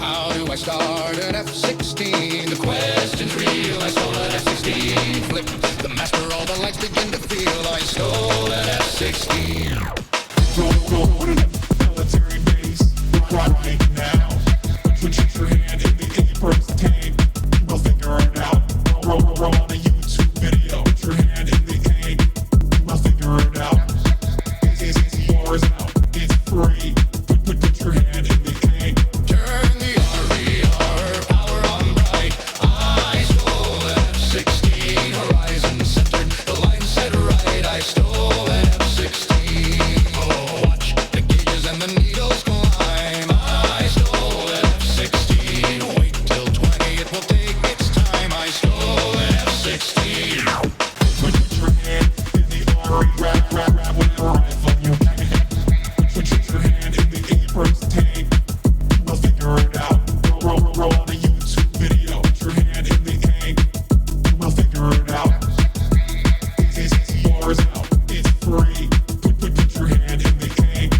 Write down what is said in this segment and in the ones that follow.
How do I start an F-16? The question's real, I stole an F-16. Flip the master, all the lights begin to feel. I stole an F-16. Roll in a military base right now. Put your hand in the apron's tank. We'll figure it out. Roll on a YouTube video. Put your hand in the tank. We'll figure it out. It's yours out. It's free. Put your hand in the tank. Turn the RER power on bright. I stole an F-16. Horizon centered, the line set right. I stole an F-16. Oh, watch the gauges and the needles climb. I stole an F-16. Wait till 20, it will take its time. I stole an F-16. Put your hand in the RER. Grab whatever rifle you can. Put your hand in the apron's tank. We'll figure it out. Roll on a YouTube video. Put your hand in the tank. We'll figure it out. It's yours out. It's free. Put your hand in the tank.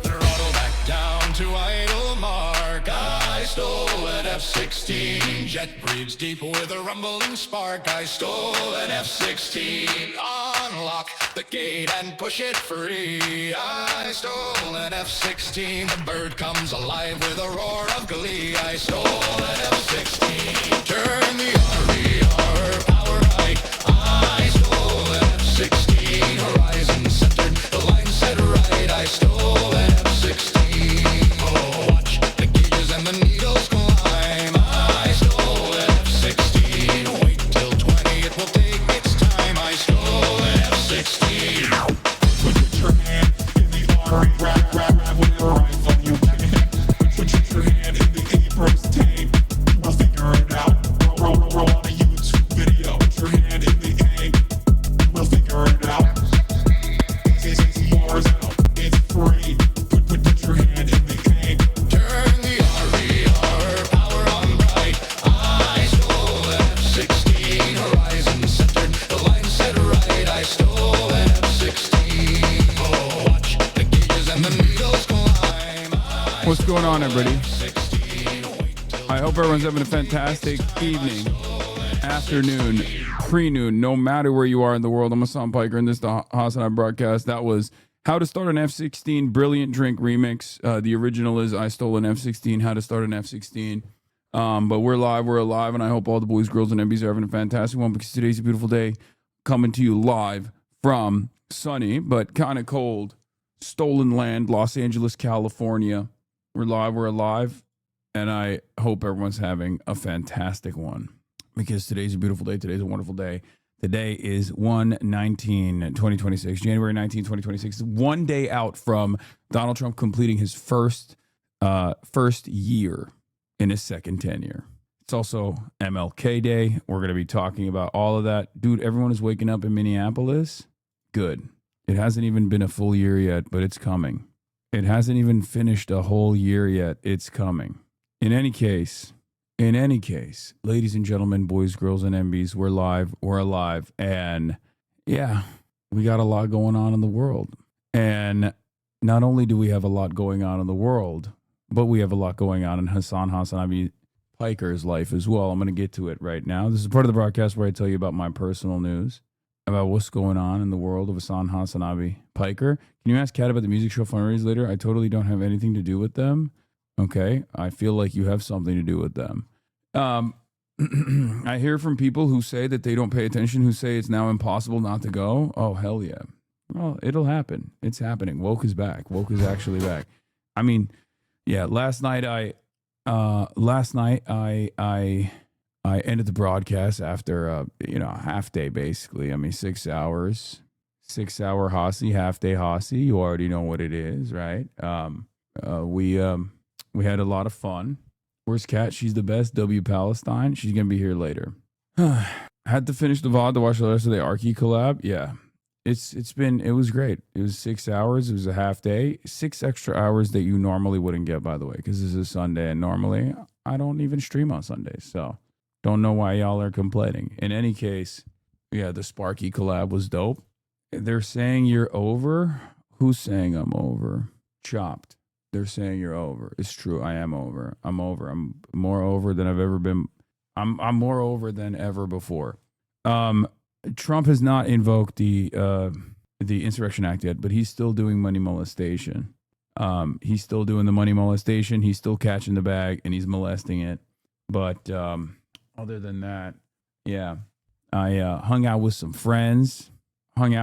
Throttle back down to idle mark. I stole an F-16. Jet breathes deep with a rumbling spark. I stole an F-16. Unlock the gate and push it free. I stole an F-16. The bird comes alive with a roar of glee. I stole an F-16. Turn the RER power right. I stole an F-16. Horizon centered, the line set right. I stole an F-16. Oh, watch the gauges and the needles climb. I stole an F-16. Wait till 20, it will take its time. I stole an F-16. Put your hand in the RER. Grab whatever rifle you can. Put your hand in the apron's tank. We'll figure it out. Roll on a YouTube video. Put your hand in the tank. We'll figure it out. It's yours out. It's free. Put your hand in the tank. Turn the RER power on bright. I stole an F-16. Horizon centered, the line set right. I stole an F-16. Oh, watch the gauges and the needles climb. What's going on, everybody? F-16. Wait till I hope everyone's having a fantastic evening, afternoon, pre-noon, no matter where you are in the world. I'm Hassan Piker, and this is the HasanAbi broadcast. That was How to Start an F-16 Brilliant Drink Remix. The original is I Stole an F-16, How to Start an F-16. But we're alive, and I hope all the boys, girls, and MBs are having a fantastic one, because today's a beautiful day, coming to you live from sunny but kind of cold Stolen Land, Los Angeles, California. We're alive, and I hope everyone's having a fantastic one, because today's a beautiful day. Today's a wonderful day. Today is 1/19/2026, January 19, 2026. One day out from Donald Trump completing his first year in his second tenure. It's also MLK Day. We're going to be talking about all of that. Dude, everyone is waking up in Minneapolis. Good. It hasn't even been a full year yet, but it's coming. It hasn't even finished a whole year yet. It's coming. In any case, ladies and gentlemen, boys, girls, and MBs, we're alive. And yeah, we got a lot going on in the world. And not only do we have a lot going on in the world, but we have a lot going on in HasanAbi Piker's life as well. I'm going to get to it right now. This is part of the broadcast where I tell you about my personal news, about what's going on in the world of HasanAbi Piker. Can you ask Kat about the music show fundraisers later? I totally don't have anything to do with them. Okay, I feel like you have something to do with them. I hear from people who say that they don't pay attention, who say it's now impossible not to go. Oh, hell yeah. Well, it'll happen. It's happening. Woke is back. Woke is actually back. I mean, yeah, last night I ended the broadcast after a half day, basically. I mean, 6 hours, 6 hour Hasi, half day Hasi. You already know what it is, right? We had a lot of fun. Where's Kat? She's the best. W Palestine. She's gonna be here later. Had to finish the VOD to watch the rest of the Archie collab. Yeah, it was great. It was 6 hours. It was a half day. 6 extra hours that you normally wouldn't get, by the way, because this is Sunday, and normally I don't even stream on Sundays, so don't know why y'all are complaining. In any case, yeah, the Sparky collab was dope. They're saying you're over. Who's saying I'm over? Chopped. They're saying you're over. It's true. I am over. I'm over. I'm more over than I've ever been. I'm more over than ever before. Trump has not invoked the Insurrection Act yet, but he's still doing money molestation. He's still doing the money molestation. He's still catching the bag and he's molesting it. But other than that, yeah, I hung out with some friends. And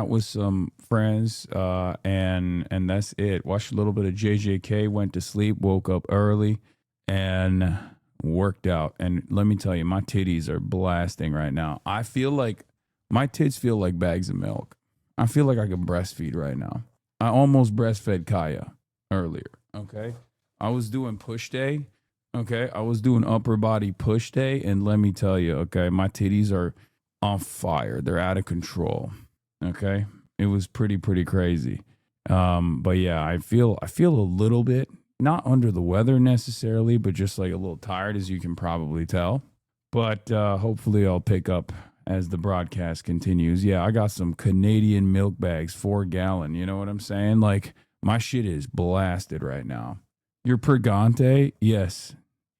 that's it. Watched a little bit of JJK, went to sleep, woke up early, and worked out. And let me tell you, my titties are blasting right now. I feel like my tits feel like bags of milk. I feel like I can breastfeed right now. I almost breastfed Kaya earlier. Okay. I was doing push day. Okay. I was doing upper body push day. And let me tell you, okay, my titties are on fire. They're out of control. Okay. It was pretty crazy. But yeah, I feel a little bit, not under the weather necessarily, but just like a little tired, as you can probably tell. But hopefully I'll pick up as the broadcast continues. Yeah, I got some Canadian milk bags, 4 gallon. You know what I'm saying? Like, my shit is blasted right now. Your Purgante? Yes.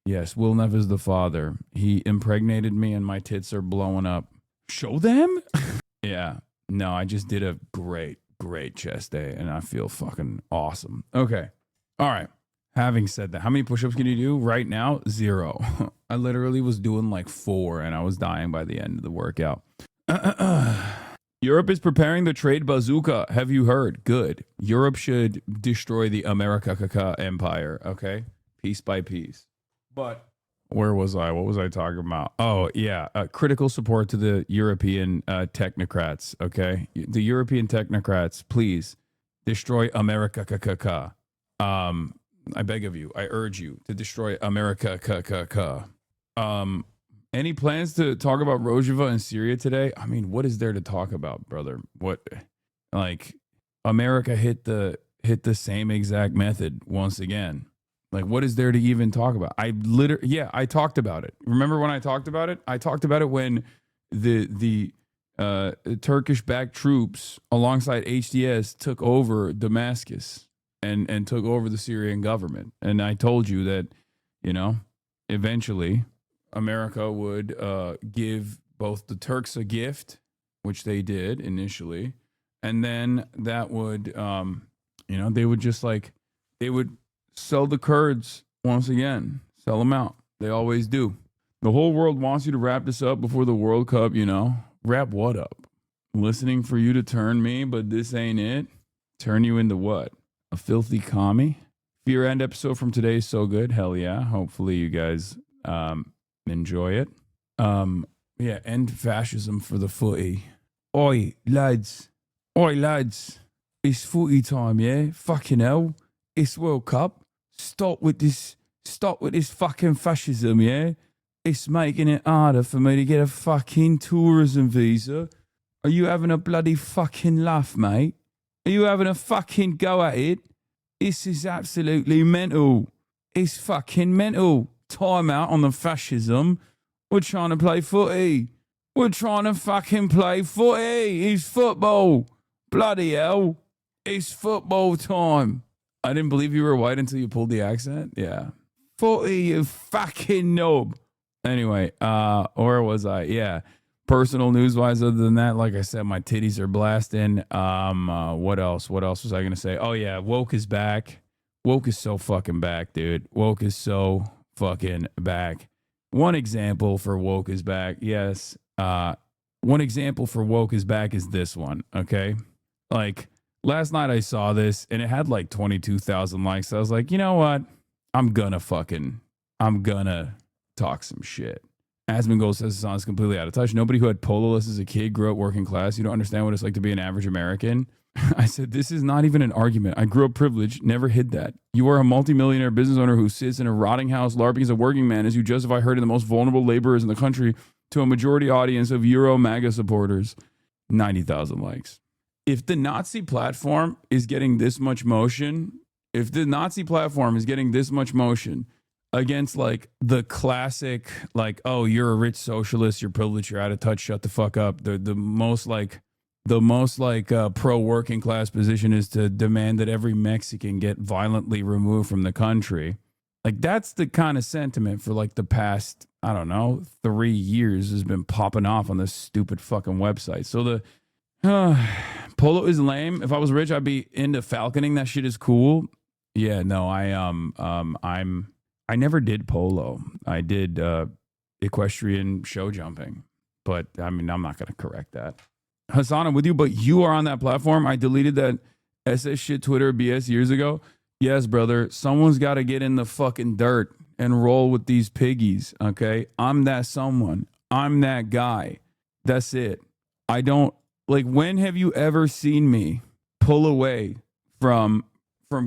Yes, Will Never's the father. He impregnated me and my tits are blowing up. Show them? Yeah. No, I just did a great chest day and I feel fucking awesome. Okay. All right. Having said that, how many push-ups can you do right now? 0. I literally was doing like 4 and I was dying by the end of the workout. Europe is preparing the trade bazooka. Have you heard? Good. Europe should destroy the America empire. Okay. Piece by piece. But where was I? What was I talking about? Oh, yeah. Critical support to the European technocrats. Okay. The European technocrats, please destroy America. I beg of you. I urge you to destroy America. Any plans to talk about Rojava and Syria today? I mean, what is there to talk about, brother? What, like, America hit the same exact method once again. Like, what is there to even talk about? I talked about it. Remember when I talked about it? I talked about it when the Turkish-backed troops alongside HDS took over Damascus and took over the Syrian government. And I told you that, you know, eventually America would give both the Turks a gift, which they did initially, and then that would, you know, they would sell the Kurds once again, sell them out. They always do. The whole world wants you to wrap this up before the World Cup, you know. Wrap what up? Listening for you to turn me, but this ain't it. Turn you into what? A filthy commie? Fear End episode from today is so good. Hell yeah. Hopefully you guys enjoy it. Yeah, end fascism for the footy. Oi, lads. It's footy time, yeah? Fucking hell. It's World Cup. Stop with this fucking fascism, yeah? It's making it harder for me to get a fucking tourism visa. Are you having a bloody fucking laugh, mate? Are you having a fucking go at it? This is absolutely mental. It's fucking mental. Time out on the fascism. We're trying to play footy. We're trying to fucking play footy. It's football. Bloody hell. It's football time. I didn't believe you were white until you pulled the accent. Yeah. Footy, you fucking knob. Anyway, where was I? Yeah. Personal news-wise, other than that, like I said, my titties are blasting. What else? What else was I going to say? Oh, yeah. Woke is back. Woke is so fucking back, dude. Woke is so fucking back. One example for woke is back. Yes. One example for woke is back is this one. Okay. Like, last night I saw this and it had like 22,000 likes. So I was like, you know what? I'm gonna talk some shit. Asman Gold says the song is completely out of touch. Nobody who had pololess as a kid grew up working class. You don't understand what it's like to be an average American. I said, this is not even an argument. I grew up privileged, never hid that. You are a multimillionaire business owner who sits in a rotting house LARPing as a working man as you justify hurting the most vulnerable laborers in the country to a majority audience of Euro MAGA supporters. 90,000 likes. If the Nazi platform is getting this much motion, against like the classic, like, oh, you're a rich socialist, you're privileged, you're out of touch, shut the fuck up. The most like the most like pro working class position is to demand that every Mexican get violently removed from the country. Like that's the kind of sentiment for like the past, I don't know, 3 years has been popping off on this stupid fucking website. So the polo is lame. If I was rich, I'd be into falconing. That shit is cool. Yeah, no, I never did polo. I did equestrian show jumping, but I mean, I'm not going to correct that. Hasan, I'm with you, but you are on that platform. I deleted that SS shit Twitter BS years ago. Yes, brother. Someone's got to get in the fucking dirt and roll with these piggies, okay? I'm that someone. I'm that guy. That's it. I don't, like, when have you ever seen me pull away from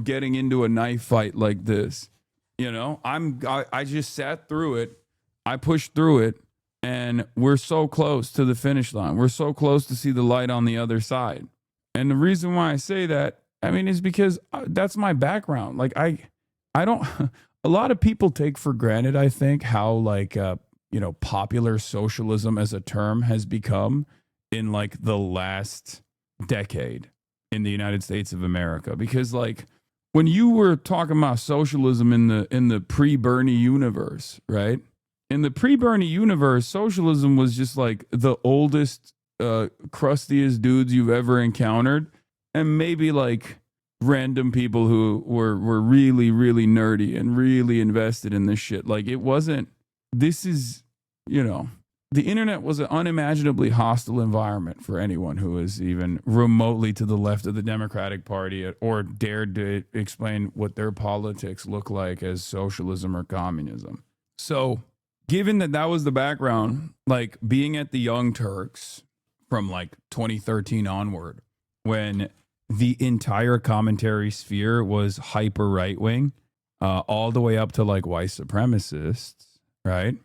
getting into a knife fight like this? You know, I just sat through it. I pushed through it, and we're so close to the finish line. We're so close to see the light on the other side. And the reason why I say that, I mean, is because that's my background. Like I don't, a lot of people take for granted, I think, how like, popular socialism as a term has become in like the last decade in the United States of America. Because like when you were talking about socialism in the pre-Bernie universe, right? In the pre-Bernie universe, socialism was just like the oldest, crustiest dudes you've ever encountered. And maybe like random people who were really, really nerdy and really invested in this shit. Like it wasn't, this is, the internet was an unimaginably hostile environment for anyone who is even remotely to the left of the Democratic Party or dared to explain what their politics look like as socialism or communism. So given that was the background, like being at the Young Turks from like 2013 onward, when the entire commentary sphere was hyper right wing, all the way up to like white supremacists, right?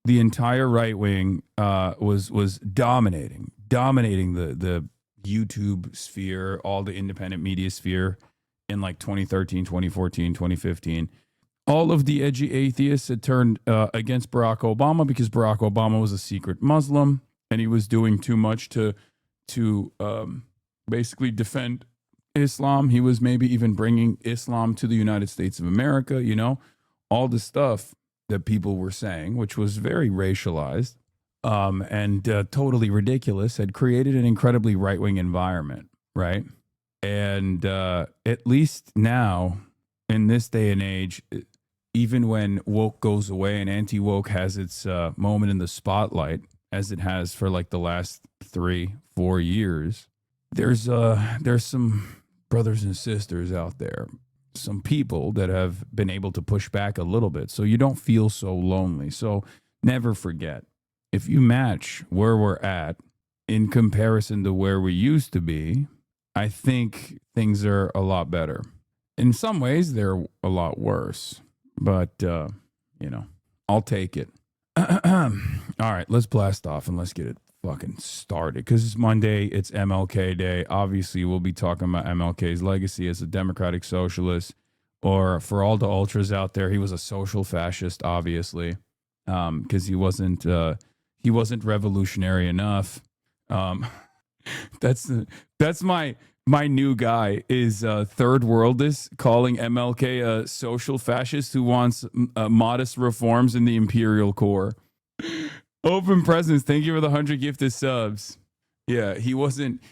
The entire right wing was dominating the YouTube sphere, all the independent media sphere in like 2013, 2014, 2015. All of the edgy atheists had turned against Barack Obama because Barack Obama was a secret Muslim and he was doing too much to basically defend Islam. He was maybe even bringing Islam to the United States of America, all the stuff that people were saying, which was very racialized and totally ridiculous, had created an incredibly right-wing environment, right? And at least now, in this day and age, even when woke goes away and anti-woke has its moment in the spotlight, as it has for like the last 3-4 years, there's some brothers and sisters out there, some people that have been able to push back a little bit so you don't feel so lonely. So never forget, if you match where we're at in comparison to where we used to be, I think things are a lot better. In some ways, they're a lot worse, but, I'll take it. All right, let's blast off and let's get it fucking started, because it's Monday, it's MLK Day. Obviously, we'll be talking about MLK's legacy as a democratic socialist, or for all the ultras out there, he was a social fascist, obviously, because he wasn't revolutionary enough. That's my new guy is Third Worldist, calling MLK a social fascist who wants modest reforms in the imperial core. Open Presence, thank you for the 100 gifted subs. Yeah, he wasn't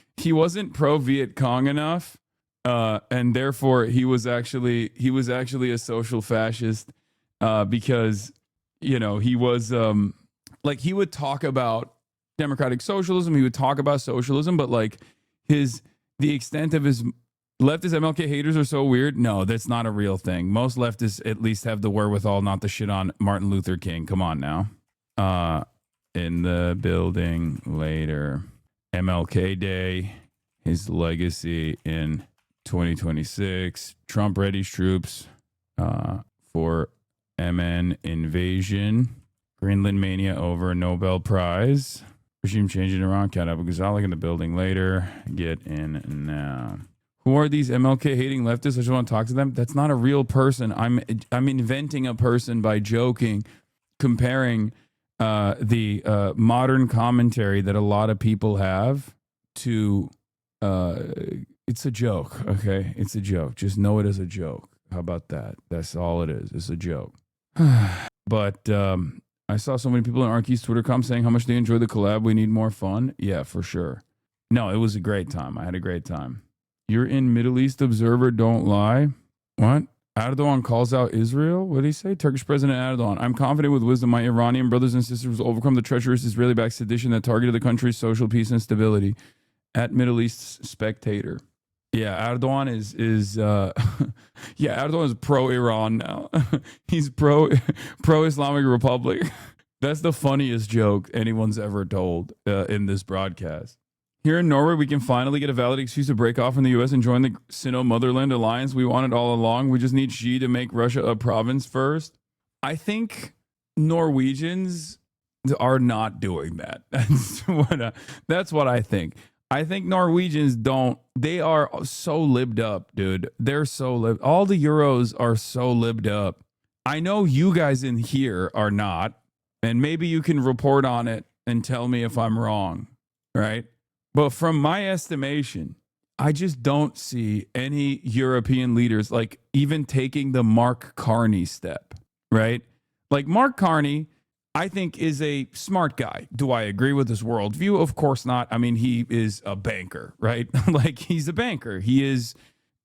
pro Viet Cong enough, and therefore he was actually a social fascist because he was like, he would talk about democratic socialism, he would talk about socialism, but like the extent of his leftist MLK haters are so weird. No, that's not a real thing. Most leftists at least have the wherewithal not to shit on Martin Luther King. Come on now. In the building later. MLK Day, his legacy in 2026. Trump readies troops for MN invasion. Greenland Mania over Nobel Prize. Regime change in Iran. Count ABUGHAZALEH in the building later. Get in now. Who are these MLK hating leftists? I just want to talk to them. That's not a real person. I'm inventing a person by joking, comparing the modern commentary that a lot of people have to it's a joke, okay? It's a joke. Just know it as a joke. How about that? That's all it is. It's a joke. But I saw so many people in Arky's Twitter com saying how much they enjoyed the collab. We need more fun. Yeah, for sure. No, it was a great time. I had a great time. You're in Middle East Observer, don't lie. What? Erdogan calls out Israel? What did he say? Turkish President Erdogan. I'm confident with wisdom my Iranian brothers and sisters will overcome the treacherous Israeli-backed sedition that targeted the country's social peace and stability. At Middle East Spectator. Yeah, Erdogan is Erdogan is pro-Iran now. He's pro-Islamic Republic. That's the funniest joke anyone's ever told in this broadcast. Here in Norway, we can finally get a valid excuse to break off from the U.S. and join the Sino-Motherland Alliance we wanted all along. We just need Xi to make Russia a province first. I think Norwegians are not doing that. That's what I think. I think Norwegians they are so libbed up, dude. They're so libbed. All the Euros are so libbed up. I know you guys in here are not, and maybe you can report on it and tell me if I'm wrong, right? But from my estimation, I just don't see any European leaders like even taking the Mark Carney step, right? Like Mark Carney, I think, is a smart guy. Do I agree with his worldview? Of course not. I mean, he is a banker, right? Like he's a banker. He is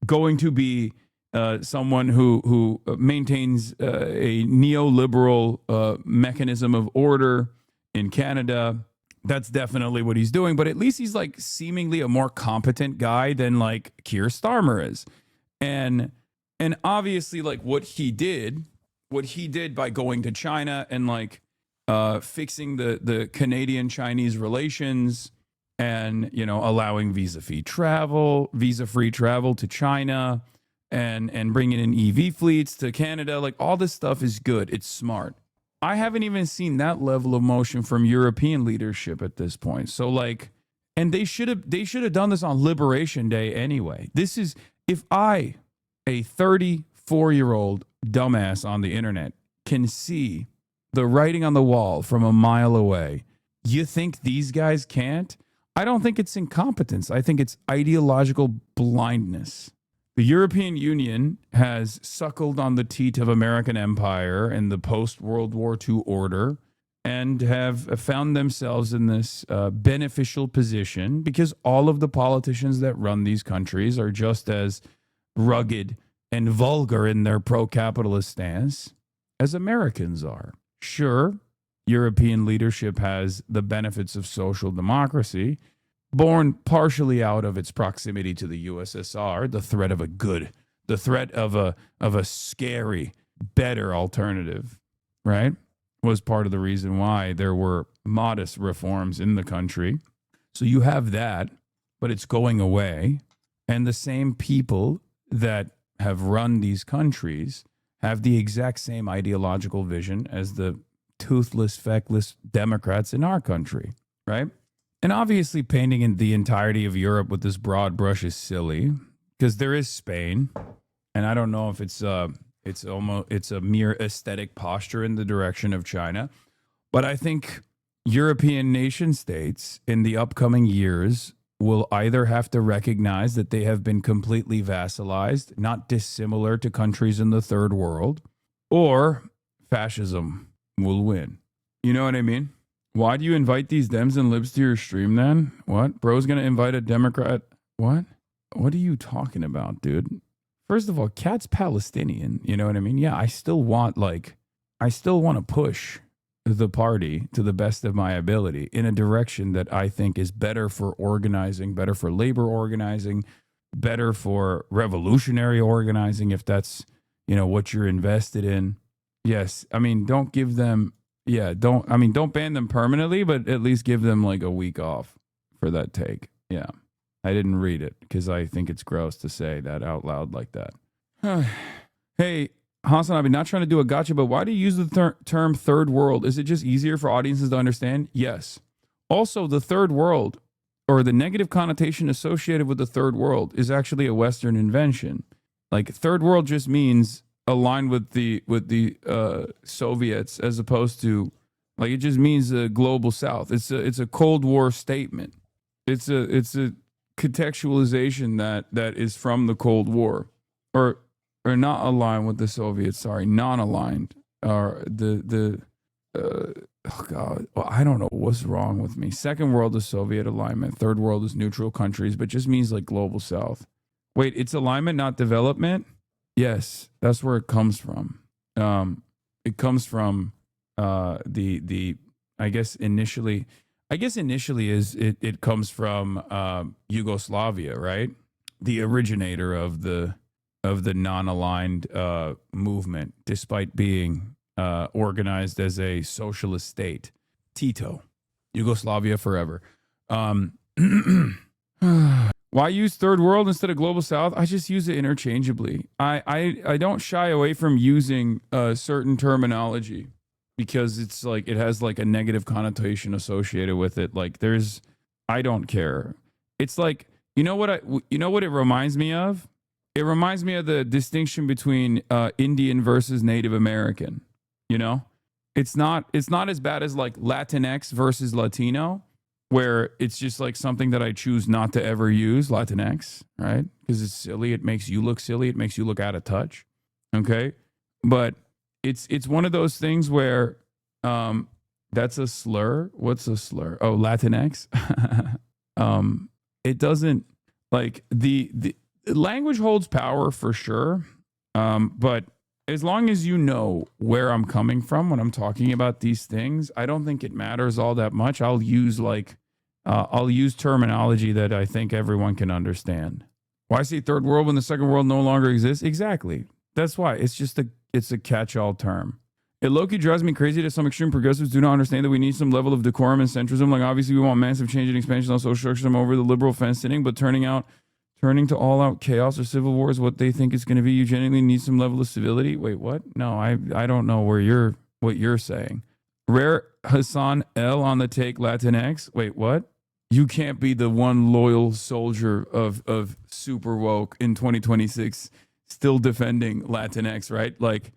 going to be someone who maintains a neoliberal mechanism of order in Canada. That's definitely what he's doing. But at least he's like seemingly a more competent guy than like Keir Starmer is. And obviously like what he did by going to China and like fixing the Canadian-Chinese relations and, you know, allowing visa-free travel to China and bringing in EV fleets to Canada. Like all this stuff is good. It's smart. I haven't even seen that level of motion from European leadership at this point. So like, and they should have done this on Liberation Day anyway. This is, if I, a 34-year-old dumbass on the internet, can see the writing on the wall from a mile away, you think these guys can't? I don't think it's incompetence. I think it's ideological blindness. The European Union has suckled on the teat of American empire and the post-World War II order and have found themselves in this beneficial position because all of the politicians that run these countries are just as rugged and vulgar in their pro-capitalist stance as Americans are. Sure, European leadership has the benefits of social democracy, born partially out of its proximity to the USSR, the threat of a scary, better alternative, right, was part of the reason why there were modest reforms in the country. So you have that, but it's going away. And the same people that have run these countries have the exact same ideological vision as the toothless, feckless Democrats in our country, right? And obviously painting in the entirety of Europe with this broad brush is silly because there is Spain. And I don't know if it's a mere aesthetic posture in the direction of China. But I think European nation states in the upcoming years will either have to recognize that they have been completely vassalized, not dissimilar to countries in the third world, or fascism will win. You know what I mean? Why do you invite these Dems and libs to your stream then? What? Bro's going to invite a Democrat? What? What are you talking about, dude? First of all, Cat's Palestinian. You know what I mean? Yeah, I still want to push the party to the best of my ability in a direction that I think is better for organizing, better for labor organizing, better for revolutionary organizing, if that's, you know, what you're invested in. Yes, I mean, don't give them... Yeah, don't ban them permanently, but at least give them like a week off for that take. Yeah, I didn't read it because I think it's gross to say that out loud like that. Hey, HasanAbi, not trying to do a gotcha, but why do you use the term third world? Is it just easier for audiences to understand? Yes. Also, the third world, or the negative connotation associated with the third world, is actually a Western invention. Like third world just means aligned with the Soviets, as opposed to, like, it just means the global South. It's a Cold War statement. It's a contextualization that is from the Cold War, or not aligned with the Soviets. Sorry, non-aligned. Or oh God, well, I don't know what's wrong with me. Second world is Soviet alignment. Third world is neutral countries, but just means like global South. Wait, it's alignment, not development. Yes, that's where it comes from. It comes from the I guess initially is it comes from Yugoslavia, right? The originator of the non-aligned movement, despite being organized as a socialist state. Tito, Yugoslavia forever. Why use third world instead of global south? I just use it interchangeably. I don't shy away from using certain terminology because it's like it has like a negative connotation associated with it. Like I don't care. It's like, you know what it reminds me of? It reminds me of the distinction between Indian versus Native American. You know, it's not as bad as like Latinx versus Latino, where it's just like something that I choose not to ever use, Latinx, right? Because it's silly. It makes you look silly. It makes you look out of touch. Okay. But it's one of those things where that's a slur. What's a slur? Oh, Latinx. It doesn't like the language holds power for sure. But as long as you know where I'm coming from when I'm talking about these things, I don't think it matters all that much. I'll use terminology that I think everyone can understand. Why say third world when the second world no longer exists? Exactly. That's why. It's a catch-all term. It low-key drives me crazy that some extreme progressives do not understand that we need some level of decorum and centrism. Like, obviously, we want massive change and expansion on social structure over the liberal fence sitting, but turning to all-out chaos or civil war is what they think it's going to be. You genuinely need some level of civility. Wait, what? No, I don't know what you're saying. Rare Hassan L on the take Latinx. Wait, what? You can't be the one loyal soldier of super woke in 2026 still defending Latinx, right? Like,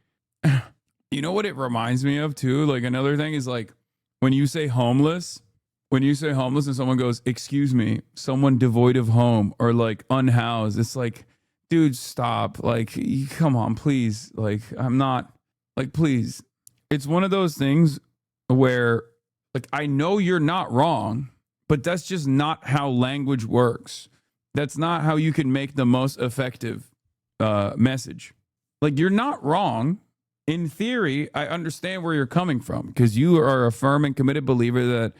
you know what it reminds me of too? Like, another thing is like when you say homeless and someone goes, excuse me, someone devoid of home or like unhoused, it's like, dude, stop. Like, come on, please. Like, I'm not, like, please. It's one of those things where, like, I know you're not wrong, but that's just not how language works. That's not how you can make the most effective message. Like, you're not wrong. In theory, I understand where you're coming from because you are a firm and committed believer that,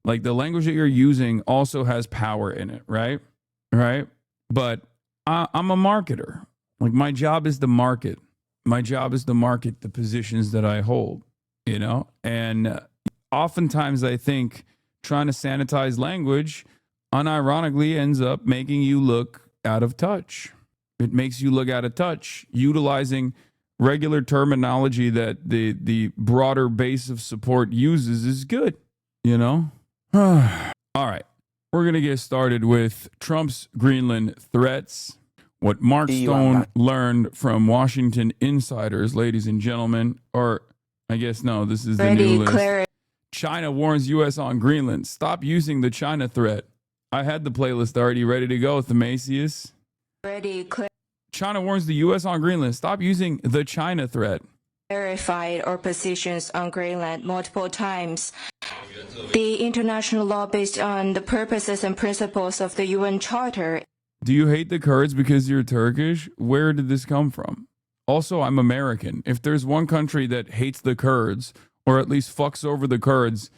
like, the language that you're using also has power in it, right? Right? But I'm a marketer. Like, my job is to market. My job is to market the positions that I hold, you know? And oftentimes I think trying to sanitize language unironically ends up making you look out of touch. It makes you look out of touch. Utilizing regular terminology that the broader base of support uses is good, you know? All right. We're going to get started with Trump's Greenland threats. What Mark Stone learned from Washington insiders, ladies and gentlemen. Or, I guess, no, this is the new list. China warns U.S. on Greenland. Stop using the China threat. I had the playlist already ready to go, Thamasius. China warns the U.S. on Greenland. Stop using the China threat. Verified our positions on Greenland multiple times. The international law based on the purposes and principles of the UN Charter. Do you hate the Kurds because you're Turkish? Where did this come from? Also, I'm American. If there's one country that hates the Kurds, or at least fucks over the Kurds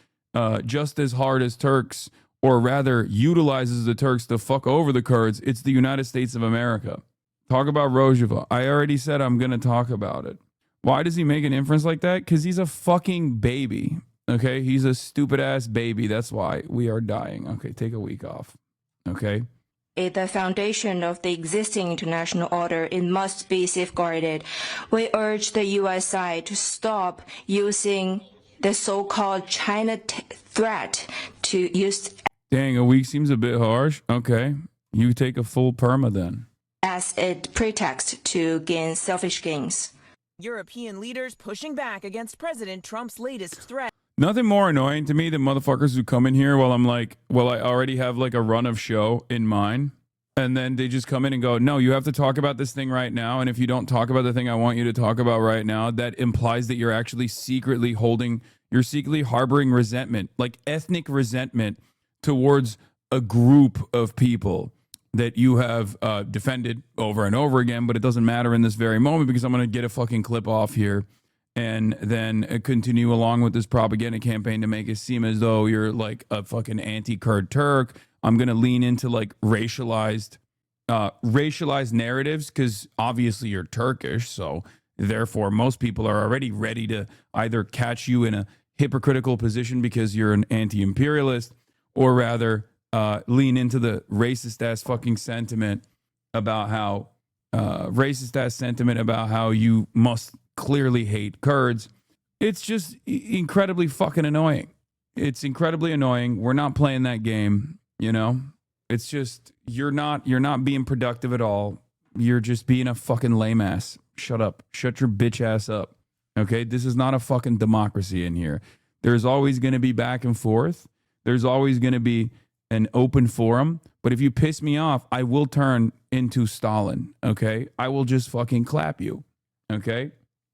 just as hard as Turks, or rather utilizes the Turks to fuck over the Kurds, it's the United States of America. Talk about Rojava. I already said I'm going to talk about it. Why does he make an inference like that? Because he's a fucking baby. Okay? He's a stupid ass baby. That's why we are dying. Okay, take a week off. Okay? The foundation of the existing international order, it must be safeguarded. We urge the U.S. side to stop using the so-called China threat to use... Dang, a week seems a bit harsh. Okay. You take a full perma then. ...as a pretext to gain selfish gains. European leaders pushing back against President Trump's latest threat. Nothing more annoying to me than motherfuckers who come in here while I'm like, well, I already have like a run of show in mind. And then they just come in and go, no, you have to talk about this thing right now. And if you don't talk about the thing I want you to talk about right now, that implies that you're actually secretly harboring resentment, like ethnic resentment towards a group of people that you have defended over and over again. But it doesn't matter in this very moment because I'm going to get a fucking clip off here and then continue along with this propaganda campaign to make it seem as though you're like a fucking anti-Kurd Turk. I'm going to lean into like racialized narratives because obviously you're Turkish. So therefore, most people are already ready to either catch you in a hypocritical position because you're an anti-imperialist, or rather lean into the racist-ass fucking sentiment about how you must clearly hate Kurds. It's just incredibly fucking annoying. It's incredibly annoying. We're not playing that game. You know, it's just you're not being productive at all. You're just being a fucking lame ass. Shut up. Shut your bitch ass up. Okay, this is not a fucking democracy in here. There's always going to be back and forth. There's always going to be an open forum. But if you piss me off, I will turn into Stalin. Okay, I will just fucking clap you. Okay,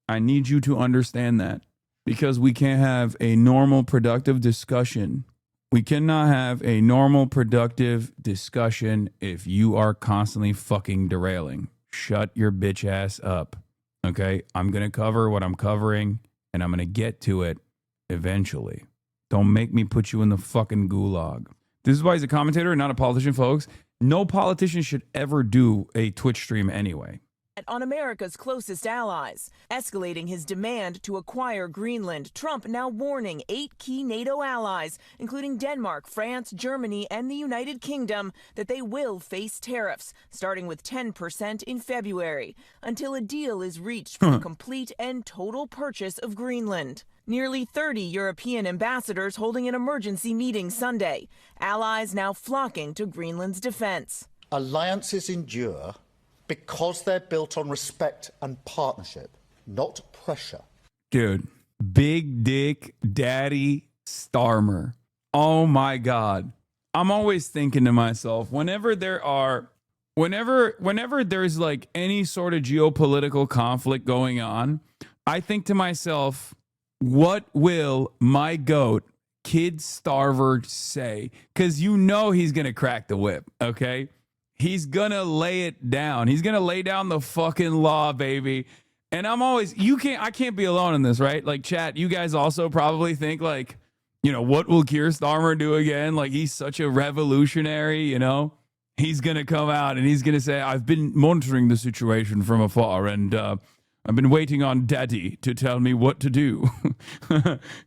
I need you to understand that, because we can't have a normal productive discussion. We cannot have a normal, productive discussion if you are constantly fucking derailing. Shut your bitch ass up. Okay? I'm going to cover what I'm covering, and I'm going to get to it eventually. Don't make me put you in the fucking gulag. This is why he's a commentator and not a politician, folks. No politician should ever do a Twitch stream anyway. On America's closest allies, escalating his demand to acquire Greenland. Trump now warning 8 key NATO allies, including Denmark, France, Germany, and the United Kingdom, that they will face tariffs, starting with 10% in February, until a deal is reached for the complete and total purchase of Greenland. Nearly 30 European ambassadors holding an emergency meeting Sunday. Allies now flocking to Greenland's defense. Alliances endure because they're built on respect and partnership, not pressure. Dude, big dick daddy Starmer. Oh my God. I'm always thinking to myself, whenever there's like any sort of geopolitical conflict going on, I think to myself, what will my goat, Kid Starver, say? Because you know he's going to crack the whip, okay? He's going to lay it down. He's going to lay down the fucking law, baby. And I can't be alone in this, right? Like, chat, you guys also probably think like, you know, what will Keir Starmer do again? Like, he's such a revolutionary, you know? He's going to come out and he's going to say, I've been monitoring the situation from afar and I've been waiting on daddy to tell me what to do.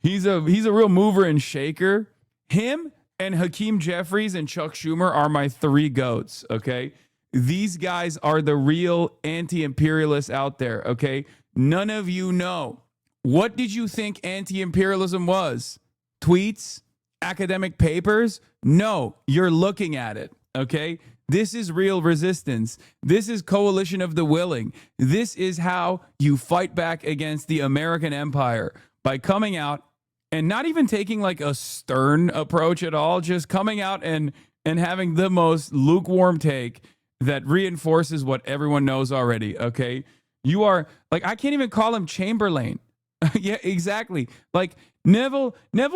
He's a real mover and shaker. Him and Hakeem Jeffries and Chuck Schumer are my 3 goats, okay? These guys are the real anti-imperialists out there, okay? None of you know. What did you think anti-imperialism was? Tweets? Academic papers? No, you're looking at it, okay? This is real resistance. This is coalition of the willing. This is how you fight back against the American empire, by coming out and not even taking like a stern approach at all, just coming out and having the most lukewarm take that reinforces what everyone knows already, okay? You are, like, I can't even call him Chamberlain. Yeah, exactly. Like, Neville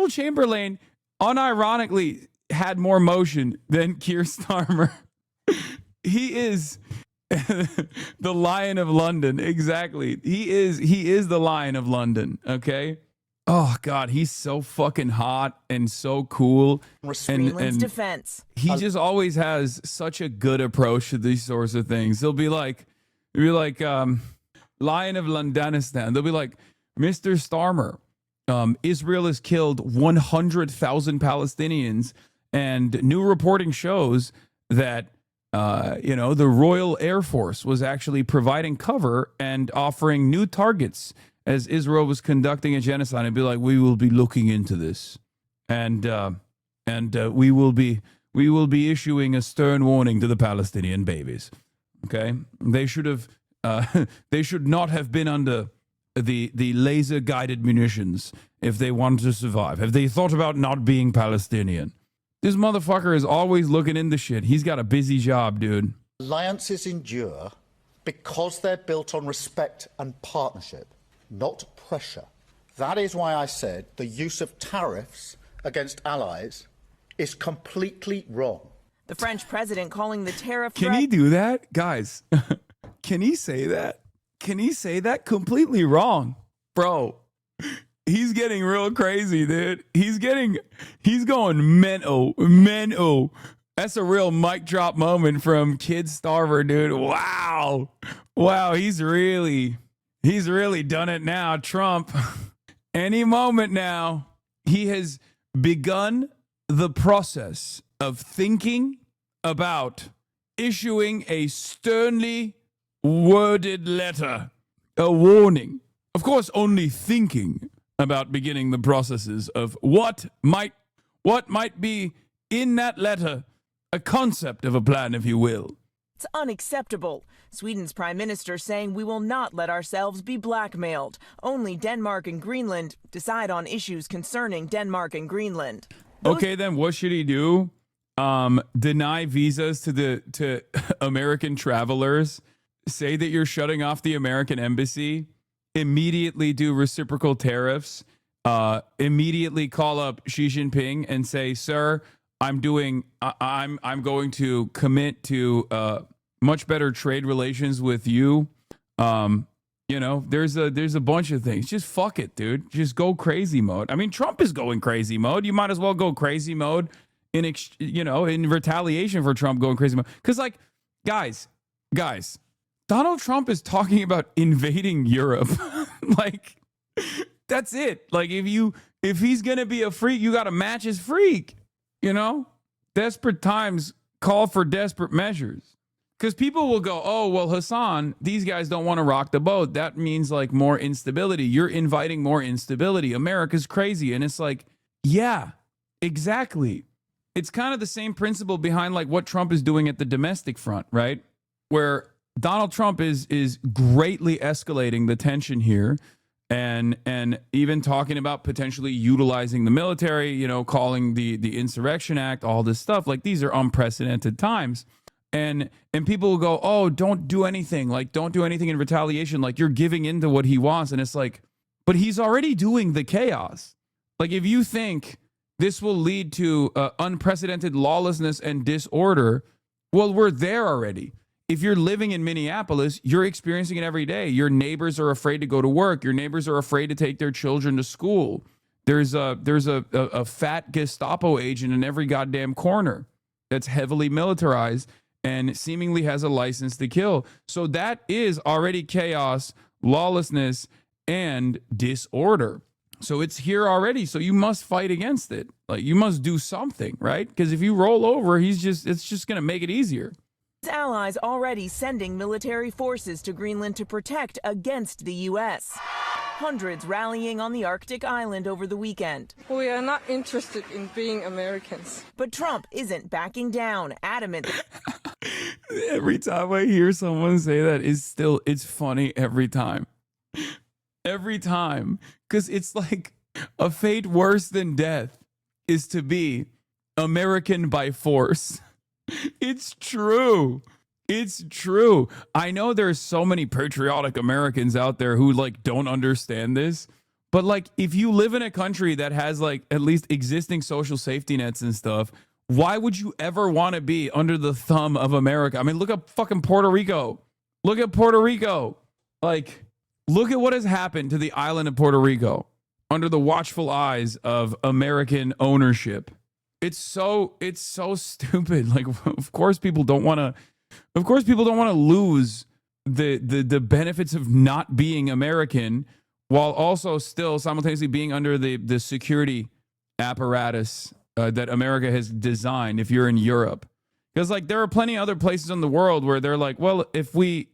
Chamberlain unironically had more motion than Keir Starmer. He is the Lion of London. Exactly. He is the Lion of London, okay? Oh God, he's so fucking hot and so cool. Greenland's defense. He just always has such a good approach to these sorts of things. They'll be like Lion of Londonistan. They'll be like, Mr. Starmer, Israel has killed 100,000 Palestinians, and new reporting shows that the Royal Air Force was actually providing cover and offering new targets as Israel was conducting a genocide. And be like, we will be looking into this, and we will be issuing a stern warning to the Palestinian babies. Okay, they should not have been under the laser guided munitions if they wanted to survive? Have they thought about not being Palestinian? This motherfucker is always looking into shit. He's got a busy job, dude. Alliances endure because they're built on respect and partnership, not pressure. That is why I said the use of tariffs against allies is completely wrong. The French president calling the tariff Can threat he do that? Guys, can he say that? Can he say that? Completely wrong. Bro, he's getting real crazy, dude. He's going mental. That's a real mic drop moment from Kid Starver, dude. Wow. He's really done it now. Trump, any moment now, he has begun the process of thinking about issuing a sternly worded letter, a warning. Of course, only thinking about beginning the processes of what might be in that letter, a concept of a plan, if you will. It's unacceptable. Sweden's prime minister saying we will not let ourselves be blackmailed. Only Denmark and Greenland decide on issues concerning Denmark and Greenland. Okay, then what should he do? Deny visas to American travelers, say that you're shutting off the American embassy, immediately do reciprocal tariffs, immediately call up Xi Jinping and say, "Sir, I'm going to commit to much better trade relations with you." There's a bunch of things. Just fuck it, dude. Just go crazy mode. I mean, Trump is going crazy mode. You might as well go crazy mode in retaliation for Trump going crazy mode. Because, like, guys, Donald Trump is talking about invading Europe. Like, that's it. Like, if he's gonna be a freak, you gotta match his freak. Desperate times call for desperate measures. Because people will go, "Oh, well, Hasan, these guys don't want to rock the boat. That means like more instability. You're inviting more instability. America's crazy." And it's like, yeah, exactly. It's kind of the same principle behind like what Trump is doing at the domestic front, right? Where Donald Trump is greatly escalating the tension here and even talking about potentially utilizing the military, calling the Insurrection Act, all this stuff. Like, these are unprecedented times. And people will go, "Oh, don't do anything. Like, don't do anything in retaliation. Like, you're giving into what he wants." And it's like, but he's already doing the chaos. Like, if you think this will lead to unprecedented lawlessness and disorder, well, we're there already. If you're living in Minneapolis, you're experiencing it every day. Your neighbors are afraid to go to work. Your neighbors are afraid to take their children to school. There's a fat Gestapo agent in every goddamn corner that's heavily militarized and seemingly has a license to kill. So that is already chaos, lawlessness, and disorder. So it's here already. So you must fight against it. Like, you must do something, right? Because if you roll over, it's just going to make it easier. His allies already sending military forces to Greenland to protect against the U.S. Hundreds rallying on the Arctic island over the weekend. We are not interested in being Americans. But Trump isn't backing down, adamant. Every time I hear someone say that, it's funny every time. Every time. Because it's like a fate worse than death is to be American by force. It's true. It's true. I know there's so many patriotic Americans out there who like don't understand this, but like, if you live in a country that has like at least existing social safety nets and stuff, why would you ever want to be under the thumb of America? I mean, look at fucking Puerto Rico. Look at Puerto Rico. Like, look at what has happened to the island of Puerto Rico under the watchful eyes of American ownership. It's so stupid. Like, of course people don't want to lose the benefits of not being American while also still simultaneously being under the security apparatus that America has designed if you're in Europe. Because like, there are plenty of other places in the world where they're like, well, if we're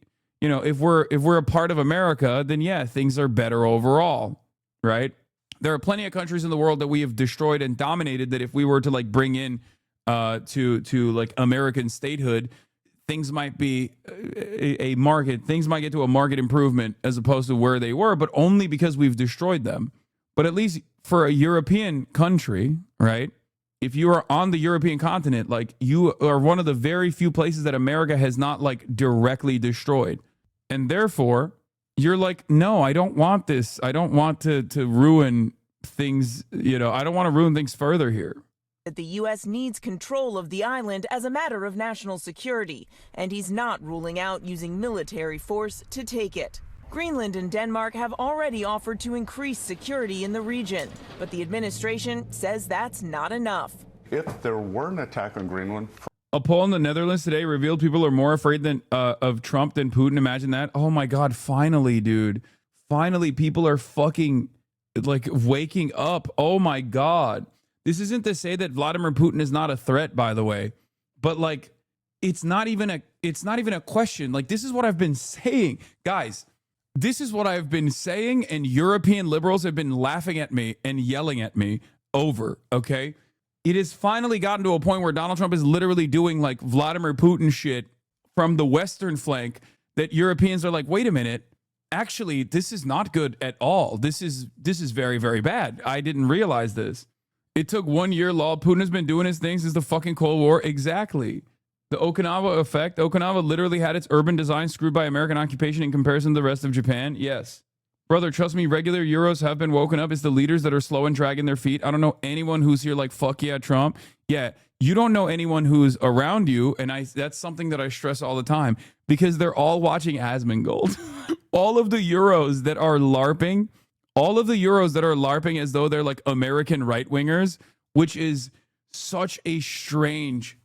a part of America, then yeah, things are better overall, right? There are plenty of countries in the world that we have destroyed and dominated that if we were to like bring in to like American statehood, things might be things might get to a market improvement as opposed to where they were, but only because we've destroyed them. But at least for a European country, right? If you are on the European continent, like you are one of the very few places that America has not like directly destroyed. And therefore, you're like, no, I don't want this. I don't want to ruin things. You know, I don't want to ruin things further here. That the U.S. needs control of the island as a matter of national security, and he's not ruling out using military force to take it. Greenland and Denmark have already offered to increase security in the region, but the administration says that's not enough. If there were an attack on Greenland... A poll in the Netherlands today revealed people are more afraid of Trump than Putin. Imagine that. Oh my God, finally, dude. Finally, people are fucking like waking up. Oh my God. This isn't to say that Vladimir Putin is not a threat, by the way, but like it's not even a question. Like, this is what I've been saying, guys. This is what I've been saying, and European liberals have been laughing at me and yelling at me over, okay? It has finally gotten to a point where Donald Trump is literally doing like Vladimir Putin shit from the Western flank that Europeans are like, wait a minute, actually, this is not good at all. This is very, very bad. I didn't realize this. It took 1 year, lol. Putin has been doing his thing since the fucking Cold War. Exactly. The Okinawa effect. Okinawa literally had its urban design screwed by American occupation in comparison to the rest of Japan. Yes. Brother, trust me, regular Euros have been woken up. It's the leaders that are slow and dragging their feet. I don't know anyone who's here like, fuck yeah, Trump. Yeah, you don't know anyone who's around you, and that's something that I stress all the time, because they're all watching Asmongold. All of the Euros that are LARPing, as though they're like American right-wingers, which is such a strange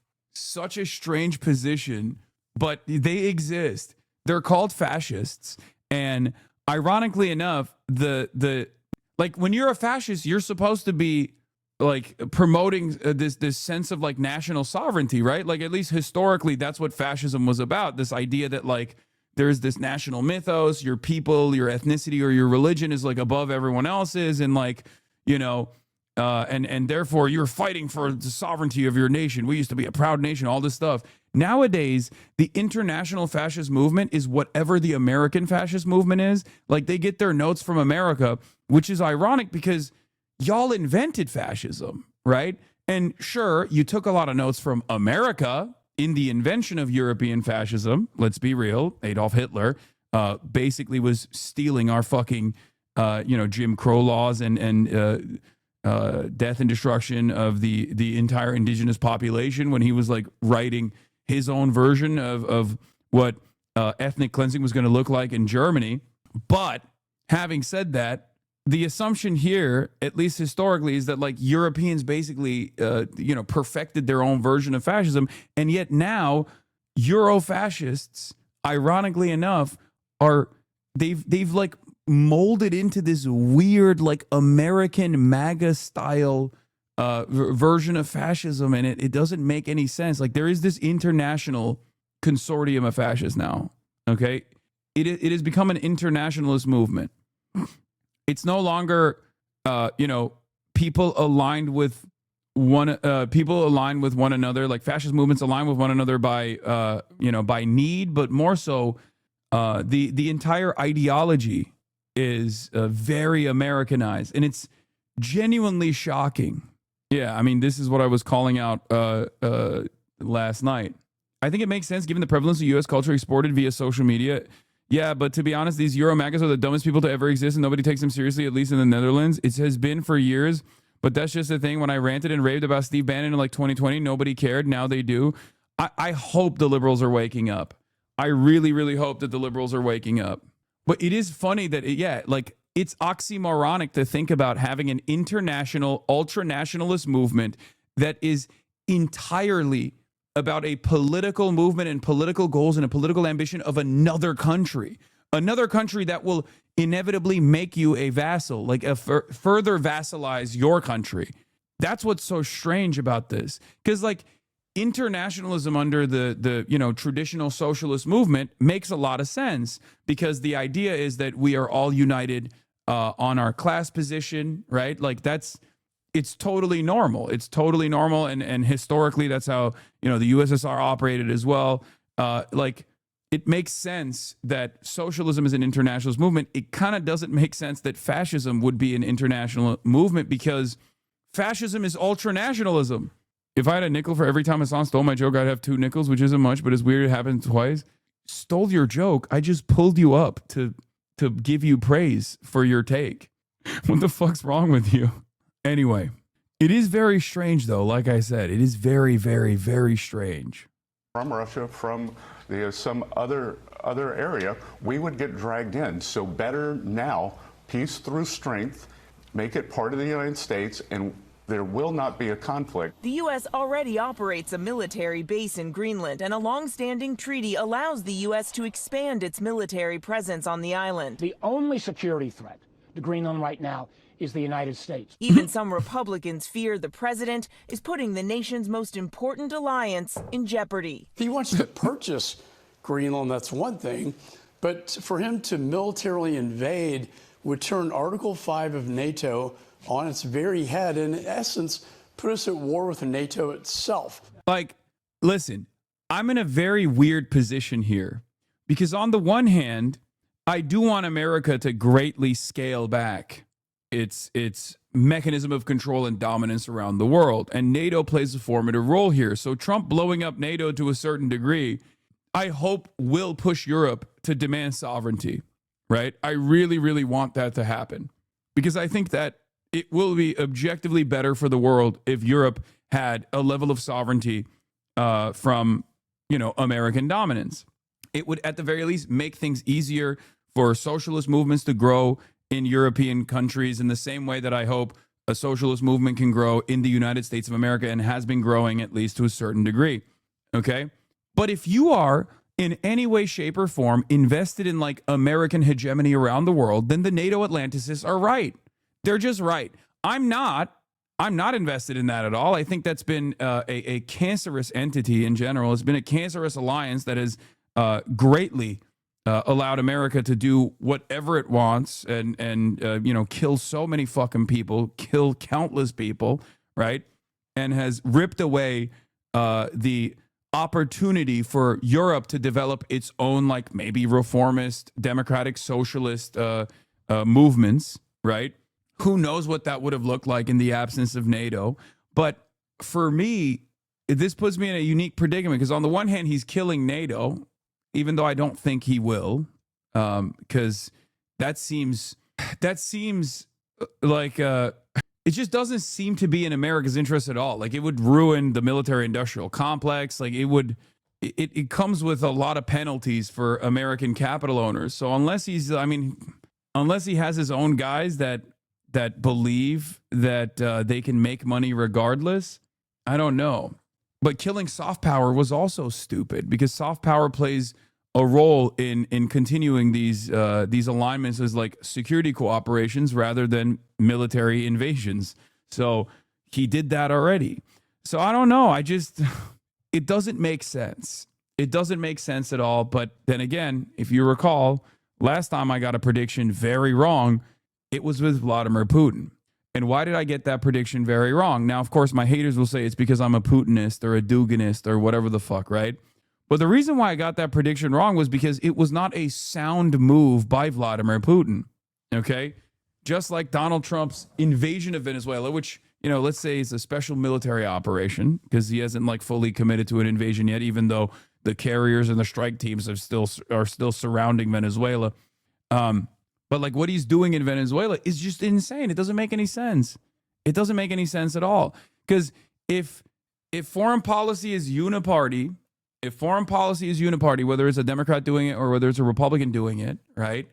position, but they exist. They're called fascists, and ironically enough, the like when you're a fascist, you're supposed to be like promoting this sense of like national sovereignty, right? Like, at least historically, that's what fascism was about. This idea that like there's this national mythos, your people, your ethnicity, or your religion is like above everyone else's, and like, you know, and therefore you're fighting for the sovereignty of your nation. We used to be a proud nation, all this stuff. Nowadays, the international fascist movement is whatever the American fascist movement is. Like, they get their notes from America, which is ironic because y'all invented fascism, right? And sure, you took a lot of notes from America in the invention of European fascism. Let's be real. Adolf Hitler basically was stealing our fucking, Jim Crow laws and death and destruction of the entire indigenous population when he was like writing his own version of what ethnic cleansing was going to look like in Germany. But having said that, the assumption here, at least historically, is that like Europeans basically, perfected their own version of fascism. And yet now Euro-fascists, ironically enough, they've like molded into this weird like American MAGA style version of fascism, and it doesn't make any sense. Like, there is this international consortium of fascists now. Okay, it has become an internationalist movement. It's no longer people aligned with one another. Like, fascist movements align with one another by need, but more so the entire ideology is very Americanized, and it's genuinely shocking. Yeah, I mean, this is what I was calling out last night. I think it makes sense given the prevalence of U.S. culture exported via social media. Yeah, but to be honest, these Euro MAGAs are the dumbest people to ever exist, and nobody takes them seriously, at least in the Netherlands. It has been for years, but that's just the thing. When I ranted and raved about Steve Bannon in like 2020, nobody cared. Now they do. I hope the liberals are waking up. I really, really hope that the liberals are waking up. But it is funny that, it's oxymoronic to think about having an international ultra-nationalist movement that is entirely about a political movement and political goals and a political ambition of another country that will inevitably make you a vassal, like further vassalize your country. That's what's so strange about this, because like internationalism under the traditional socialist movement makes a lot of sense, because the idea is that we are all united on our class position, right? Like, it's totally normal. It's totally normal. And historically, that's how, the USSR operated as well. it makes sense that socialism is an internationalist movement. It kind of doesn't make sense that fascism would be an international movement, because fascism is ultranationalism. If I had a nickel for every time Hasan stole my joke, I'd have 2 nickels, which isn't much, but it's weird it happened twice. Stole your joke. I just pulled you up to give you praise for your take. What the fuck's wrong with you? Anyway, it is very strange, though. Like I said, it is very, very, very strange. From Russia, from some other area, we would get dragged in. So better now, peace through strength, make it part of the United States, and there will not be a conflict. The U.S. already operates a military base in Greenland, and a long-standing treaty allows the U.S. to expand its military presence on the island. The only security threat to Greenland right now is the United States. Even some Republicans fear the president is putting the nation's most important alliance in jeopardy. If he wants to purchase Greenland, that's one thing, but for him to militarily invade would turn Article 5 of NATO on its very head, and in essence, put us at war with NATO itself. Like, listen, I'm in a very weird position here, because on the one hand, I do want America to greatly scale back its mechanism of control and dominance around the world, and NATO plays a formative role here. So Trump blowing up NATO to a certain degree, I hope will push Europe to demand sovereignty, right? I really, really want that to happen, because I think that it will be objectively better for the world if Europe had a level of sovereignty from, American dominance. It would, at the very least, make things easier for socialist movements to grow in European countries in the same way that I hope a socialist movement can grow in the United States of America, and has been growing at least to a certain degree. Okay? But if you are in any way, shape, or form invested in like American hegemony around the world, then the NATO Atlanticists are right. They're just right. I'm not invested in that at all. I think that's been a cancerous entity in general. It's been a cancerous alliance that has greatly allowed America to do whatever it wants and kill so many fucking people, kill countless people, right? And has ripped away the opportunity for Europe to develop its own, like, maybe reformist, democratic, socialist movements, right? Who knows what that would have looked like in the absence of NATO? But for me, this puts me in a unique predicament, because on the one hand, he's killing NATO, even though I don't think he will, because that seems like it just doesn't seem to be in America's interest at all. Like, it would ruin the military-industrial complex. Like, it comes with a lot of penalties for American capital owners. So unless he has his own guys that believe that they can make money regardless, I don't know. But killing soft power was also stupid, because soft power plays a role in continuing these alignments as like security cooperations rather than military invasions. So he did that already. So I don't know. It doesn't make sense. It doesn't make sense at all. But then again, if you recall, last time I got a prediction very wrong, it was with Vladimir Putin. And why did I get that prediction very wrong? Now, of course, my haters will say it's because I'm a Putinist or a Duginist or whatever the fuck, right? But the reason why I got that prediction wrong was because it was not a sound move by Vladimir Putin, okay? Just like Donald Trump's invasion of Venezuela, which, let's say is a special military operation, because he hasn't like fully committed to an invasion yet, even though the carriers and the strike teams are still surrounding Venezuela. But like what he's doing in Venezuela is just insane. It doesn't make any sense. It doesn't make any sense at all. Because if foreign policy is uniparty, whether it's a Democrat doing it or whether it's a Republican doing it, right?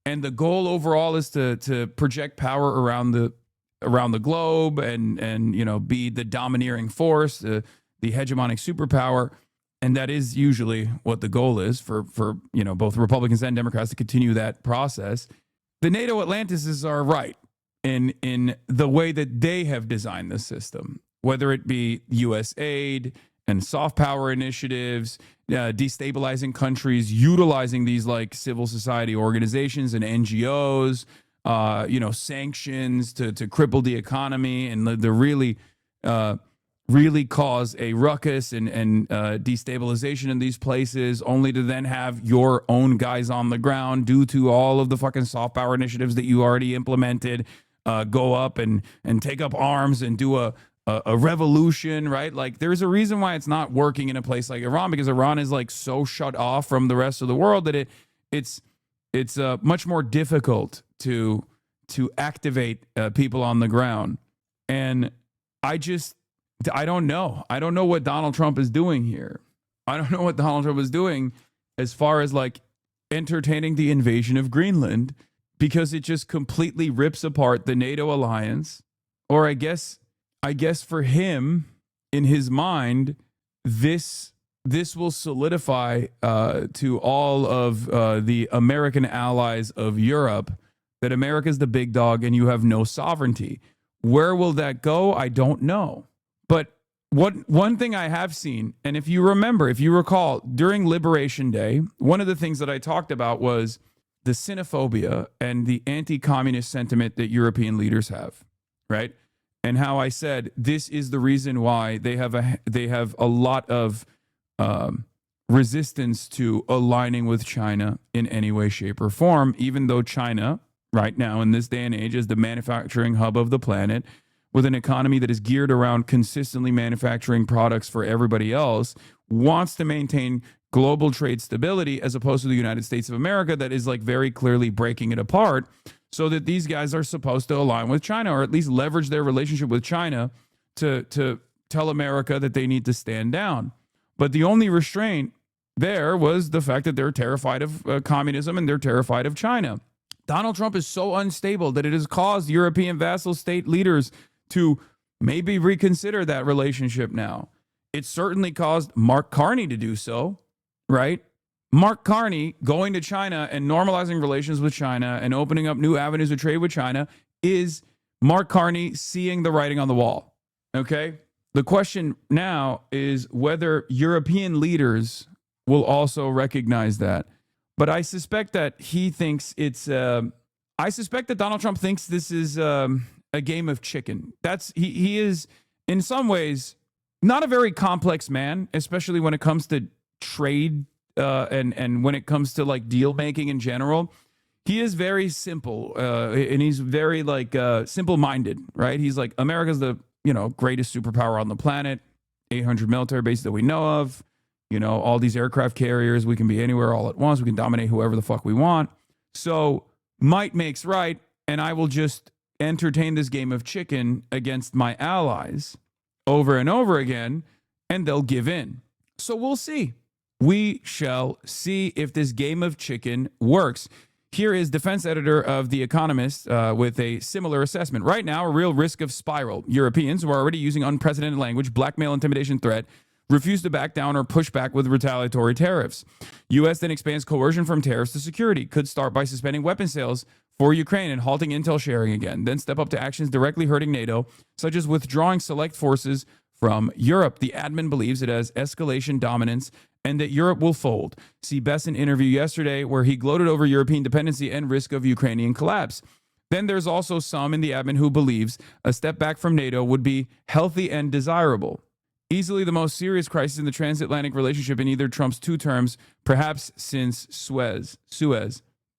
And the goal overall is to project power around the globe and be the domineering force, the hegemonic superpower. And that is usually what the goal is for both Republicans and Democrats to continue that process. The NATO Atlanticists are right in the way that they have designed the system, whether it be U.S. aid and soft power initiatives, destabilizing countries, utilizing these like civil society organizations and NGOs, sanctions to cripple the economy, and the really really cause a ruckus and destabilization in these places, only to then have your own guys on the ground, due to all of the fucking soft power initiatives that you already implemented, go up and take up arms and do a revolution, right? Like, there's a reason why it's not working in a place like Iran, because Iran is like so shut off from the rest of the world that it's much more difficult to activate people on the ground. And I don't know. I don't know what Donald Trump is doing here. I don't know what Donald Trump is doing as far as like entertaining the invasion of Greenland, because it just completely rips apart the NATO alliance. Or I guess for him, in his mind, this will solidify to all of the American allies of Europe that America's the big dog and you have no sovereignty. Where will that go? I don't know. But one thing I have seen, and if you recall, during Liberation Day, one of the things that I talked about was the xenophobia and the anti-communist sentiment that European leaders have, right? And how I said this is the reason why they have a lot of resistance to aligning with China in any way, shape, or form, even though China, right now in this day and age, is the manufacturing hub of the planet, with an economy that is geared around consistently manufacturing products for everybody else, wants to maintain global trade stability, as opposed to the United States of America that is like very clearly breaking it apart, so that these guys are supposed to align with China, or at least leverage their relationship with China to tell America that they need to stand down. But the only restraint there was the fact that they're terrified of communism and they're terrified of China. Donald Trump is so unstable that it has caused European vassal state leaders to maybe reconsider that relationship now. It certainly caused Mark Carney to do so, right? Mark Carney going to China and normalizing relations with China and opening up new avenues of trade with China is Mark Carney seeing the writing on the wall, okay? The question now is whether European leaders will also recognize that. But I suspect that he thinks I suspect that Donald Trump thinks this is a game of chicken. He is in some ways not a very complex man, especially when it comes to trade and when it comes to like deal making in general. He is very simple and he's very like simple-minded, right? He's like, America's the greatest superpower on the planet, 800 military bases that we know of, all these aircraft carriers, we can be anywhere all at once, we can dominate whoever the fuck we want. So might makes right, and I will just entertain this game of chicken against my allies over and over again, and they'll give in. So we'll see. We shall see if this game of chicken works. Here is defense editor of The Economist with a similar assessment. Right now, a real risk of spiral. Europeans, who are already using unprecedented language, blackmail, intimidation, threat, refuse to back down or push back with retaliatory tariffs. U.S. then expands coercion from tariffs to security. Could start by suspending weapon sales for Ukraine and halting intel sharing again. Then step up to actions directly hurting NATO, such as withdrawing select forces from Europe. The admin believes it has escalation dominance and that Europe will fold. See Besson interview yesterday where he gloated over European dependency and risk of Ukrainian collapse. Then there's also some in the admin who believes a step back from NATO would be healthy and desirable. Easily the most serious crisis in the transatlantic relationship in either Trump's two terms, perhaps since Suez.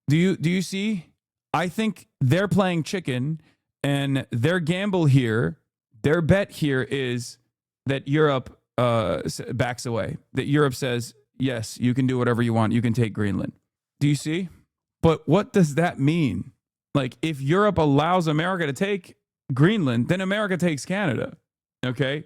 Do you see? I think they're playing chicken, and their gamble here, their bet here is that Europe backs away. That Europe says, yes, you can do whatever you want. You can take Greenland. Do you see? But what does that mean? Like, if Europe allows America to take Greenland, then America takes Canada. Okay?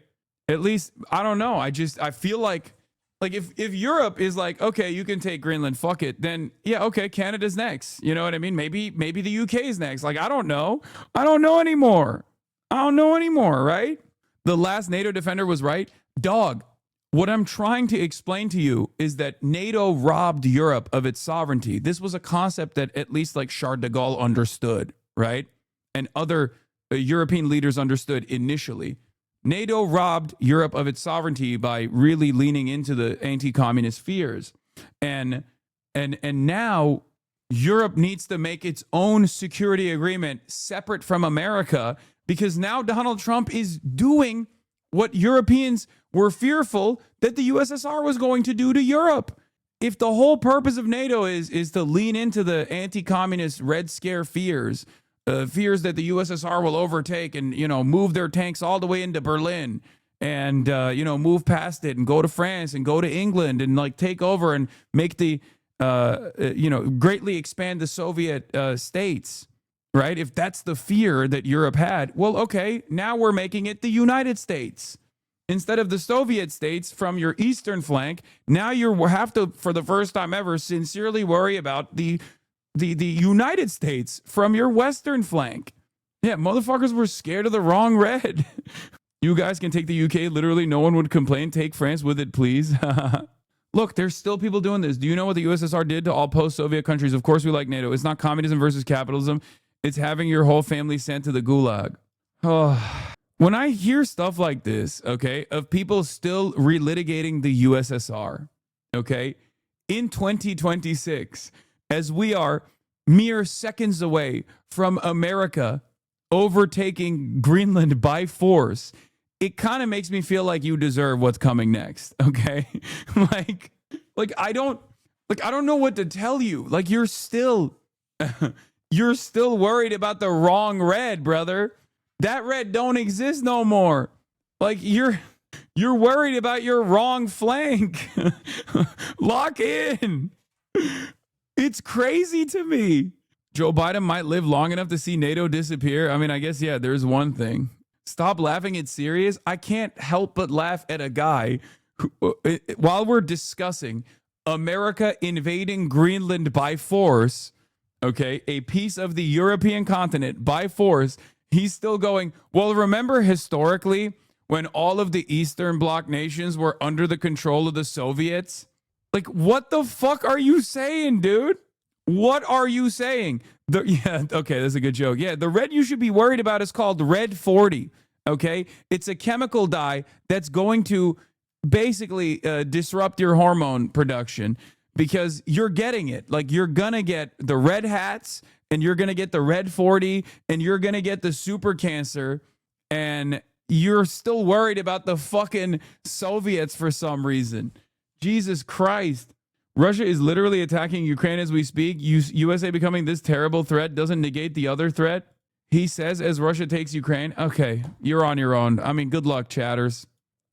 At least, I don't know. I feel like if Europe is like, okay, you can take Greenland, fuck it, then yeah, okay, Canada's next. You know what I mean? Maybe the UK is next. Like, I don't know. I don't know anymore, right? The last NATO defender was right. Dog, what I'm trying to explain to you is that NATO robbed Europe of its sovereignty. This was a concept that at least like Charles de Gaulle understood, right? And other European leaders understood initially. NATO robbed Europe of its sovereignty by really leaning into the anti-communist fears. And now Europe needs to make its own security agreement separate from America, because now Donald Trump is doing what Europeans were fearful that the USSR was going to do to Europe. If the whole purpose of NATO is to lean into the anti-communist Red Scare fears, fears that the USSR will overtake and, move their tanks all the way into Berlin and, move past it and go to France and go to England and like take over and make the, greatly expand the Soviet states, right? If that's the fear that Europe had, well, okay, now we're making it the United States. Instead of the Soviet states from your eastern flank, now you have to, for the first time ever, sincerely worry about the United States from your western flank. Yeah, motherfuckers were scared of the wrong red. You guys can take the UK. Literally, no one would complain. Take France with it, please. Look, there's still people doing this. Do you know what the USSR did to all post-Soviet countries? Of course we like NATO. It's not communism versus capitalism. It's having your whole family sent to the gulag. Oh. When I hear stuff like this, okay, of people still relitigating the USSR, okay, in 2026, as we are mere seconds away from America overtaking Greenland by force, it kind of makes me feel like you deserve what's coming next, okay? like I don't know what to tell you. Like you're still worried about the wrong red, brother. That red don't exist no more. Like you're worried about your wrong flank. Lock in. It's crazy to me. Joe Biden might live long enough to see NATO disappear. I mean, I guess, yeah, there's one thing. Stop laughing, it's serious. I can't help but laugh at a guy who, while we're discussing America invading Greenland by force, okay, a piece of the European continent by force. He's still going, well, remember historically when all of the Eastern Bloc nations were under the control of the Soviets? Like, what the fuck are you saying, dude? What are you saying? Yeah, okay, that's a good joke. Yeah, the red you should be worried about is called Red 40, okay? It's a chemical dye that's going to basically disrupt your hormone production because you're getting it. Like, you're going to get the red hats, and you're going to get the Red 40, and you're going to get the super cancer, and you're still worried about the fucking Soviets for some reason. Jesus Christ. Russia is literally attacking Ukraine as we speak. USA becoming this terrible threat doesn't negate the other threat. He says as Russia takes Ukraine. Okay, you're on your own. I mean, good luck, chatters.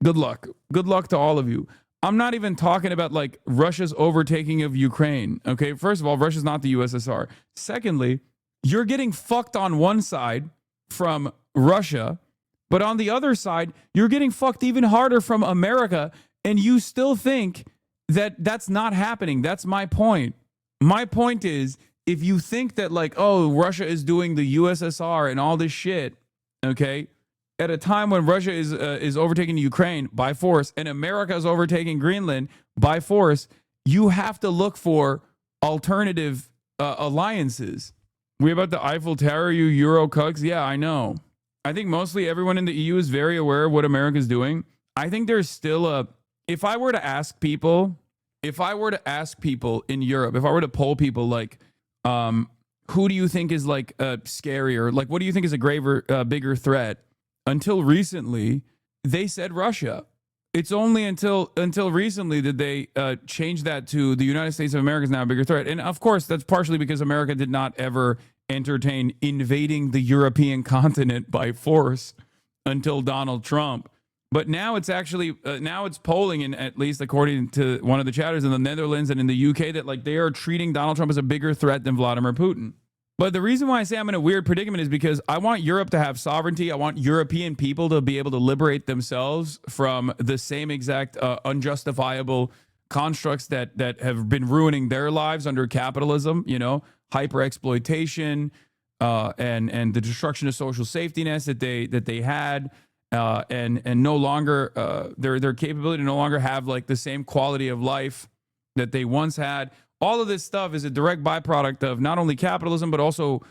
Good luck. Good luck to all of you. I'm not even talking about like Russia's overtaking of Ukraine. Okay, first of all, Russia's not the USSR. Secondly, you're getting fucked on one side from Russia, but on the other side, you're getting fucked even harder from America, and you still think that that's not happening. That's my point. My point is, if you think that like, oh, Russia is doing the USSR and all this shit, okay, at a time when Russia is overtaking Ukraine by force and America is overtaking Greenland by force, you have to look for alternative alliances. We about the Eiffel Tower, you Euro cucks? Yeah, I know. I think mostly everyone in the EU is very aware of what America's doing. I think there's still if I were to ask people in Europe, if I were to poll people like, who do you think is like scarier? Like, what do you think is a bigger threat? Until recently, they said Russia. It's only until recently that they changed that to the United States of America is now a bigger threat. And of course, that's partially because America did not ever entertain invading the European continent by force until Donald Trump. But now it's actually now it's polling, in at least according to one of the chatters in the Netherlands and in the UK, that like they are treating Donald Trump as a bigger threat than Vladimir Putin. But the reason why I say I'm in a weird predicament is because I want Europe to have sovereignty. I want European people to be able to liberate themselves from the same exact unjustifiable constructs that have been ruining their lives under capitalism, you know, hyper exploitation and the destruction of social safety nets that they had. And no longer their capability to no longer have like the same quality of life that they once had. All of this stuff is a direct byproduct of not only capitalism, but also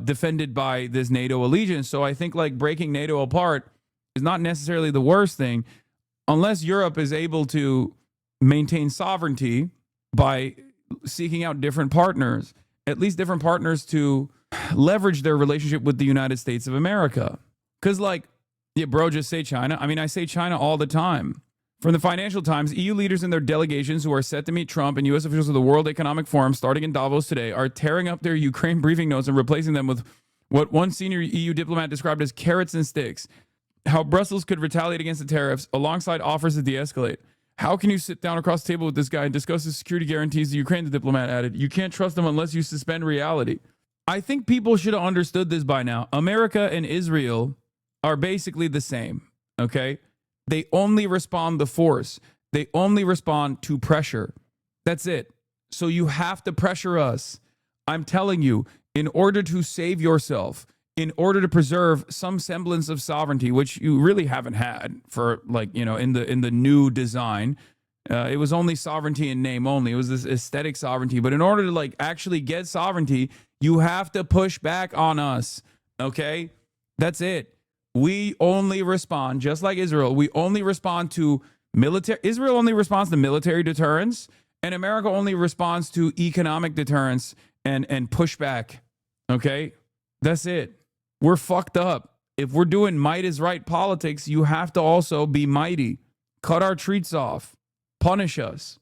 defended by this NATO allegiance. So I think like breaking NATO apart is not necessarily the worst thing unless Europe is able to maintain sovereignty by seeking out different partners, at least different partners to leverage their relationship with the United States of America. Because like, Yeah, bro, just say China. I mean, I say China all the time. From the Financial Times, EU leaders and their delegations who are set to meet Trump and U.S. officials at the World Economic Forum starting in Davos today are tearing up their Ukraine briefing notes and replacing them with what one senior EU diplomat described as carrots and sticks. How Brussels could retaliate against the tariffs alongside offers to de-escalate. How can you sit down across the table with this guy and discuss the security guarantees to Ukraine, the diplomat added. You can't trust him unless you suspend reality. I think people should have understood this by now. America and Israel are basically the same, okay? They only respond to force. They only respond to pressure. That's it. So you have to pressure us. I'm telling you, in order to save yourself, in order to preserve some semblance of sovereignty, which you really haven't had for, like, you know, in the new design. It was only sovereignty in name only. It was this aesthetic sovereignty. But in order to, like, actually get sovereignty, you have to push back on us, okay? That's it. We only respond, just like Israel, we only respond to military. Israel only responds to military deterrence, and America only responds to economic deterrence and pushback, okay? That's it. We're fucked up. If we're doing might is right politics, you have to also be mighty. Cut our treats off. Punish us.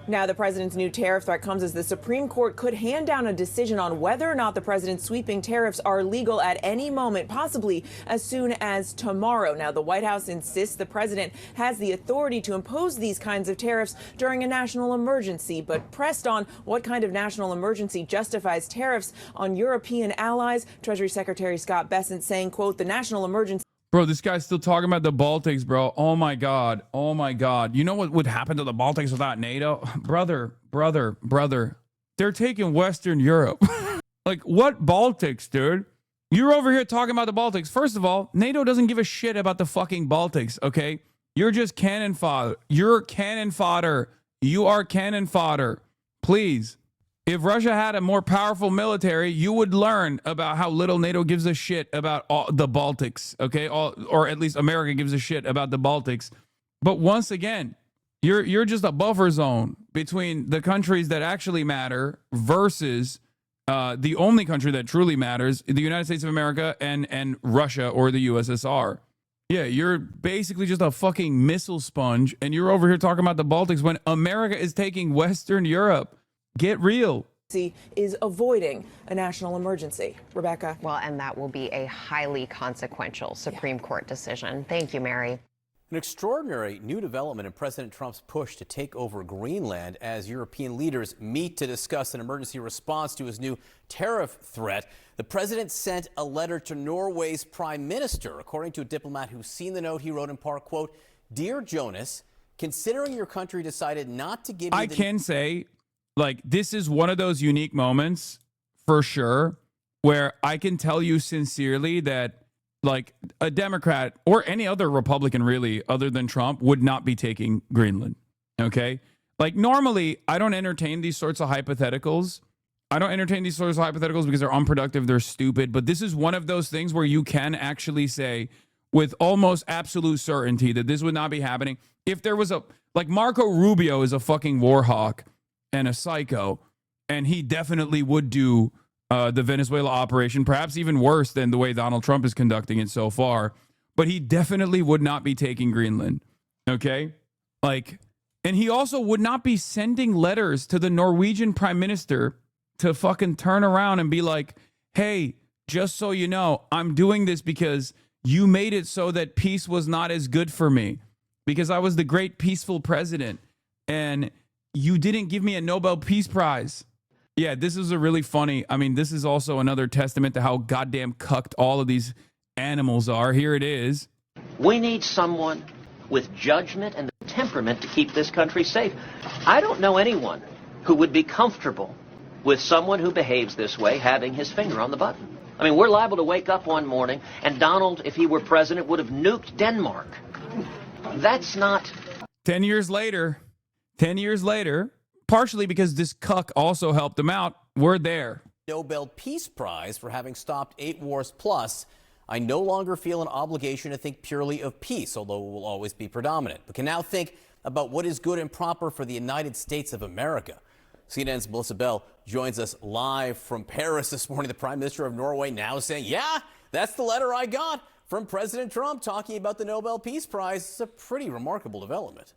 Now, the president's new tariff threat comes as the Supreme Court could hand down a decision on whether or not the president's sweeping tariffs are legal at any moment, possibly as soon as tomorrow. Now, the White House insists the president has the authority to impose these kinds of tariffs during a national emergency, but pressed on what kind of national emergency justifies tariffs on European allies, Treasury Secretary Scott Bessent saying, quote, the national emergency. Bro, this guy's still talking about the Baltics, bro. Oh, my God. Oh, my God. You know what would happen to the Baltics without NATO? Brother. They're taking Western Europe. Like, what Baltics, dude? You're over here talking about the Baltics. First of all, NATO doesn't give a shit about the fucking Baltics, okay? You're just cannon fodder. You're cannon fodder. You are cannon fodder. Please. If Russia had a more powerful military, you would learn about how little NATO gives a shit about the Baltics, okay? Or at least America gives a shit about the Baltics. But once again, you're just a buffer zone between the countries that actually matter versus the only country that truly matters, the United States of America and Russia or the USSR. Yeah, you're basically just a fucking missile sponge, and you're over here talking about the Baltics when America is taking Western Europe. Get real. Is avoiding a national emergency. Rebecca. Well, and that will be a highly consequential Supreme Court decision. Thank you, Mary. An extraordinary new development in President Trump's push to take over Greenland as European leaders meet to discuss an emergency response to his new tariff threat. The president sent a letter to Norway's prime minister. According to a diplomat who's seen the note, he wrote in part, quote, Dear Jonas, considering your country decided not to give you I can say, like, this is one of those unique moments for sure where I can tell you sincerely that, like, a Democrat or any other Republican really other than Trump would not be taking Greenland. Okay. Like, normally I don't entertain these sorts of hypotheticals. Because they're unproductive. They're stupid. But this is one of those things where you can actually say with almost absolute certainty that this would not be happening. If there was like Marco Rubio is a fucking war hawk and a psycho, and he definitely would do the Venezuela operation, perhaps even worse than the way Donald Trump is conducting it so far. But he definitely would not be taking Greenland, okay? Like, and he also would not be sending letters to the Norwegian prime minister to fucking turn around and be like, hey, just so you know, I'm doing this because you made it so that peace was not as good for me because I was the great peaceful president and you didn't give me a Nobel Peace Prize. Yeah, this is a really funny. I mean, this is also another testament to how goddamn cucked all of these animals are. Here it is. We need someone with judgment and the temperament to keep this country safe. I don't know anyone who would be comfortable with someone who behaves this way having his finger on the button. I mean, we're liable to wake up one morning and Donald, if he were president, would have nuked Denmark. That's not... 10 years later, partially because this cuck also helped him out, we're there. Nobel Peace Prize for having stopped 8 wars plus. I no longer feel an obligation to think purely of peace, although it will always be predominant, but can now think about what is good and proper for the United States of America. CNN's Melissa Bell joins us live from Paris this morning. The Prime Minister of Norway now saying, yeah, that's the letter I got from President Trump talking about the Nobel Peace Prize. It's a pretty remarkable development.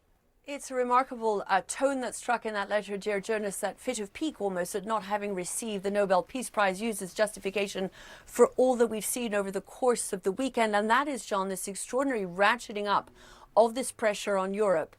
It's a remarkable tone that struck in that letter, dear journalists, that fit of pique almost at not having received the Nobel Peace Prize, used as justification for all that we've seen over the course of the weekend. And that is, John, this extraordinary ratcheting up of this pressure on Europe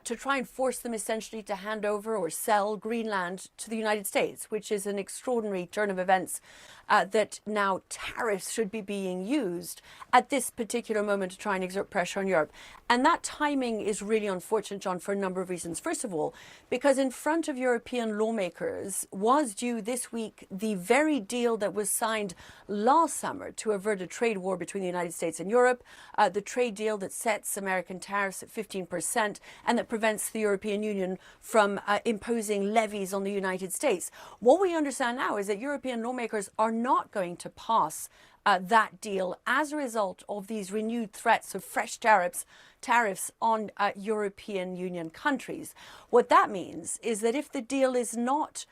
to try and force them essentially to hand over or sell Greenland to the United States, which is an extraordinary turn of events that now tariffs should be being used at this particular moment to try and exert pressure on Europe. And that timing is really unfortunate, John, for a number of reasons. First of all, because in front of European lawmakers was due this week the very deal that was signed last summer to avert a trade war between the United States and Europe, the trade deal that sets American tariffs at 15% and that prevents the European Union from imposing levies on the United States. What we understand now is that European lawmakers are not going to pass that deal as a result of these renewed threats of fresh tariffs on European Union countries. What that means is that if the deal is not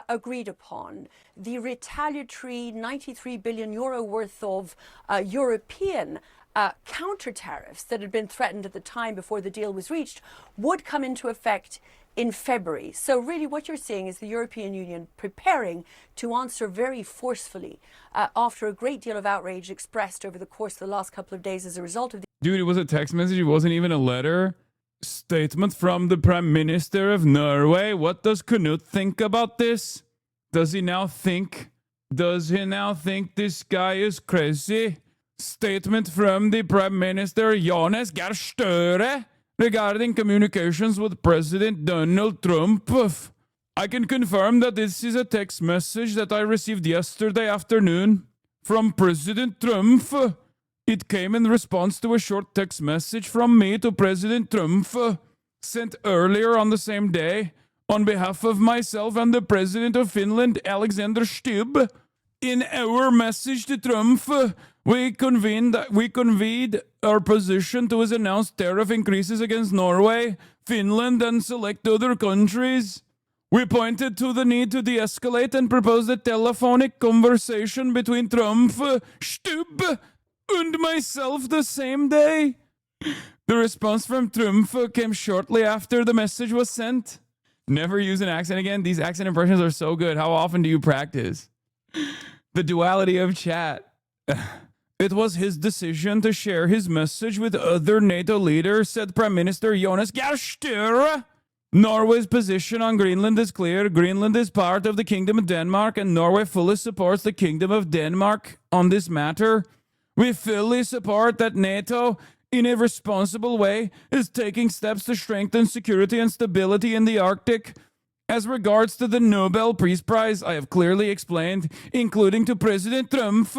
agreed upon, the retaliatory 93 billion euro worth of European counter tariffs that had been threatened at the time before the deal was reached would come into effect in February. So really what you're seeing is the European Union preparing to answer very forcefully after a great deal of outrage expressed over the course of the last couple of days as a result of the... Dude, it was a text message. It wasn't even a letter. Statement from the Prime Minister of Norway. What does Knut think about this? Does he now think this guy is crazy? Statement from the Prime Minister Jonas Gahr Støre regarding communications with President Donald Trump. I can confirm that this is a text message that I received yesterday afternoon from President Trump. It came in response to a short text message from me to President Trump, sent earlier on the same day on behalf of myself and the President of Finland, Alexander Stubb. In our message to Trump, we conveyed our position to his announced tariff increases against Norway, Finland, and select other countries. We pointed to the need to de-escalate and proposed a telephonic conversation between Trump, Stubb, and myself the same day. The response from Trump came shortly after the message was sent. Never use an accent again. These accent impressions are so good. How often do you practice? The duality of chat. It was his decision to share his message with other NATO leaders, said Prime Minister Jonas Gahr Støre. Norway's position on Greenland is clear. Greenland is part of the Kingdom of Denmark, and Norway fully supports the Kingdom of Denmark on this matter. We fully support that NATO, in a responsible way, is taking steps to strengthen security and stability in the Arctic. As regards to the Nobel Peace Prize, I have clearly explained, including to President Trump,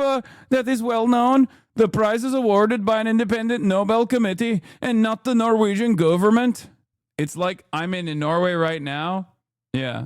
that is well known. The prize is awarded by an independent Nobel committee and not the Norwegian government. It's like I'm in Norway right now. Yeah.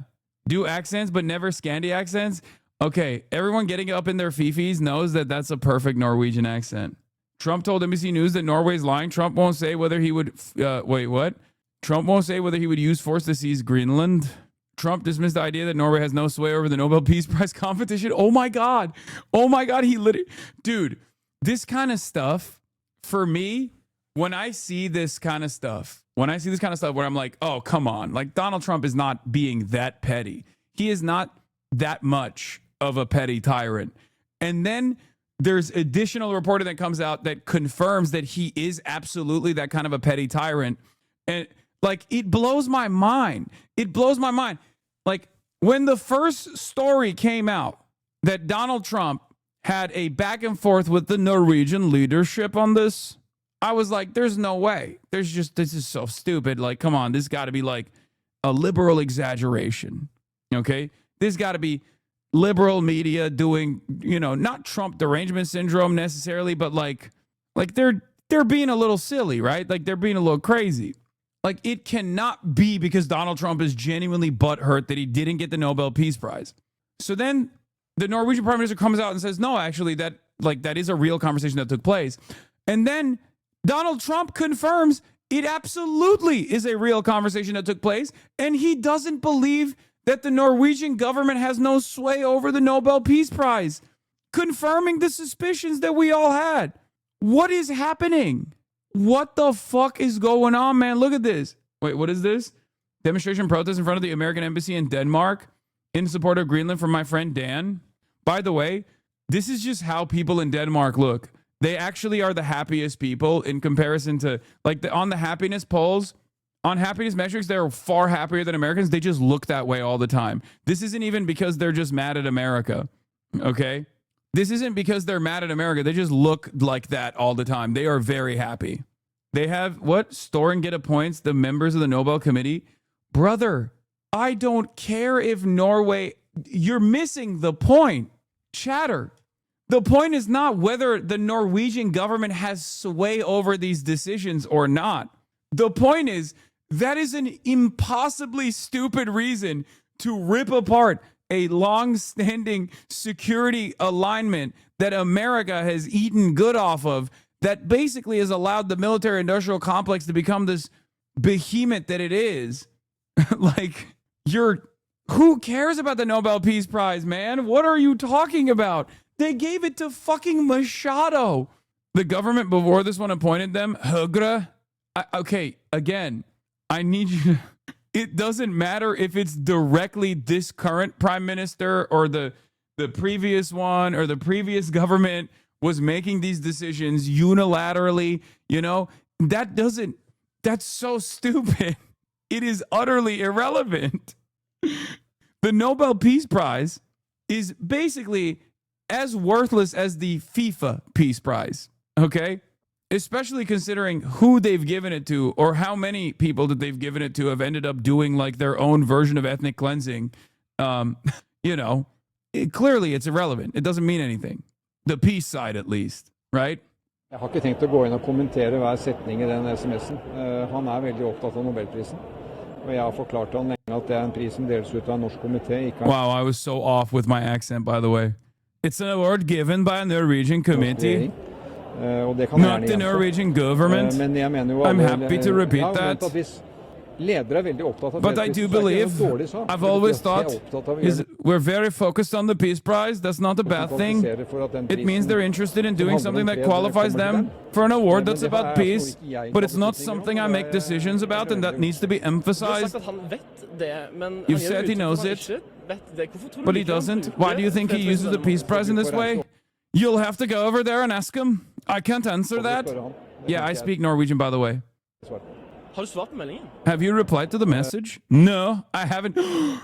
Do accents, but never Scandi accents. Okay, everyone getting up in their fifis knows that that's a perfect Norwegian accent. Trump told NBC News that Norway's lying. Trump won't say whether he would... wait, what? Trump won't say whether he would use force to seize Greenland. Trump dismissed the idea that Norway has no sway over the Nobel Peace Prize competition. Oh my God. Oh my God. He literally... Dude, this kind of stuff, for me, when I see this kind of stuff where I'm like, oh, come on. Like, Donald Trump is not being that petty. He is not that much of a petty tyrant. And then there's additional reporting that comes out that confirms that he is absolutely that kind of a petty tyrant. And like, it blows my mind. It blows my mind. Like, when the first story came out that Donald Trump had a back and forth with the Norwegian leadership on this, I was like, there's no way. This is so stupid. Like, come on, this got to be like a liberal exaggeration. Okay? This got to be liberal media doing, not Trump derangement syndrome necessarily, but like they're being a little silly, right? Like, they're being a little crazy. Like, it cannot be because Donald Trump is genuinely butthurt that he didn't get the Nobel Peace Prize. So then the Norwegian Prime Minister comes out and says, no, actually, that is a real conversation that took place. And then Donald Trump confirms it absolutely is a real conversation that took place. And he doesn't believe that the Norwegian government has no sway over the Nobel Peace Prize, confirming the suspicions that we all had. What is happening? What the fuck is going on, man? Look at this. Wait, what is this? Demonstration protest in front of the American embassy in Denmark in support of Greenland from my friend Dan. By the way, this is just how people in Denmark look. They actually are the happiest people in comparison to, like, on the happiness polls, on happiness metrics, they're far happier than Americans. They just look that way all the time. This isn't even because they're just mad at America, okay? This isn't because they're mad at America. They just look like that all the time. They are very happy. They have, what? Store and get appoints the members of the Nobel Committee. Brother, I don't care if Norway, you're missing the point. Chatter. The point is not whether the Norwegian government has sway over these decisions or not. The point is that is an impossibly stupid reason to rip apart a long-standing security alignment that America has eaten good off of, that basically has allowed the military-industrial complex to become this behemoth that it is. Like, who cares about the Nobel Peace Prize, man? What are you talking about? They gave it to fucking Machado. The government before this one appointed them, Høyre. Okay, again, I need you to, it doesn't matter if it's directly this current prime minister or the previous one or the previous government was making these decisions unilaterally, you know, that's so stupid. It is utterly irrelevant. The Nobel Peace Prize is basically as worthless as the FIFA Peace Prize, okay? Especially considering who they've given it to or how many people that they've given it to have ended up doing like their own version of ethnic cleansing. You know, clearly it's irrelevant. It doesn't mean anything. The peace side, at least, right? Jeg har ikke tenkt å gå inn og kommentere hver setning I den SMS-en. Han veldig opptatt av Nobelprisen. Og jeg har forklart han lenge at det en pris som deles ut av en norsk komité. Wow, I was so off with my accent, by the way. It's an award given by a Norwegian committee. Not the Norwegian government. I'm happy to repeat that. But I do believe, I've always thought, we're very focused on the Peace Prize. That's not a bad thing. It means they're interested in doing something that qualifies them for an award that's about peace. But it's not something I make decisions about, and that needs to be emphasized. You've said he knows it, but he doesn't. Why do you think he uses the Peace Prize in this way? You'll have to go over there and ask him. I can't answer that. Yeah, I speak Norwegian, by the way. Have you replied to the message? No, I haven't.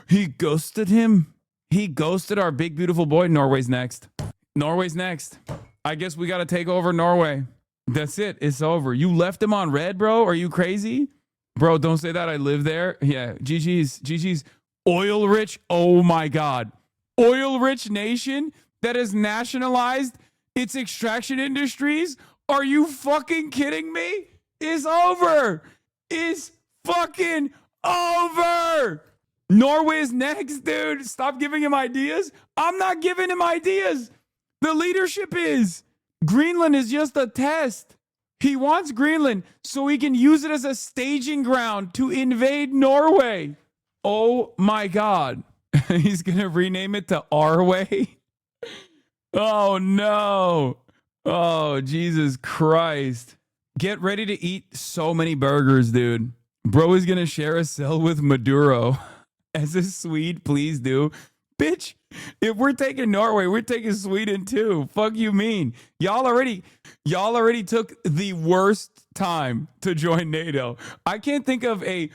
He ghosted him. He ghosted our big, beautiful boy. Norway's next. Norway's next. I guess we got to take over Norway. That's it. It's over. You left him on red, bro? Are you crazy? Bro, don't say that. I live there. Yeah, GG's. Oil rich. Oh, my God. Oil rich nation that has nationalized its extraction industries? Are you fucking kidding me? It's over. It's fucking over. Norway is next, dude. Stop giving him ideas. I'm not giving him ideas. The leadership is. Greenland is just a test. He wants Greenland so he can use it as a staging ground to invade Norway. Oh my God. He's going to rename it to Arway. Oh no. Oh, Jesus Christ. Get ready to eat so many burgers, dude. Bro is going to share a cell with Maduro. As a Swede, please do. Bitch, if we're taking Norway, we're taking Sweden too. Fuck you mean? Y'all already took the worst time to join NATO. I can't think of a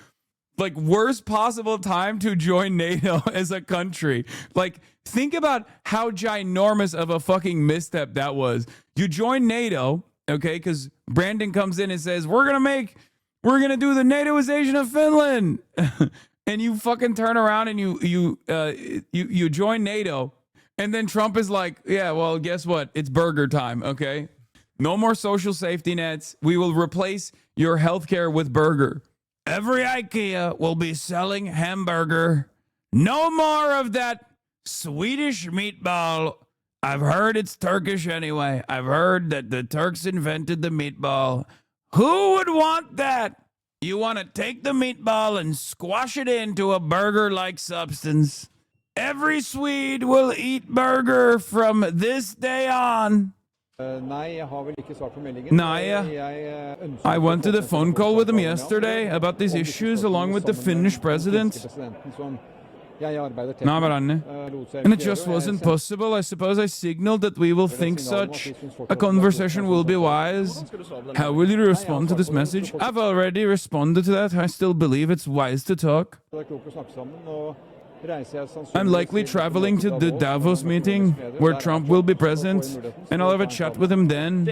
worst possible time to join NATO as a country. Like, think about how ginormous of a fucking misstep that was. You join NATO, okay, because Brandon comes in and says, we're gonna do the NATOization of Finland. And you fucking turn around and you join NATO. And then Trump is like, yeah, well, guess what? It's burger time, okay? No more social safety nets. We will replace your healthcare with burger. Every IKEA will be selling hamburger. No more of that Swedish meatball. I've heard it's Turkish anyway. I've heard that the Turks invented the meatball. Who would want that? You want to take the meatball and squash it into a burger-like substance. Every Swede will eat burger from this day on. I went to the phone call with him yesterday about these issues along with the Finnish president. And it just wasn't possible. I suppose I signaled that we will think such a conversation will be wise. How will you respond to this message? I've already responded to that. I still believe it's wise to talk. I'm likely traveling to the Davos meeting where Trump will be present, and I'll have a chat with him then.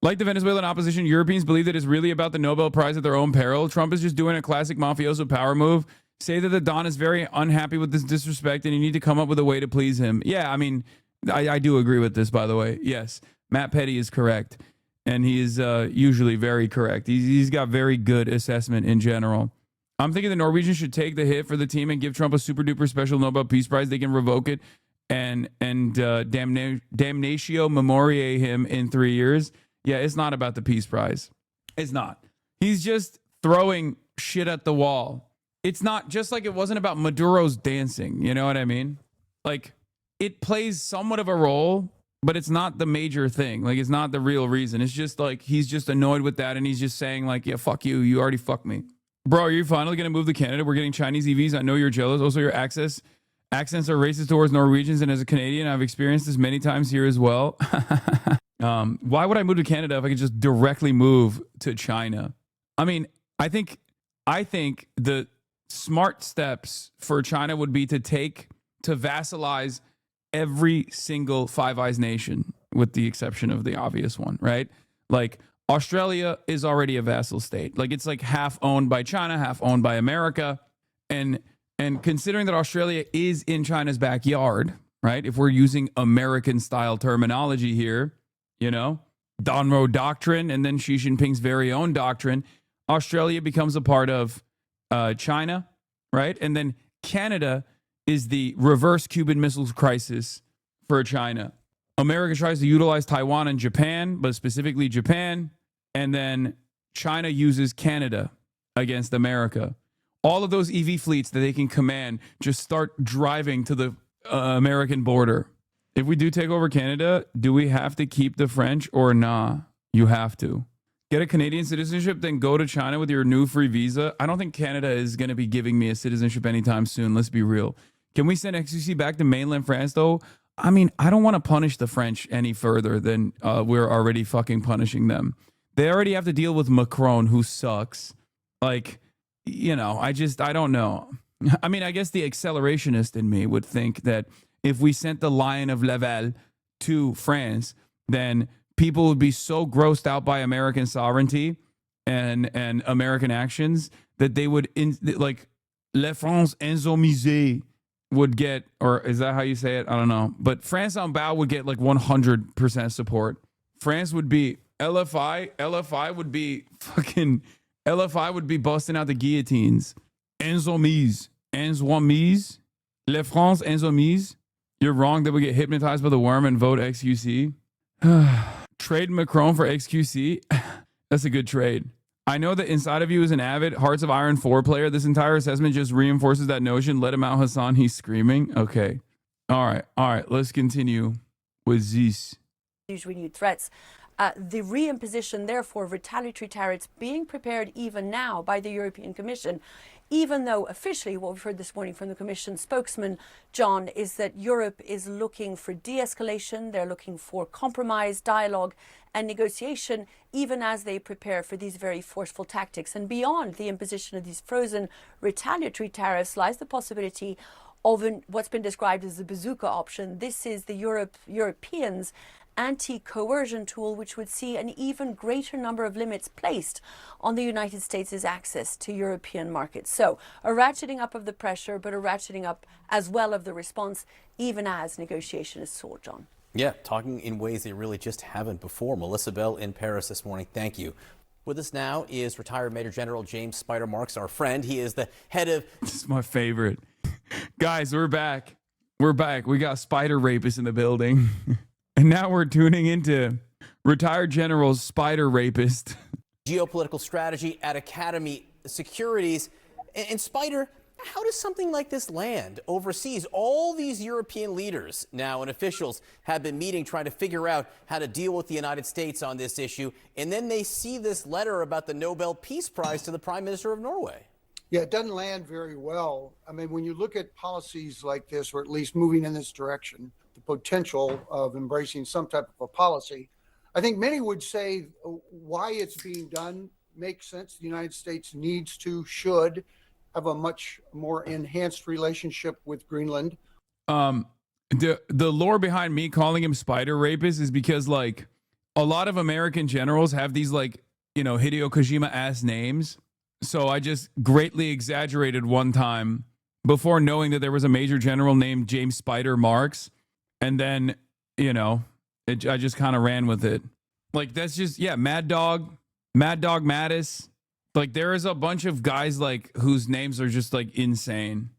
Like the Venezuelan opposition, Europeans believe that it's really about the Nobel Prize at their own peril. Trump is just doing a classic mafioso power move. Say that the Don is very unhappy with this disrespect and you need to come up with a way to please him. Yeah, I mean, I do agree with this, by the way. Yes, Matt Petty is correct. And he is usually very correct. He's got very good assessment in general. I'm thinking the Norwegians should take the hit for the team and give Trump a super duper special Nobel Peace Prize. They can revoke it and damnatio memoriae him in 3 years. Yeah, it's not about the Peace Prize. It's not. He's just throwing shit at the wall. It's not just like it wasn't about Maduro's dancing. You know what I mean? Like, it plays somewhat of a role, but it's not the major thing. Like, it's not the real reason. It's just like he's just annoyed with that and he's just saying like, yeah, fuck you. You already fucked me. Bro, are you finally going to move to Canada? We're getting Chinese EVs. I know you're jealous. Also, your accents are racist towards Norwegians. And as a Canadian, I've experienced this many times here as well. Why would I move to Canada if I could just directly move to China? I mean, I think the smart steps for China would be to vassalize every single Five Eyes nation, with the exception of the obvious one, right? Like, Australia is already a vassal state. Like, it's like half owned by China, half owned by America. And considering that Australia is in China's backyard, right? If we're using American style terminology here, you know, Donro Doctrine and then Xi Jinping's very own doctrine, Australia becomes a part of China, right? And then Canada is the reverse Cuban Missiles crisis for China. America tries to utilize Taiwan and Japan, but specifically Japan. And then China uses Canada against America. All of those EV fleets that they can command just start driving to the American border. If we do take over Canada, do we have to keep the French or nah? You have to. Get a Canadian citizenship, then go to China with your new free visa. I don't think Canada is going to be giving me a citizenship anytime soon. Let's be real. Can we send XQC back to mainland France, though? I mean, I don't want to punish the French any further than we're already fucking punishing them. They already have to deal with Macron, who sucks. Like, you know, I don't know. I mean, I guess the accelerationist in me would think that if we sent the Lion of Laval to France, then people would be so grossed out by American sovereignty and American actions that they would, like, La France insoumise would get, or is that how you say it? I don't know. But France en bas would get like 100% support. France would be, LFI would be fucking, LFI would be busting out the guillotines. Insoumise. La France insoumise. You're wrong that we get hypnotized by the worm and vote XQC. Trade Macron for XQC. That's a good trade. I know that inside of you is an avid Hearts of Iron 4 player. This entire assessment just reinforces that notion. Let him out, Hassan. He's screaming. Okay. All right. Let's continue with this. These renewed threats. The reimposition, therefore, of retaliatory tariffs being prepared even now by the European Commission, even though officially what we've heard this morning from the Commission spokesman, John, is that Europe is looking for de-escalation. They're looking for compromise, dialogue and negotiation, even as they prepare for these very forceful tactics. And beyond the imposition of these frozen retaliatory tariffs lies the possibility of what's been described as the bazooka option. This is the Europeans' anti-coercion tool, which would see an even greater number of limits placed on the United States' access to European markets. So a ratcheting up of the pressure, but a ratcheting up as well of the response, even as negotiation is sought, John. Yeah, talking in ways they really just haven't before. Melissa Bell in Paris this morning. Thank you. With us now is retired Major General James Spider Marks, our friend. He is the head of... This is my favorite. Guys, we're back. We're back. We got spider rapists in the building. And now we're tuning into retired General's spider rapist. Geopolitical strategy at Academy Securities. And Spider, How does something like this land overseas? All these European leaders now and officials have been meeting, trying to figure out how to deal with the United States on this issue. And then they see this letter about the Nobel Peace Prize to the Prime Minister of Norway. Yeah, it doesn't land very well. I mean, when you look at policies like this, or at least moving in this direction, the potential of embracing some type of a policy, I think many would say why it's being done makes sense. The United States needs to, should have a much more enhanced relationship with Greenland. The lore behind me calling him spider rapist is because like a lot of American generals have these like, you know, Hideo Kojima ass names. So I just greatly exaggerated one time before knowing that there was a major general named James Spider Marks. And then, you know, I just kind of ran with it. Like that's just, yeah, Mad Dog Mattis. Like there is a bunch of guys like whose names are just like insane.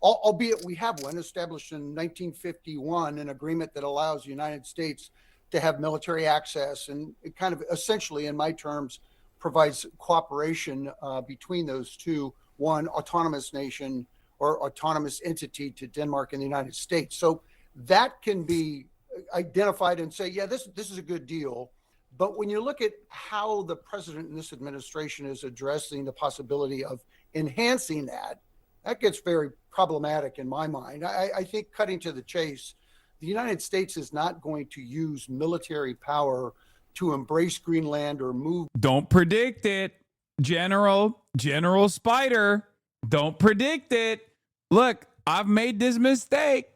Albeit we have one established in 1951, an agreement that allows the United States to have military access, and it kind of essentially, in my terms, provides cooperation between those two, one autonomous nation or autonomous entity to Denmark and the United States. So that can be identified and say, yeah, this is a good deal. But when you look at how the president in this administration is addressing the possibility of enhancing that, that gets very problematic in my mind. I think, cutting to the chase, the United States is not going to use military power to embrace Greenland or move. Don't predict it, General Spider. Don't predict it. Look, I've made this mistake.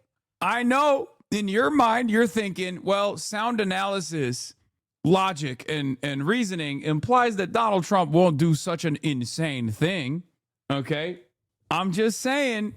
I know in your mind you're thinking, well, sound analysis, logic, and reasoning implies that Donald Trump won't do such an insane thing. Okay? I'm just saying.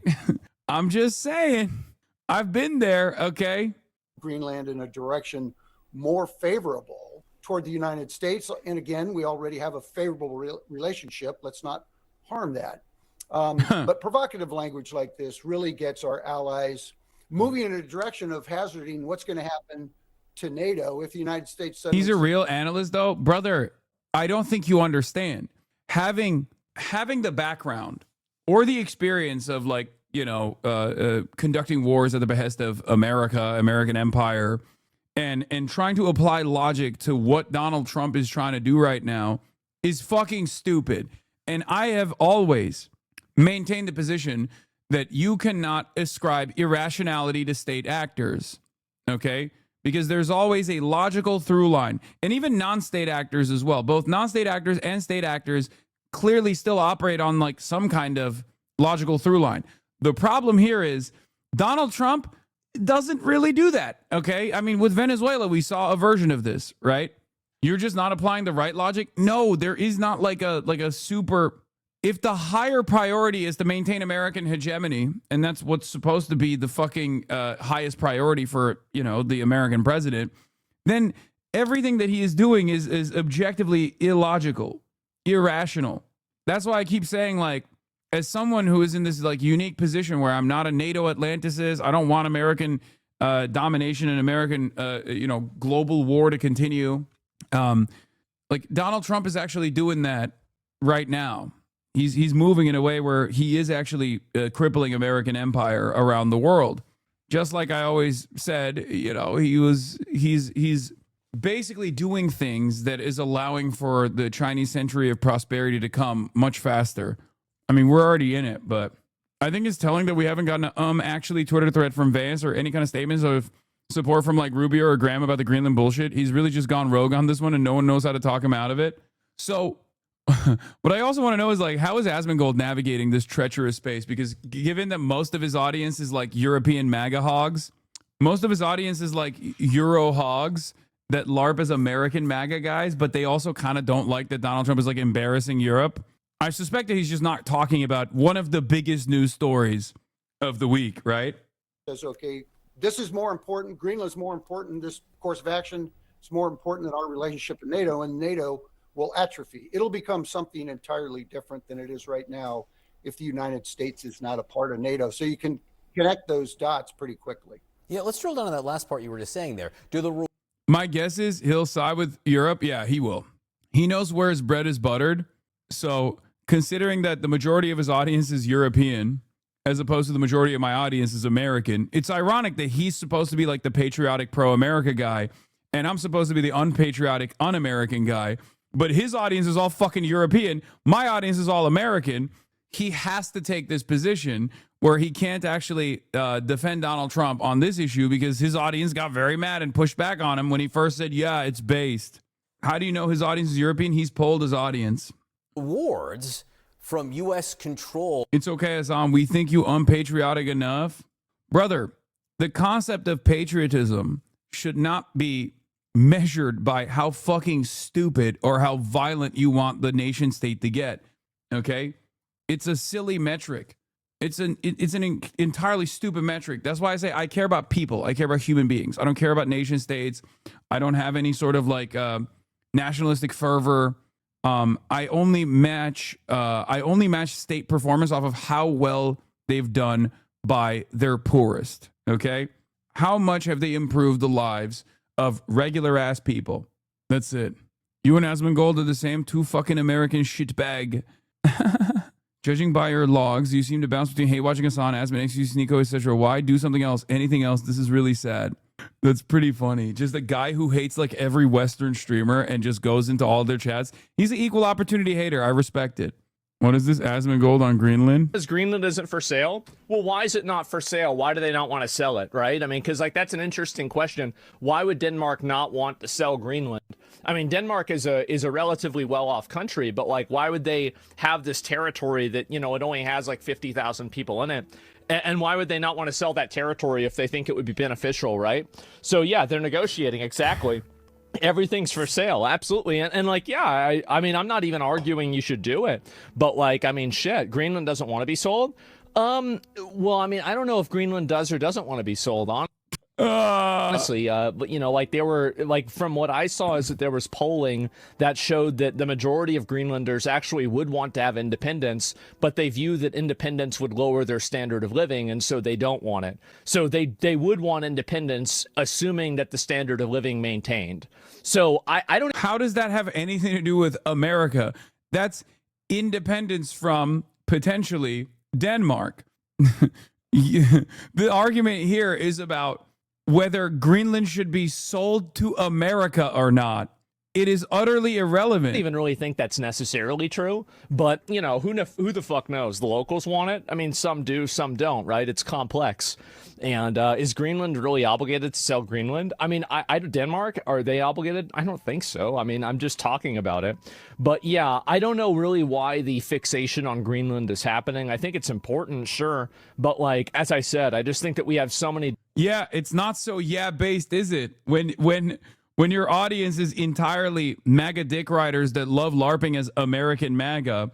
I've been there, okay? Greenland in a direction more favorable toward the United States. And again, we already have a favorable relationship. Let's not harm that. But provocative language like this really gets our allies moving in a direction of hazarding what's going to happen to NATO if the United States suddenly... He's a real analyst, though. Brother, I don't think you understand. Having the background or the experience of, like, you know, conducting wars at the behest of American empire, and trying to apply logic to what Donald Trump is trying to do right now is fucking stupid. And I have always maintained the position that you cannot ascribe irrationality to state actors, okay? Because there's always a logical through line. And even non-state actors as well. Both non-state actors and state actors clearly still operate on like some kind of logical through line. The problem here is Donald Trump doesn't really do that, okay? I mean, with Venezuela, we saw a version of this, right? You're just not applying the right logic. No, there is not like a super... If the higher priority is to maintain American hegemony, and that's what's supposed to be the fucking highest priority for, you know, the American president, then everything that he is doing is objectively illogical, irrational. That's why I keep saying, like, as someone who is in this like unique position where I'm not a NATO Atlanticist, I don't want American domination and American, global war to continue. Like Donald Trump is actually doing that right now. He's moving in a way where he is actually crippling American empire around the world. Just like I always said, you know, he's basically doing things that is allowing for the Chinese century of prosperity to come much faster. I mean, we're already in it, but I think it's telling that we haven't gotten a actually Twitter thread from Vance or any kind of statements of support from like Rubio or Graham about the Greenland bullshit. He's really just gone rogue on this one, and no one knows how to talk him out of it. So what I also want to know is, like, how is Asmongold navigating this treacherous space? Because given that most of his audience is like European MAGA hogs, most of his audience is like Euro hogs that LARP as American MAGA guys, but they also kind of don't like that Donald Trump is like embarrassing Europe. I suspect that he's just not talking about one of the biggest news stories of the week, right? Says, okay, this is more important. Greenland's more important. This course of action is more important than our relationship to NATO, and NATO will atrophy. It'll become something entirely different than it is right now if the United States is not a part of NATO. So you can connect those dots pretty quickly. Yeah, let's drill down on that last part you were just saying there. My guess is he'll side with Europe. Yeah, he will. He knows where his bread is buttered. So considering that the majority of his audience is European, as opposed to the majority of my audience is American. It's ironic that he's supposed to be like the patriotic pro-America guy, and I'm supposed to be the unpatriotic un-American guy, but his audience is all fucking European. My audience is all American. He has to take this position where he can't actually defend Donald Trump on this issue because his audience got very mad and pushed back on him when he first said, yeah, it's based. How do you know his audience is European? He's polled his audience. Awards from U.S. control. It's okay, Hasan. We think you unpatriotic enough. Brother, the concept of patriotism should not be measured by how fucking stupid or how violent you want the nation state to get. Okay? It's a silly metric. It's an entirely stupid metric. That's why I say I care about people. I care about human beings. I don't care about nation states. I don't have any sort of like nationalistic fervor. I only match state performance off of how well they've done by their poorest. Okay, how much have they improved the lives of regular ass people? That's it. You and Asmongold are the same two fucking American shitbag. Judging by your logs, you seem to bounce between hate watching Hasan, Asman, excuse Nico, etc. Why do something else? Anything else? This is really sad. That's pretty funny. Just a guy who hates like every Western streamer and just goes into all their chats. He's an equal opportunity hater. I respect it. What is this? Asmongold on Greenland? Because Greenland isn't for sale? Well, why is it not for sale? Why do they not want to sell it, right? I mean, because like that's an interesting question. Why would Denmark not want to sell Greenland? I mean, Denmark is a relatively well-off country, but like, why would they have this territory that, you know, it only has like 50,000 people in it? And why would they not want to sell that territory if they think it would be beneficial, right? So yeah, they're negotiating, exactly. Everything's for sale, absolutely. And like, yeah, I mean, I'm not even arguing you should do it, but like, I mean, shit, Greenland doesn't want to be sold. Well, I mean, I don't know if Greenland does or doesn't want to be sold on. Honestly, but you know, like there were, like from what I saw is that there was polling that showed that the majority of Greenlanders actually would want to have independence, but they view that independence would lower their standard of living, and so they don't want it. So they would want independence, assuming that the standard of living maintained. So I don't. How does that have anything to do with America? That's independence from potentially Denmark. The argument here is about whether Greenland should be sold to America or not. It is utterly irrelevant. I don't even really think that's necessarily true, but you know, who the fuck knows? The locals want it. I mean, some do, some don't, right? It's complex. And is Greenland really obligated to sell Greenland? I mean, Denmark, are they obligated? I don't think so. I mean, I'm just talking about it. But yeah, I don't know really why the fixation on Greenland is happening. I think it's important, sure. But like, as I said, I just think that we have so many. Yeah, it's not so based, is it? When your audience is entirely MAGA dick riders that love LARPing as American MAGA,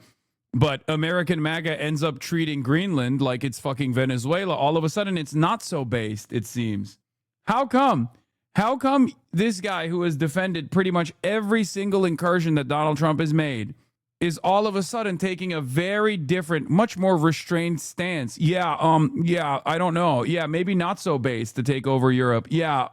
but American MAGA ends up treating Greenland like it's fucking Venezuela, all of a sudden it's not so based, it seems. How come? How come this guy who has defended pretty much every single incursion that Donald Trump has made is all of a sudden taking a very different, much more restrained stance? Yeah, I don't know. Yeah, maybe not so based to take over Europe. Yeah,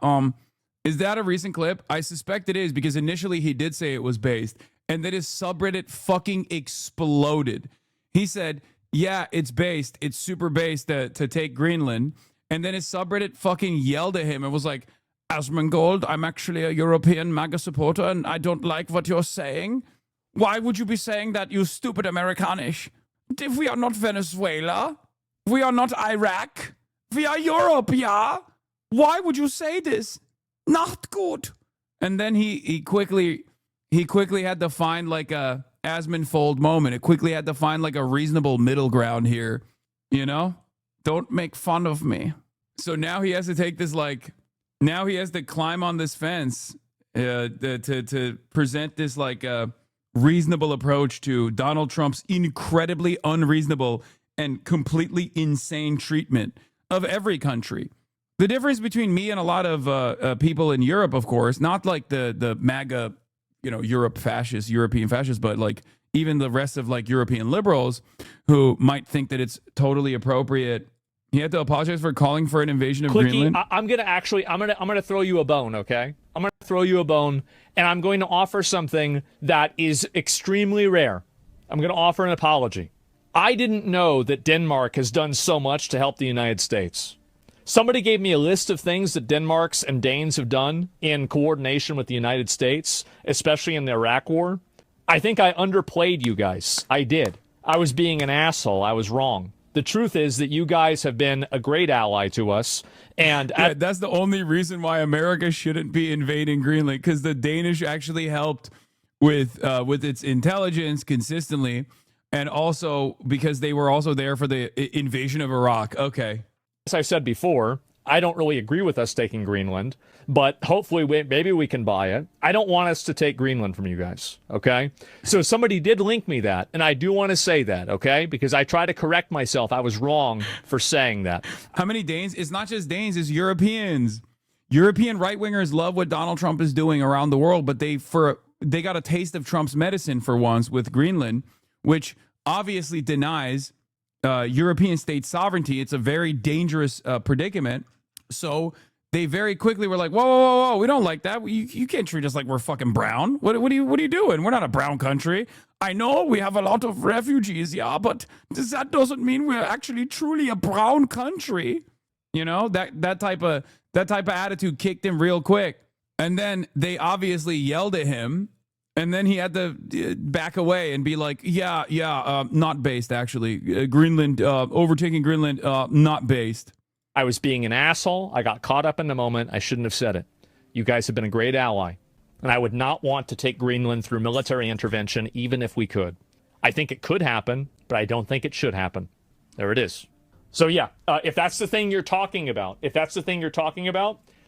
is that a recent clip? I suspect it is, because initially he did say it was based, and then his subreddit fucking exploded. He said, yeah, it's based. It's super based to take Greenland. And then his subreddit fucking yelled at him and was like, Asmongold, I'm actually a European MAGA supporter, and I don't like what you're saying. Why would you be saying that, you stupid Americanish? If we are not Venezuela, we are not Iraq, we are Europe, yeah? Why would you say this? Not good. And then he quickly had to find like a Asmonfold moment. It quickly had to find like a reasonable middle ground here. You know? Don't make fun of me. So now he has to take this now he has to climb on this fence to present this like reasonable approach to Donald Trump's incredibly unreasonable and completely insane treatment of every country. The difference between me and a lot of people in Europe, of course, not like the MAGA, European fascists, but like even the rest of like European liberals who might think that it's totally appropriate. He had to apologize for calling for an invasion of Greenland. I'm gonna throw you a bone, okay? I'm gonna throw you a bone, and I'm going to offer something that is extremely rare. I'm gonna offer an apology. I didn't know that Denmark has done so much to help the United States. Somebody gave me a list of things that Denmarks and Danes have done in coordination with the United States, especially in the Iraq War. I think I underplayed you guys. I did. I was being an asshole. I was wrong. The truth is that you guys have been a great ally to us. And that's the only reason why America shouldn't be invading Greenland, because the Danish actually helped with its intelligence consistently, and also because they were also there for the invasion of Iraq. Okay. As I said before, I don't really agree with us taking Greenland, but hopefully maybe we can buy it. I don't want us to take Greenland from you guys, okay? So somebody did link me that, and I do want to say that, okay? Because I try to correct myself. I was wrong for saying that. How many Danes? It's not just Danes, it's Europeans. European right-wingers love what Donald Trump is doing around the world, but they got a taste of Trump's medicine for once with Greenland, which obviously denies European state sovereignty. It's a very dangerous predicament. So they very quickly were like, whoa, we don't like that. You can't treat us like we're fucking brown. What are you doing? We're not a brown country. I know we have a lot of refugees, yeah, but that doesn't mean we're actually truly a brown country. You know, that type of attitude kicked him real quick. And then they obviously yelled at him. And then he had to back away and be like, yeah, not based, actually. Greenland, overtaking Greenland, not based. I was being an asshole. I got caught up in the moment. I shouldn't have said it. You guys have been a great ally. And I would not want to take Greenland through military intervention, even if we could. I think it could happen, but I don't think it should happen. There it is. So, yeah, if that's the thing you're talking about,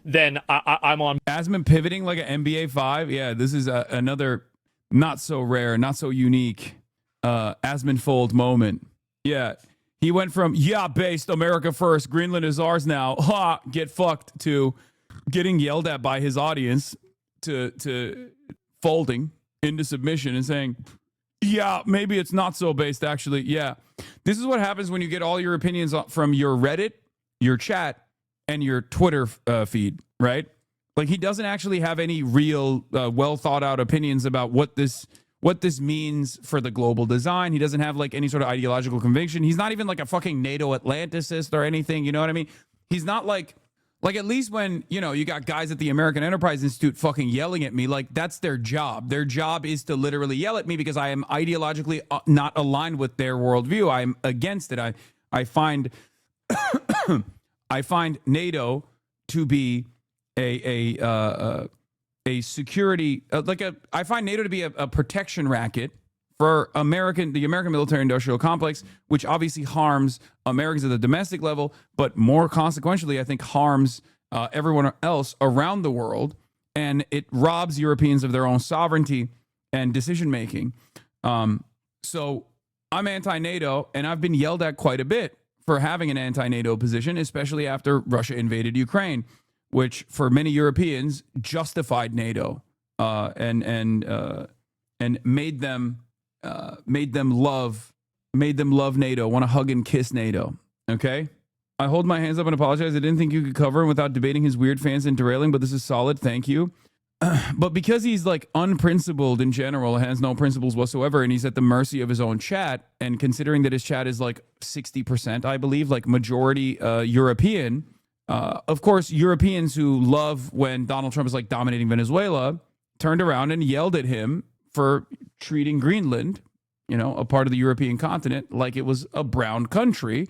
then I'm on. Asman pivoting like an NBA 5. Yeah, this is another not so rare, not so unique Asman Fold moment. Yeah, he went from, based, America first, Greenland is ours now, ha, get fucked, to getting yelled at by his audience, to folding into submission and saying, yeah, maybe it's not so based, actually. Yeah, this is what happens when you get all your opinions from your Reddit, your chat, and your Twitter feed, right? Like, he doesn't actually have any real well thought out opinions about what this means for the global design. He doesn't have like any sort of ideological conviction. He's not even like a fucking NATO Atlanticist or anything. You know what I mean? He's not like at least when, you got guys at the American Enterprise Institute fucking yelling at me, like, that's their job. Their job is to literally yell at me because I am ideologically not aligned with their worldview. I'm against it. I find I find NATO to be a security I find NATO to be a protection racket for the American military-industrial complex, which obviously harms Americans at the domestic level, but more consequentially, I think harms everyone else around the world, and it robs Europeans of their own sovereignty and decision-making. So I'm anti-NATO, and I've been yelled at quite a bit for having an anti-NATO position, especially after Russia invaded Ukraine, which for many Europeans justified NATO and made them love NATO, want to hug and kiss NATO. Okay, I hold my hands up and apologize. I didn't think you could cover him without debating his weird fans and derailing, but this is solid. Thank you. But because he's like unprincipled in general, has no principles whatsoever, and he's at the mercy of his own chat, and considering that his chat is like 60%, I believe, like majority European, of course, Europeans who love when Donald Trump is like dominating Venezuela turned around and yelled at him for treating Greenland, a part of the European continent, like it was a brown country.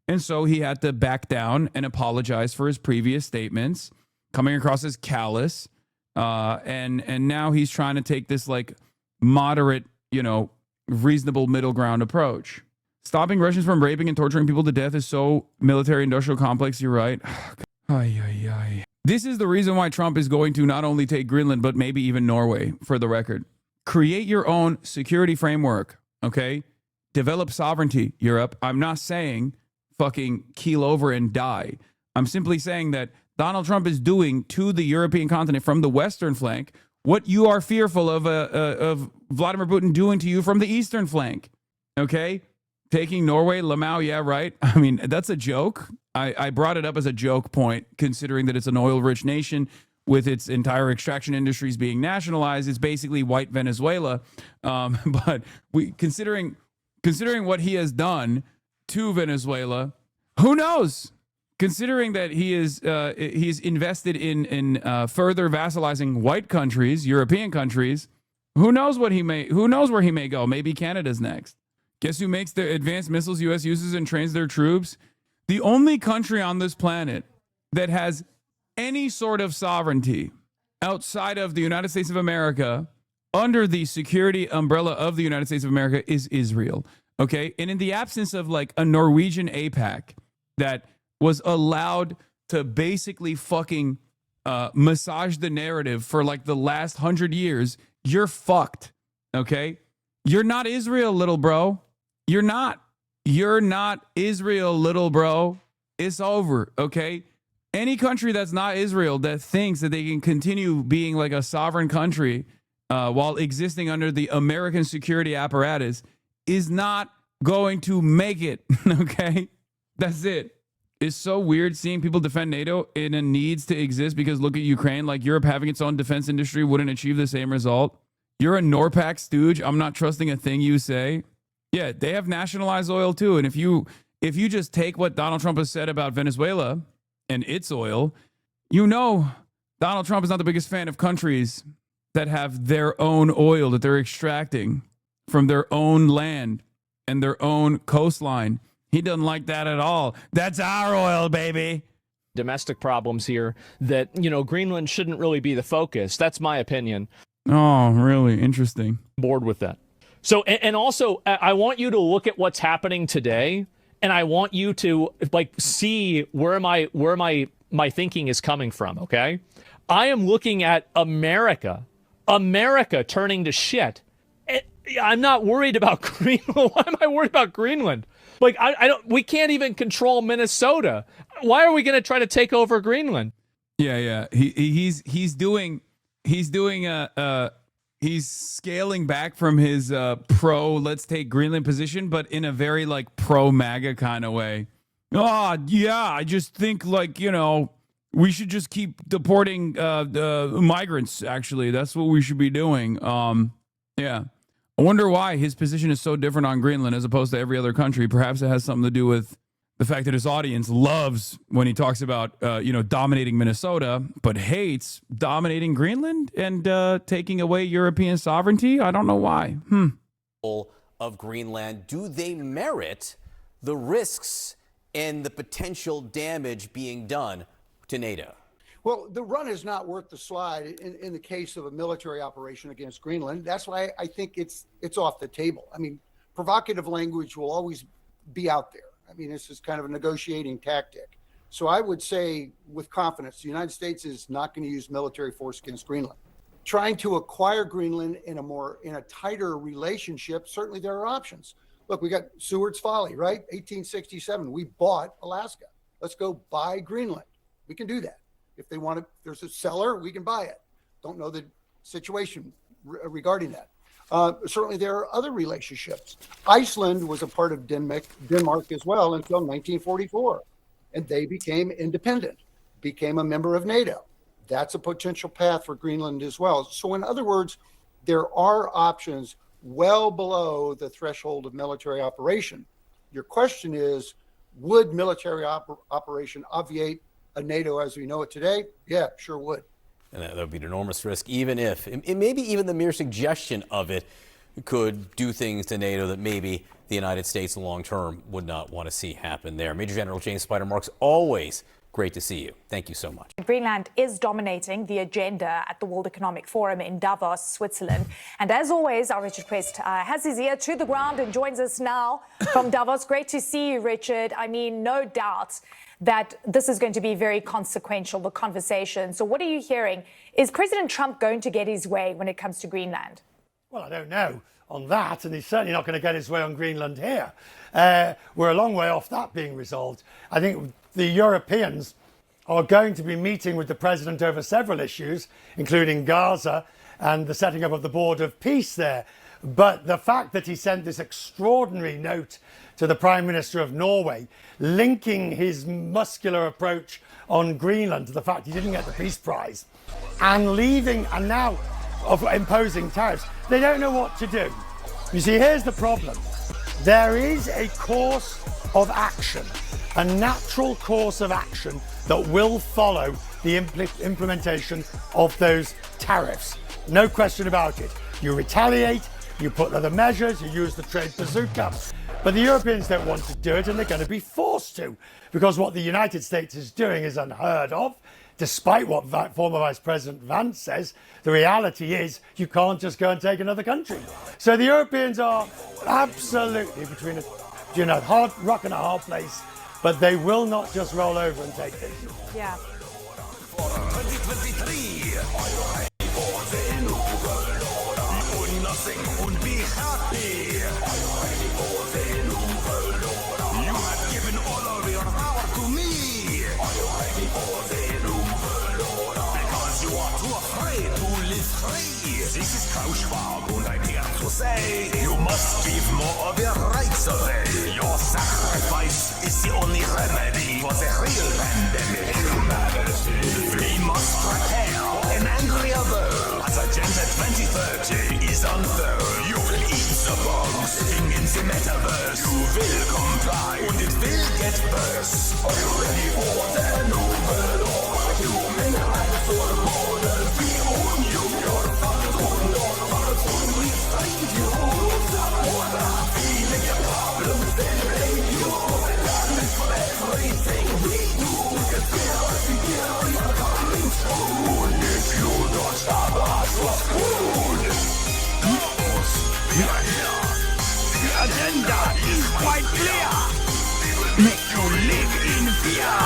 And so he had to back down and apologize for his previous statements, coming across as callous. And now he's trying to take this like moderate, reasonable middle ground approach. Stopping Russians from raping and torturing people to death is so military-industrial complex. You're right. This is the reason why Trump is going to not only take Greenland, but maybe even Norway, for the record. Create your own security framework, okay? Develop sovereignty, Europe. I'm not saying fucking keel over and die. I'm simply saying that Donald Trump is doing to the European continent from the western flank what you are fearful of Vladimir Putin doing to you from the eastern flank, okay? Taking Norway, Lamau, yeah, right. I mean, that's a joke. I brought it up as a joke point, considering that it's an oil-rich nation with its entire extraction industries being nationalized. It's basically white Venezuela. But considering considering what he has done to Venezuela, who knows? Considering that he's invested in further vassalizing white countries, European countries, who knows where he may go? Maybe Canada's next. Guess who makes the advanced missiles U.S. uses and trains their troops? The only country on this planet that has any sort of sovereignty outside of the United States of America under the security umbrella of the United States of America is Israel. Okay. And in the absence of like a Norwegian APAC that was allowed to basically fucking massage the narrative for like the last 100 years, you're fucked. Okay. You're not Israel, little bro. You're not Israel, little bro. It's over. Okay. Any country that's not Israel that thinks that they can continue being like a sovereign country while existing under the American security apparatus is not going to make it. Okay. That's it. It's so weird seeing people defend NATO and it needs to exist because look at Ukraine. Like Europe having its own defense industry wouldn't achieve the same result. You're a NORPAC stooge. I'm not trusting a thing you say. Yeah, they have nationalized oil too. And if you just take what Donald Trump has said about Venezuela and its oil, you know Donald Trump is not the biggest fan of countries that have their own oil that they're extracting from their own land and their own coastline. He doesn't like that at all. That's our oil, baby. Domestic problems here that, Greenland shouldn't really be the focus. That's my opinion. Oh, really? Interesting. Bored with that. So, and also, I want you to look at what's happening today, and I want you to like see where my thinking is coming from. Okay, I am looking at America turning to shit. I'm not worried about Greenland. Why am I worried about Greenland? Like I don't. We can't even control Minnesota. Why are we going to try to take over Greenland? Yeah. He's scaling back from his pro let's take Greenland position, but in a very like pro MAGA kind of way. Oh yeah, I just think like we should just keep deporting the migrants. Actually, that's what we should be doing. Yeah. I wonder why his position is so different on Greenland as opposed to every other country. Perhaps it has something to do with the fact that his audience loves when he talks about, dominating Minnesota, but hates dominating Greenland and taking away European sovereignty. I don't know why. Of Greenland, do they merit the risks and the potential damage being done to NATO? Well, the run is not worth the slide in the case of a military operation against Greenland. That's why I think it's off the table. I mean, provocative language will always be out there. I mean, this is kind of a negotiating tactic. So I would say with confidence, the United States is not going to use military force against Greenland. Trying to acquire Greenland in a tighter relationship, certainly there are options. Look, we got Seward's Folly, right? 1867, we bought Alaska. Let's go buy Greenland. We can do that. If they want to, there's a seller, we can buy it. Don't know the situation regarding that. Certainly there are other relationships. Iceland was a part of Denmark as well until 1944, and they became independent, became a member of NATO. That's a potential path for Greenland as well. So in other words, there are options well below the threshold of military operation. Your question is, would military operation obviate a NATO as we know it today? Yeah, sure would. And that would be an enormous risk, even if, and maybe even the mere suggestion of it could do things to NATO that maybe the United States long term would not want to see happen there. Major General James Spider-Marks, always great to see you. Thank you so much. Greenland is dominating the agenda at the World Economic Forum in Davos, Switzerland. And as always, our Richard Quest has his ear to the ground and joins us now from Davos. Great to see you, Richard. I mean, no doubt that this is going to be very consequential, the conversation. So what are you hearing? Is President Trump going to get his way when it comes to Greenland? Well, I don't know on that, and he's certainly not going to get his way on Greenland here. We're a long way off that being resolved. I think the Europeans are going to be meeting with the president over several issues, including Gaza and the setting up of the Board of Peace there. But the fact that he sent this extraordinary note to the Prime Minister of Norway, linking his muscular approach on Greenland to the fact he didn't get the Peace Prize, and now of imposing tariffs, they don't know what to do. You see, here's the problem. there is a course of action, a natural course of action that will follow the implementation of those tariffs. No question about it. You retaliate, you put other measures, you use the trade bazooka. But the Europeans don't want to do it, and they're going to be forced to, because what the United States is doing is unheard of. Despite what former Vice President Vance says, the reality is you can't just go and take another country. So the Europeans are absolutely between a hard rock and a hard place, but they will not just roll over and take this. Yeah. This is Klaus Schwab, and I'm here to say you must give more of your rights away. Your sacrifice is the only remedy for the real pandemic. We must prepare for an angrier world as Agenda 2030 is unfurled. You will eat the bugs living in the metaverse. You will comply, and it will get worse. Are you ready for the Nobel order? Human rights for the border. We own you. The agenda is quite clear. Make you live in fear.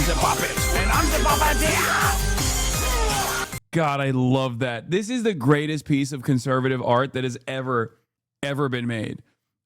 The puppet, and I'm the puppeteer. God, I love that. This is the greatest piece of conservative art that has ever been made.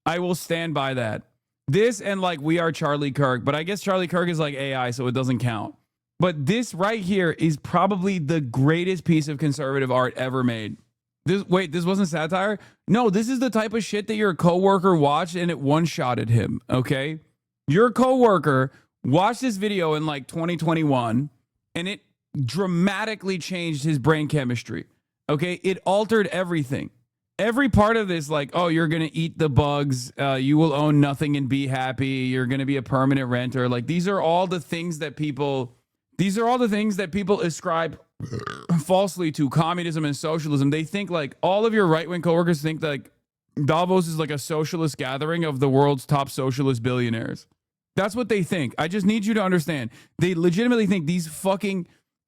I will stand by that. This and like We Are Charlie Kirk, but I guess Charlie Kirk is like AI, so it doesn't count. But this right here is probably the greatest piece of conservative art ever made. This wasn't satire? No, this is the type of shit that your coworker watched and it one-shotted him, okay? Your coworker watched this video in like 2021 and it dramatically changed his brain chemistry, okay? It altered everything. Every part of this, like, oh, you're going to eat the bugs, you will own nothing and be happy, you're going to be a permanent renter. Like, these are all the things that people ascribe falsely to communism and socialism. They think like all of your right-wing coworkers think like Davos is like a socialist gathering of the world's top socialist billionaires. That's what they think. I just need you to understand. They legitimately think these fucking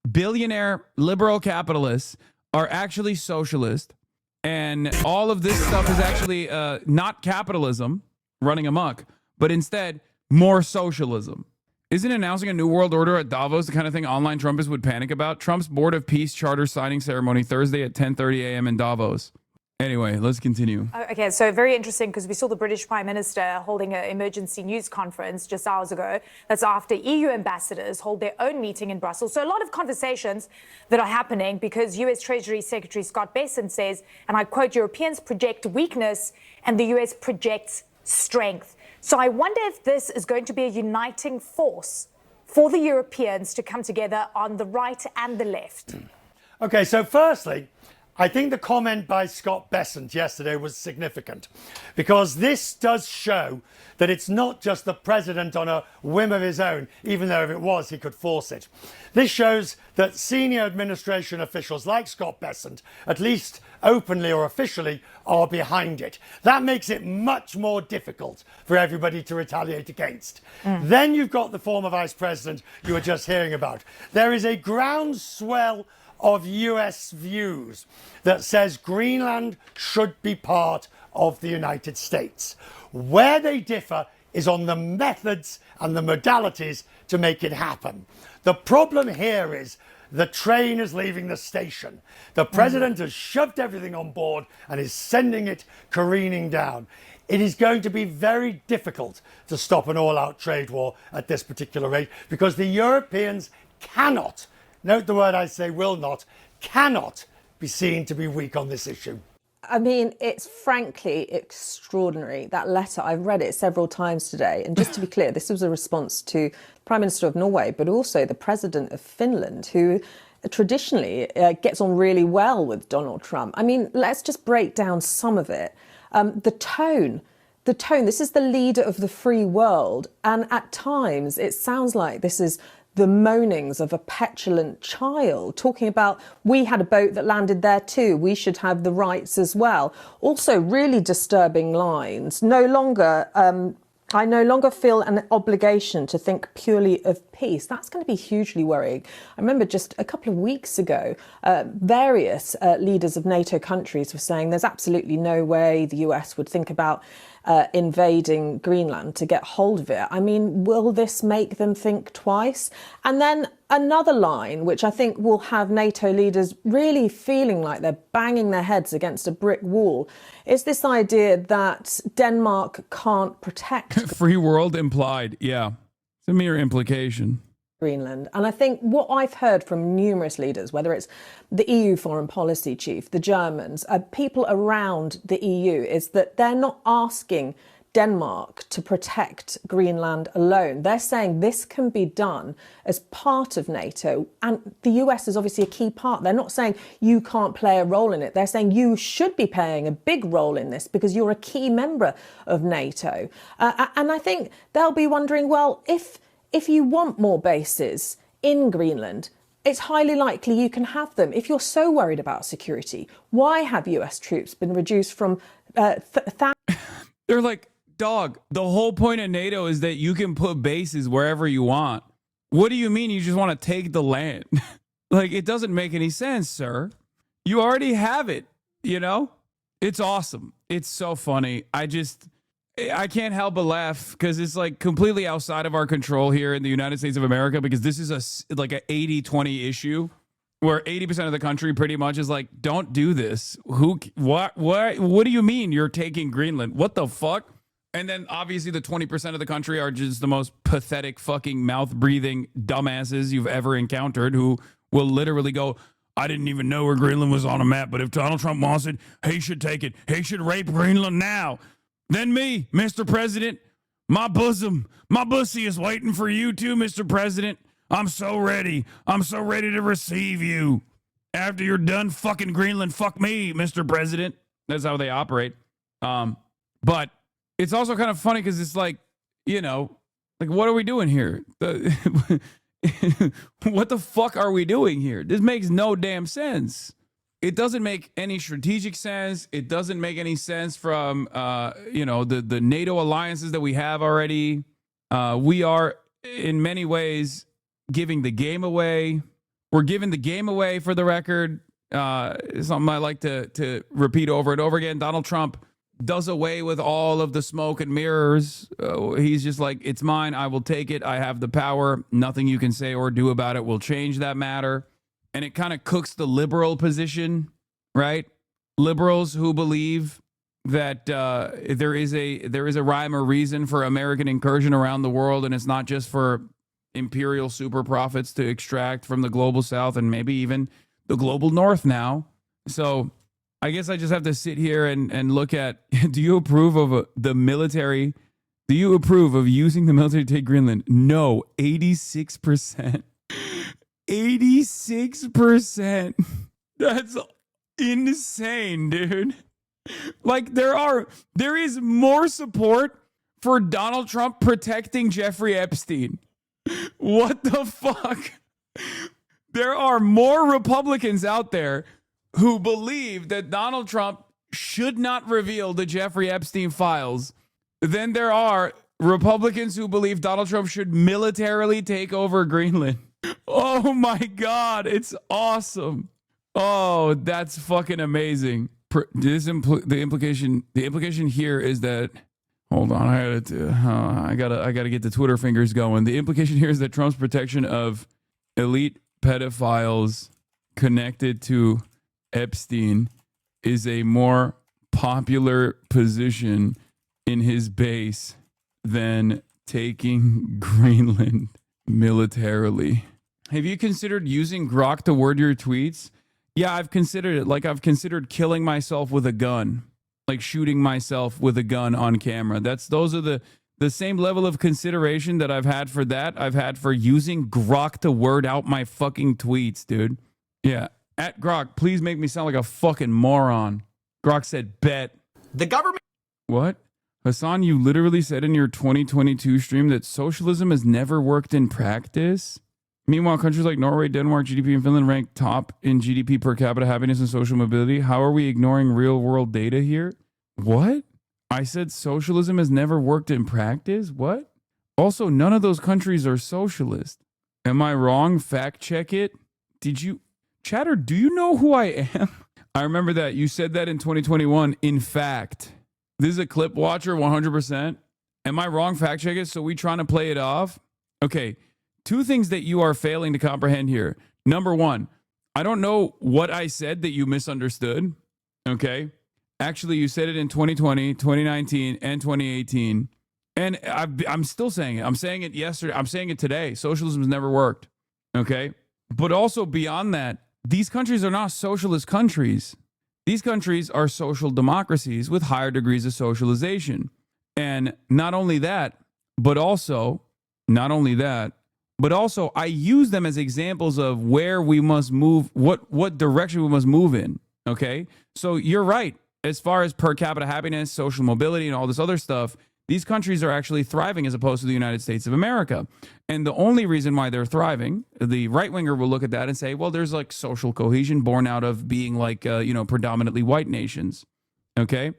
billionaire liberal capitalists are actually socialist, and all of this stuff is actually not capitalism running amok, but instead more socialism. Isn't announcing a new world order at Davos the kind of thing online Trumpists would panic about? Trump's Board of Peace Charter signing ceremony Thursday at 10:30 a.m. in Davos. Anyway, let's continue. Okay, so very interesting because we saw the British Prime Minister holding an emergency news conference just hours ago. That's after EU ambassadors hold their own meeting in Brussels. So a lot of conversations that are happening because US Treasury Secretary Scott Bessent says, and I quote, Europeans project weakness and the US projects strength. So I wonder if this is going to be a uniting force for the Europeans to come together on the right and the left. Okay, so firstly, I think the comment by Scott Bessent yesterday was significant because this does show that it's not just the president on a whim of his own, even though if it was, he could force it. This shows that senior administration officials like Scott Bessent, at least openly or officially, are behind it. That makes it much more difficult for everybody to retaliate against. Then you've got the former vice president you were just hearing about. There is a groundswell of US views that says Greenland should be part of the United States. Where they differ is on the methods and the modalities to make it happen. The problem here is the train is leaving the station. The president has shoved everything on board and is sending it careening down. It is going to be very difficult to stop an all-out trade war at this particular rate because the Europeans cannot, note the word I say will not, cannot be seen to be weak on this issue. I mean, it's frankly extraordinary, that letter. I've read it several times today. And just to be clear, this was a response to the Prime Minister of Norway, but also the President of Finland, who traditionally gets on really well with Donald Trump. I mean, let's just break down some of it. The the tone. This is the leader of the free world. And at times it sounds like this is the moanings of a petulant child, talking about, we had a boat that landed there too, we should have the rights as well. Also really disturbing lines. I no longer feel an obligation to think purely of peace. That's going to be hugely worrying. I remember just a couple of weeks ago, various leaders of NATO countries were saying there's absolutely no way the US would think about invading Greenland to get hold of it. I mean, will this make them think twice? And then another line, which I think will have NATO leaders really feeling like they're banging their heads against a brick wall, is this idea that Denmark can't protect free world implied. Yeah, it's a mere implication. Greenland. And I think what I've heard from numerous leaders, whether it's the EU foreign policy chief, the Germans, people around the EU, is that they're not asking Denmark to protect Greenland alone. They're saying this can be done as part of NATO. And the US is obviously a key part. They're not saying you can't play a role in it. They're saying you should be playing a big role in this because you're a key member of NATO. And I think they'll be wondering, well, if you want more bases in Greenland, it's highly likely you can have them. If you're so worried about security, why have US troops been reduced from They're like, dog, the whole point of NATO is that you can put bases wherever you want. What do you mean you just want to take the land? Like, it doesn't make any sense, sir. You already have it, you know? It's awesome. It's so funny. I can't help but laugh because it's like completely outside of our control here in the United States of America, because this is like an 80-20 issue where 80% of the country pretty much is like, don't do this. What do you mean you're taking Greenland? What the fuck? And then obviously the 20% of the country are just the most pathetic fucking mouth-breathing dumbasses you've ever encountered who will literally go, I didn't even know where Greenland was on a map, but if Donald Trump wants it, he should take it. He should rape Greenland now. Then me, Mr. President, my bussy is waiting for you too, Mr. President. I'm so ready. I'm so ready to receive you. After you're done fucking Greenland, fuck me, Mr. President. That's how they operate. But it's also kind of funny because it's like, you know, like, what are we doing here? What the fuck are we doing here? This makes no damn sense. It doesn't make any strategic sense. It doesn't make any sense from, the NATO alliances that we have already. We are, in many ways, giving the game away. We're giving the game away, for the record. Something I like to repeat over and over again. Donald Trump does away with all of the smoke and mirrors. He's just like, it's mine. I will take it. I have the power. Nothing you can say or do about it will change that matter. And it kind of cooks the liberal position, right? Liberals who believe that there is a rhyme or reason for American incursion around the world, and it's not just for imperial super profits to extract from the global south and maybe even the global north now. So I guess I just have to sit here and look at, do you approve of the military? Do you approve of using the military to take Greenland? No, 86%. 86%. That's insane, dude. Like, there is more support for Donald Trump protecting Jeffrey Epstein. What the fuck? There are more Republicans out there who believe that Donald Trump should not reveal the Jeffrey Epstein files than there are Republicans who believe Donald Trump should militarily take over Greenland. Oh my God, it's awesome. Oh, that's fucking amazing. The implication here is that, hold on, I gotta get the Twitter fingers going. The implication here is that Trump's protection of elite pedophiles connected to Epstein is a more popular position in his base than taking Greenland militarily. Have you considered using Grok to word your tweets? Yeah, I've considered it. Like, I've considered killing myself with a gun, like shooting myself with a gun on camera. Those are the same level of consideration that I've had for that. I've had for using Grok to word out my fucking tweets, dude. Yeah. At Grok, please make me sound like a fucking moron. Grok said, bet. The government. What? Hasan, you literally said in your 2022 stream that socialism has never worked in practice. Meanwhile, countries like Norway, Denmark, GDP, and Finland rank top in GDP per capita happiness and social mobility. How are we ignoring real world data here? What? I said socialism has never worked in practice? What? Also, none of those countries are socialist. Am I wrong? Fact check it. Did you... Chatter, do you know who I am? I remember that. You said that in 2021. In fact... This is a clip watcher, 100%. Am I wrong? Fact check it. So we trying to play it off? Okay. 2 things that you are failing to comprehend here. Number 1, I don't know what I said that you misunderstood. Okay. Actually, you said it in 2020, 2019, and 2018. And I'm still saying it. I'm saying it yesterday. I'm saying it today. Socialism has never worked. Okay. But also beyond that, these countries are not socialist countries. These countries are social democracies with higher degrees of socialization. And not only that, but also I use them as examples of where we must move, what direction we must move in. Okay. So you're right. As far as per capita happiness, social mobility, and all this other stuff, these countries are actually thriving as opposed to the United States of America. And the only reason why they're thriving, the right winger will look at that and say, well, there's like social cohesion born out of being like, predominantly white nations. Okay.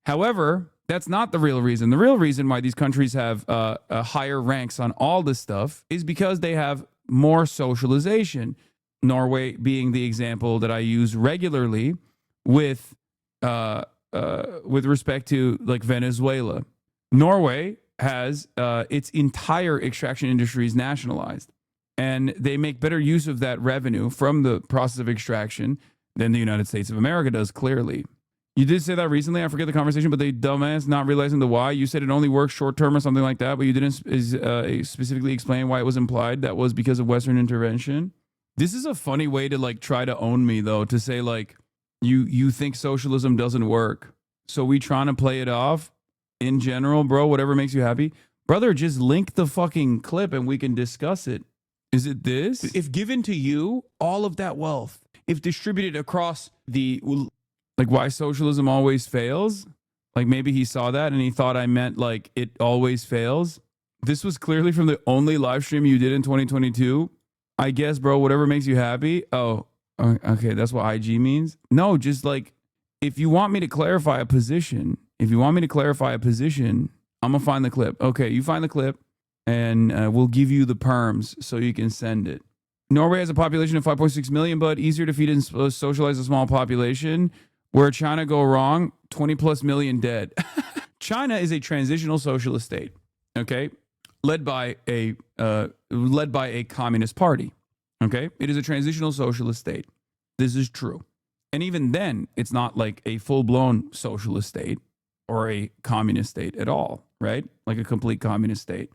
However, that's not the real reason. The real reason why these countries have higher ranks on all this stuff is because they have more socialization. Norway being the example that I use regularly with respect to like Venezuela. Norway has its entire extraction industries nationalized, and they make better use of that revenue from the process of extraction than the United States of America does, clearly. You did say that recently. I forget the conversation, but they dumbass not realizing the why. You said it only works short term or something like that, but you didn't specifically explain why it was implied that was because of Western intervention. This is a funny way to like try to own me, though, to say like you think socialism doesn't work. So we trying to play it off in general, bro, whatever makes you happy. Brother, just link the fucking clip and we can discuss it. Is it this? If given to you, all of that wealth, if distributed across the, like why socialism always fails, like maybe he saw that and he thought I meant like it always fails. This was clearly from the only live stream you did in 2022. I guess, bro, whatever makes you happy. Oh, okay, that's what IG means. No, just like, if you want me to clarify a position, I'm going to find the clip. Okay, you find the clip, and we'll give you the perms so you can send it. Norway has a population of 5.6 million, but easier to feed and socialize a small population. Where China go wrong, 20 plus million dead. China is a transitional socialist state, okay, led by a communist party. Okay, it is a transitional socialist state. This is true. And even then, it's not like a full-blown socialist state or a communist state at all, right? Like a complete communist state.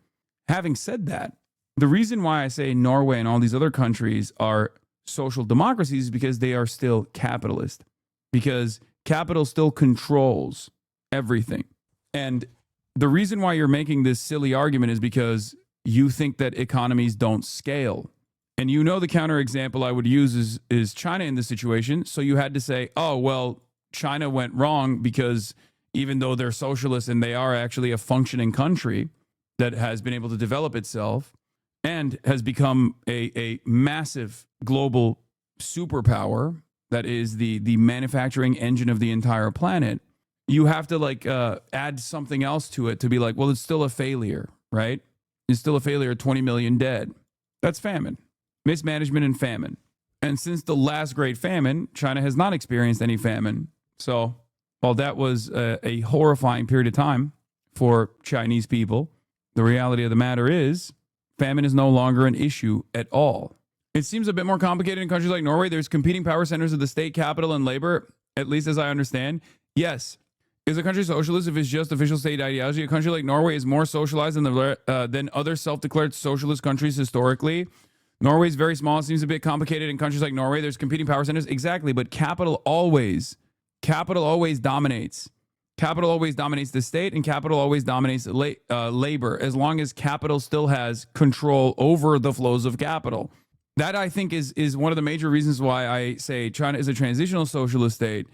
Having said that, the reason why I say Norway and all these other countries are social democracies is because they are still capitalist. Because capital still controls everything. And the reason why you're making this silly argument is because you think that economies don't scale. And you know the counterexample I would use is China in this situation. So you had to say, oh, well, China went wrong because even though they're socialist and they are actually a functioning country that has been able to develop itself and has become a massive global superpower that is the manufacturing engine of the entire planet, you have to like add something else to it to be like, well, it's still a failure, right? It's still a failure, 20 million dead. That's famine. Mismanagement and famine. And since the last great famine, China has not experienced any famine. So while that was a horrifying period of time for Chinese people, the reality of the matter is famine is no longer an issue at all. It seems a bit more complicated in countries like Norway. There's competing power centers of the state, capital, and labor, at least as I understand. Yes. Is a country socialist if it's just official state ideology? A country like Norway is more socialized than other self-declared socialist countries historically. Norway is very small. It seems a bit complicated in countries like Norway. There's competing power centers. Exactly. But capital always dominates. Capital always dominates the state, and capital always dominates labor, as long as capital still has control over the flows of capital. That, I think, is one of the major reasons why I say China is a transitional socialist state,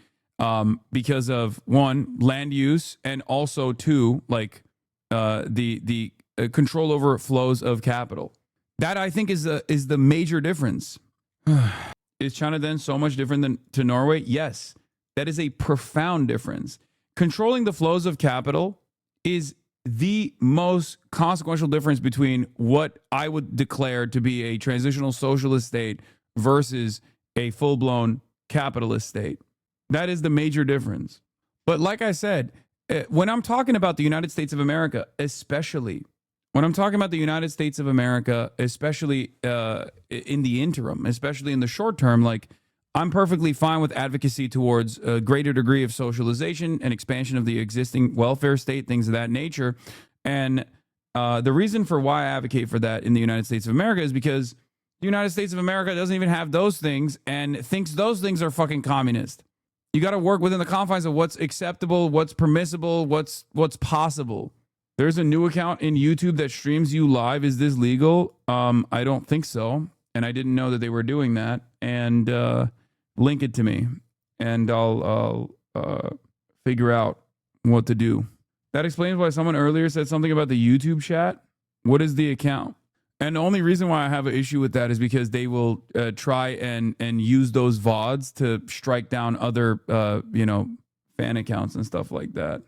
because of one, land use, and also two, like the control over flows of capital. That I think is the major difference. Is China then so much different to Norway? Yes, that is a profound difference. Controlling the flows of capital is the most consequential difference between what I would declare to be a transitional socialist state versus a full-blown capitalist state. That is the major difference. But like I said, when I'm talking about the United States of America, especially in the interim, especially in the short term, like I'm perfectly fine with advocacy towards a greater degree of socialization and expansion of the existing welfare state, things of that nature. And the reason for why I advocate for that in the United States of America is because the United States of America doesn't even have those things and thinks those things are fucking communist. You got to work within the confines of what's acceptable, what's permissible, what's possible. There's a new account in YouTube that streams you live. Is this legal? I don't think so. And I didn't know that they were doing that. And link it to me, and I'll figure out what to do. That explains why someone earlier said something about the YouTube chat. What is the account? And the only reason why I have an issue with that is because they will try and use those VODs to strike down other, fan accounts and stuff like that.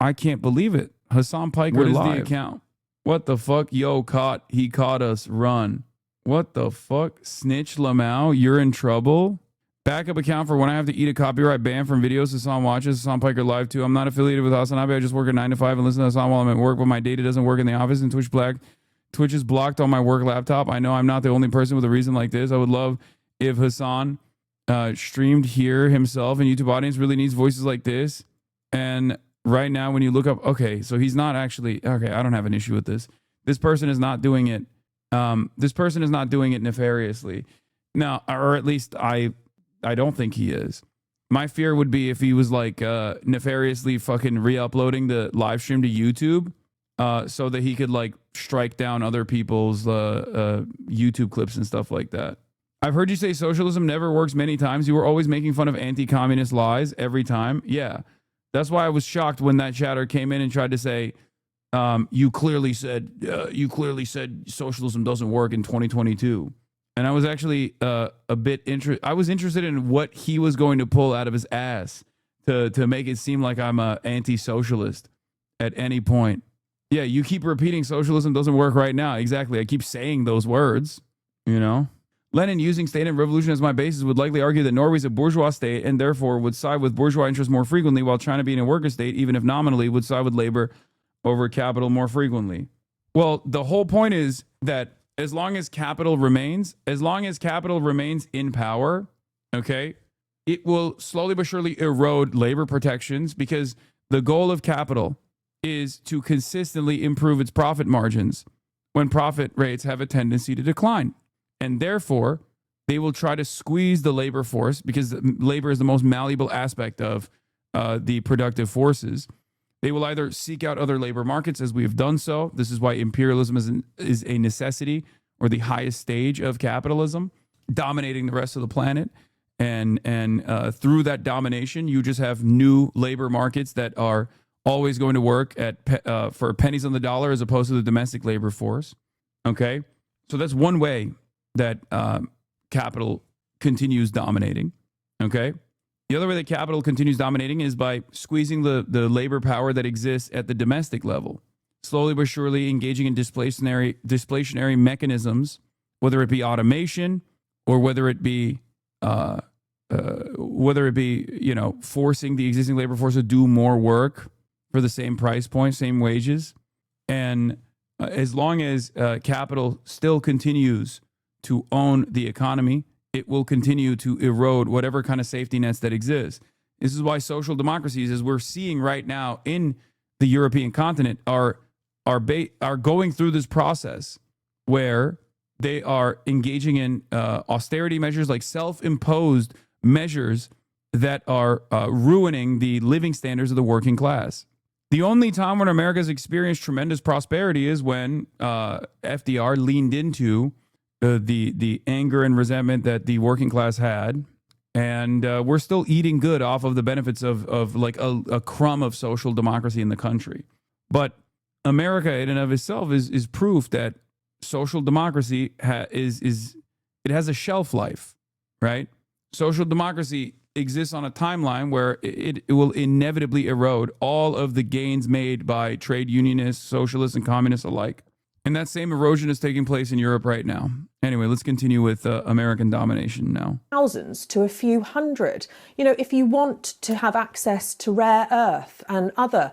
I can't believe it. Hasan Piker live. What is the account? What the fuck? Yo, he caught us. Run. What the fuck? Snitch Lamau, you're in trouble. Backup account for when I have to eat a copyright ban from videos Hasan watches. Hasan Piker live too. I'm not affiliated with HasanAbi. I just work a 9 to 5 and listen to Hasan while I'm at work, but my data doesn't work in the office and Twitch is blocked on my work laptop. I know I'm not the only person with a reason like this. I would love if Hasan streamed here himself, and YouTube audience really needs voices like this. And right now, when you look up, okay, so he's not actually, okay, I don't have an issue with this. This person is not doing it. This person is not doing it nefariously. Now, or at least I don't think he is. My fear would be if he was like nefariously fucking re-uploading the live stream to YouTube so that he could like strike down other people's YouTube clips and stuff like that. I've heard you say socialism never works many times. You were always making fun of anti-communist lies every time. Yeah. That's why I was shocked when that chatter came in and tried to say, you clearly said socialism doesn't work in 2022. And I was actually a bit interested. I was interested in what he was going to pull out of his ass to make it seem like I'm a anti-socialist at any point. Yeah, you keep repeating socialism doesn't work right now. Exactly. I keep saying those words, Lenin, using state and revolution as my basis, would likely argue that Norway is a bourgeois state and therefore would side with bourgeois interests more frequently, while China, being a worker state, even if nominally, would side with labor over capital more frequently. Well, the whole point is that as long as capital remains in power, okay, it will slowly but surely erode labor protections, because the goal of capital is to consistently improve its profit margins when profit rates have a tendency to decline. And therefore, they will try to squeeze the labor force, because labor is the most malleable aspect of the productive forces. They will either seek out other labor markets, as we have done so. This is why imperialism is a necessity, or the highest stage of capitalism, dominating the rest of the planet. And through that domination, you just have new labor markets that are always going to work at for pennies on the dollar, as opposed to the domestic labor force. Okay, so that's one way that capital continues dominating. Okay, the other way that capital continues dominating is by squeezing the labor power that exists at the domestic level, slowly but surely engaging in displationary mechanisms, whether it be automation or whether it be forcing the existing labor force to do more work for the same price point, same wages. And as long as capital still continues to own the economy, it will continue to erode whatever kind of safety nets that exist. This is why social democracies, as we're seeing right now in the European continent, are going through this process where they are engaging in austerity measures, like self-imposed measures that are ruining the living standards of the working class. The only time when America has experienced tremendous prosperity is when FDR leaned into the anger and resentment that the working class had, And we're still eating good off of the benefits of like a crumb of social democracy in the country. But America in and of itself is proof that social democracy it has a shelf life, right? Social democracy exists on a timeline where it will inevitably erode all of the gains made by trade unionists, socialists, and communists alike. And that same erosion is taking place in Europe right now. Anyway, let's continue with American domination now. Thousands to a few hundred. You know, if you want to have access to rare earth and other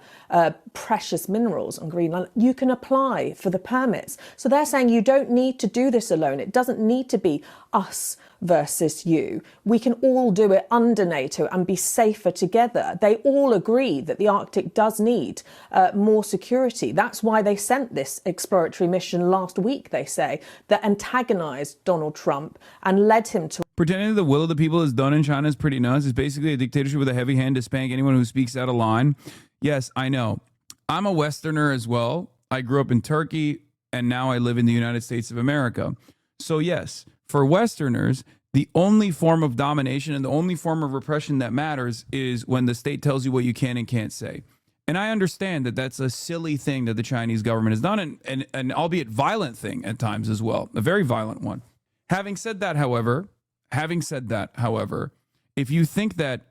precious minerals on Greenland, you can apply for the permits. So they're saying you don't need to do this alone. It doesn't need to be us versus you. We can all do it under NATO and be safer together. They all agree that the Arctic does need more security. That's why they sent this exploratory mission last week, they say, that antagonized Donald Trump and led him to... Pretending that the will of the people is done in China is pretty nuts. It's basically a dictatorship with a heavy hand to spank anyone who speaks out of line. Yes, I know. I'm a Westerner as well. I grew up in Turkey, and now I live in the United States of America. So yes, for Westerners, the only form of domination and the only form of repression that matters is when the state tells you what you can and can't say. And I understand that that's a silly thing that the Chinese government has done, and albeit violent thing at times as well, a very violent one. Having said that, however, if you think that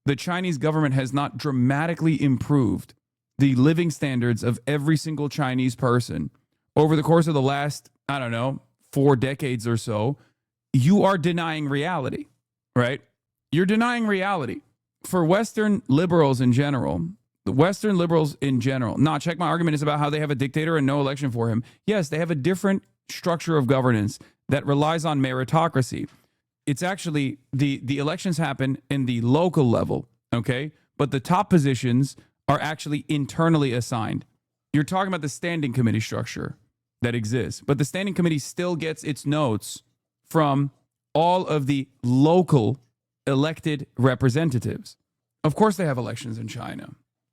the Chinese government has not dramatically improved the living standards of every single Chinese person over the course of the last, 4 decades or so, you are denying reality, right? You're denying reality. For Western liberals in general, check my argument is about how they have a dictator and no election for him. Yes, they have a different structure of governance that relies on meritocracy. It's actually, the elections happen in the local level, okay? But the top positions are actually internally assigned. You're talking about the standing committee structure that exists, but the standing committee still gets its notes from all of the local elected representatives. Of course they have elections in China.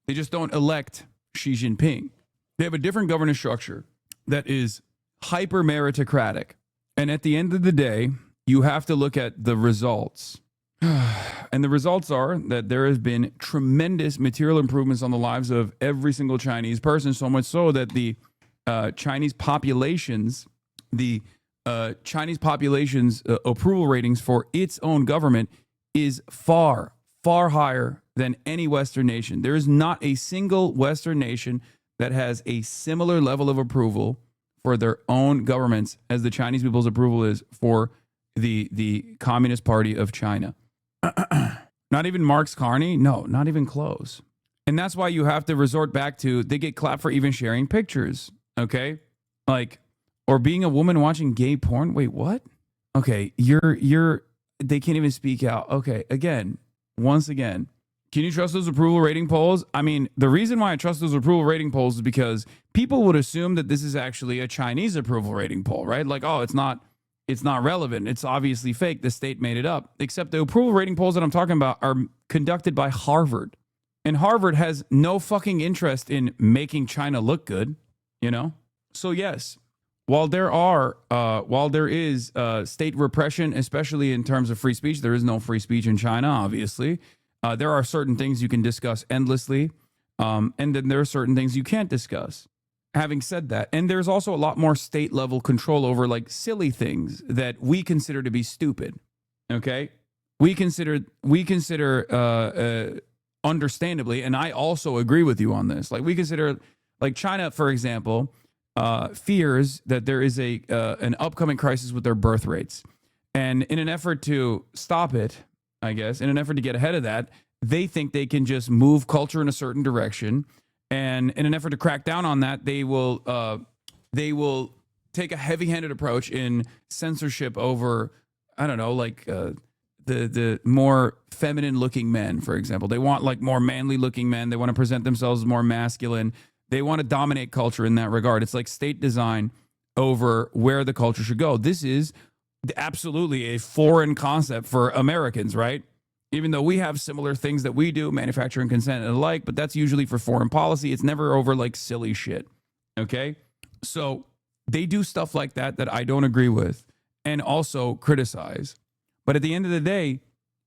They just don't elect Xi Jinping. They have a different governance structure that is hyper meritocratic. And at the end of the day, you have to look at the results. And the results are that there has been tremendous material improvements on the lives of every single Chinese person, so much so that the Chinese population's approval ratings for its own government is far, far higher than any Western nation. There is not a single Western nation that has a similar level of approval for their own governments as the Chinese people's approval is for the Communist Party of China. Not even Marx Carney? No, not even close. And that's why you have to resort back to, they get clapped for even sharing pictures, okay? Like, or being a woman watching gay porn. Wait, what? Okay, they can't even speak out. Okay, once again, can you trust those approval rating polls? I mean, the reason why I trust those approval rating polls is because people would assume that this is actually a Chinese approval rating poll, right? Like, oh, it's not relevant. It's obviously fake. The state made it up. Except the approval rating polls that I'm talking about are conducted by Harvard. And Harvard has no fucking interest in making China look good, you know? So yes, while there is state repression, especially in terms of free speech, there is no free speech in China, obviously. There are certain things you can discuss endlessly, and then there are certain things you can't discuss. Having said that, and there's also a lot more state level control over like silly things that we consider to be stupid. Okay, we consider understandably, and I also agree with you on this. Like we consider, like China, for example, fears that there is an upcoming crisis with their birth rates, and in an effort to stop it, I guess, in an effort to get ahead of that, they think they can just move culture in a certain direction. And in an effort to crack down on that, they will take a heavy-handed approach in censorship over, I don't know, like the more feminine-looking men, for example. They want like more manly-looking men. They want to present themselves as more masculine. They want to dominate culture in that regard. It's like state design over where the culture should go. This is absolutely a foreign concept for Americans, right? Even though we have similar things that we do, manufacturing consent and the like, but that's usually for foreign policy. It's never over like silly shit. Okay? So they do stuff like that I don't agree with and also criticize. But at the end of the day,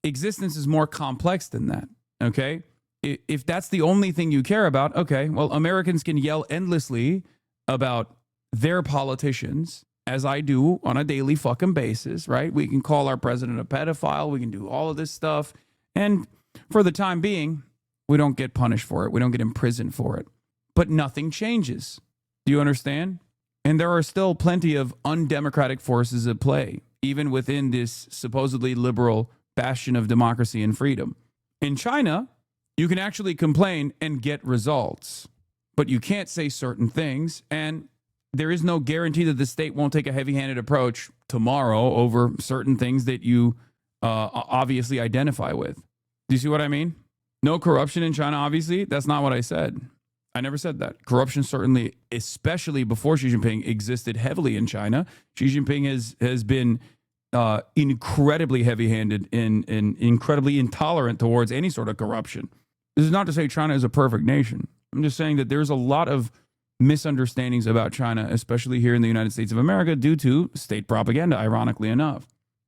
existence is more complex than that. Okay. If that's the only thing you care about, okay, well, Americans can yell endlessly about their politicians, as I do on a daily fucking basis, right? We can call our president a pedophile. We can do all of this stuff. And for the time being, we don't get punished for it. We don't get imprisoned for it. But nothing changes. Do you understand? And there are still plenty of undemocratic forces at play, even within this supposedly liberal bastion of democracy and freedom. In China, you can actually complain and get results, but you can't say certain things, and there is no guarantee that the state won't take a heavy-handed approach tomorrow over certain things that you obviously identify with. Do you see what I mean? No corruption in China, obviously. That's not what I said. I never said that. Corruption certainly, especially before Xi Jinping, existed heavily in China. Xi Jinping has been incredibly heavy-handed and incredibly intolerant towards any sort of corruption. This is not to say China is a perfect nation. I'm just saying that there's a lot of misunderstandings about China, especially here in the United States of America, due to state propaganda, ironically enough.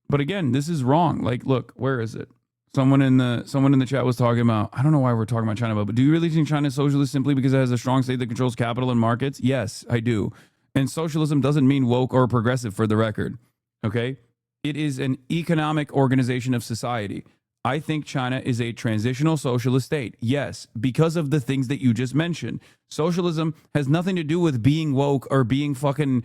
But again, this is wrong. Like, look, where is it? Someone in the chat was talking about, I don't know why we're talking about China, but do you really think China is socialist simply because it has a strong state that controls capital and markets? Yes, I do. And socialism doesn't mean woke or progressive, for the record. Okay? It is an economic organization of society. I think China is a transitional socialist state. Yes, because of the things that you just mentioned. Socialism has nothing to do with being woke or being fucking,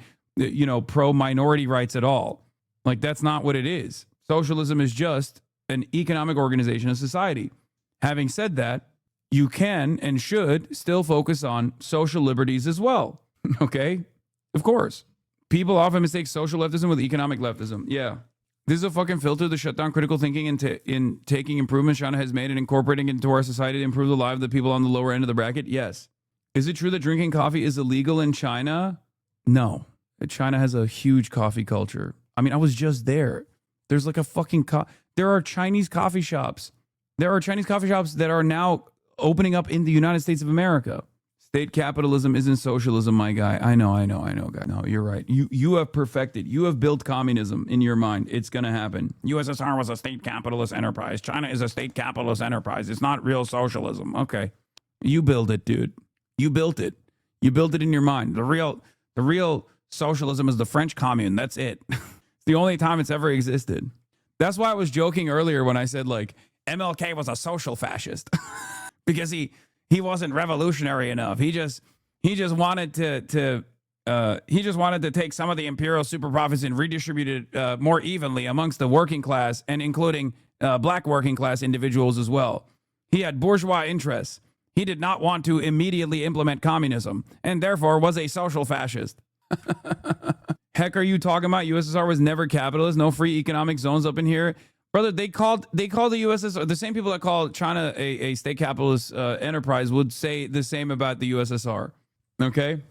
pro-minority rights at all. Like, that's not what it is. Socialism is just an economic organization of society. Having said that, you can and should still focus on social liberties as well. Okay? Of course. People often mistake social leftism with economic leftism. Yeah. This is a fucking filter to shut down critical thinking in taking improvements China has made and incorporating it into our society to improve the lives of the people on the lower end of the bracket? Yes. Is it true that drinking coffee is illegal in China? No. China has a huge coffee culture. I mean, I was just there. There's like a fucking... There are Chinese coffee shops. There are Chinese coffee shops that are now opening up in the United States of America. State capitalism isn't socialism, my guy. I know, guy. No, you're right. You have perfected. You have built communism in your mind. It's going to happen. USSR was a state capitalist enterprise. China is a state capitalist enterprise. It's not real socialism. Okay. You build it, dude. You built it. You built it in your mind. The real socialism is the French Commune. That's it. It's the only time it's ever existed. That's why I was joking earlier when I said, like, MLK was a social fascist because he wasn't revolutionary enough. He just wanted to take some of the imperial super profits and redistribute it more evenly amongst the working class, and including black working class individuals as well. He had bourgeois interests. He did not want to immediately implement communism, and therefore was a social fascist. Heck are you talking about? USSR was never capitalist. No free economic zones up in here. Brother, they called the USSR, the same people that call China a state capitalist enterprise would say the same about the USSR. Okay?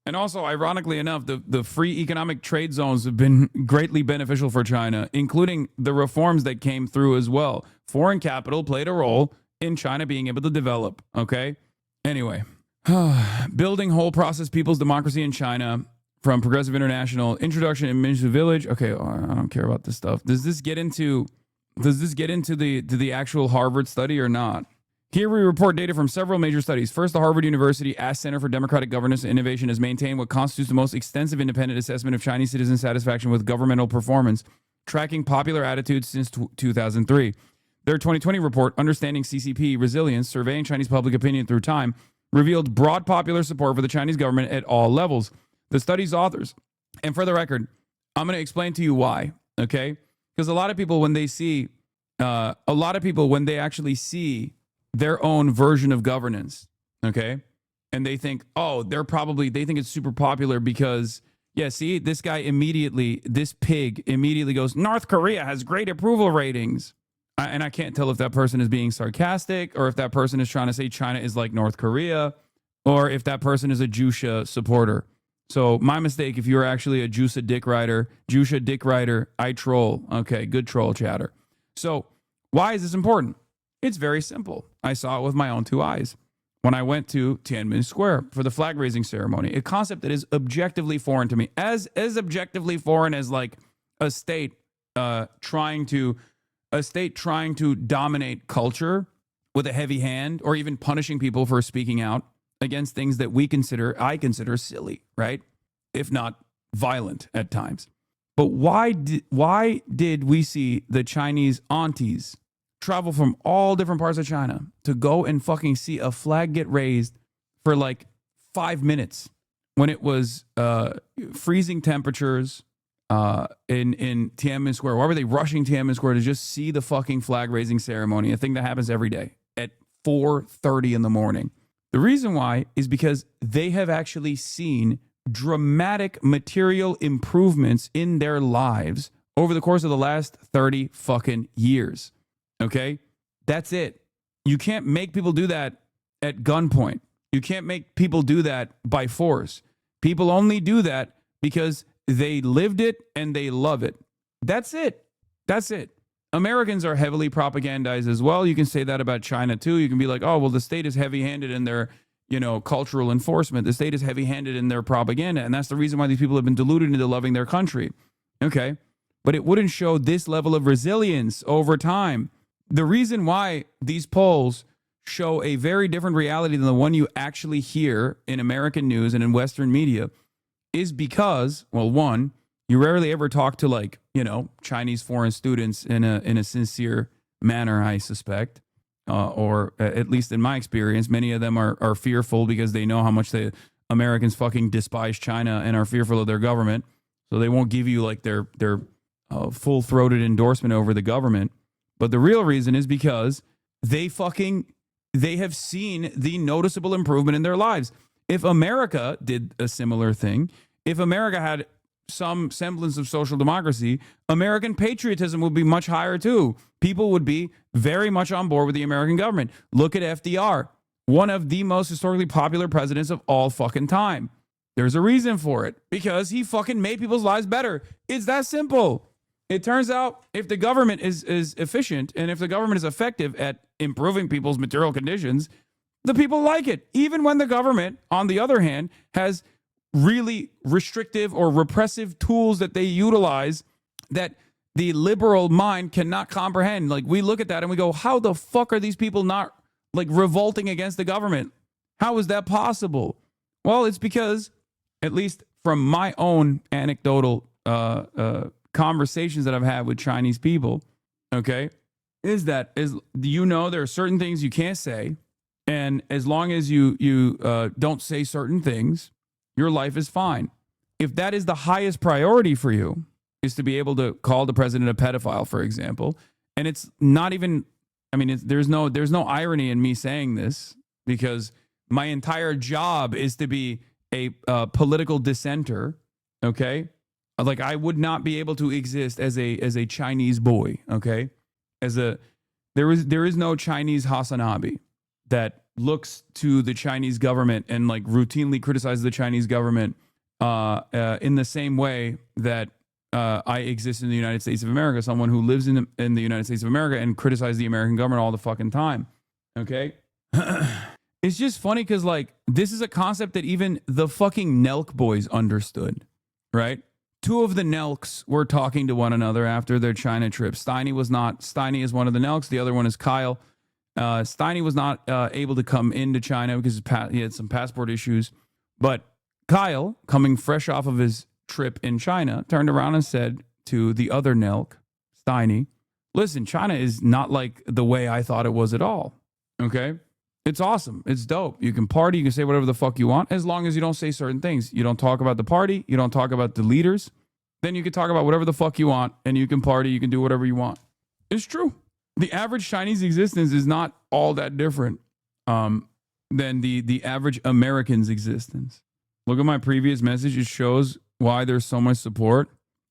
And also, ironically enough, the free economic trade zones have been greatly beneficial for China, including the reforms that came through as well. Foreign capital played a role in China being able to develop. Okay? Anyway, building whole process people's democracy in China from Progressive International, introduction in Ministry Village. Okay, I don't care about this stuff. Does this get into the actual Harvard study or not? Here we report data from several major studies. First, the Harvard University Ash Center for Democratic Governance and Innovation has maintained what constitutes the most extensive independent assessment of Chinese citizen satisfaction with governmental performance, tracking popular attitudes since 2003. Their 2020 report, Understanding CCP Resilience, Surveying Chinese Public Opinion Through Time, revealed broad popular support for the Chinese government at all levels. The study's authors, and for the record, I'm going to explain to you why, okay? Because a lot of people, when they actually see their own version of governance, okay, and they think, oh, they think it's super popular because, yeah, see, this pig immediately goes, North Korea has great approval ratings. And I can't tell if that person is being sarcastic or if that person is trying to say China is like North Korea or if that person is a Jusha supporter. So my mistake, if you're actually a Jusha dick rider, I troll. Okay, good troll chatter. So why is this important? It's very simple. I saw it with my own two eyes when I went to Tiananmen Square for the flag raising ceremony, a concept that is objectively foreign to me, as objectively foreign as like a state trying to a state trying to dominate culture with a heavy hand, or even punishing people for speaking out against things that I consider silly, right? If not violent at times. But why did we see the Chinese aunties travel from all different parts of China to go and fucking see a flag get raised for like 5 minutes when it was freezing temperatures in Tiananmen Square? Why were they rushing Tiananmen Square to just see the fucking flag raising ceremony, a thing that happens every day at 4:30 in the morning? The reason why is because they have actually seen dramatic material improvements in their lives over the course of the last 30 fucking years. Okay? That's it. You can't make people do that at gunpoint. You can't make people do that by force. People only do that because they lived it and they love it. That's it. That's it. Americans are heavily propagandized as well. You can say that about China too. You can be like, oh, well, the state is heavy-handed in their, cultural enforcement. The state is heavy-handed in their propaganda. And that's the reason why these people have been deluded into loving their country. Okay. But it wouldn't show this level of resilience over time. The reason why these polls show a very different reality than the one you actually hear in American news and in Western media is because, well, one, you rarely ever talk to Chinese foreign students in a sincere manner, I suspect, or at least in my experience, many of them are fearful because they know how much the Americans fucking despise China and are fearful of their government. So they won't give you like their full-throated endorsement over the government. But the real reason is because they have seen the noticeable improvement in their lives. If America did a similar thing, if America had some semblance of social democracy, American patriotism would be much higher too. People would be very much on board with the American government. Look at FDR, one of the most historically popular presidents of all fucking time. There's a reason for it, because he fucking made people's lives better. It's that simple. It turns out if the government is efficient and if the government is effective at improving people's material conditions, the people like it. Even when the government, on the other hand, has really restrictive or repressive tools that they utilize that the liberal mind cannot comprehend. Like, we look at that and we go, how the fuck are these people not like revolting against the government? How is that possible? Well, it's because, at least from my own anecdotal conversations that I've had with Chinese people, okay, is there are certain things you can't say, and as long as you don't say certain things, your life is fine. If that is the highest priority for you, is to be able to call the president a pedophile, for example, and it's not even, there's no irony in me saying this, because my entire job is to be a political dissenter, okay? Like, I would not be able to exist as a Chinese boy, okay? There is no Chinese HasanAbi that looks to the Chinese government and like routinely criticizes the Chinese government in the same way that I exist in the United States of America, someone who lives in the United States of America and criticizes the American government all the fucking time, okay? It's just funny because, like, this is a concept that even the fucking Nelk boys understood, right? Two of the Nelks were talking to one another after their China trip. Steiny was not. Steiny is one of the Nelks. The other one is Kyle. Steiny was not able to come into China because he had some passport issues. But Kyle, coming fresh off of his trip in China, turned around and said to the other Nelk, Steiny, listen, China is not like the way I thought it was at all. Okay? It's awesome. It's dope. You can party. You can say whatever the fuck you want, as long as you don't say certain things. You don't talk about the party. You don't talk about the leaders. Then you can talk about whatever the fuck you want, and you can party. You can do whatever you want. It's true. The average Chinese existence is not all that different than the average American's existence. Look at my previous message. It shows why there's so much support.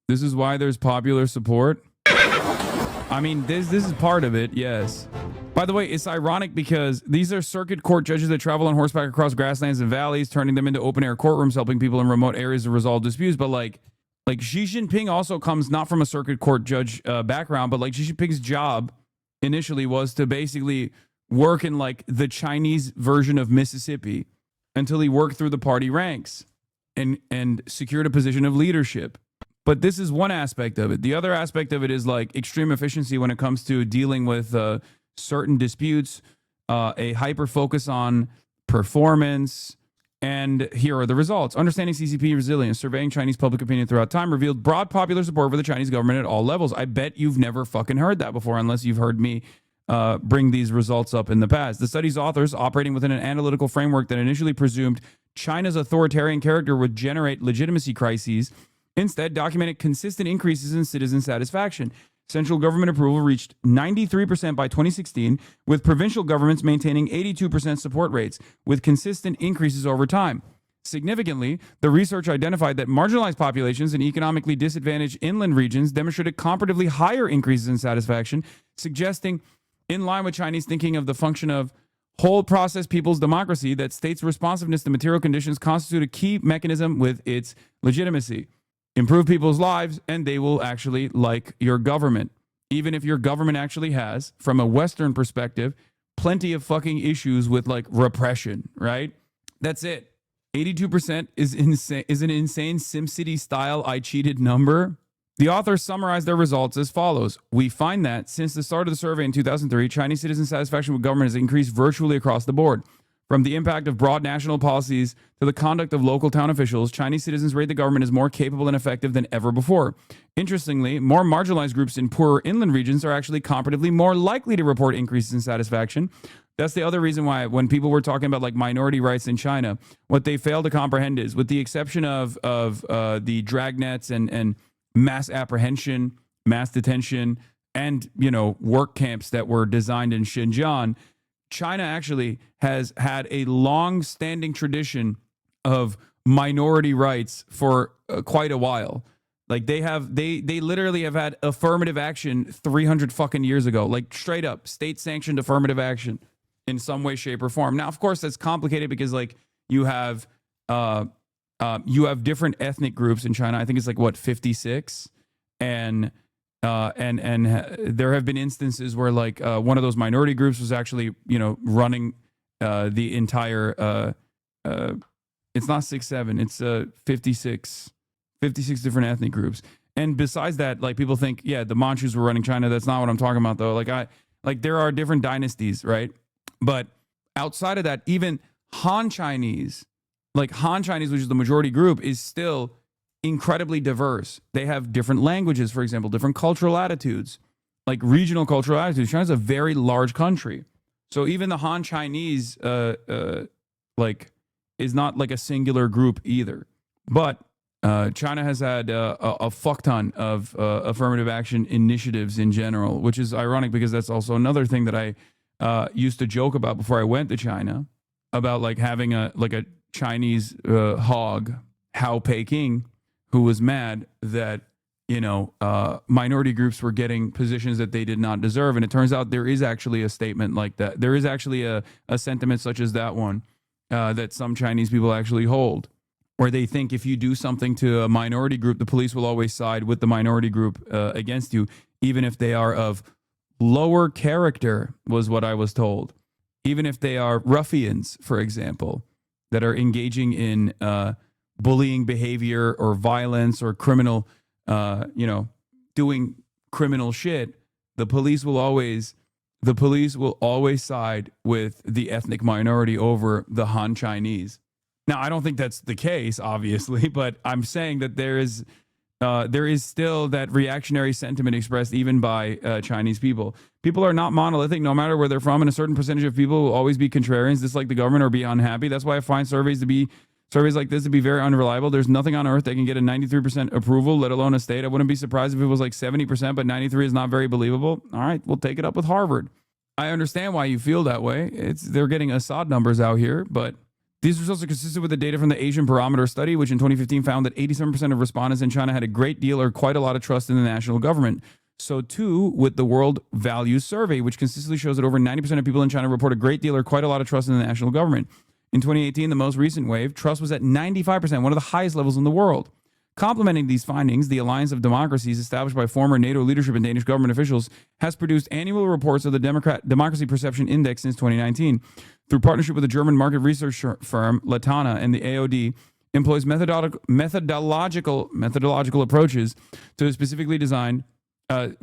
This is why there's popular support. I mean, this is part of it, yes. By the way, it's ironic because these are circuit court judges that travel on horseback across grasslands and valleys, turning them into open-air courtrooms, helping people in remote areas to resolve disputes. But like Xi Jinping also comes not from a circuit court judge background, but like Xi Jinping's job initially was to basically work in like the Chinese version of Mississippi until he worked through the party ranks and secured a position of leadership. But this is one aspect of it. The other aspect of it is like extreme efficiency when it comes to dealing with certain disputes, a hyper focus on performance. And here are the results. Understanding CCP resilience, surveying Chinese public opinion throughout time, revealed broad popular support for the Chinese government at all levels. I bet you've never fucking heard that before unless you've heard me bring these results up in the past. The study's authors, operating within an analytical framework that initially presumed China's authoritarian character would generate legitimacy crises, instead documented consistent increases in citizen satisfaction. Central government approval reached 93% by 2016, with provincial governments maintaining 82% support rates, with consistent increases over time. Significantly, the research identified that marginalized populations in economically disadvantaged inland regions demonstrated comparatively higher increases in satisfaction, suggesting, in line with Chinese thinking of the function of whole process people's democracy, that states' responsiveness to material conditions constitute a key mechanism with its legitimacy. Improve people's lives, and they will actually like your government. Even if your government actually has, from a Western perspective, plenty of fucking issues with like repression, right? That's it. 82% is insane, is an insane SimCity style I cheated number. The authors summarized their results as follows. We find that since the start of the survey in 2003, Chinese citizen satisfaction with government has increased virtually across the board. From the impact of broad national policies to the conduct of local town officials, Chinese citizens rate the government as more capable and effective than ever before. Interestingly, more marginalized groups in poorer inland regions are actually comparatively more likely to report increases in satisfaction. That's the other reason why when people were talking about like minority rights in China, what they fail to comprehend is, with the exception of the dragnets and mass apprehension, mass detention, and, you know, work camps that were designed in Xinjiang, China actually has had a long-standing tradition of minority rights for quite a while. Like they literally have had affirmative action 300 fucking years ago, like straight up state-sanctioned affirmative action in some way, shape, or form. Now, of course, that's complicated because like you have different ethnic groups in China. I think it's like what 56, and there have been instances where like one of those minority groups was actually, you know, running the entire it's not 6-7, it's 56 different ethnic groups. And besides that, like people think, yeah, the Manchus were running China. That's not what I'm talking about though. Like there are different dynasties, right? But outside of that, even Han Chinese, which is the majority group, is still incredibly diverse. They have different languages, for example, different cultural attitudes, like regional cultural attitudes. China's a very large country. So even the Han Chinese is not like a singular group either. But China has had a fuck ton of affirmative action initiatives in general, which is ironic because that's also another thing that I used to joke about before I went to China, about like having a Chinese hog, Hao Peking, who was mad that, you know, minority groups were getting positions that they did not deserve. And it turns out there is actually a statement like that. There is actually a sentiment such as that one that some Chinese people actually hold, where they think if you do something to a minority group, the police will always side with the minority group against you, even if they are of lower character, was what I was told. Even if they are ruffians, for example, that are engaging in bullying behavior or violence or criminal, doing criminal shit, the police will always side with the ethnic minority over the Han Chinese. Now, I don't think that's the case, obviously, but I'm saying that there is still that reactionary sentiment expressed even by Chinese people. People are not monolithic, no matter where they're from, and a certain percentage of people will always be contrarians, dislike the government, or be unhappy. That's why I find surveys like this to be very unreliable. There's nothing on earth that can get a 93% approval, let alone a state. I wouldn't be surprised if it was like 70%, but 93 is not very believable. All right, we'll take it up with Harvard. I understand why you feel that way. They're getting Assad numbers out here, but these results are consistent with the data from the Asian Barometer study, which in 2015 found that 87% of respondents in China had a great deal or quite a lot of trust in the national government. So too with the World Values Survey, which consistently shows that over 90% of people in China report a great deal or quite a lot of trust in the national government. In 2018, the most recent wave, trust was at 95%, one of the highest levels in the world. Complementing these findings, the Alliance of Democracies, established by former NATO leadership and Danish government officials, has produced annual reports of the Democracy Perception Index since 2019. Through partnership with the German market research firm Latana and the AOD, employs methodological approaches to specifically designed to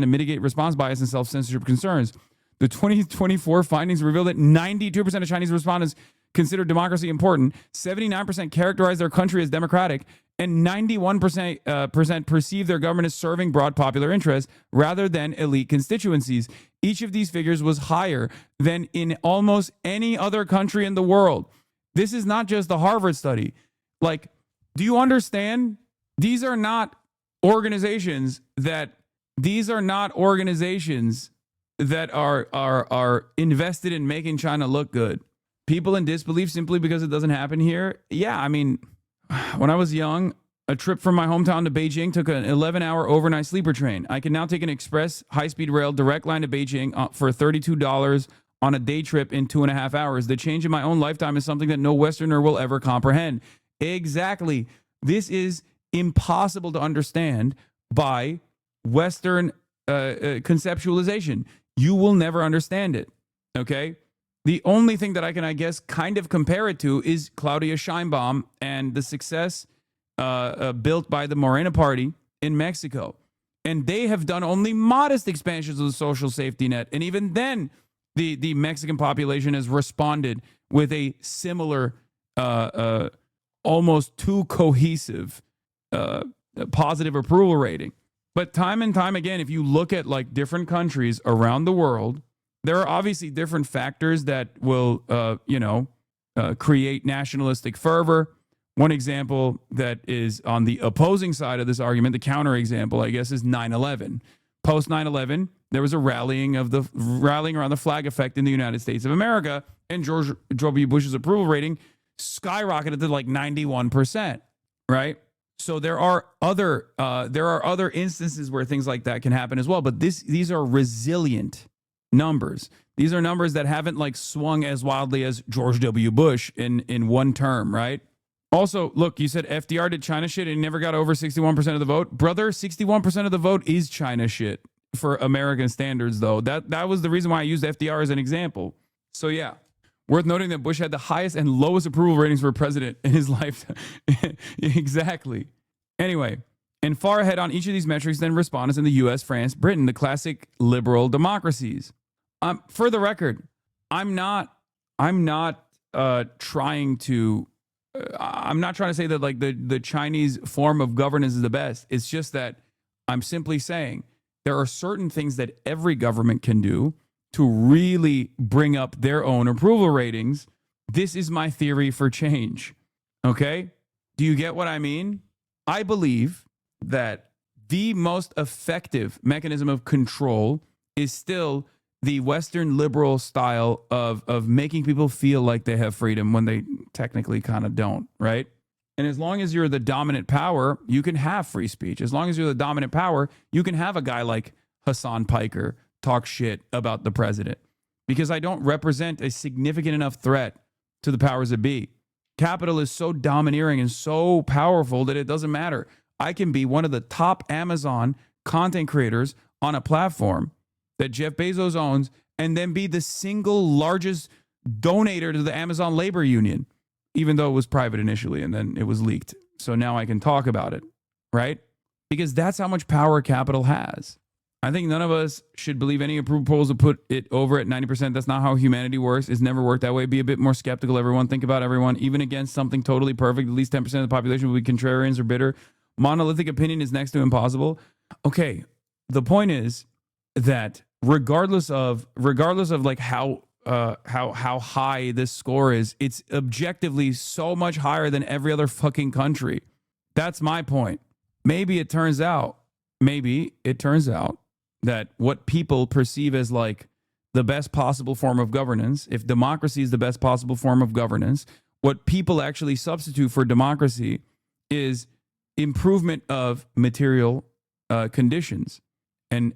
mitigate response bias and self-censorship concerns. The 2024 findings reveal that 92% of Chinese respondents consider democracy important, 79% characterize their country as democratic, and 91% perceive their government as serving broad popular interests rather than elite constituencies. Each of these figures was higher than in almost any other country in the world. This is not just the Harvard study. Like, do you understand? These are not organizations that are invested in making China look good. People in disbelief simply because it doesn't happen here. Yeah, I mean, when I was young, a trip from my hometown to Beijing took an 11-hour overnight sleeper train. I can now take an express high-speed rail direct line to Beijing for $32 on a day trip in 2.5 hours. The change in my own lifetime is something that no Westerner will ever comprehend. Exactly. This is impossible to understand by Western conceptualization. You will never understand it. Okay? The only thing that I can, I guess, kind of compare it to is Claudia Sheinbaum and the success built by the Morena Party in Mexico. And they have done only modest expansions of the social safety net. And even then, the Mexican population has responded with a similar, almost too cohesive, positive approval rating. But time and time again, if you look at like different countries around the world, there are obviously different factors that will, create nationalistic fervor. One example that is on the opposing side of this argument, the counter example, I guess, is 9/11. Post 9/11, there was a rallying around the flag effect in the United States of America, and George W. Bush's approval rating skyrocketed to like 91%. Right? So there are other instances where things like that can happen as well. But these are resilient numbers. These are numbers that haven't like swung as wildly as George W. Bush in one term, right? Also, look, you said FDR did China shit and he never got over 61% of the vote. Brother, 61% of the vote is China shit for American standards, though. That was the reason why I used FDR as an example. So yeah, worth noting that Bush had the highest and lowest approval ratings for a president in his lifetime. Exactly. Anyway, and far ahead on each of these metrics than respondents in the US, France, Britain, the classic liberal democracies. For the record, I'm not trying to say that like the Chinese form of governance is the best. It's just that I'm simply saying there are certain things that every government can do to really bring up their own approval ratings. This is my theory for change. Okay? Do you get what I mean? I believe that the most effective mechanism of control is still the Western liberal style of making people feel like they have freedom when they technically kind of don't, right? And as long as you're the dominant power, you can have free speech. As long as you're the dominant power, you can have a guy like Hassan Piker talk shit about the president, because I don't represent a significant enough threat to the powers that be. Capital is so domineering and so powerful that it doesn't matter. I can be one of the top Amazon content creators on a platform that Jeff Bezos owns and then be the single largest donator to the Amazon labor union, even though it was private initially and then it was leaked. So now I can talk about it, right? Because that's how much power capital has. I think none of us should believe any approved proposal put it over at 90%. That's not how humanity works. It's never worked that way. Be a bit more skeptical, everyone. Think about everyone. Even against something totally perfect, at least 10% of the population will be contrarians or bitter. Monolithic opinion is next to impossible. Okay, the point is that regardless of like how high this score is, it's objectively so much higher than every other fucking country. That's my point. Maybe it turns out that what people perceive as like the best possible form of governance, if democracy is the best possible form of governance, what people actually substitute for democracy is improvement of material conditions. And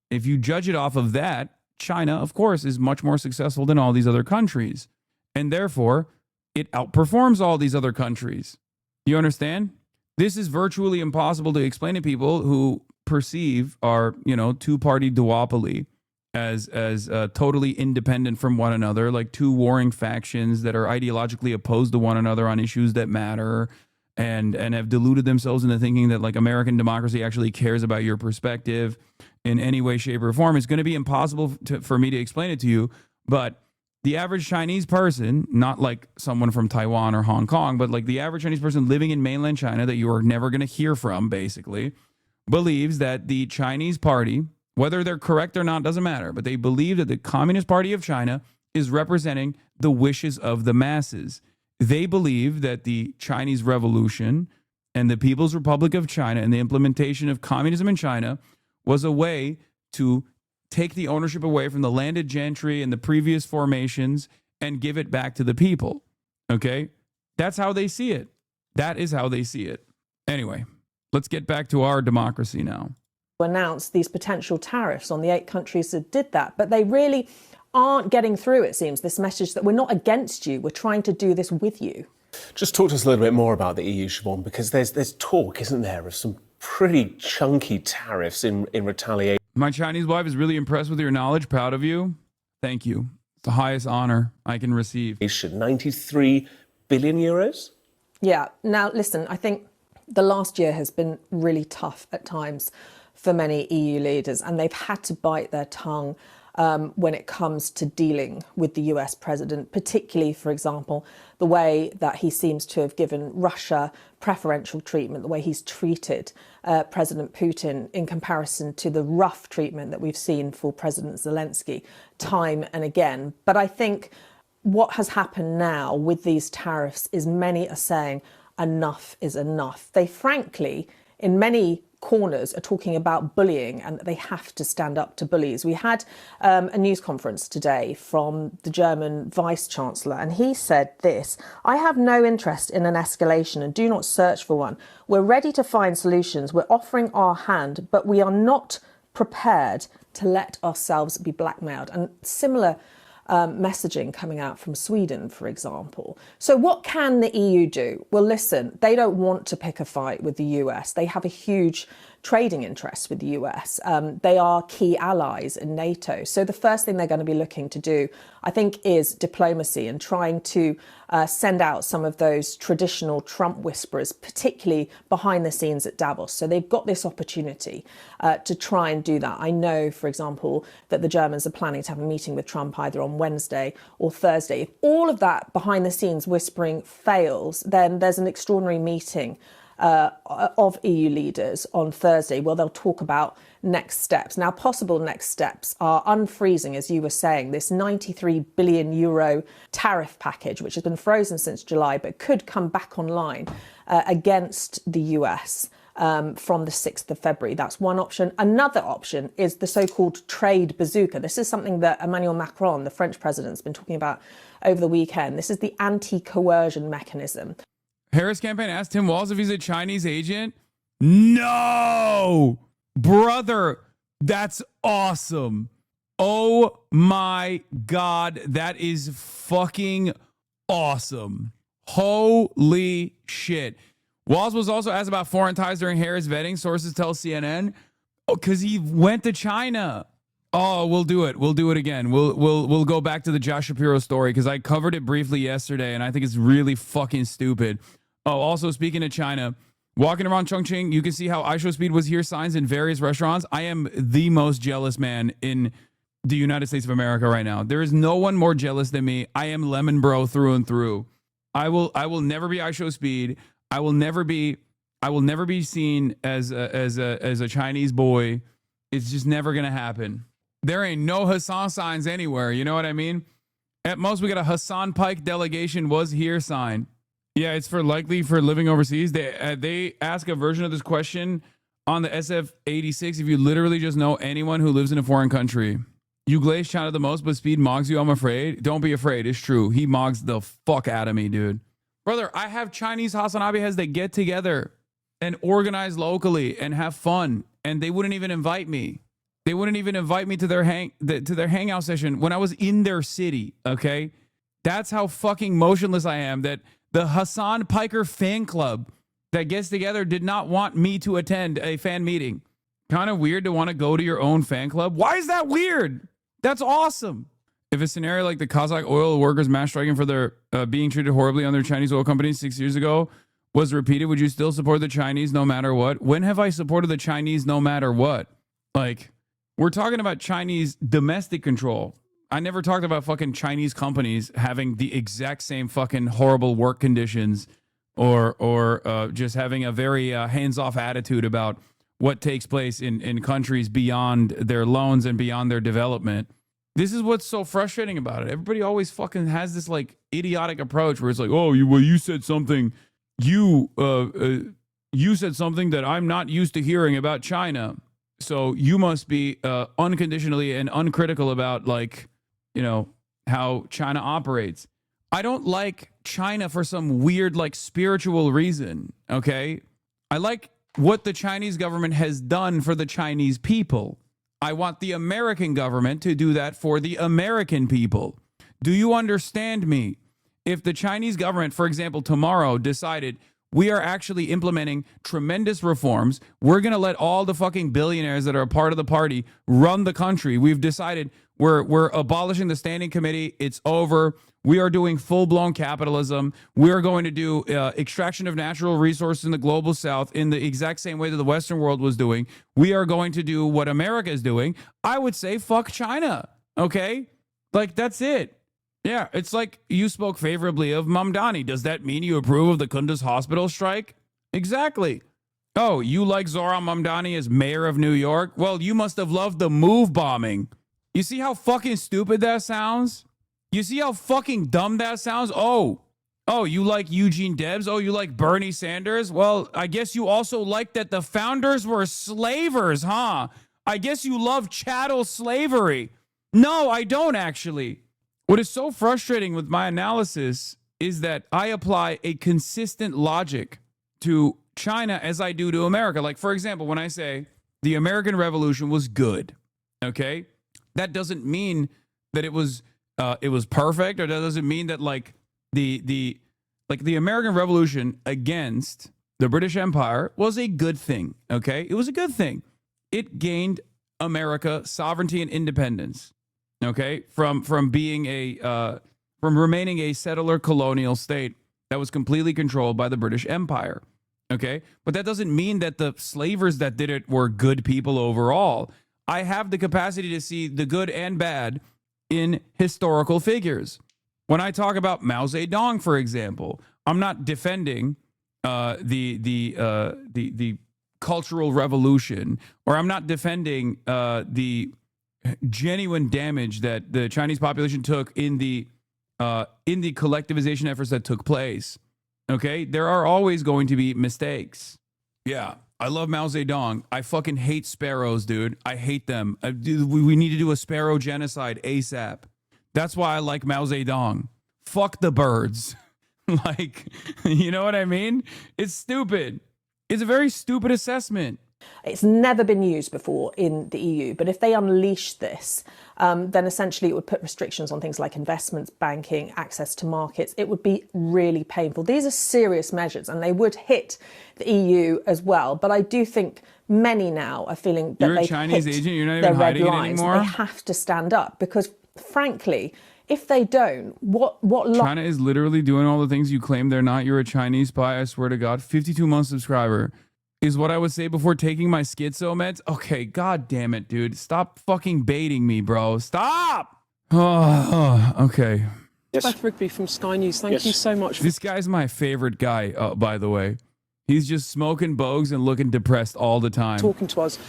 if you judge it off of that, China, of course, is much more successful than all these other countries. And therefore, it outperforms all these other countries. You understand? This is virtually impossible to explain to people who perceive our, two-party duopoly as totally independent from one another, like two warring factions that are ideologically opposed to one another on issues that matter, and have deluded themselves into thinking that like American democracy actually cares about your perspective in any way, shape, or form. It's going to be impossible for me to explain it to you, but the average Chinese person, not like someone from Taiwan or Hong Kong, but like the average Chinese person living in mainland China that you are never going to hear from, basically, believes that the Chinese party, whether they're correct or not, doesn't matter, but they believe that the Communist Party of China is representing the wishes of the masses. They believe that the Chinese Revolution and the People's Republic of China and the implementation of communism in China was a way to take the ownership away from the landed gentry and the previous formations and give it back to the people. Okay? That's how they see it. That is how they see it. Anyway, let's get back to our democracy now. Announced these potential tariffs on the 8 countries that did that, but they really aren't getting through, it seems, this message that we're not against you, we're trying to do this with you. Just talk to us a little bit more about the EU, Siobhan, because there's talk, isn't there, of some pretty chunky tariffs in retaliation. My Chinese wife is really impressed with your knowledge, proud of you. Thank you. It's the highest honor I can receive. 93 billion euros? Yeah. Now, listen, I think the last year has been really tough at times for many EU leaders, and they've had to bite their tongue when it comes to dealing with the US president, particularly, for example, the way that he seems to have given Russia preferential treatment, the way he's treated President Putin in comparison to the rough treatment that we've seen for President Zelensky time and again. But I think what has happened now with these tariffs is many are saying enough is enough. They frankly, in many corners, are talking about bullying and that they have to stand up to bullies. We had a news conference today from the German Vice Chancellor, and he said this: "I have no interest in an escalation and do not search for one. We're ready to find solutions. We're offering our hand, but we are not prepared to let ourselves be blackmailed." And similar messaging coming out from Sweden, for example. So what can the EU do? Well, listen, they don't want to pick a fight with the US. They have a huge trading interest with the US. They are key allies in NATO. So the first thing they're going to be looking to do, I think, is diplomacy and trying to send out some of those traditional Trump whisperers, particularly behind the scenes at Davos. So they've got this opportunity to try and do that. I know, for example, that the Germans are planning to have a meeting with Trump either on Wednesday or Thursday. If all of that behind the scenes whispering fails, then there's an extraordinary meeting of EU leaders on Thursday where they'll talk about next steps. Now, possible next steps are unfreezing, as you were saying, this 93 billion euro tariff package, which has been frozen since July, but could come back online against the US from the 6th of February. That's one option. Another option is the so-called trade bazooka. This is something that Emmanuel Macron, the French president, has been talking about over the weekend. This is the anti-coercion mechanism. Harris campaign asked Tim Walz if he's a Chinese agent. No! Brother, that's awesome. Oh my God, that is fucking awesome. Holy shit. Walz was also asked about foreign ties during Harris vetting, sources tell CNN. Oh, because he went to China. Oh, we'll do it. We'll do it again. We'll go back to the Josh Shapiro story because I covered it briefly yesterday and I think it's really fucking stupid. Oh, also speaking of China, walking around Chongqing, you can see how iShowSpeed was here signs in various restaurants. I am the most jealous man in the United States of America right now. There is no one more jealous than me. I am lemon bro through and through. I will never be iShowSpeed. I will never be seen as a Chinese boy. It's just never gonna happen. There ain't no Hasan signs anywhere. You know what I mean? At most, we got a Hassan Pike delegation was here sign. Yeah, it's for likely for living overseas. They ask a version of this question on the SF-86 if you literally just know anyone who lives in a foreign country. You glaze China the most, but Speed mogs you, I'm afraid. Don't be afraid. It's true. He mogs the fuck out of me, dude. Brother, I have Chinese HasanAbi heads that get together and organize locally and have fun, and they wouldn't even invite me. They wouldn't even invite me to their hangout session when I was in their city, okay? That's how fucking motionless I am, that the Hassan Piker fan club that gets together did not want me to attend a fan meeting. Kind of weird to want to go to your own fan club. Why is that weird? That's awesome. If a scenario like the Kazakh oil workers mass striking for their being treated horribly on their Chinese oil companies 6 years ago was repeated, would you still support the Chinese no matter what? When have I supported the Chinese no matter what? Like, we're talking about Chinese domestic control. I never talked about fucking Chinese companies having the exact same fucking horrible work conditions or just having a very hands-off attitude about what takes place in countries beyond their loans and beyond their development. This is what's so frustrating about it. Everybody always fucking has this like idiotic approach where it's like, oh, you said something, you said something that I'm not used to hearing about China. So you must be unconditionally and uncritical about, like, you know, how China operates. I don't like China for some weird, like, spiritual reason, okay? I like what the Chinese government has done for the Chinese people. I want the American government to do that for the American people. Do you understand me? If the Chinese government, for example, tomorrow decided we are actually implementing tremendous reforms, we're going to let all the fucking billionaires that are a part of the party run the country. We've decided we're abolishing the standing committee. It's over. We are doing full-blown capitalism. We are going to do extraction of natural resources in the global south in the exact same way that the Western world was doing. We are going to do what America is doing. I would say fuck China, okay? Like, that's it. Yeah, it's like you spoke favorably of Mamdani. Does that mean you approve of the Kunduz hospital strike? Exactly. Oh, you like Zohran Mamdani as mayor of New York? Well, you must have loved the move bombing. You see how fucking stupid that sounds? You see how fucking dumb that sounds? Oh, you like Eugene Debs? Oh, you like Bernie Sanders? Well, I guess you also like that the founders were slavers, huh? I guess you love chattel slavery. No, I don't actually. What is so frustrating with my analysis is that I apply a consistent logic to China as I do to America. Like, for example, when I say the American Revolution was good, okay, that doesn't mean that it was perfect, or that doesn't mean that like the American Revolution against the British Empire was a good thing. Okay, it was a good thing. It gained America sovereignty and independence. Okay, from being from remaining a settler colonial state that was completely controlled by the British Empire. Okay, but that doesn't mean that the slavers that did it were good people overall. I have the capacity to see the good and bad in historical figures. When I talk about Mao Zedong, for example, I'm not defending the Cultural Revolution, or I'm not defending the genuine damage that the Chinese population took in the collectivization efforts that took place. Okay, there are always going to be mistakes. Yeah, I love Mao Zedong. I fucking hate sparrows, dude. I hate them. We need to do a sparrow genocide ASAP. That's why I like Mao Zedong. Fuck the birds. Like, you know what I mean? It's stupid. It's a very stupid assessment. It's never been used before in the EU, but if they unleash this, then essentially it would put restrictions on things like investments, banking, access to markets. It would be really painful. These are serious measures, and they would hit the EU as well. But I do think many now are feeling that you're a Chinese agent. You're not even hiding it anymore. They have to stand up because, frankly, if they don't, what China is literally doing all the things you claim they're not. You're a Chinese spy. I swear to God. 52-month subscriber. Is what I would say before taking my schizo meds. Okay, god damn it, dude. Stop fucking baiting me, bro. Stop! Okay. Yes. Beth Rigby from Sky News. Thank you so much. This guy's my favorite guy, by the way. He's just smoking bogues and looking depressed all the time. Talking to us.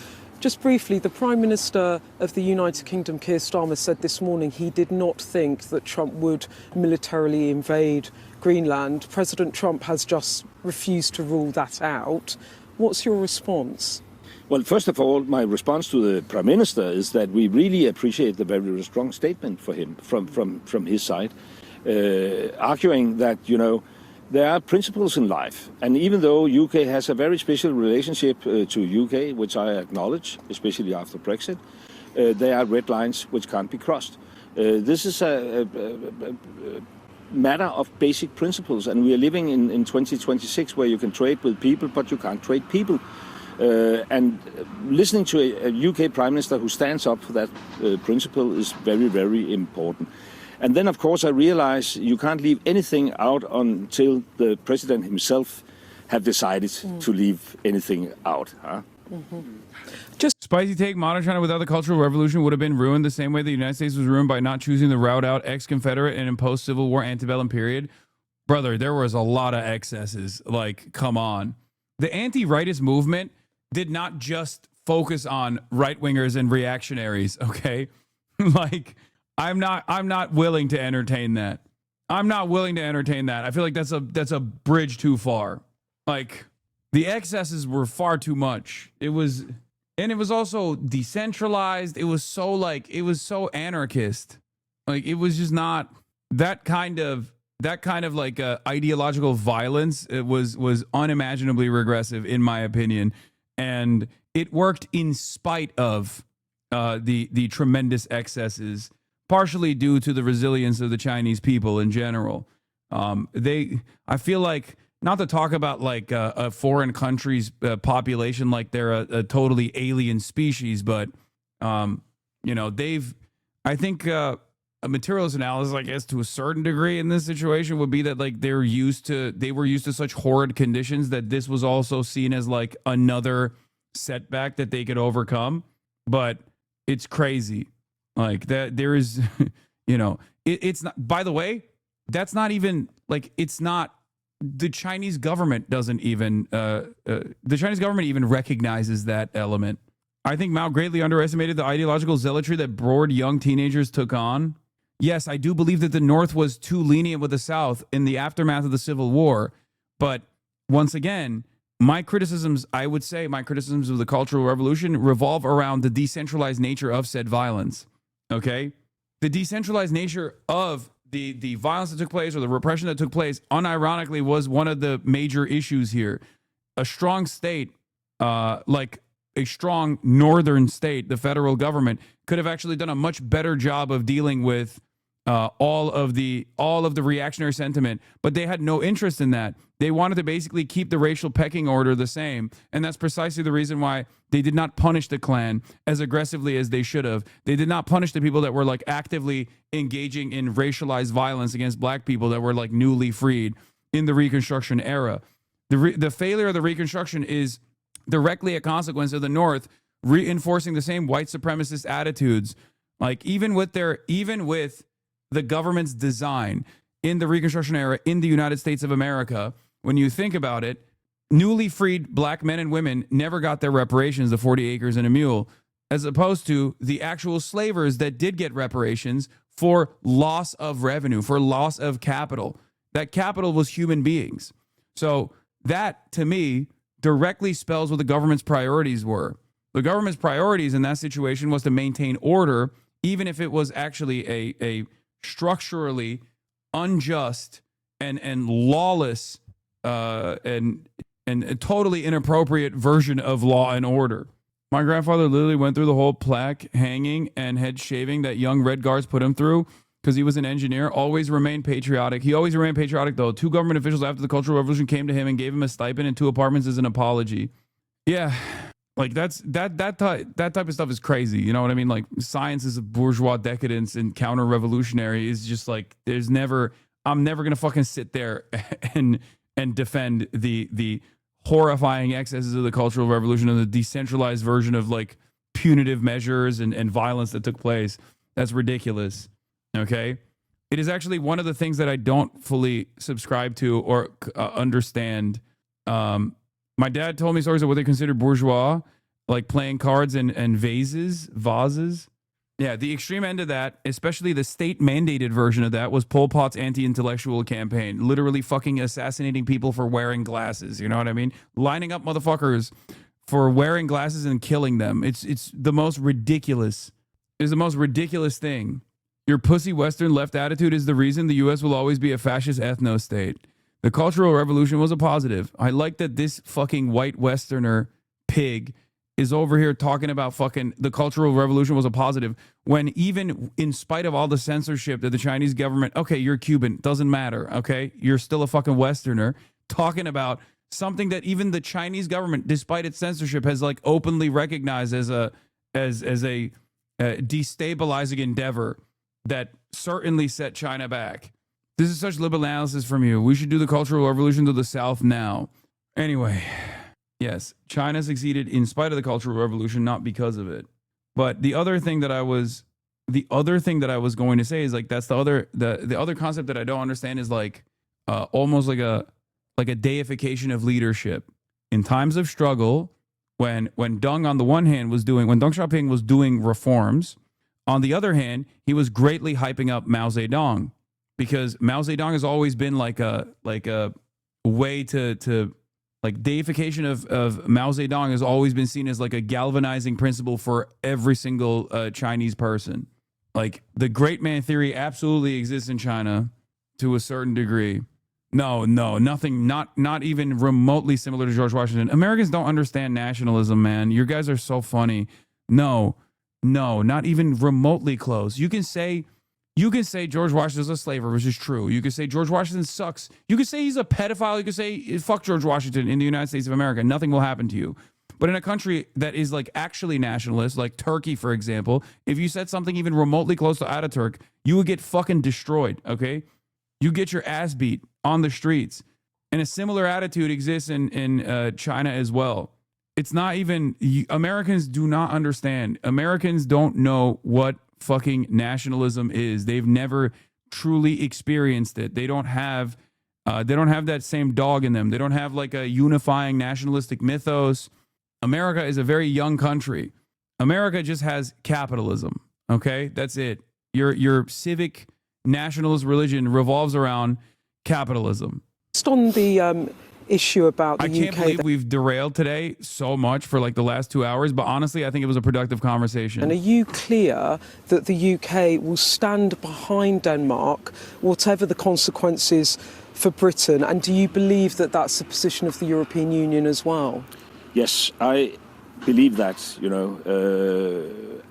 Just briefly, the Prime Minister of the United Kingdom, Keir Starmer, said this morning he did not think that Trump would militarily invade Greenland. President Trump has just refused to rule that out. What's your response? Well, first of all, my response to the Prime Minister is that we really appreciate the very strong statement for him from his side, arguing that, you know, there are principles in life. And even though UK has a very special relationship to UK, which I acknowledge, especially after Brexit, there are red lines which can't be crossed. This is a matter of basic principles, and we are living in 2026 where you can trade with people, but you can't trade people. And listening to a UK Prime Minister who stands up for that principle is very, very important. And then, of course, I realize you can't leave anything out until the president himself have decided to leave anything out. Huh? Just spicy take. Modern China without the Cultural Revolution would have been ruined the same way the United States was ruined by not choosing the route out ex-Confederate and in post-Civil War antebellum period. Brother, there was a lot of excesses. Like, come on. The anti-rightist movement did not just focus on right-wingers and reactionaries, okay? Like, I'm not willing to entertain that. I'm not willing to entertain that. I feel like that's a bridge too far. Like, the excesses were far too much. It was also decentralized. It was so anarchist. Like, it was just not that kind of like ideological violence. It was unimaginably regressive, in my opinion, and it worked in spite of the tremendous excesses, partially due to the resilience of the Chinese people in general. I feel like, not to talk about like a foreign country's population like they're a totally alien species, but I think a materialist analysis, I guess, to a certain degree in this situation would be that like they were used to such horrid conditions that this was also seen as like another setback that they could overcome. But it's crazy. Like that there is, it's not, by the way, that's not even like, it's not, the Chinese government doesn't even, the Chinese government even recognizes that element. I think Mao greatly underestimated the ideological zealotry that bored young teenagers took on. Yes, I do believe that the North was too lenient with the South in the aftermath of the Civil War. But once again, my criticisms of the Cultural Revolution revolve around the decentralized nature of said violence. Okay? The decentralized nature of the violence that took place, or the repression that took place, unironically was one of the major issues here. A strong state, like a strong northern state, the federal government, could have actually done a much better job of dealing with all of the reactionary sentiment, but they had no interest in that. They wanted to basically keep the racial pecking order the same, and that's precisely the reason why they did not punish the Klan as aggressively as they should have. They did not punish the people that were like actively engaging in racialized violence against black people that were like newly freed in the Reconstruction era. The failure of the Reconstruction is directly a consequence of the North reinforcing the same white supremacist attitudes. Like even with the government's design in the Reconstruction era in the United States of America, when you think about it, newly freed black men and women never got their reparations, the 40 acres and a mule, as opposed to the actual slavers that did get reparations for loss of revenue, for loss of capital. That capital was human beings. So that, to me, directly spells what the government's priorities were. The government's priorities in that situation was to maintain order, even if it was actually a structurally unjust and lawless and a totally inappropriate version of law and order. My grandfather literally went through the whole plaque hanging and head shaving that young Red Guards put him through because he was an engineer. Always remained patriotic. He always remained patriotic, though. 2 government officials after the Cultural Revolution came to him and gave him a stipend and 2 apartments as an apology. Yeah, like that type of stuff is crazy. You know what I mean? Like science is a bourgeois decadence and counter-revolutionary is just like I'm never gonna fucking sit there and defend the horrifying excesses of the Cultural Revolution and the decentralized version of like punitive measures and violence that took place. That's ridiculous. Okay, it is actually one of the things that I don't fully subscribe to or understand. My dad told me stories of what they consider bourgeois, like playing cards and vases. Yeah, the extreme end of that, especially the state-mandated version of that, was Pol Pot's anti-intellectual campaign. Literally fucking assassinating people for wearing glasses. You know what I mean? Lining up motherfuckers for wearing glasses and killing them. It's the most ridiculous. It's the most ridiculous thing. Your pussy Western left attitude is the reason the U.S. will always be a fascist ethno-state. The Cultural Revolution was a positive. I like that this fucking white Westerner pig is over here talking about fucking the Cultural Revolution was a positive when even in spite of all the censorship that the Chinese government, okay, you're Cuban, doesn't matter, okay? You're still a fucking Westerner talking about something that even the Chinese government, despite its censorship, has like openly recognized as a destabilizing endeavor that certainly set China back. This is such liberal analysis from you. We should do the Cultural Revolution to the South now. Anyway, yes, China succeeded in spite of the Cultural Revolution, not because of it. But the other thing that I was going to say is like that's the other concept that I don't understand is like almost like a deification of leadership in times of struggle. When Deng on the one hand when Deng Xiaoping was doing reforms, on the other hand he was greatly hyping up Mao Zedong, because Mao Zedong has always been like a way to like deification of Mao Zedong has always been seen as like a galvanizing principle for every single Chinese person. Like the great man theory absolutely exists in China to a certain degree. No, nothing, not even remotely similar to George Washington. Americans don't understand nationalism, man. You guys are so funny. No, not even remotely close. You can say George Washington's a slaver, which is true. You can say George Washington sucks. You can say he's a pedophile. You can say fuck George Washington in the United States of America. Nothing will happen to you. But in a country that is like actually nationalist, like Turkey, for example, if you said something even remotely close to Ataturk, you would get fucking destroyed, okay? You get your ass beat on the streets. And a similar attitude exists in China as well. It's not even, Americans do not understand. Americans don't know what fucking nationalism is. They've never truly experienced it. They don't have that same dog in them. They don't have like a unifying nationalistic mythos. America is a very young country. America just has capitalism. Okay, that's it. Your civic nationalist religion revolves around capitalism. Just on the issue about the UK. I can't believe we've derailed today so much for like the last 2 hours, but honestly, I think it was a productive conversation. And are you clear that the UK will stand behind Denmark, whatever the consequences for Britain? And do you believe that that's the position of the European Union as well? Yes, I believe that,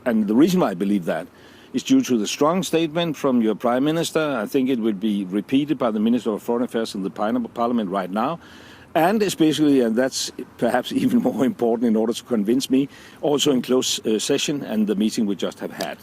and the reason why I believe that is due to the strong statement from your Prime Minister. I think it will be repeated by the Minister of Foreign Affairs in the Parliament right now. And especially, and that's perhaps even more important in order to convince me, also in close session and the meeting we just have had.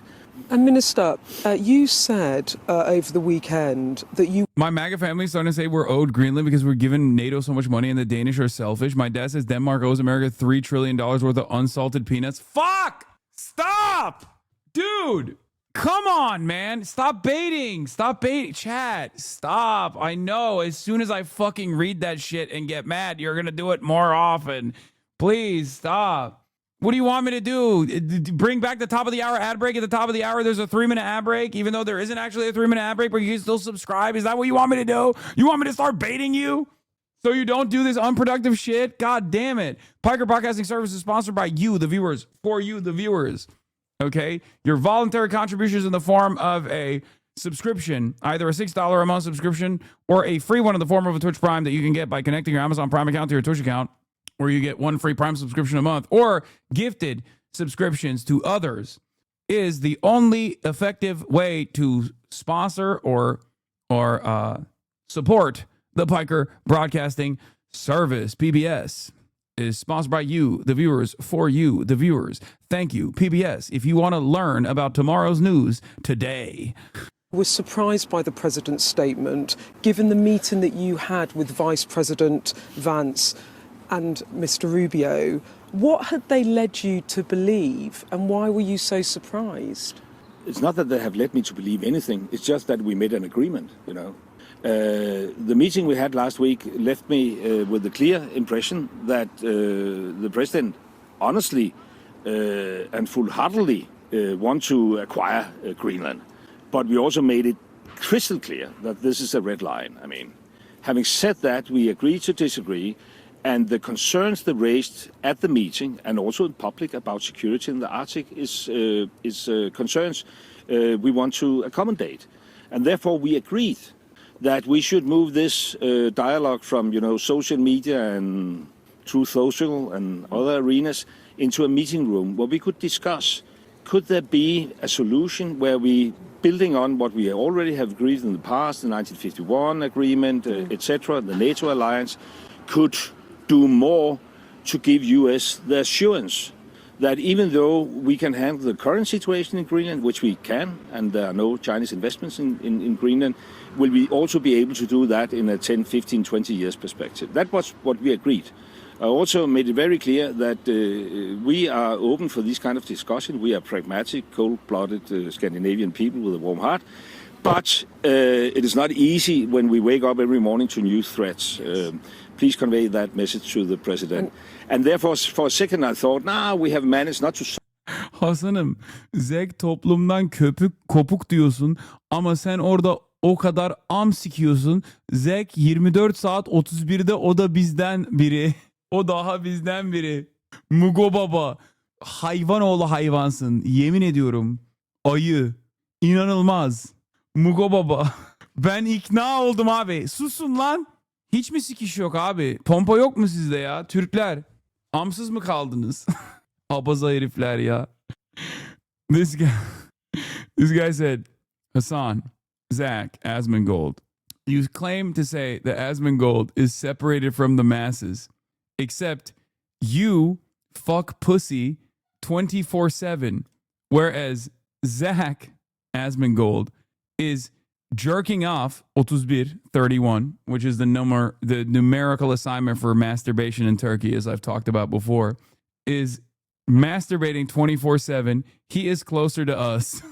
And Minister, you said over the weekend that you... My MAGA family is starting to say we're owed Greenland because we're giving NATO so much money and the Danish are selfish. My dad says Denmark owes America $3 trillion worth of unsalted peanuts. Fuck! Stop! Dude! Come on, man. Stop baiting. Chat. Stop. I know. As soon as I fucking read that shit and get mad, you're going to do it more often. Please stop. What do you want me to do? Bring back the top of the hour ad break? At the top of the hour, there's a 3-minute ad break, even though there isn't actually a 3-minute ad break, but you can still subscribe. Is that what you want me to do? You want me to start baiting you? So you don't do this unproductive shit? God damn it. Piker Broadcasting Service is sponsored by you, the viewers, for you, the viewers. Okay, your voluntary contributions in the form of a subscription, either a $6 a month subscription or a free one in the form of a Twitch Prime that you can get by connecting your Amazon Prime account to your Twitch account, or you get one free Prime subscription a month, or gifted subscriptions to others, is the only effective way to sponsor or support the Piker Broadcasting Service. PBS is sponsored by you, the viewers, for you, the viewers. Thank you, PBS. If you want to learn about tomorrow's news today. Was surprised by the president's statement, given the meeting that you had with Vice President Vance and Mr. Rubio. What had they led you to believe, and why were you so surprised? It's not that they have led me to believe anything. It's just that we made an agreement, The meeting we had last week left me with the clear impression that the president honestly and full-heartedly want to acquire Greenland. But we also made it crystal clear that this is a red line. I mean, having said that, we agreed to disagree, and the concerns they raised at the meeting and also in public about security in the Arctic is concerns we want to accommodate. And therefore we agreed that we should move this dialogue from, social media and Truth Social and other arenas into a meeting room where we could discuss, could there be a solution where we, building on what we already have agreed in the past, the 1951 agreement, etc., the NATO alliance, could do more to give U.S. the assurance that even though we can handle the current situation in Greenland, which we can, and there are no Chinese investments in Greenland, will we also be able to do that in a 10, 15, 20 years perspective? That was what we agreed. I also made it very clear that we are open for this kind of discussion. We are pragmatic, cold-blooded Scandinavian people with a warm heart. But it is not easy when we wake up every morning to new threats. Please convey that message to the president. And therefore, for a second, I thought, we have managed not to... Hasan'ım, Zeg toplumdan kopuk diyorsun ama sen orada o kadar am sikiyorsun. Zeg 24 saat 31'de o da bizden biri. O daha bizden biri. Mugo baba. Hayvan oğlu hayvansın. Yemin ediyorum. Ayı. İnanılmaz. Mugo baba. Ben ikna oldum abi. Susun lan. Hiç mi sikiş yok abi? Pompa yok mu sizde ya? Türkler. Amsız mı kaldınız? Abaza herifler ya. This guy said, Hasan, Zach, Asmongold, you claim to say that Asmongold is separated from the masses, except you fuck pussy 24/7, whereas Zach Asmongold is jerking off 31, which is the numerical assignment for masturbation in Turkey, as I've talked about before, is masturbating 24/7. He is closer to us.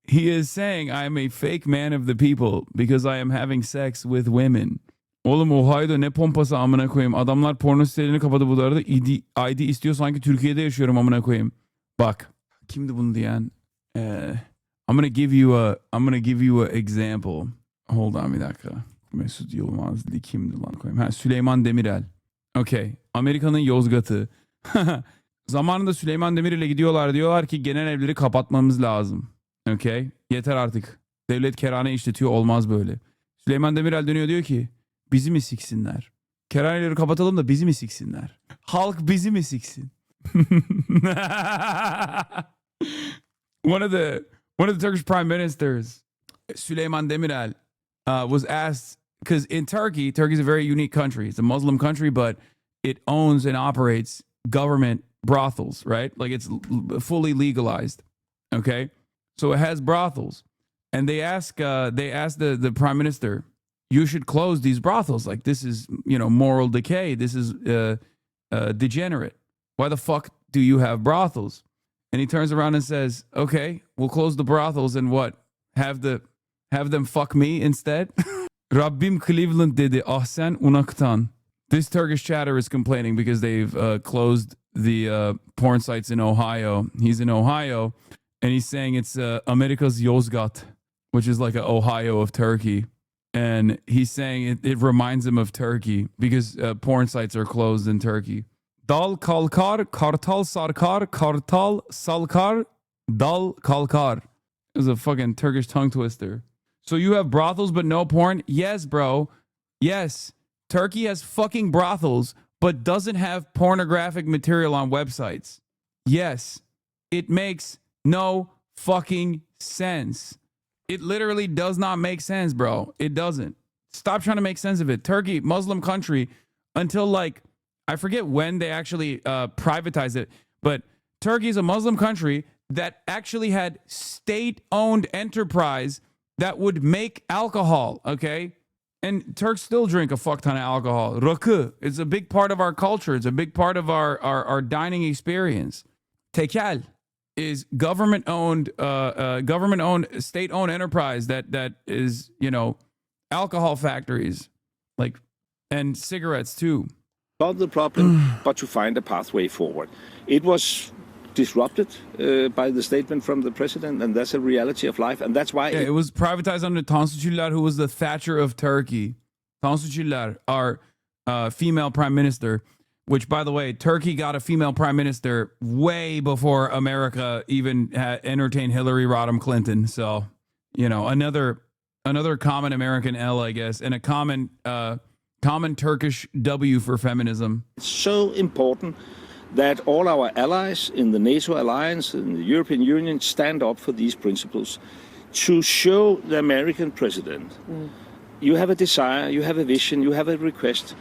He is saying I am a fake man of the people because I am having sex with women. Oğlum Ohio'da ne pompası amına koyayım. Adamlar porno sitelerini kapadı bu arada. ID istiyor sanki Türkiye'de yaşıyorum amına koyayım. Bak. Kimdi bunu diyen? I'm gonna give you a example. Hold on bir dakika. Mesut Yılmazlı kimdi lan koyayım? Süleyman Demirel. Okay. Amerika'nın Yozgat'ı. Zamanında Süleyman Demirel'e gidiyorlar, diyorlar ki genel evleri kapatmamız lazım. Okay? Yeter artık. Devlet kerhane işletiyor, olmaz böyle. Süleyman Demirel dönüyor, diyor ki bizi mi siksinler? Kerhaneleri kapatalım da bizi mi siksinler? Halk bizi mi siksin? One of the Turkish prime ministers, Süleyman Demirel, was asked, because in Turkey's a very unique country. It's a Muslim country, but it owns and operates government brothels, right? Like it's fully legalized. Okay, so it has brothels, and they asked the prime minister, you should close these brothels. Like this is moral decay. This is degenerate. Why the fuck do you have brothels? And he turns around and says, okay, we'll close the brothels and what? Have them fuck me instead? Rabbim Cleveland dedi ahsen unaktan. This Turkish chatter is complaining because they've closed the porn sites in Ohio. He's in Ohio, and he's saying it's America's Yozgat, which is like an Ohio of Turkey. And he's saying it reminds him of Turkey because porn sites are closed in Turkey. Dal kalkar, kartal sarkar, kartal salkar, dal kalkar. It was a fucking Turkish tongue twister. So you have brothels but no porn? Yes, bro. Yes. Turkey has fucking brothels but doesn't have pornographic material on websites. Yes. It makes no fucking sense. It literally does not make sense, bro. It doesn't. Stop trying to make sense of it. Turkey, Muslim country, until like, I forget when they actually privatized it, but Turkey is a Muslim country that actually had state-owned enterprise that would make alcohol, okay? And Turks still drink a fuck ton of alcohol. Rakı, it's a big part of our culture. It's a big part of our dining experience. Tekel is government-owned, state-owned enterprise that is, alcohol factories, like, and cigarettes too. Solve the problem, but to find a pathway forward. It was disrupted by the statement from the president, and that's a reality of life, and that's why... Yeah, it was privatized under Tansu Çiller, who was the Thatcher of Turkey. Tansu Çiller, our female prime minister, which, by the way, Turkey got a female prime minister way before America even entertained Hillary Rodham Clinton. So, another common American L, I guess, and a common Turkish W for feminism. It's so important that all our allies in the NATO alliance and the European Union stand up for these principles to show the American president you have a desire, you have a vision, you have a request,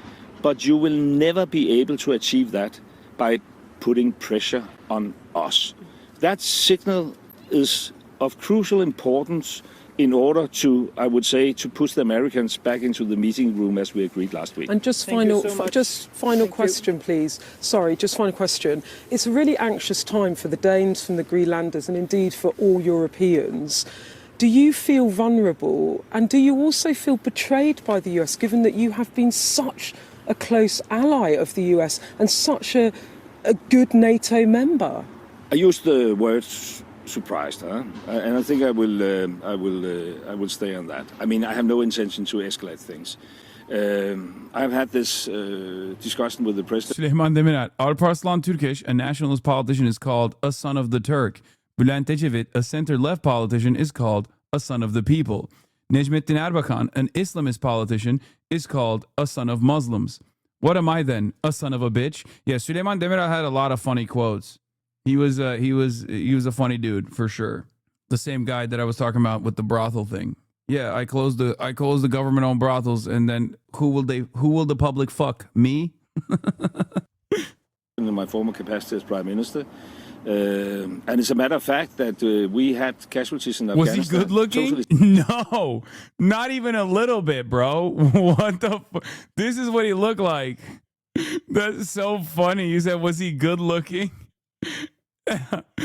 but you will never be able to achieve that by putting pressure on us. That signal is of crucial importance in order to, I would say, to push the Americans back into the meeting room as we agreed last week. And just final question, please. Sorry, just final question. It's a really anxious time for the Danes, from the Greenlanders, and indeed for all Europeans. Do you feel vulnerable, and do you also feel betrayed by the US, given that you have been such a close ally of the US and such a good NATO member? I used the word surprised, and I think I will stay on that. I mean, I have no intention to escalate things. I've had this discussion with the president. Süleyman Demirel, Alparslan Türkeş, a nationalist politician, is called a son of the Turk. Bülent Ecevit, a center-left politician, is called a son of the people. Necmettin Erbakan, an Islamist politician, is called a son of Muslims. What am I then? A son of a bitch? Yeah, Süleyman Demirel had a lot of funny quotes. He was a funny dude for sure. The same guy that I was talking about with the brothel thing. Yeah, I closed the government-owned brothels, and then who will the public fuck? Me? In my former capacity as Prime Minister. And it's a matter of fact that we had casualties in Afghanistan. Was he good looking? No, not even a little bit, bro. What the this is what he looked like. That's so funny. You said, was he good looking?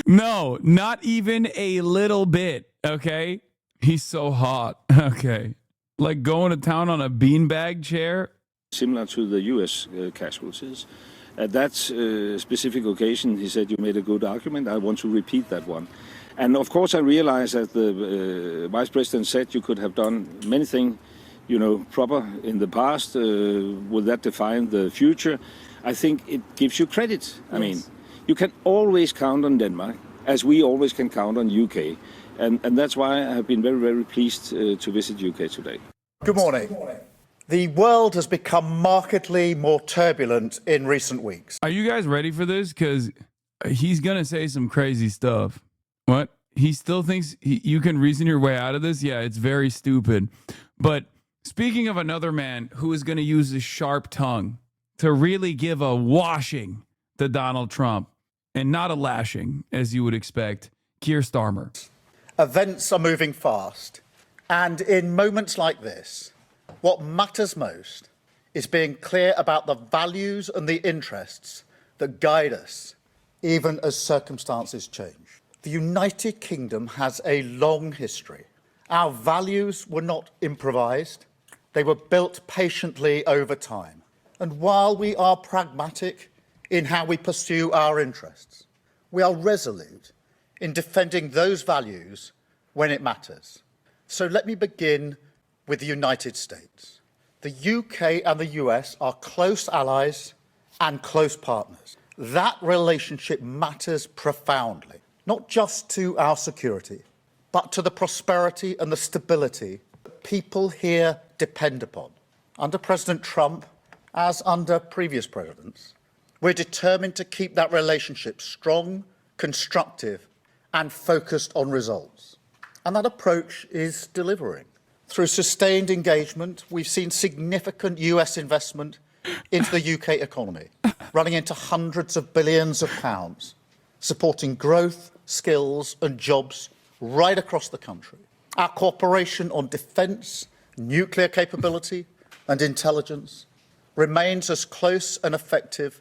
No, not even a little bit, okay? He's so hot, okay? Like going to town on a beanbag chair? Similar to the U.S. Casualties. At that specific occasion, he said, you made a good argument. I want to repeat that one. And of course, I realize that the Vice President said you could have done many things, proper in the past. Will that define the future? I think it gives you credit. Yes. I mean, you can always count on Denmark, as we always can count on UK. And that's why I have been very, very pleased to visit UK today. Good morning. The world has become markedly more turbulent in recent weeks. Are you guys ready for this? Because he's going to say some crazy stuff. What? He still thinks you can reason your way out of this? Yeah, it's very stupid. But speaking of another man who is going to use his sharp tongue to really give a washing to Donald Trump, and not a lashing, as you would expect, Keir Starmer. Events are moving fast. And in moments like this, what matters most is being clear about the values and the interests that guide us, even as circumstances change. The United Kingdom has a long history. Our values were not improvised. They were built patiently over time. And while we are pragmatic in how we pursue our interests, we are resolute in defending those values when it matters. So let me begin with the United States. The UK and the US are close allies and close partners. That relationship matters profoundly, not just to our security, but to the prosperity and the stability that people here depend upon. Under President Trump, as under previous presidents, we're determined to keep that relationship strong, constructive, and focused on results. And that approach is delivering. Through sustained engagement, we've seen significant US investment into the UK economy, running into hundreds of billions of pounds, supporting growth, skills, and jobs right across the country. Our cooperation on defence, nuclear capability, and intelligence remains as close and effective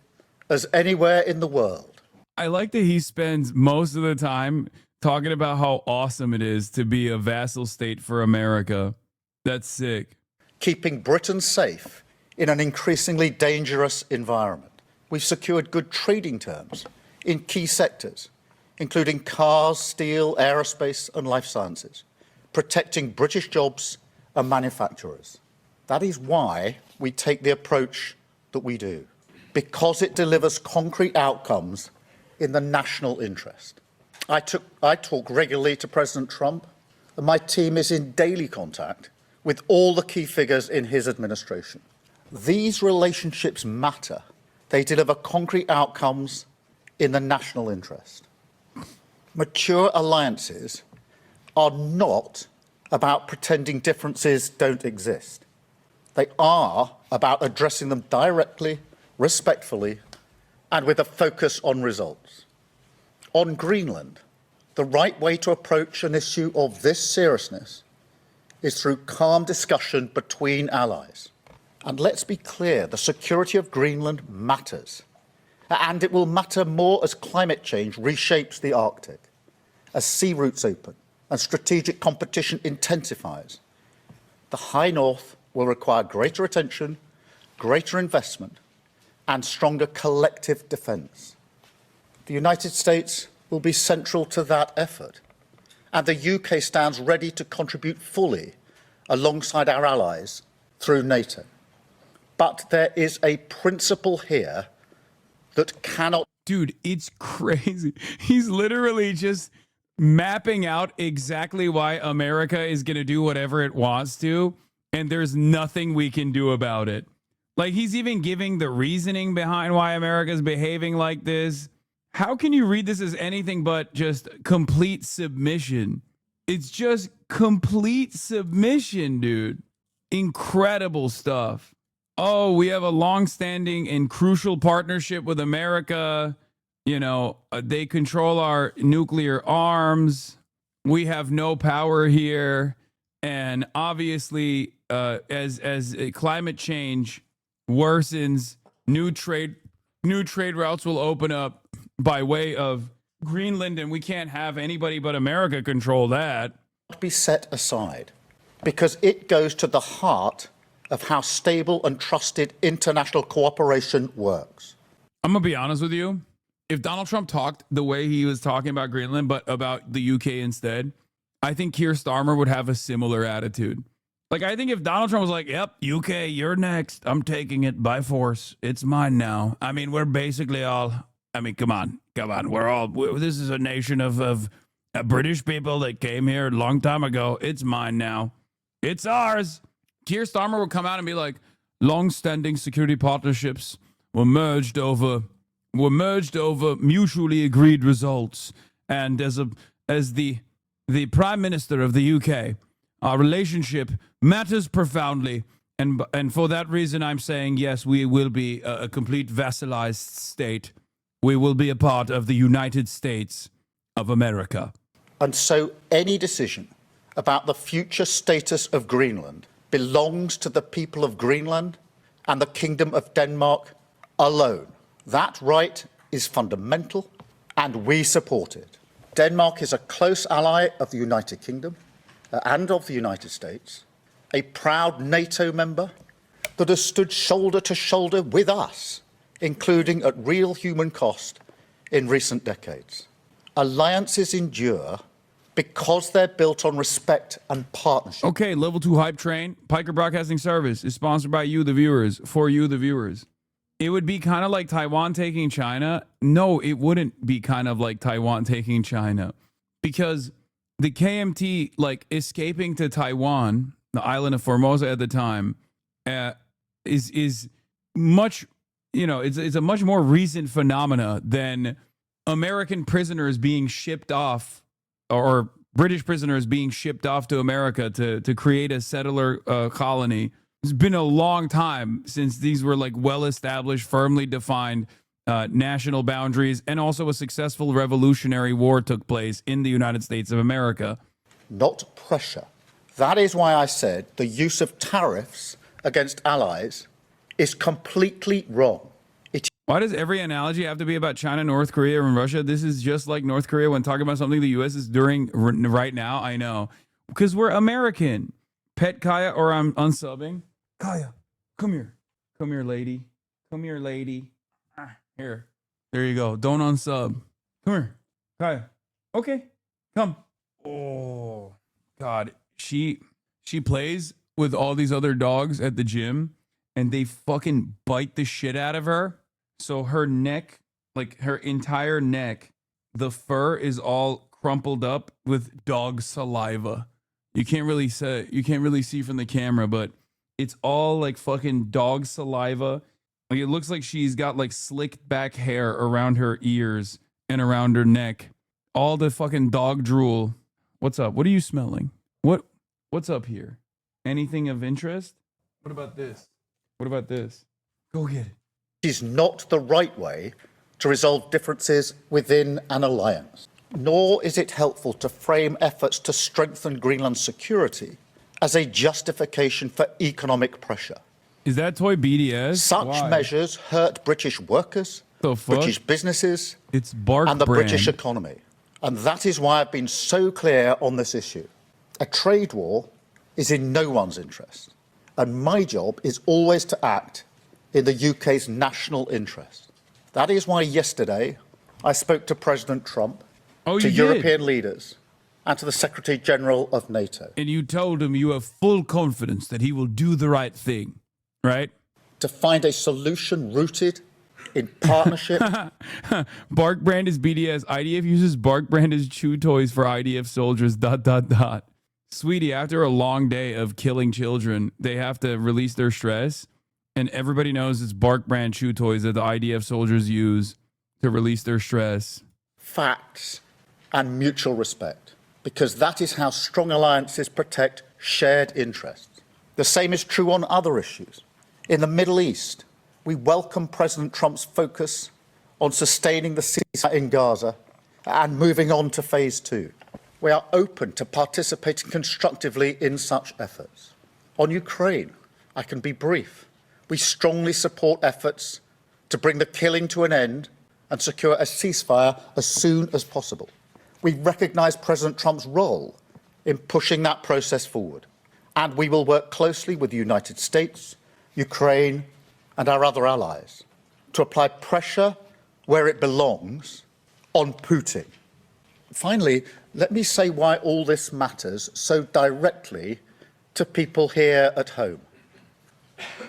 as anywhere in the world. I like that he spends most of the time talking about how awesome it is to be a vassal state for America. That's sick. Keeping Britain safe in an increasingly dangerous environment. We've secured good trading terms in key sectors, including cars, steel, aerospace, and life sciences, protecting British jobs and manufacturers. That is why we take the approach that we do, because it delivers concrete outcomes in the national interest. I talk regularly to President Trump, and my team is in daily contact with all the key figures in his administration. These relationships matter. They deliver concrete outcomes in the national interest. Mature alliances are not about pretending differences don't exist. They are about addressing them directly, respectfully, and with a focus on results. On Greenland, the right way to approach an issue of this seriousness is through calm discussion between allies. And let's be clear, the security of Greenland matters. And it will matter more as climate change reshapes the Arctic, as sea routes open and strategic competition intensifies. The High North will require greater attention, greater investment, and stronger collective defence. The United States will be central to that effort, and the UK stands ready to contribute fully alongside our allies through NATO. But there is a principle here that cannot... Dude, it's crazy. He's literally just mapping out exactly why America is going to do whatever it wants to, and there's nothing we can do about it. Like, he's even giving the reasoning behind why America is behaving like this. How can you read this as anything but just complete submission? It's just complete submission, dude. Incredible stuff. Oh, we have a long-standing and crucial partnership with America. You know, they control our nuclear arms. We have no power here. And obviously, as climate change worsens, new trade routes will open up by way of Greenland, and we can't have anybody but America control that. Be set aside because it goes to the heart of how stable and trusted international cooperation works. I'm going to be honest with you. If Donald Trump talked the way he was talking about Greenland, but about the UK instead, I think Keir Starmer would have a similar attitude. Like, I think if Donald Trump was like, yep, UK, you're next. I'm taking it by force. It's mine now. I mean, we're basically all, I mean, come on. This is a nation of British people that came here a long time ago. It's mine now. It's ours. Keir Starmer would come out and be like, long-standing security partnerships were merged over mutually agreed results. And as the Prime Minister of the UK, our relationship matters profoundly. And for that reason, I'm saying, yes, we will be a complete vassalized state. We will be a part of the United States of America. And so any decision about the future status of Greenland belongs to the people of Greenland and the Kingdom of Denmark alone. That right is fundamental, and we support it. Denmark is a close ally of the United Kingdom and of the United States, a proud NATO member that has stood shoulder to shoulder with us, including at real human cost in recent decades. Alliances endure because they're built on respect and partnership. Okay, level 2 hype train. Piker Broadcasting Service is sponsored by you, the viewers, for you, the viewers. It would be kind of like Taiwan taking China. No, it wouldn't be kind of like Taiwan taking China, because the KMT, like, escaping to Taiwan, the island of Formosa at the time, is much, you know, it's a much more recent phenomena than American prisoners being shipped off, or British prisoners being shipped off to America to create a settler colony. It's been a long time since these were like well-established, firmly defined national boundaries, and also a successful revolutionary war took place in the United States of America. Not pressure. That is why I said the use of tariffs against allies is completely wrong. Why does every analogy have to be about China, North Korea, and Russia? This is just like North Korea when talking about something the U.S. is doing right now. I know. Because we're American. Pet Kaya, or I'm unsubbing. Kaya, come here. Come here, lady. Come here, lady. Here. There you go. Don't unsub. Come here. Kaya. Okay. Come. Oh, God. She plays with all these other dogs at the gym, and they fucking bite the shit out of her. So her neck, like her entire neck, the fur is all crumpled up with dog saliva. You can't really see from the camera, but it's all like fucking dog saliva. Like, it looks like she's got like slicked back hair around her ears and around her neck. All the fucking dog drool. What's up? What are you smelling? What's up here? Anything of interest? What about this? What about this? Go get it. Is not the right way to resolve differences within an alliance. Nor is it helpful to frame efforts to strengthen Greenland's security as a justification for economic pressure. Is that toy BDS? Such measures hurt British workers, British businesses, it's Bark and the brand. British economy. And that is why I've been so clear on this issue. A trade war is in no one's interest. And my job is always to act in the UK's national interest. That is why yesterday I spoke to President Trump, to European leaders, and to the Secretary General of NATO. And you told him you have full confidence that he will do the right thing, right? To find a solution rooted in partnership. Bark brand is BDS. IDF uses Bark brand as chew toys for IDF soldiers, ... Sweetie, after a long day of killing children, they have to release their stress. And everybody knows it's Bark brand chew toys that the IDF soldiers use to release their stress. Facts and mutual respect, because that is how strong alliances protect shared interests. The same is true on other issues. In the Middle East, we welcome President Trump's focus on sustaining the ceasefire in Gaza and moving on to phase 2. We are open to participating constructively in such efforts. On Ukraine, I can be brief. We strongly support efforts to bring the killing to an end and secure a ceasefire as soon as possible. We recognise President Trump's role in pushing that process forward, and we will work closely with the United States, Ukraine, and our other allies to apply pressure where it belongs on Putin. Finally, let me say why all this matters so directly to people here at home.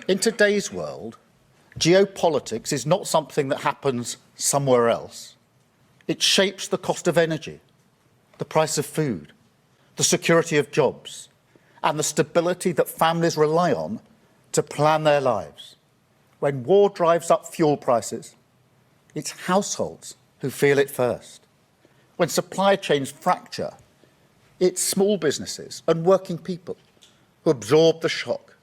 In today's world, geopolitics is not something that happens somewhere else. It shapes the cost of energy, the price of food, the security of jobs, and the stability that families rely on to plan their lives. When war drives up fuel prices, it's households who feel it first. When supply chains fracture, it's small businesses and working people who absorb the shock.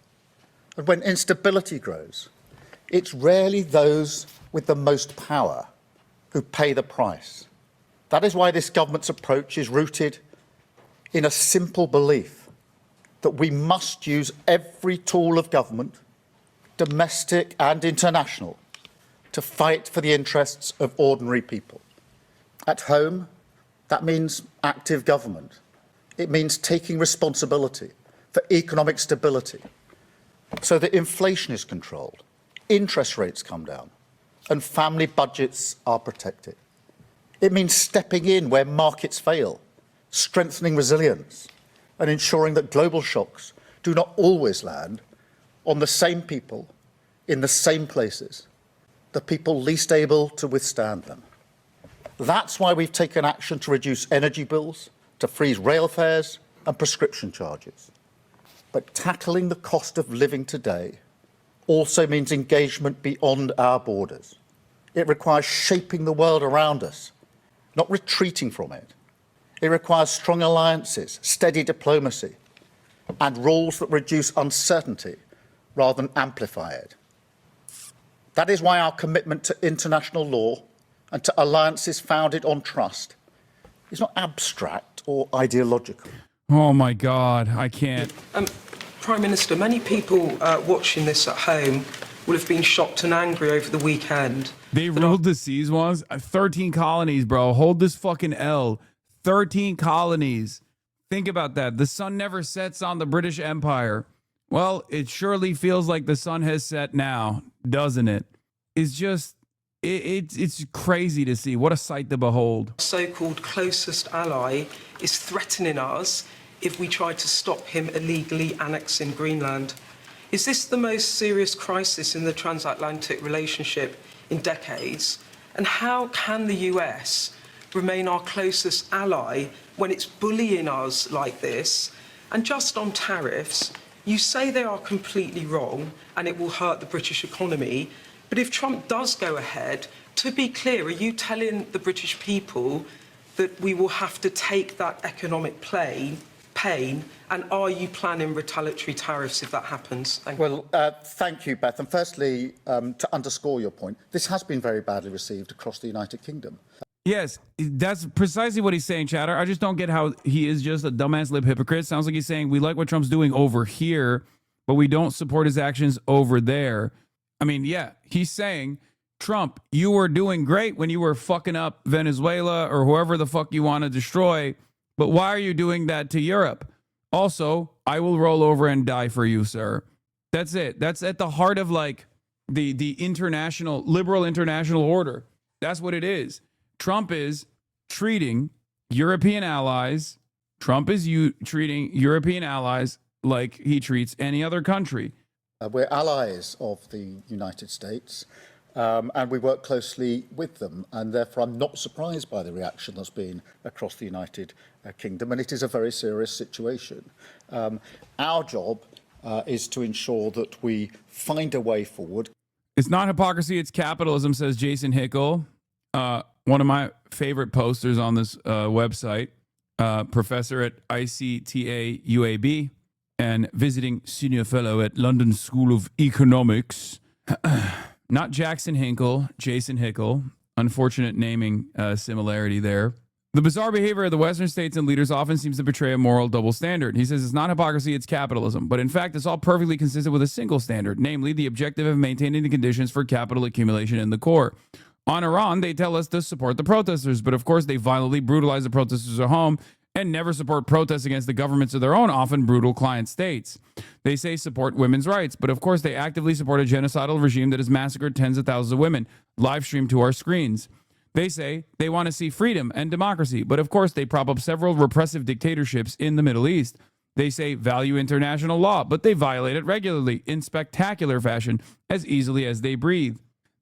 And when instability grows, it's rarely those with the most power who pay the price. That is why this government's approach is rooted in a simple belief that we must use every tool of government, domestic and international, to fight for the interests of ordinary people. At home, that means active government. It means taking responsibility for economic stability so that inflation is controlled, interest rates come down, and family budgets are protected. It means stepping in where markets fail, strengthening resilience, and ensuring that global shocks do not always land on the same people in the same places, the people least able to withstand them. That's why we've taken action to reduce energy bills, to freeze rail fares and prescription charges. But tackling the cost of living today also means engagement beyond our borders. It requires shaping the world around us, not retreating from it. It requires strong alliances, steady diplomacy, and rules that reduce uncertainty rather than amplify it. That is why our commitment to international law and to alliances founded on trust is not abstract or ideological. Oh my God, I can't. Prime Minister, many people watching this at home will have been shocked and angry over the weekend. They ruled the seas once. 13 colonies, bro. Hold this fucking L. 13 colonies. Think about that. The sun never sets on the British Empire. Well, it surely feels like the sun has set now, doesn't it? It's just, it's crazy to see. What a sight to behold. So-called closest ally is threatening us if we try to stop him illegally annexing Greenland. Is this the most serious crisis in the transatlantic relationship in decades? And how can the US remain our closest ally when it's bullying us like this? And just on tariffs, you say they are completely wrong and it will hurt the British economy. But if Trump does go ahead, to be clear, are you telling the British people that we will have to take that economic pain pain? And are you planning retaliatory tariffs if that happens? Thank you. Well, thank you, Beth. And firstly, to underscore your point, this has been very badly received across the United Kingdom. Yes, that's precisely what he's saying, Chatter. I just don't get how he is just a dumbass lip hypocrite. Sounds like he's saying we like what Trump's doing over here, but we don't support his actions over there. I mean, yeah, he's saying, Trump, you were doing great when you were fucking up Venezuela or whoever the fuck you want to destroy, but why are you doing that to Europe? Also, I will roll over and die for you, sir. That's it. That's at the heart of like the international, liberal international order. That's what it is. Trump is treating European allies. Trump is treating European allies like he treats any other country. We're allies of the United States, and we work closely with them. And therefore, I'm not surprised by the reaction that's been across the United Kingdom. And it is a very serious situation. Our job is to ensure that we find a way forward. It's not hypocrisy, it's capitalism, says Jason Hickel. One of my favorite posters on this website, professor at ICTA UAB and visiting senior fellow at London School of Economics. Not Jackson Hinkle, Jason Hickel. Unfortunate naming similarity there. The bizarre behavior of the Western states and leaders often seems to betray a moral double standard. He says it's not hypocrisy, it's capitalism. But in fact, it's all perfectly consistent with a single standard, namely the objective of maintaining the conditions for capital accumulation in the core. On Iran, they tell us to support the protesters, but of course they violently brutalize the protesters at home and never support protests against the governments of their own often brutal client states. They say support women's rights, but of course they actively support a genocidal regime that has massacred tens of thousands of women, live streamed to our screens. They say they want to see freedom and democracy, but of course they prop up several repressive dictatorships in the Middle East. They say value international law, but they violate it regularly in spectacular fashion as easily as they breathe.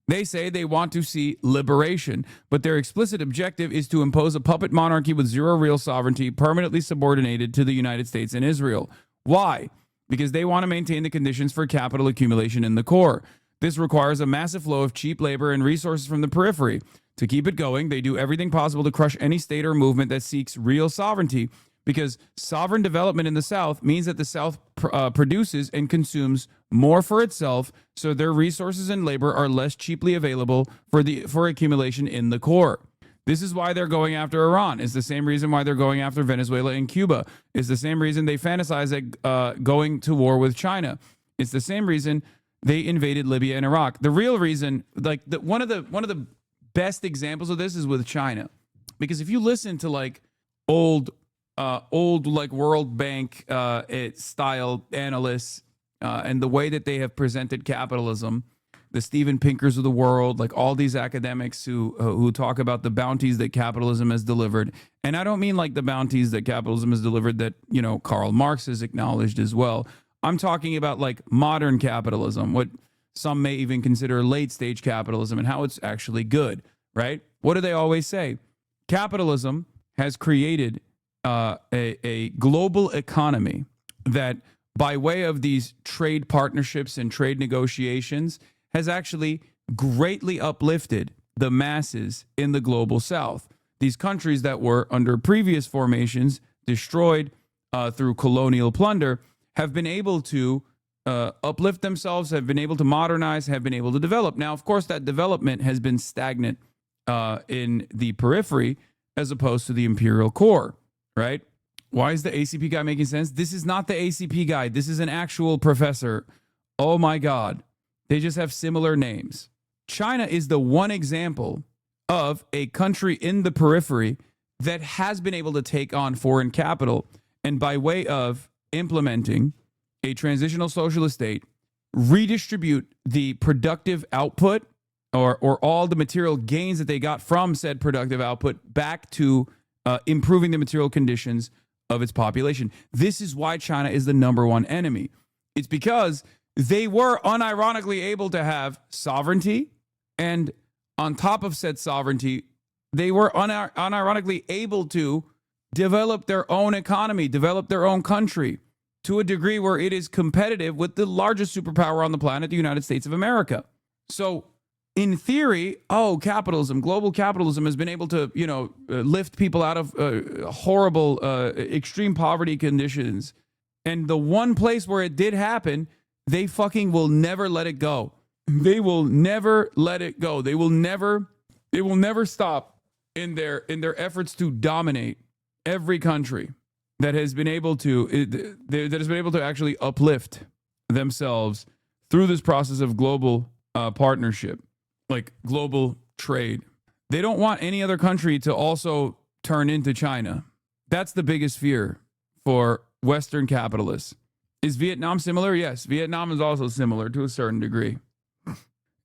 They say they want to see liberation, but their explicit objective is to impose a puppet monarchy with zero real sovereignty, permanently subordinated to the United States and Israel. Why? Because they want to maintain the conditions for capital accumulation in the core. This requires a massive flow of cheap labor and resources from the periphery. To keep it going, they do everything possible to crush any state or movement that seeks real sovereignty, because sovereign development in the South means that the South produces and consumes more for itself, so their resources and labor are less cheaply available for accumulation in the core. This is why they're going after Iran. It's the same reason why they're going after Venezuela and Cuba. It's the same reason they fantasize at going to war with China. It's the same reason they invaded Libya and Iraq. The real reason, like one of the best examples of this is with China, because if you listen to like old like World Bank style analysts and the way that they have presented capitalism, the Steven Pinkers of the world, like all these academics who talk about the bounties that capitalism has delivered. And I don't mean like the bounties that capitalism has delivered that, you know, Karl Marx has acknowledged as well. I'm talking about like modern capitalism, what some may even consider late stage capitalism, and how it's actually good, right? What do they always say? Capitalism has created a global economy that, by way of these trade partnerships and trade negotiations, has actually greatly uplifted the masses in the global South. These countries that were under previous formations destroyed through colonial plunder have been able to uplift themselves, have been able to modernize, have been able to develop. Now, of course, that development has been stagnant in the periphery as opposed to the imperial core. Right? Why is the ACP guy making sense? This is not the ACP guy. This is an actual professor. Oh my God. They just have similar names. China is the one example of a country in the periphery that has been able to take on foreign capital, and by way of implementing a transitional socialist state, redistribute the productive output or all the material gains that they got from said productive output back to improving the material conditions of its population. This is why China is the number one enemy. It's because they were unironically able to have sovereignty, and on top of said sovereignty, they were unironically able to develop their own economy, develop their own country to a degree where it is competitive with the largest superpower on the planet, the United States of America. So in theory, capitalism, global capitalism has been able to, lift people out of horrible, extreme poverty conditions. And the one place where it did happen, they fucking will never let it go. They will never let it go. They will never stop in their efforts to dominate every country that has been able to actually uplift themselves through this process of global partnership, like global trade. They don't want any other country to also turn into China. That's the biggest fear for Western capitalists. Is Vietnam similar? Yes, Vietnam is also similar to a certain degree.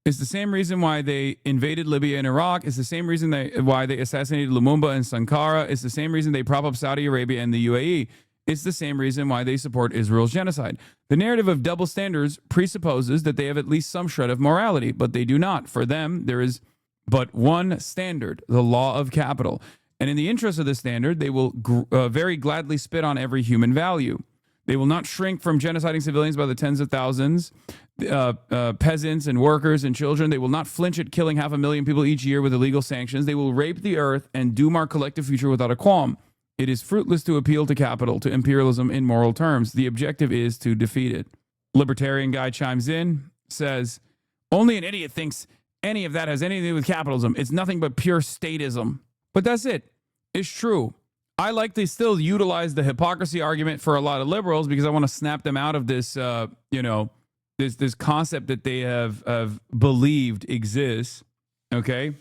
It's the same reason why they invaded Libya and Iraq. It's the same reason why they assassinated Lumumba and Sankara. It's the same reason they prop up Saudi Arabia and the UAE. It's the same reason why they support Israel's genocide. The narrative of double standards presupposes that they have at least some shred of morality, but they do not. For them, there is but one standard, the law of capital. And in the interest of this standard, they will very gladly spit on every human value. They will not shrink from genociding civilians by the tens of thousands, peasants and workers and children. They will not flinch at killing 500,000 people each year with illegal sanctions. They will rape the earth and doom our collective future without a qualm. It is fruitless to appeal to capital, to imperialism in moral terms. The objective is to defeat it. Libertarian guy chimes in, says, only an idiot thinks any of that has anything to do with capitalism. It's nothing but pure statism. But that's it. It's true. I like to still utilize the hypocrisy argument for a lot of liberals because I want to snap them out of this, this concept that they have believed exists. Okay.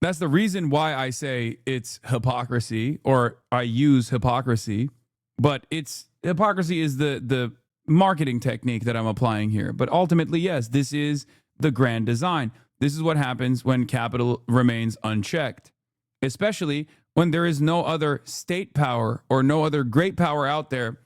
That's the reason why I say it's hypocrisy, or I use hypocrisy, but hypocrisy is the marketing technique that I'm applying here. But ultimately, yes, this is the grand design. This is what happens when capital remains unchecked, especially when there is no other state power or no other great power out there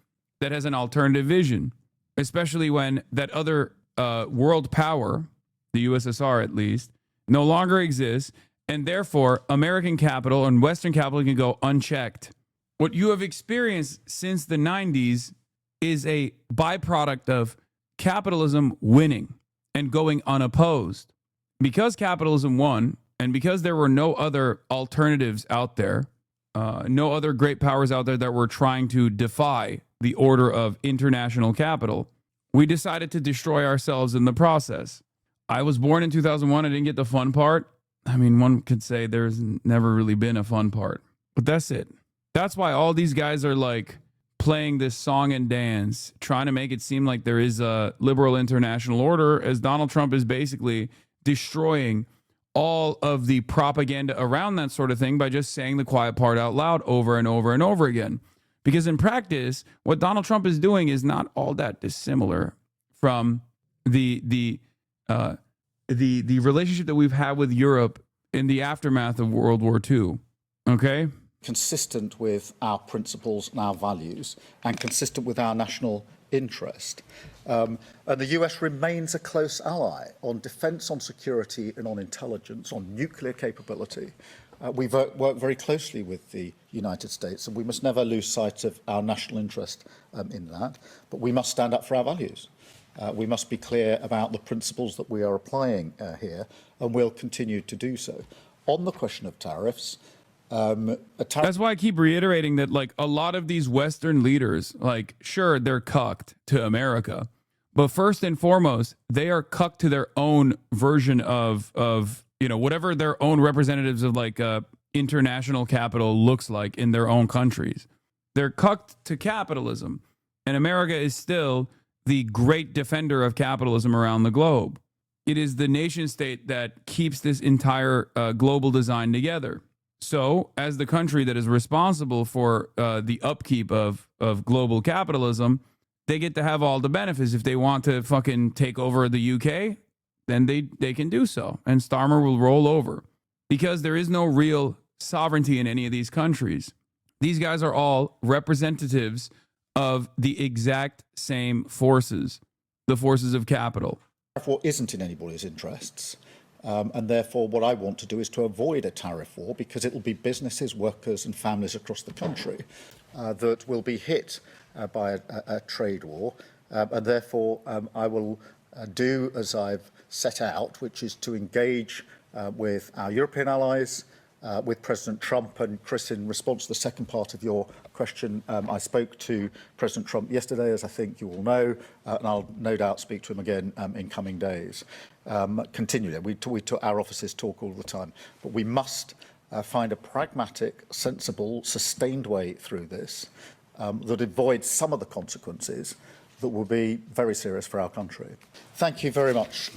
that has an alternative vision, especially when that other world power, the USSR at least, no longer exists. And therefore, American capital and Western capital can go unchecked. What you have experienced since the 90s is a byproduct of capitalism winning and going unopposed. Because capitalism won, and because there were no other alternatives out there, no other great powers out there that were trying to defy the order of international capital, we decided to destroy ourselves in the process. I was born in 2001. I didn't get the fun part. I mean, one could say there's never really been a fun part, but that's it. That's why all these guys are like playing this song and dance, trying to make it seem like there is a liberal international order, as Donald Trump is basically destroying all of the propaganda around that sort of thing by just saying the quiet part out loud over and over and over again. Because in practice, what Donald Trump is doing is not all that dissimilar from the relationship that we've had with Europe in the aftermath of World War II. Okay? Consistent with our principles and our values, and consistent with our national interest. And the US remains a close ally on defence, on security, and on intelligence, on nuclear capability. We've worked very closely with the United States, and we must never lose sight of our national interest in that. But we must stand up for our values. We must be clear about the principles that we are applying here, and we'll continue to do so. On the question of tariffs, that's why I keep reiterating that, like, a lot of these Western leaders, like, sure, they're cucked to America, but first and foremost, they are cucked to their own version of whatever their own representatives of like international capital looks like in their own countries. They're cucked to capitalism, and America is still the great defender of capitalism around the globe. It is the nation state that keeps this entire global design together. So, as the country that is responsible for the upkeep of global capitalism, they get to have all the benefits. If they want to fucking take over the UK, then they can do so. And Starmer will roll over. Because there is no real sovereignty in any of these countries. These guys are all representatives of the exact same forces, the forces of capital. Therefore, isn't in anybody's interests. And therefore, what I want to do is to avoid a tariff war, because it will be businesses, workers and families across the country that will be hit by a trade war. And therefore, I will do as I've set out, which is to engage with our European allies, with President Trump. And Chris, in response to the second part of your question, I spoke to President Trump yesterday, as I think you all know, and I'll no doubt speak to him again in coming days. Continually, our offices talk all the time, but we must find a pragmatic, sensible, sustained way through this that avoids some of the consequences that will be very serious for our country. Thank you very much,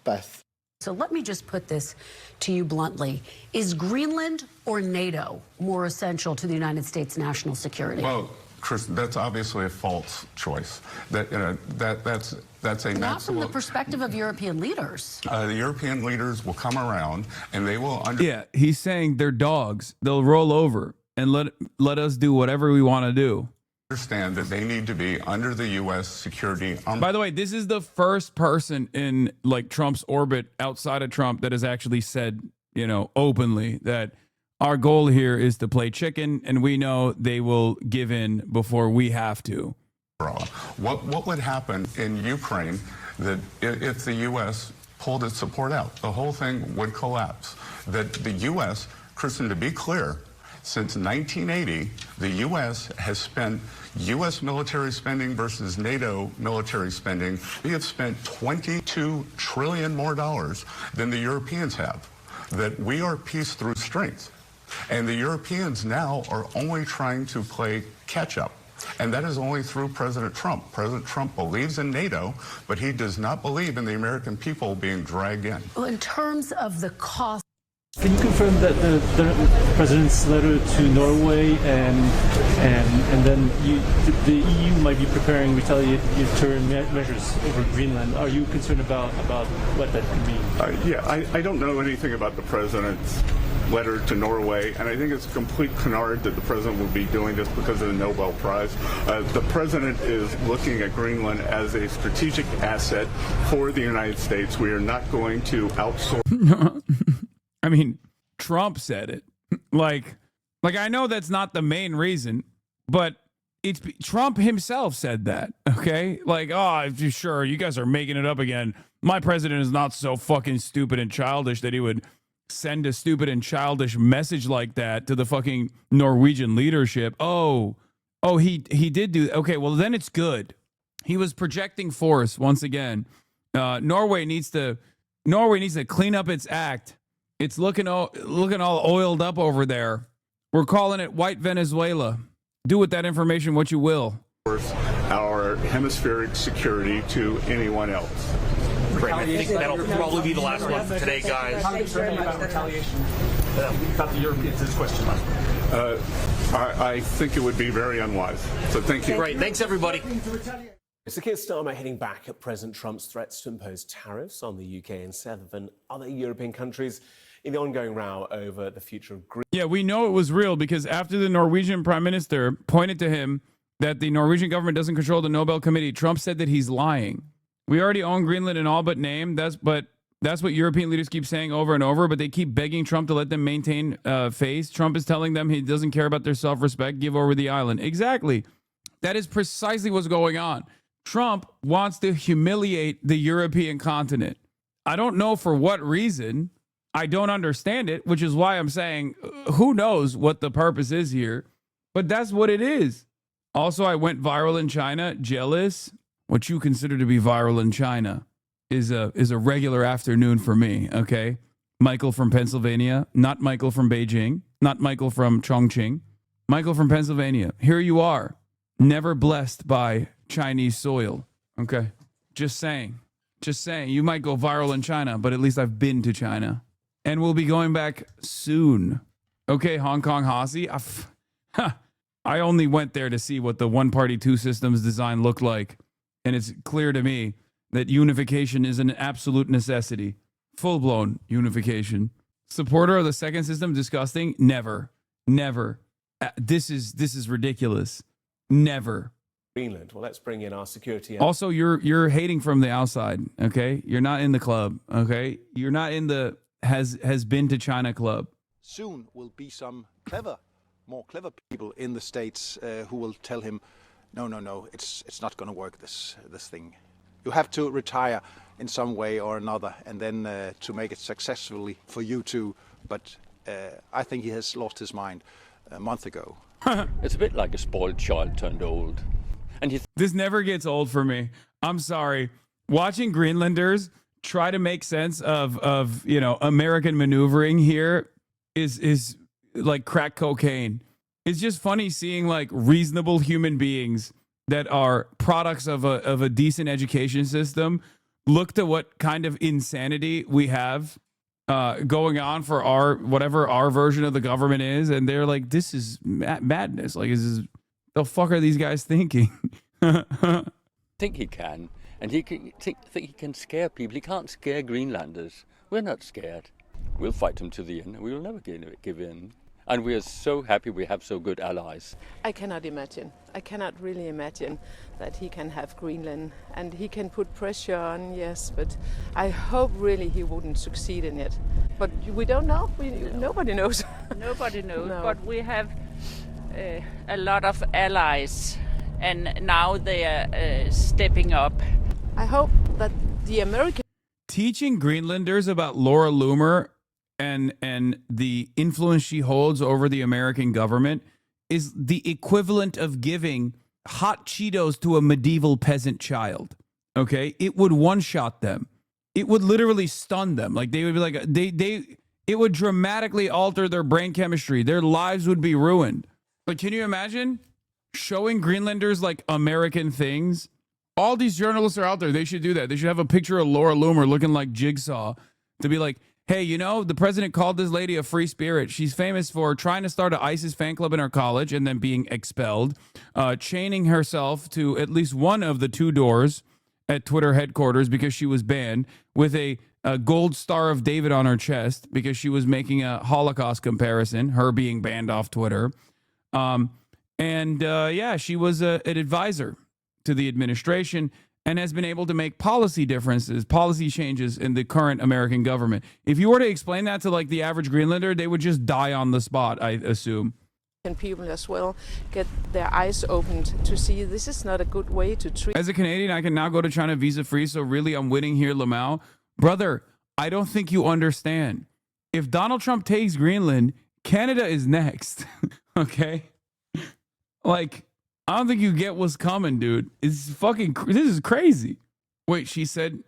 Beth. So let me just put this to you bluntly. Is Greenland or NATO more essential to the United States national security? Well, Chris, that's obviously a false choice. That's a not from the perspective of European leaders. The European leaders will come around and they will Yeah, he's saying they're dogs. They'll roll over and let us do whatever we want to do. Understand that they need to be under the U.S. security. By the way, this is the first person in like Trump's orbit outside of Trump that has actually said, you know, openly that our goal here is to play chicken, and we know they will give in before we have to. What would happen in Ukraine that if the U.S. pulled its support out? The whole thing would collapse. That the U.S., Kristen, to be clear, since 1980, the U.S. has spent U.S. military spending versus NATO military spending. We have spent $22 trillion more than the Europeans have. That we are peace through strength. And the Europeans now are only trying to play catch up. And that is only through President Trump. President Trump believes in NATO, but he does not believe in the American people being dragged in. Well, in terms of the cost. Can you confirm that the president's letter to Norway and then the EU might be preparing retaliatory measures over Greenland? Are you concerned about what that could mean? Yeah, I don't know anything about the president's letter to Norway, and I think it's a complete canard that the president will be doing this because of the Nobel Prize. The president is looking at Greenland as a strategic asset for the United States. We are not going to outsource. I mean, Trump said it. Like I know that's not the main reason, but it's Trump himself said that. Okay, like, oh, sure, you guys are making it up again. My president is not so fucking stupid and childish that he would send a stupid and childish message like that to the fucking Norwegian leadership. Oh, he did do. Okay, well then it's good. He was projecting force once again. Norway needs to clean up its act. It's looking all oiled up over there. We're calling it White Venezuela. Do with that information what you will. Our hemispheric security to anyone else. Great. I think that'll probably be the last one for today, guys. How concerned about retaliation? We got the Europeans this question last week. I think it would be very unwise. So thank you. Great. Thanks, everybody. So Keir Starmer hitting back at President Trump's threats to impose tariffs on the UK and 7 other European countries in the ongoing row over the future of Greenland. Yeah, we know it was real because after the Norwegian prime minister pointed to him that the Norwegian government doesn't control the Nobel Committee, Trump said that he's lying. We already own Greenland in all but name. That's what European leaders keep saying over and over, but they keep begging Trump to let them maintain face. Trump is telling them he doesn't care about their self-respect, give over the island. Exactly. That is precisely what's going on. Trump wants to humiliate the European continent. I don't know for what reason. I don't understand it, which is why I'm saying who knows what the purpose is here, but that's what it is. Also, I went viral in China. Jealous. What you consider to be viral in China is a regular afternoon for me, okay? Michael from Pennsylvania, not Michael from Beijing, not Michael from Chongqing, Michael from Pennsylvania. Here you are, never blessed by Chinese soil, okay? Just saying. You might go viral in China, but at least I've been to China. And we'll be going back soon. Okay, Hong Kong Hasi. I only went there to see what the one-party, two systems design looked like. And it's clear to me that unification is an absolute necessity. Full-blown unification. Supporter of the second system, disgusting? Never. This is ridiculous. Never. Greenland. Well, let's bring in our security. Also, you're hating from the outside, okay? You're not in the club, okay? You're not in the has been to China club. Soon will be some more clever people in the States who will tell him, no, it's not going to work, this thing. You have to retire in some way or another, and then to make it successfully for you too. But I think he has lost his mind a month ago. It's a bit like a spoiled child turned old. And this never gets old for me. I'm sorry. Watching Greenlanders try to make sense of you know, American maneuvering here is like crack cocaine. It's just funny seeing like reasonable human beings that are products of a decent education system look to what kind of insanity we have going on for our whatever our version of the government is, and they're like, this is madness. Like, the fuck are these guys thinking? think he can, and he can think he can scare people. He can't scare Greenlanders. We're not scared. We'll fight them to the end. We will never give in. And we are so happy we have so good allies. I cannot imagine. I cannot really imagine that he can have Greenland, and he can put pressure on, yes, but I hope really he wouldn't succeed in it. But we don't know. Nobody knows. Nobody knows, No. but we have a lot of allies, and now they are stepping up. I hope that the American... Teaching Greenlanders about Laura Loomer and the influence she holds over the American government is the equivalent of giving hot Cheetos to a medieval peasant child. Okay? It would one-shot them. It would literally stun them. Like, they would be like, it would dramatically alter their brain chemistry. Their lives would be ruined. But can you imagine showing Greenlanders like American things? All these journalists are out there. They should do that. They should have a picture of Laura Loomer looking like Jigsaw to be like, hey, you know, the president called this lady a free spirit. She's famous for trying to start an ISIS fan club in her college and then being expelled, chaining herself to at least one of the two doors at Twitter headquarters because she was banned, with a gold Star of David on her chest because she was making a Holocaust comparison, her being banned off Twitter. Yeah, she was an advisor to the administration and has been able to make policy changes in the current American government. If you were to explain that to like the average Greenlander, they would just die on the spot, I assume. And people as well get their eyes opened to see this is not a good way to treat. As a Canadian, I can now go to China visa-free, so really I'm winning here, Lamau. Brother, I don't think you understand. If Donald Trump takes Greenland, Canada is next, okay? Like, I don't think you get what's coming, dude. This is crazy. Wait, he said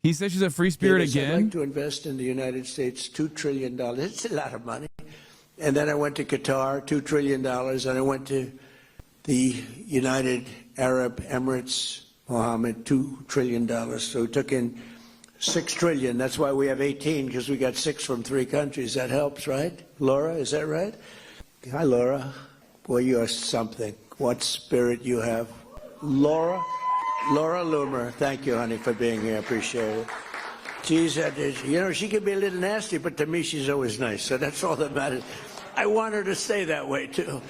she's a free spirit again? I'd like to invest in the United States $2 trillion. It's a lot of money. And then I went to Qatar, $2 trillion. And I went to the United Arab Emirates, Mohammed, $2 trillion. So we took in $6 trillion. That's why we have 18, because we got 6 from 3 countries. That helps, right? Laura, is that right? Hi, Laura. Boy, you are something. What spirit you have. Laura Loomer, thank you, honey, for being here. Appreciate it. She's, you know, she can be a little nasty, but to me, she's always nice. So that's all that matters. I want her to stay that way, too.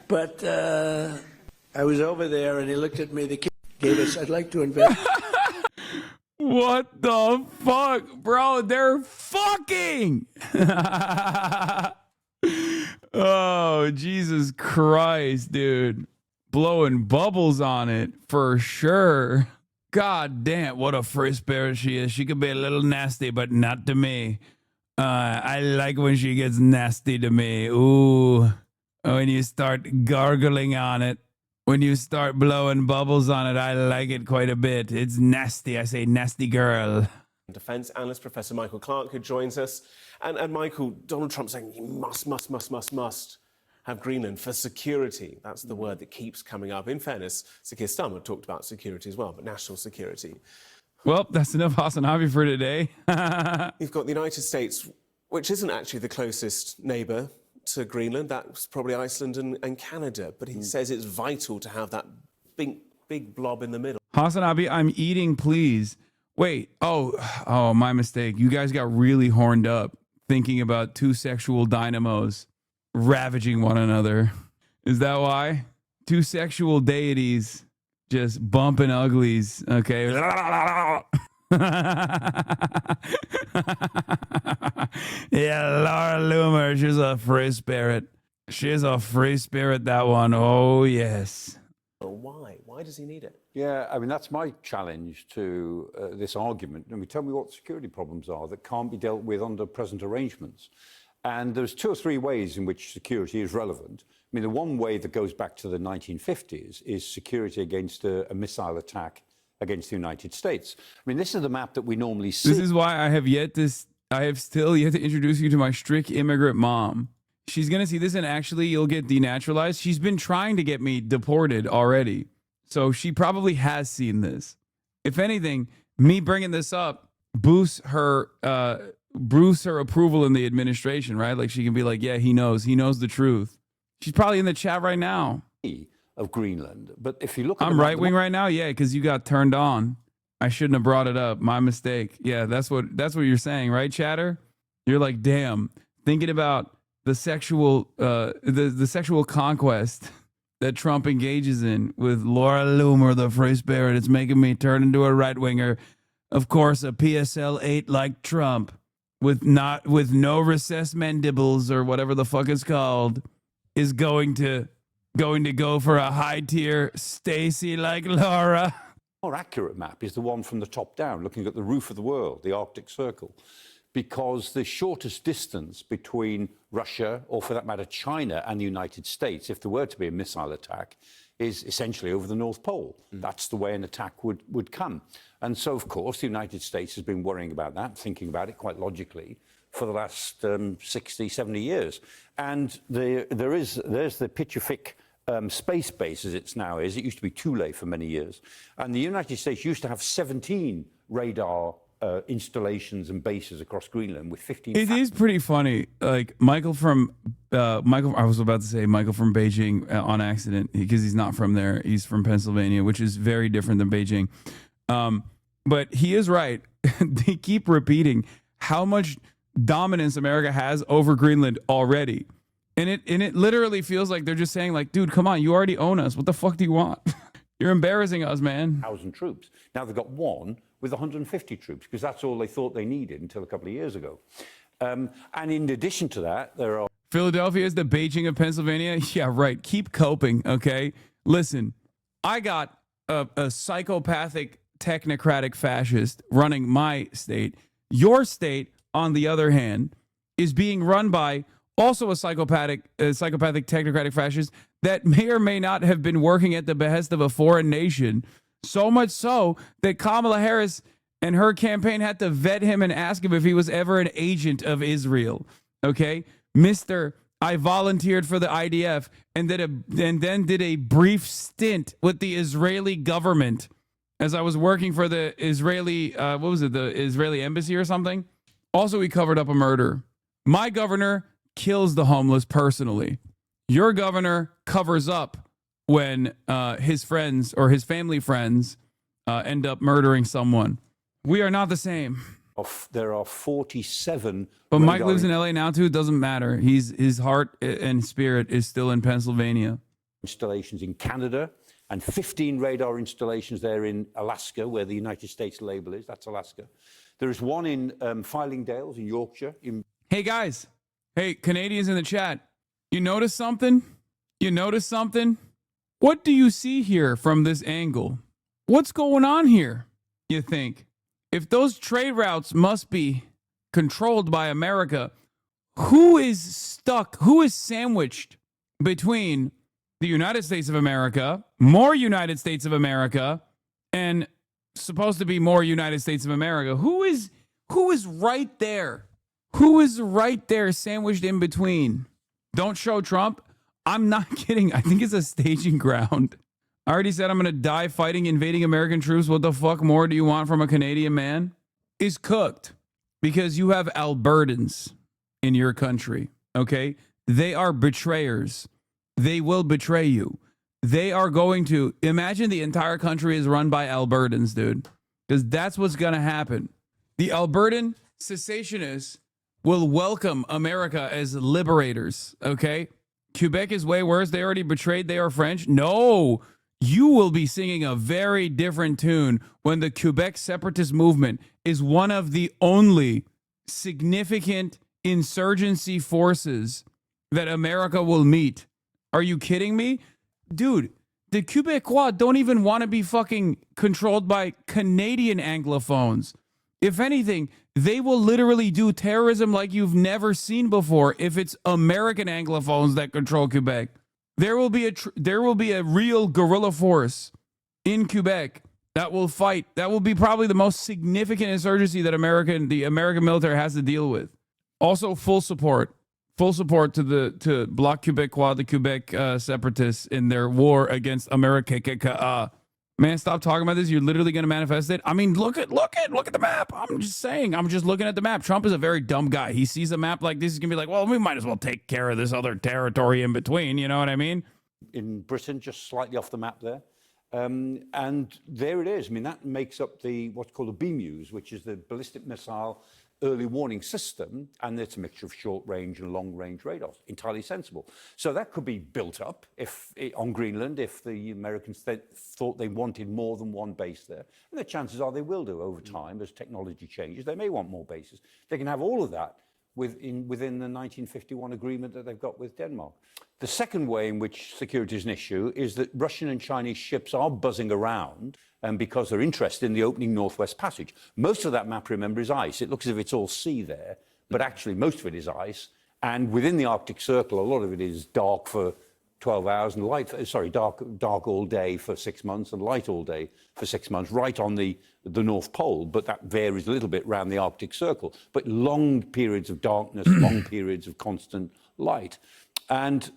But I was over there, and he looked at me. The kid gave us, I'd like to invest. What the fuck, bro? They're fucking. Oh, Jesus Christ, dude. Blowing bubbles on it for sure. God damn, what a free spirit she is. She could be a little nasty, but not to me. I like when she gets nasty to me. Ooh. When you start gargling on it, when you start blowing bubbles on it, I like it quite a bit. It's nasty. I say nasty girl. Defense analyst Professor Michael Clark, who joins us. And Michael, Donald Trump saying he must have Greenland for security. That's the word that keeps coming up. In fairness, Sir Keir Starmer talked about security as well, but national security. Well, that's enough HasanAbi for today. You've got the United States, which isn't actually the closest neighbour to Greenland. That's probably Iceland and Canada. But he says it's vital to have that big blob in the middle. HasanAbi, I'm eating, please. Wait, oh, my mistake. You guys got really horned up thinking about 2 sexual dynamos ravaging one another. Is that why? 2 sexual deities just bumping uglies, okay? Yeah, Laura Loomer, she's a free spirit. She's a free spirit, that one. Oh, yes. Why? Why does he need it? Yeah, I mean, that's my challenge to this argument. I mean, tell me what the security problems are that can't be dealt with under present arrangements. And there's 2 or 3 ways in which security is relevant. I mean, the one way that goes back to the 1950s is security against a missile attack against the United States. I mean, this is the map that we normally see. This is why I have still yet to introduce you to my strict immigrant mom. She's going to see this and actually you'll get denaturalized. She's been trying to get me deported already. So she probably has seen this. If anything, me bringing this up boosts her approval in the administration, right? Like she can be like, yeah, he knows the truth. She's probably in the chat right now. Of Greenland. But if you look at I'm right wing right now, yeah, because you got turned on. I shouldn't have brought it up. My mistake. Yeah, that's what you're saying, right, Chatter? You're like, damn, thinking about the sexual the sexual conquest that Trump engages in with Laura Loomer, the Free Spirit. It's making me turn into a right winger. Of course, a PSL 8 like Trump with no recessed mandibles or whatever the fuck it's called is going to go for a high tier Stacy like Laura. More accurate map is the one from the top down, looking at the roof of the world, the Arctic Circle, because the shortest distance between Russia, or for that matter, China and the United States, if there were to be a missile attack, is essentially over the North Pole. That's the way an attack would come. And so, of course, the United States has been worrying about that, thinking about it quite logically for the last 60, 70 years. And there's the Pitchafik space base, as it now is. It used to be Thule for many years. And the United States used to have 17 radar installations and bases across Greenland with 15. It is pretty funny. Like Michael from I was about to say Michael from Beijing on accident because he's not from there. He's from Pennsylvania, which is very different than Beijing. But he is right. They keep repeating how much dominance America has over Greenland already. And it literally feels like they're just saying, like, dude, come on, you already own us. What the fuck do you want? You're embarrassing us, man. 1,000 troops. Now they've got one with 150 troops because that's all they thought they needed until a couple of years ago. And in addition to that, there are... Philadelphia is the Beijing of Pennsylvania? Yeah, right. Keep coping, okay? Listen, I got a psychopathic technocratic fascist running my state. Your state, on the other hand, is being run by also a psychopathic technocratic fascist that may or may not have been working at the behest of a foreign nation. So much so that Kamala Harris and her campaign had to vet him and ask him if he was ever an agent of Israel. Okay? Mr. I volunteered for the IDF and then did a brief stint with the Israeli government as I was working for the Israeli, the Israeli embassy or something. Also, he covered up a murder. My governor kills the homeless personally. Your governor covers up when his friends or his family friends end up murdering someone. We are not the same. There are 47. But Mike lives in LA now too. It doesn't matter. His heart and spirit is still in Pennsylvania. Installations in Canada and 15 radar installations there in Alaska, where the United States label is. That's Alaska. There is one in Fylingdales in Yorkshire. Hey guys, hey Canadians in the chat, you notice something? You notice something? What do you see here from this angle? What's going on here, you think? If those trade routes must be controlled by America, who is stuck, who is sandwiched between the United States of America, more United States of America, and supposed to be more United States of America? Who is right there? Who is right there sandwiched in between? Don't show Trump. I'm not kidding. I think it's a staging ground. I already said I'm going to die fighting invading American troops. What the fuck more do you want from a Canadian man? Is cooked because you have Albertans in your country, okay? They are betrayers. They will betray you. They are going to, imagine the entire country is run by Albertans, dude, because that's what's going to happen. The Albertan cessationists will welcome America as liberators, okay? Quebec is way worse. They already betrayed. They are French. No, you will be singing a very different tune when the Quebec separatist movement is one of the only significant insurgency forces that America will meet. Are you kidding me? Dude, The Quebecois don't even want to be fucking controlled by Canadian Anglophones. If anything, they will literally do terrorism like you've never seen before if it's American Anglophones that control Quebec. There will be a real guerrilla force in Quebec that will fight. That will be probably the most significant insurgency that the American military has to deal with. Also, full support to Bloc Québécois, the Quebec separatists in their war against America. Man, stop talking about this. You're literally going to manifest it. I mean, look at the map. I'm just saying. I'm just looking at the map. Trump is a very dumb guy. He sees a map like this. He's going to be like, well, we might as well take care of this other territory in between. You know what I mean? In Britain, just slightly off the map there. And there it is. I mean, that makes up what's called a BMUS, which is the ballistic missile early warning system, and it's a mixture of short range and long range radars. Entirely sensible. So that could be built up on Greenland if the Americans thought they wanted more than one base there. And the chances are they will do over time as technology changes. They may want more bases. They can have all of that within the 1951 agreement that they've got with Denmark. The second way in which security is an issue is that Russian and Chinese ships are buzzing around because they're interested in the opening Northwest Passage. Most of that map, remember, is ice. It looks as if it's all sea there, but actually most of it is ice. And within the Arctic Circle, a lot of it is dark for 12 hours and dark all day for 6 months and light all day for 6 months, right on the North Pole. But that varies a little bit around the Arctic Circle. But long periods of darkness, long periods of constant light. And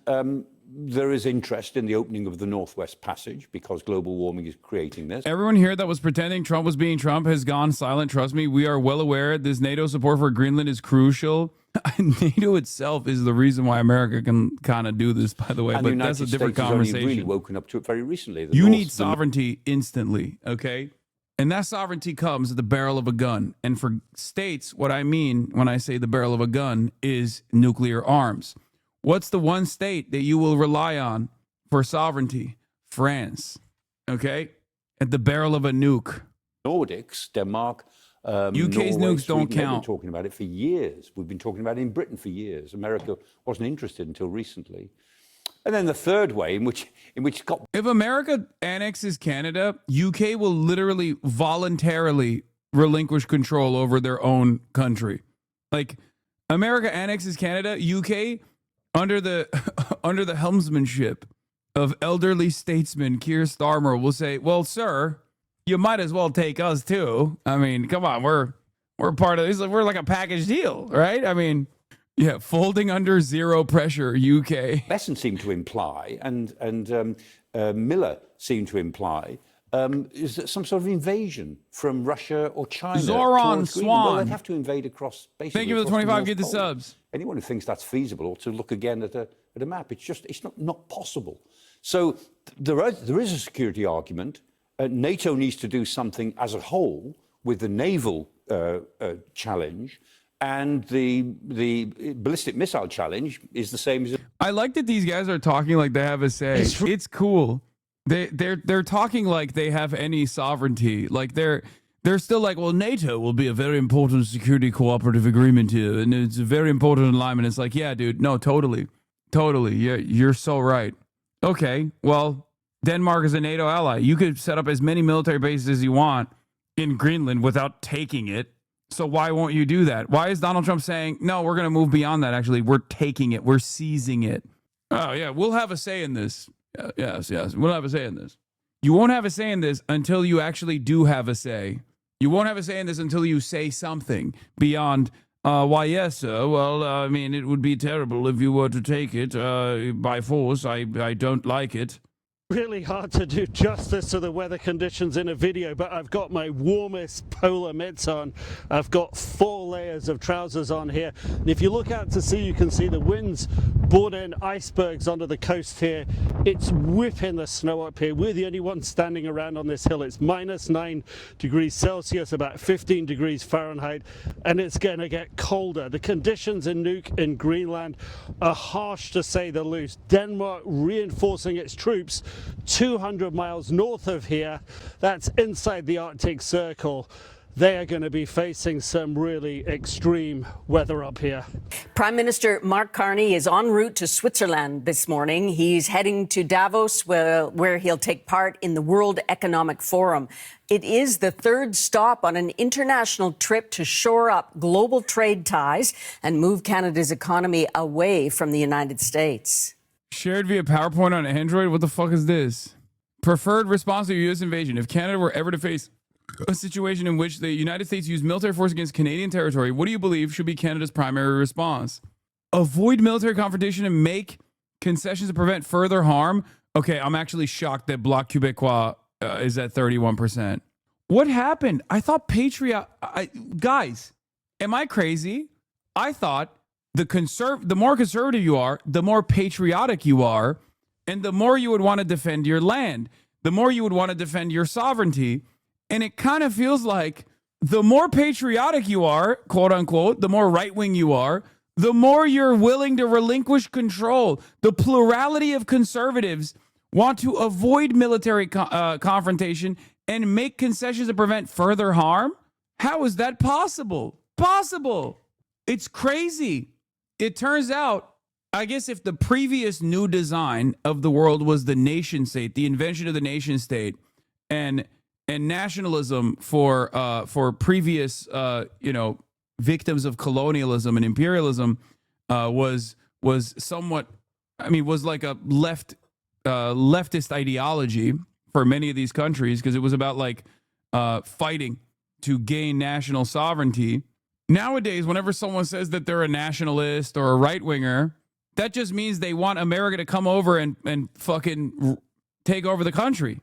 there is interest in the opening of the Northwest Passage because global warming is creating this. Everyone here that was pretending Trump was being Trump has gone silent. Trust me, we are well aware this NATO support for Greenland is crucial. NATO itself is the reason why America can kind of do this, by the way, and but that's a different conversation. Only really woken up to it very recently. You need sovereignty instantly, okay? And that sovereignty comes at the barrel of a gun. And for states, what I mean when I say the barrel of a gun is nuclear arms. What's the one state that you will rely on for sovereignty? France, okay? At the barrel of a nuke. Nordics, Denmark, UK's Norway, nukes don't Sweden, they've count. been talking about it for years. We've been talking about it in Britain for years. America wasn't interested until recently. And then the third way in which if America annexes Canada, UK will literally voluntarily relinquish control over their own country. Like America annexes Canada, UK under the helmsmanship of elderly statesman Keir Starmer will say, "Well, sir, you might as well take us too. I mean, come on, we're part of this. We're like a package deal, right? I mean, yeah, folding under zero pressure, UK." Lesson seemed to imply, and Miller seemed to imply, is that some sort of invasion from Russia or China. Zoran Swan. Swan. Well, they'd have to invade across. Basically, thank you for the across 25. North Get the Pole. subs. Anyone who thinks that's feasible ought to look again at a map. It's not possible. So there is a security argument. NATO needs to do something as a whole with the naval challenge, and the ballistic missile challenge is the same as. I like that these guys are talking like they have a say. It's cool. They're talking like they have any sovereignty. Like they're still like, well, NATO will be a very important security cooperative agreement here, and it's a very important alignment. It's like, yeah, dude, no, totally. Yeah, you're so right. Okay, well, Denmark is a NATO ally. You could set up as many military bases as you want in Greenland without taking it. So why won't you do that? Why is Donald Trump saying, no, we're going to move beyond that, actually. We're taking it. We're seizing it. Oh, yeah, we'll have a say in this. Yes, we'll have a say in this. You won't have a say in this until you actually do have a say. You won't have a say in this until you say something beyond, why, yes, sir. Well, I mean, it would be terrible if you were to take it by force. I don't like it. Really hard to do justice to the weather conditions in a video, but I've got my warmest polar mitts on. I've got 4 layers of trousers on here. And if you look out to sea, you can see the winds brought in icebergs onto the coast here. It's whipping the snow up here. We're the only ones standing around on this hill. It's -9 degrees Celsius, about 15 degrees Fahrenheit, and it's going to get colder. The conditions in Nuuk in Greenland are harsh to say the least. Denmark reinforcing its troops 200 miles north of here. That's inside the Arctic Circle. they are going to be facing some really extreme weather up here. Prime Minister Mark Carney is en route to Switzerland this morning. He's heading to Davos, where he'll take part in the World Economic Forum. It is the third stop on an international trip to shore up global trade ties and move Canada's economy away from the United States. Shared via PowerPoint on Android? What the fuck is this? Preferred response to U.S. invasion. If Canada were ever to face a situation in which the United States used military force against Canadian territory, what do you believe should be Canada's primary response? Avoid military confrontation and make concessions to prevent further harm? Okay, I'm actually shocked that Bloc Québécois is at 31%. What happened? I thought guys, am I crazy? I thought the more conservative you are, the more patriotic you are, and the more you would want to defend your land, the more you would want to defend your sovereignty. And it kind of feels like the more patriotic you are, quote unquote, the more right-wing you are, the more you're willing to relinquish control. The plurality of conservatives want to avoid military confrontation and make concessions to prevent further harm. How is that possible? It's crazy. It turns out, I guess if the previous new design of the world was the nation state, the invention of the nation state, and nationalism for previous victims of colonialism and imperialism was somewhat, was like a leftist ideology for many of these countries, because it was about like fighting to gain national sovereignty. Nowadays, whenever someone says that they're a nationalist or a right-winger, that just means they want America to come over and fucking take over the country.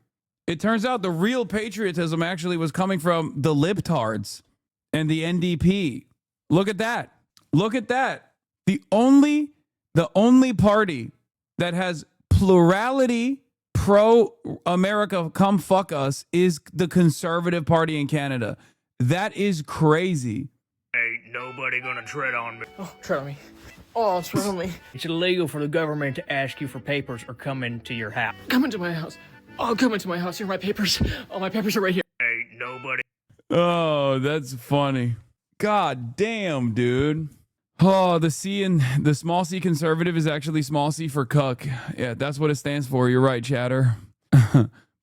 It turns out the real patriotism actually was coming from the libtards and the NDP. Look at that. The only party that has plurality pro-America, come fuck us, is the Conservative Party in Canada. That is crazy. Ain't nobody gonna tread on me. Oh, tread on me. Oh, tread on me. It's illegal for the government to ask you for papers or come into your house. Come into my house. Oh, come into my house. Here are my papers. Oh, my papers are right here. Ain't nobody. Oh, that's funny. God damn, dude. Oh, the small c conservative is actually small c for cuck. Yeah, that's what it stands for. You're right, chatter.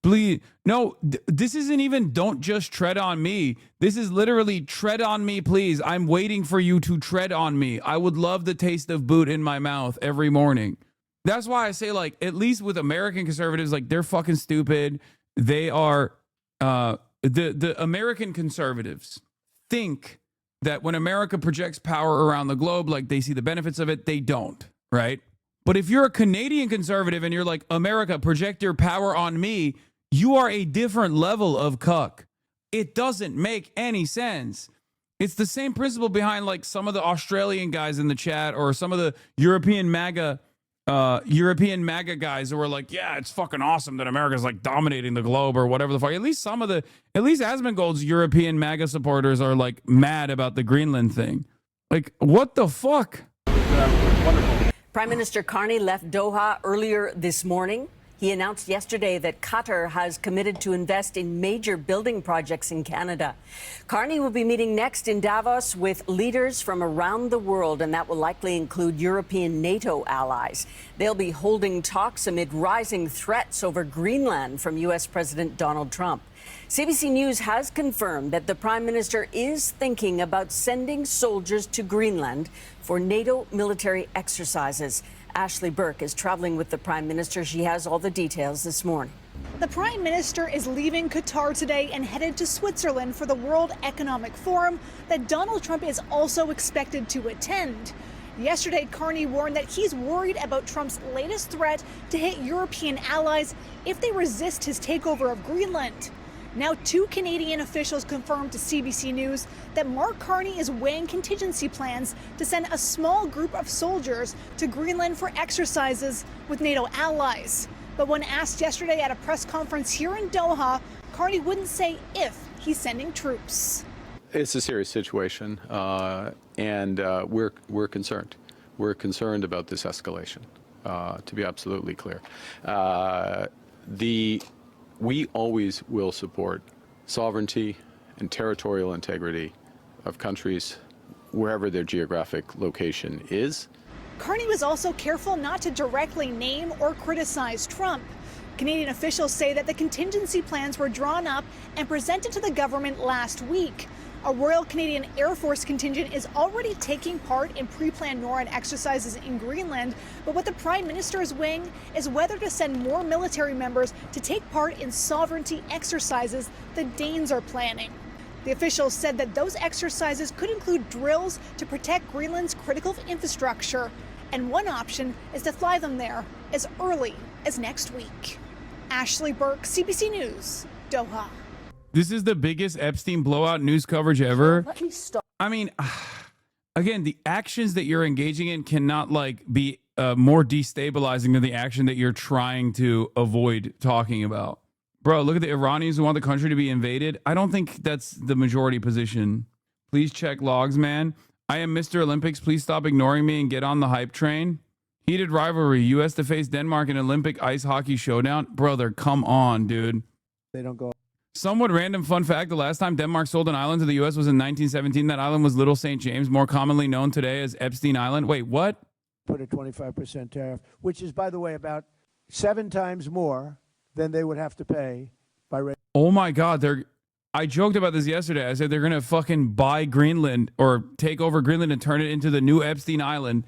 Please. No, this isn't even don't just tread on me. This is literally tread on me, please. I'm waiting for you to tread on me. I would love the taste of boot in my mouth every morning. That's why I say, like, at least with American conservatives, like, they're fucking stupid. They are, the American conservatives think that when America projects power around the globe, like, they see the benefits of it. They don't, right? But if you're a Canadian conservative and you're like, America, project your power on me, you are a different level of cuck. It doesn't make any sense. It's the same principle behind, like, some of the Australian guys in the chat or some of the European MAGA guys who are like, yeah, it's fucking awesome that America's like dominating the globe or whatever the fuck. At least Asmongold's European MAGA supporters are like mad about the Greenland thing. Like, what the fuck? Wonderful. Prime Minister Carney left Doha earlier this morning. He announced yesterday that Qatar has committed to invest in major building projects in Canada. Carney will be meeting next in Davos with leaders from around the world, and that will likely include European NATO allies. They'll be holding talks amid rising threats over Greenland from U.S. President Donald Trump. CBC News has confirmed that the Prime Minister is thinking about sending soldiers to Greenland for NATO military exercises. Ashley Burke is traveling with the Prime Minister. She has all the details this morning. The Prime Minister is leaving Qatar today and headed to Switzerland for the World Economic Forum that Donald Trump is also expected to attend. Yesterday, Carney warned that he's worried about Trump's latest threat to hit European allies if they resist his takeover of Greenland. Now, 2 Canadian officials confirmed to CBC News that Mark Carney is weighing contingency plans to send a small group of soldiers to Greenland for exercises with NATO allies. But when asked yesterday at a press conference here in Doha, Carney wouldn't say if he's sending troops. It's a serious situation, and we're concerned. We're concerned about this escalation, to be absolutely clear. We always will support sovereignty and territorial integrity of countries wherever their geographic location is. Carney was also careful not to directly name or criticize Trump. Canadian officials say that the contingency plans were drawn up and presented to the government last week. A Royal Canadian Air Force contingent is already taking part in pre-planned NORAD exercises in Greenland, but what the Prime Minister is weighing is whether to send more military members to take part in sovereignty exercises the Danes are planning. The officials said that those exercises could include drills to protect Greenland's critical infrastructure, and one option is to fly them there as early as next week. Ashley Burke, CBC News, Doha. This is the biggest Epstein blowout news coverage ever. Let me stop. I mean, again, the actions that you're engaging in cannot be more destabilizing than the action that you're trying to avoid talking about. Bro, look at the Iranians who want the country to be invaded. I don't think that's the majority position. Please check logs, man. I am Mr. Olympics. Please stop ignoring me and get on the hype train. Heated rivalry. U.S. to face Denmark in Olympic ice hockey showdown. Brother, come on, dude. They don't go. Somewhat random fun fact, the last time Denmark sold an island to the U.S. was in 1917. That island was Little St. James, more commonly known today as Epstein Island. Wait, what? Put a 25% tariff, which is, by the way, about 7 times more than they would have to pay by rate. Oh my God, I joked about this yesterday. I said they're going to fucking buy Greenland or take over Greenland and turn it into the new Epstein Island.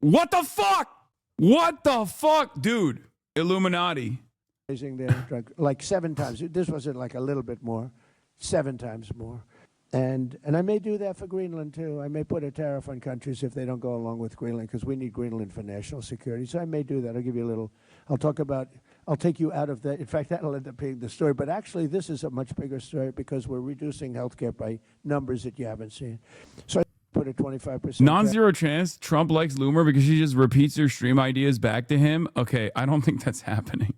What the fuck? What the fuck? Dude, Illuminati. Raising their drug, like 7 times. This wasn't like a little bit more, 7 times more. And I may do that for Greenland, too. I may put a tariff on countries if they don't go along with Greenland, because we need Greenland for national security. So I may do that. I'll give you a little, I'll take you out of that. In fact, that'll end up being the story. But actually, this is a much bigger story because we're reducing healthcare by numbers that you haven't seen. So I put a 25%. Non-zero chance Trump likes Loomer because she just repeats her stream ideas back to him. Okay, I don't think that's happening.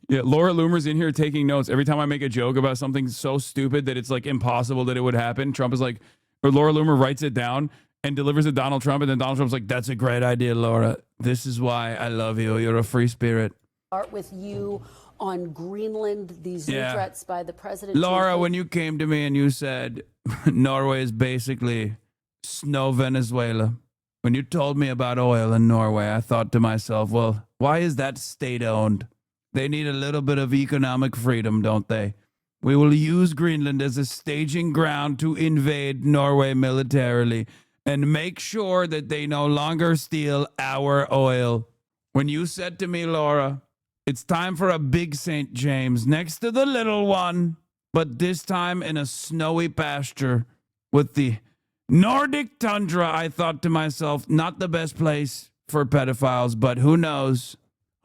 Yeah, Laura Loomer's in here taking notes. Every time I make a joke about something so stupid that it's like impossible that it would happen, Trump is like, or Laura Loomer writes it down and delivers it to Donald Trump, and then Donald Trump's like, that's a great idea, Laura. This is why I love you. You're a free spirit. Start with you on Greenland, these new threats by the president. Laura, when you came to me and you said Norway is basically snow Venezuela, when you told me about oil in Norway, I thought to myself, well, why is that state-owned? They need a little bit of economic freedom, don't they? We will use Greenland as a staging ground to invade Norway militarily and make sure that they no longer steal our oil. When you said to me, Laura, it's time for a big St. James next to the little one, but this time in a snowy pasture with the Nordic tundra, I thought to myself, not the best place for pedophiles, but who knows?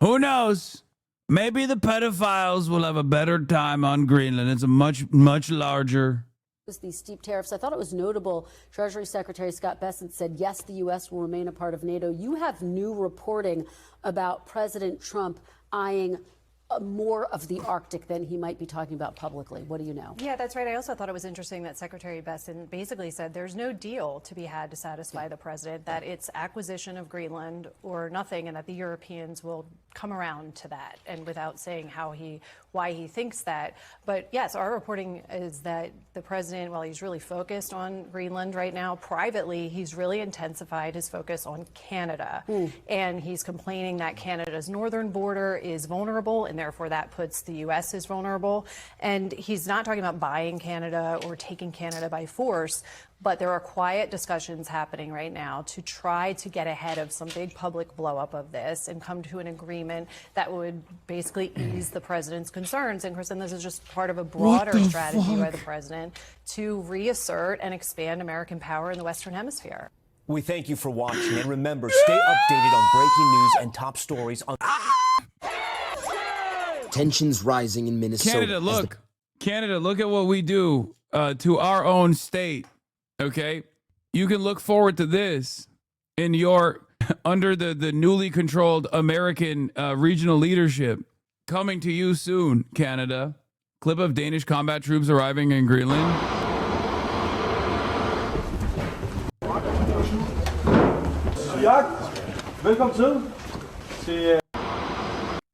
Who knows? Maybe the pedophiles will have a better time on Greenland. It's a much, much larger. These steep tariffs. I thought it was notable. Treasury Secretary Scott Bessent said, yes, the U.S. will remain a part of NATO. You have new reporting about President Trump eyeing more of the Arctic than he might be talking about publicly. What do you know? Yeah, that's right. I also thought it was interesting that Secretary Bessent basically said there's no deal to be had to satisfy the president, that it's acquisition of Greenland or nothing, and that the Europeans will come around to that, and without saying why he thinks that. But yes, our reporting is that the president, while he's really focused on Greenland right now, privately, he's really intensified his focus on Canada. And he's complaining that Canada's northern border is vulnerable, and therefore that puts the U.S. as vulnerable. And he's not talking about buying Canada or taking Canada by force, but there are quiet discussions happening right now to try to get ahead of some big public blow-up of this and come to an agreement that would basically ease the president's concerns. And, Kristen, this is just part of a broader strategy by the president to reassert and expand American power in the Western Hemisphere. We thank you for watching, and remember, stay updated on breaking news and top stories on... Tensions rising in Minnesota. Canada, look at what we do to our own state. Okay, you can look forward to this in your under the newly controlled American regional leadership coming to you soon, Canada. Clip of Danish combat troops arriving in Greenland.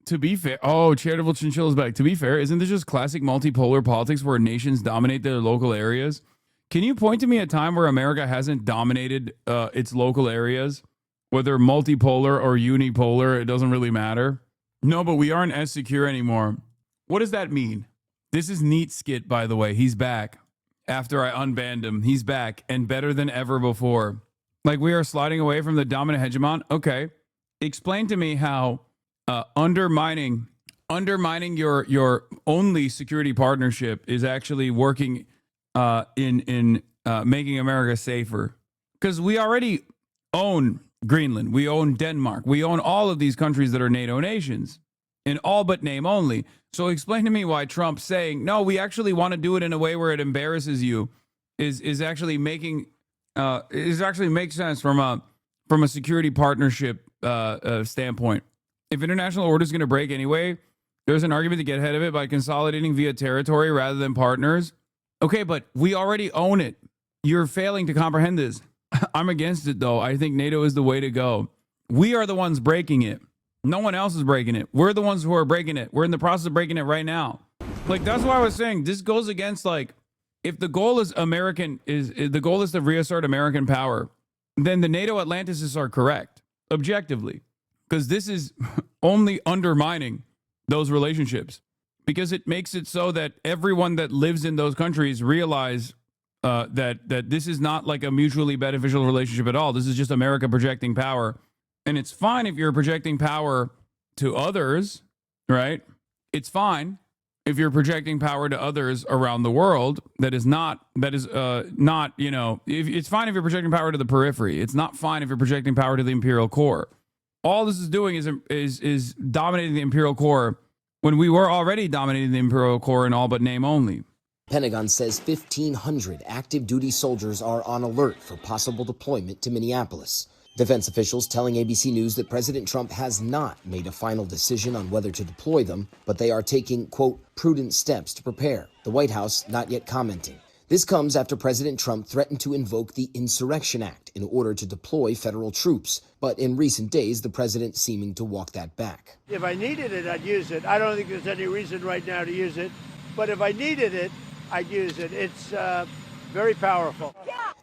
to be fair, charitable chinchilla's back. To be fair, isn't this just classic multipolar politics where nations dominate their local areas? Can you point to me a time where America hasn't dominated its local areas? Whether multipolar or unipolar, it doesn't really matter. No, but we aren't as secure anymore. What does that mean? This is Neat Skit, by the way. He's back. After I unbanned him, he's back and better than ever before. Like, we are sliding away from the dominant hegemon? Okay. Explain to me how undermining your only security partnership is actually working in making America safer. Because we already own Greenland. We own Denmark. We own all of these countries that are NATO nations in all but name only. So explain to me why Trump saying, no, we actually want to do it in a way where it embarrasses you is actually making makes sense from a security partnership standpoint. If international order is going to break anyway, there's an argument to get ahead of it by consolidating via territory rather than partners. Okay, but we already own it. You're failing to comprehend this. I'm against it, though. I think NATO is the way to go. We are the ones breaking it. No one else is breaking it. We're the ones who are breaking it. We're in the process of breaking it right now. Like, that's why I was saying this goes against, like, if the goal is the goal is to reassert American power, then the NATO Atlantists are correct, objectively, because this is only undermining those relationships, because it makes it so that everyone that lives in those countries realize that this is not like a mutually beneficial relationship at all. This is just America projecting power. And it's fine if you're projecting power to others, right? It's fine if you're projecting power to others around the world. It's fine if you're projecting power to the periphery. It's not fine if you're projecting power to the imperial core. All this is doing is dominating the imperial core when we were already dominating the imperial core in all but name only. Pentagon says 1,500 active duty soldiers are on alert for possible deployment to Minneapolis. Defense officials telling ABC News that President Trump has not made a final decision on whether to deploy them, but they are taking, quote, prudent steps to prepare. The White House not yet commenting. This comes after President Trump threatened to invoke the Insurrection Act in order to deploy federal troops. But in recent days, the president seeming to walk that back. If I needed it, I'd use it. I don't think there's any reason right now to use it. But if I needed it, I'd use it. It's very powerful.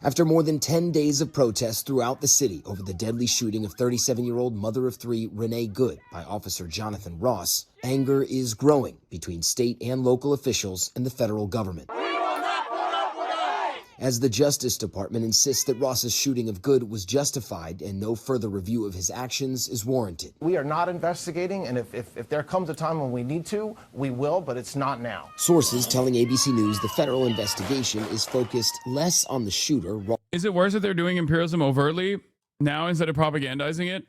After more than 10 days of protests throughout the city over the deadly shooting of 37-year-old mother of three Renee Good by Officer Jonathan Ross, anger is growing between state and local officials and the federal government. As the Justice Department insists that Ross's shooting of Good was justified and no further review of his actions is warranted. We are not investigating, and if there comes a time when we need to, we will, but it's not now. Sources telling ABC News the federal investigation is focused less on the shooter. Is it worse that they're doing imperialism overtly now instead of propagandizing it?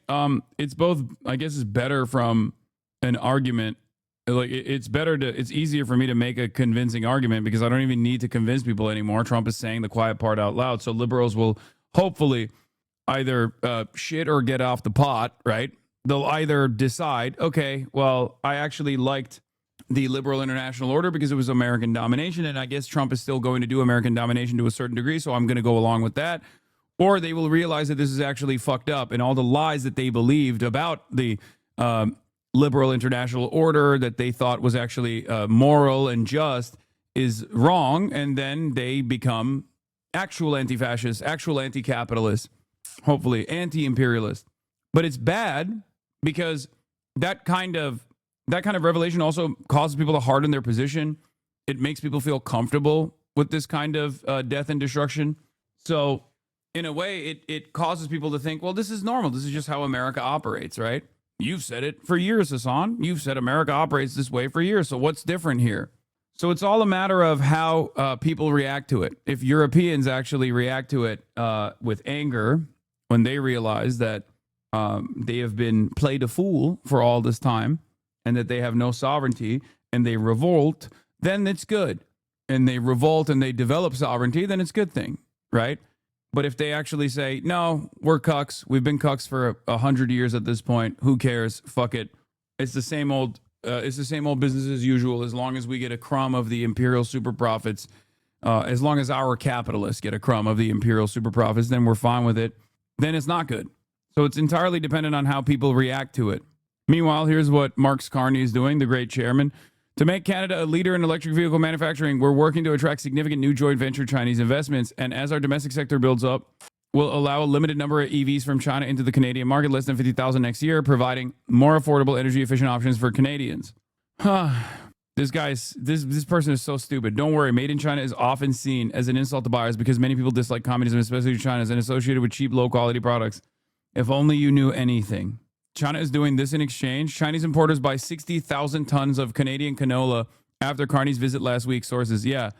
It's both, I guess it's better from an argument. Like, it's easier for me to make a convincing argument because I don't even need to convince people anymore. Trump is saying the quiet part out loud. So liberals will hopefully either shit or get off the pot, right? They'll either decide, okay, well, I actually liked the liberal international order because it was American domination. And I guess Trump is still going to do American domination to a certain degree. So I'm going to go along with that. Or they will realize that this is actually fucked up and all the lies that they believed about the liberal international order that they thought was actually moral and just is wrong, and then they become actual anti-fascists, actual anti-capitalists, hopefully anti-imperialists. But it's bad because that kind of revelation also causes people to harden their position. It makes people feel comfortable with this kind of death and destruction. So in a way, it causes people to think, well, this is normal. This is just how America operates, right? You've said it for years, Hasan. You've said America operates this way for years. So what's different here? So it's all a matter of how people react to it. If Europeans actually react to it with anger when they realize that they have been played a fool for all this time and that they have no sovereignty and they revolt, then it's good. And they revolt and they develop sovereignty, then it's a good thing, right? But if they actually say, no, we're cucks, we've been cucks for 100 years at this point, who cares? Fuck it. It's the same old business as usual. As long as we get a crumb of the imperial super profits, as long as our capitalists get a crumb of the imperial super profits, then we're fine with it. Then it's not good. So it's entirely dependent on how people react to it. Meanwhile, here's what Mark Carney is doing, the great chairman. To make Canada a leader in electric vehicle manufacturing, we're working to attract significant new joint venture Chinese investments. And as our domestic sector builds up, we'll allow a limited number of EVs from China into the Canadian market, less than 50,000 next year, providing more affordable, energy-efficient options for Canadians. This person is so stupid. Don't worry, made in China is often seen as an insult to buyers because many people dislike communism, especially China, and associated with cheap, low-quality products. If only you knew anything. China is doing this in exchange. Chinese importers buy 60,000 tons of Canadian canola after Carney's visit last week, sources. Yeah,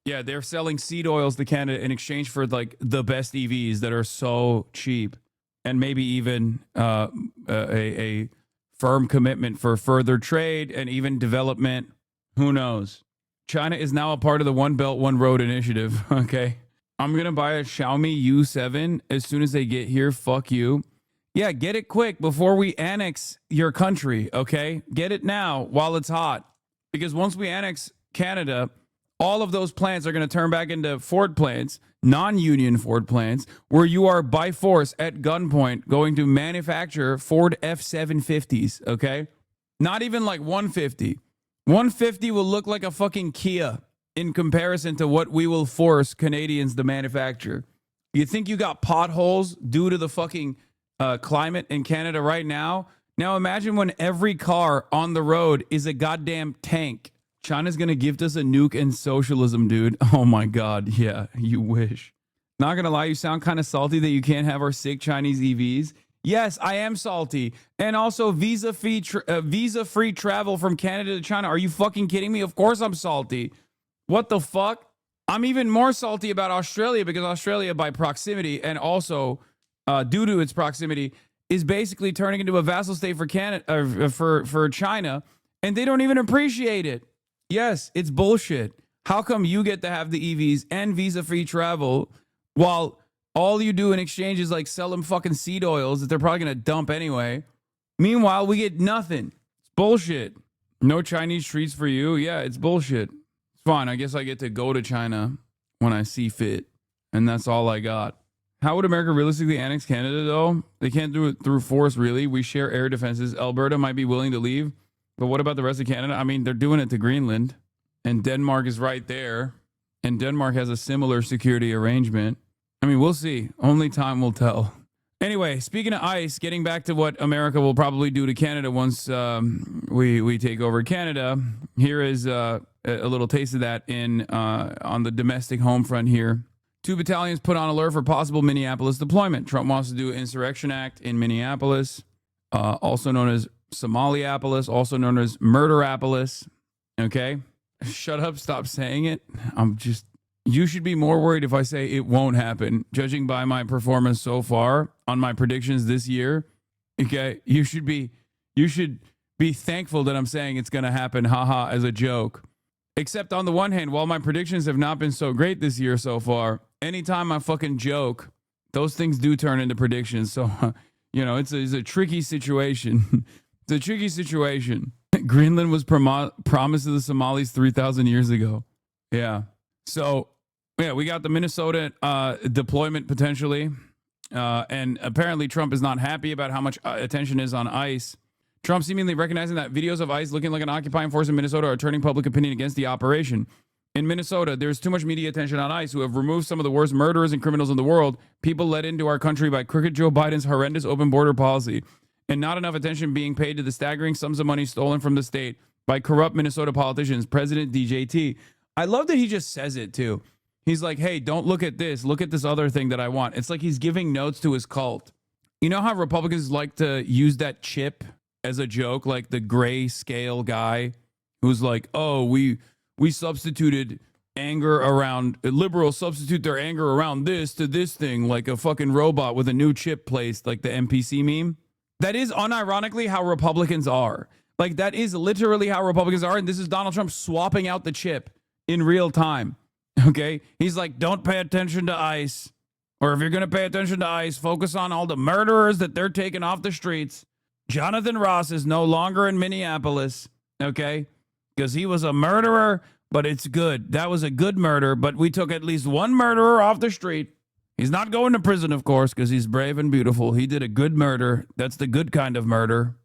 they're selling seed oils to Canada in exchange for like the best EVs that are so cheap, and maybe even a firm commitment for further trade and even development. Who knows? China is now a part of the One Belt, One Road initiative, okay? I'm going to buy a Xiaomi U7 as soon as they get here. Fuck you. Yeah, get it quick before we annex your country, okay? Get it now while it's hot. Because once we annex Canada, all of those plants are going to turn back into Ford plants, non-union Ford plants, where you are by force at gunpoint going to manufacture Ford F-750s, okay? Not even like 150. 150 will look like a fucking Kia in comparison to what we will force Canadians to manufacture. You think you got potholes due to the fucking climate in Canada right now? Now imagine when every car on the road is a goddamn tank. China's going to gift us a nuke and socialism, dude. Oh my God. Yeah, you wish. Not going to lie, you sound kind of salty that you can't have our sick Chinese EVs. Yes, I am salty. And also visa-free travel from Canada to China. Are you fucking kidding me? Of course I'm salty. What the fuck? I'm even more salty about Australia because Australia, by proximity and also due to its proximity, is basically turning into a vassal state for Canada, for China, and they don't even appreciate it. Yes, it's bullshit. How come you get to have the EVs and visa-free travel while all you do in exchange is like sell them fucking seed oils that they're probably going to dump anyway? Meanwhile, we get nothing. It's bullshit. No Chinese treats for you. Yeah, it's bullshit. It's fine. I guess I get to go to China when I see fit. And that's all I got. How would America realistically annex Canada, though? They can't do it through force, really. We share air defenses. Alberta might be willing to leave. But what about the rest of Canada? I mean, they're doing it to Greenland. And Denmark is right there. And Denmark has a similar security arrangement. I mean, we'll see. Only time will tell. Anyway, speaking of ICE, getting back to what America will probably do to Canada once we take over Canada, here is a little taste of that on the domestic home front here. 2 battalions put on alert for possible Minneapolis deployment. Trump wants to do Insurrection Act in Minneapolis, also known as Somaliapolis, also known as Murderapolis. Okay? Shut up, stop saying it. You should be more worried if I say it won't happen. Judging by my performance so far on my predictions this year, okay, you should be thankful that I'm saying it's going to happen, haha, as a joke. Except on the one hand, while my predictions have not been so great this year so far, anytime I fucking joke, those things do turn into predictions. So, it's a tricky situation. It's a tricky situation. Greenland was promised to the Somalis 3,000 years ago. Yeah. So, yeah, we got the Minnesota deployment potentially. And apparently Trump is not happy about how much attention is on ICE. Trump seemingly recognizing that videos of ICE looking like an occupying force in Minnesota are turning public opinion against the operation. In Minnesota, there's too much media attention on ICE, who have removed some of the worst murderers and criminals in the world, people let into our country by crooked Joe Biden's horrendous open border policy, and not enough attention being paid to the staggering sums of money stolen from the state by corrupt Minnesota politicians, President DJT. I love that he just says it, too. He's like, hey, don't look at this. Look at this other thing that I want. It's like he's giving notes to his cult. You know how Republicans like to use that chip as a joke, like the gray scale guy who's like, oh, we substituted anger around, liberals substitute their anger around this to this thing, like a fucking robot with a new chip placed, like the NPC meme. That is unironically how Republicans are. Like, that is literally how Republicans are. And this is Donald Trump swapping out the chip in real time. Okay? He's like, don't pay attention to ICE. Or if you're going to pay attention to ICE, focus on all the murderers that they're taking off the streets. Jonathan Ross is no longer in Minneapolis, okay? Because he was a murderer, but it's good. That was a good murder, but we took at least one murderer off the street. He's not going to prison, of course, because he's brave and beautiful. He did a good murder. That's the good kind of murder.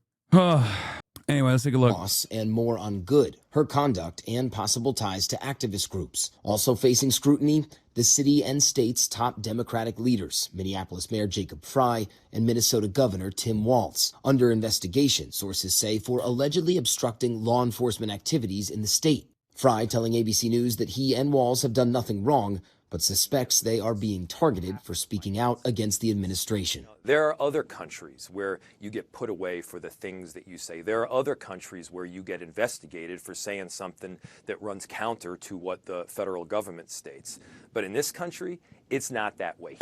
Anyway, let's take a look. Loss and more on Good, her conduct, and possible ties to activist groups. Also facing scrutiny, the city and state's top Democratic leaders, Minneapolis Mayor Jacob Frey and Minnesota Governor Tim Walz, under investigation, sources say, for allegedly obstructing law enforcement activities in the state. Frey telling ABC News that he and Walz have done nothing wrong, but suspects they are being targeted for speaking out against the administration. There are other countries where you get put away for the things that you say. There are other countries where you get investigated for saying something that runs counter to what the federal government states. But in this country, it's not that way.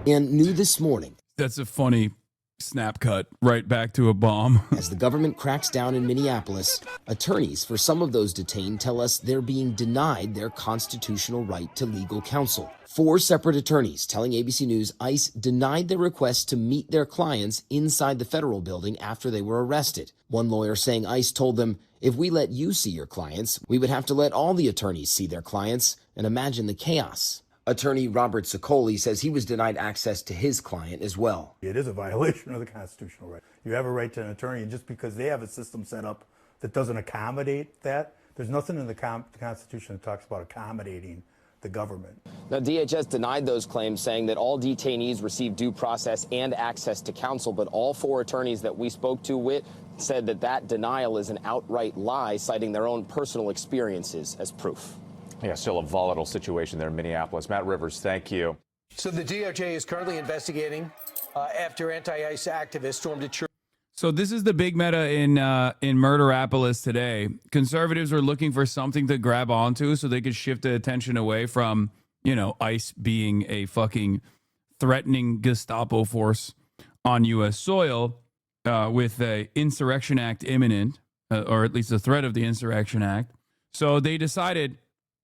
And new this morning. That's a funny snap cut right back to a bomb. As the government cracks down in Minneapolis, attorneys for some of those detained tell us they're being denied their constitutional right to legal counsel. 4 separate attorneys telling ABC News ICE denied their request to meet their clients inside the federal building after they were arrested. One lawyer saying ICE told them, if we let you see your clients, we would have to let all the attorneys see their clients, and imagine the chaos. Attorney Robert Sicoli says he was denied access to his client as well. It is a violation of the constitutional right. You have a right to an attorney, and just because they have a system set up that doesn't accommodate that, there's nothing in the Constitution that talks about accommodating the government. Now, DHS denied those claims, saying that all detainees receive due process and access to counsel, but all 4 attorneys that we spoke to said that that denial is an outright lie, citing their own personal experiences as proof. Yeah, still a volatile situation there in Minneapolis. Matt Rivers, thank you. So the DOJ is currently investigating after anti-ICE activists stormed a church. So this is the big meta in Murderapolis today. Conservatives are looking for something to grab onto so they could shift the attention away from, ICE being a fucking threatening Gestapo force on U.S. soil with the Insurrection Act imminent, or at least the threat of the Insurrection Act. So they decided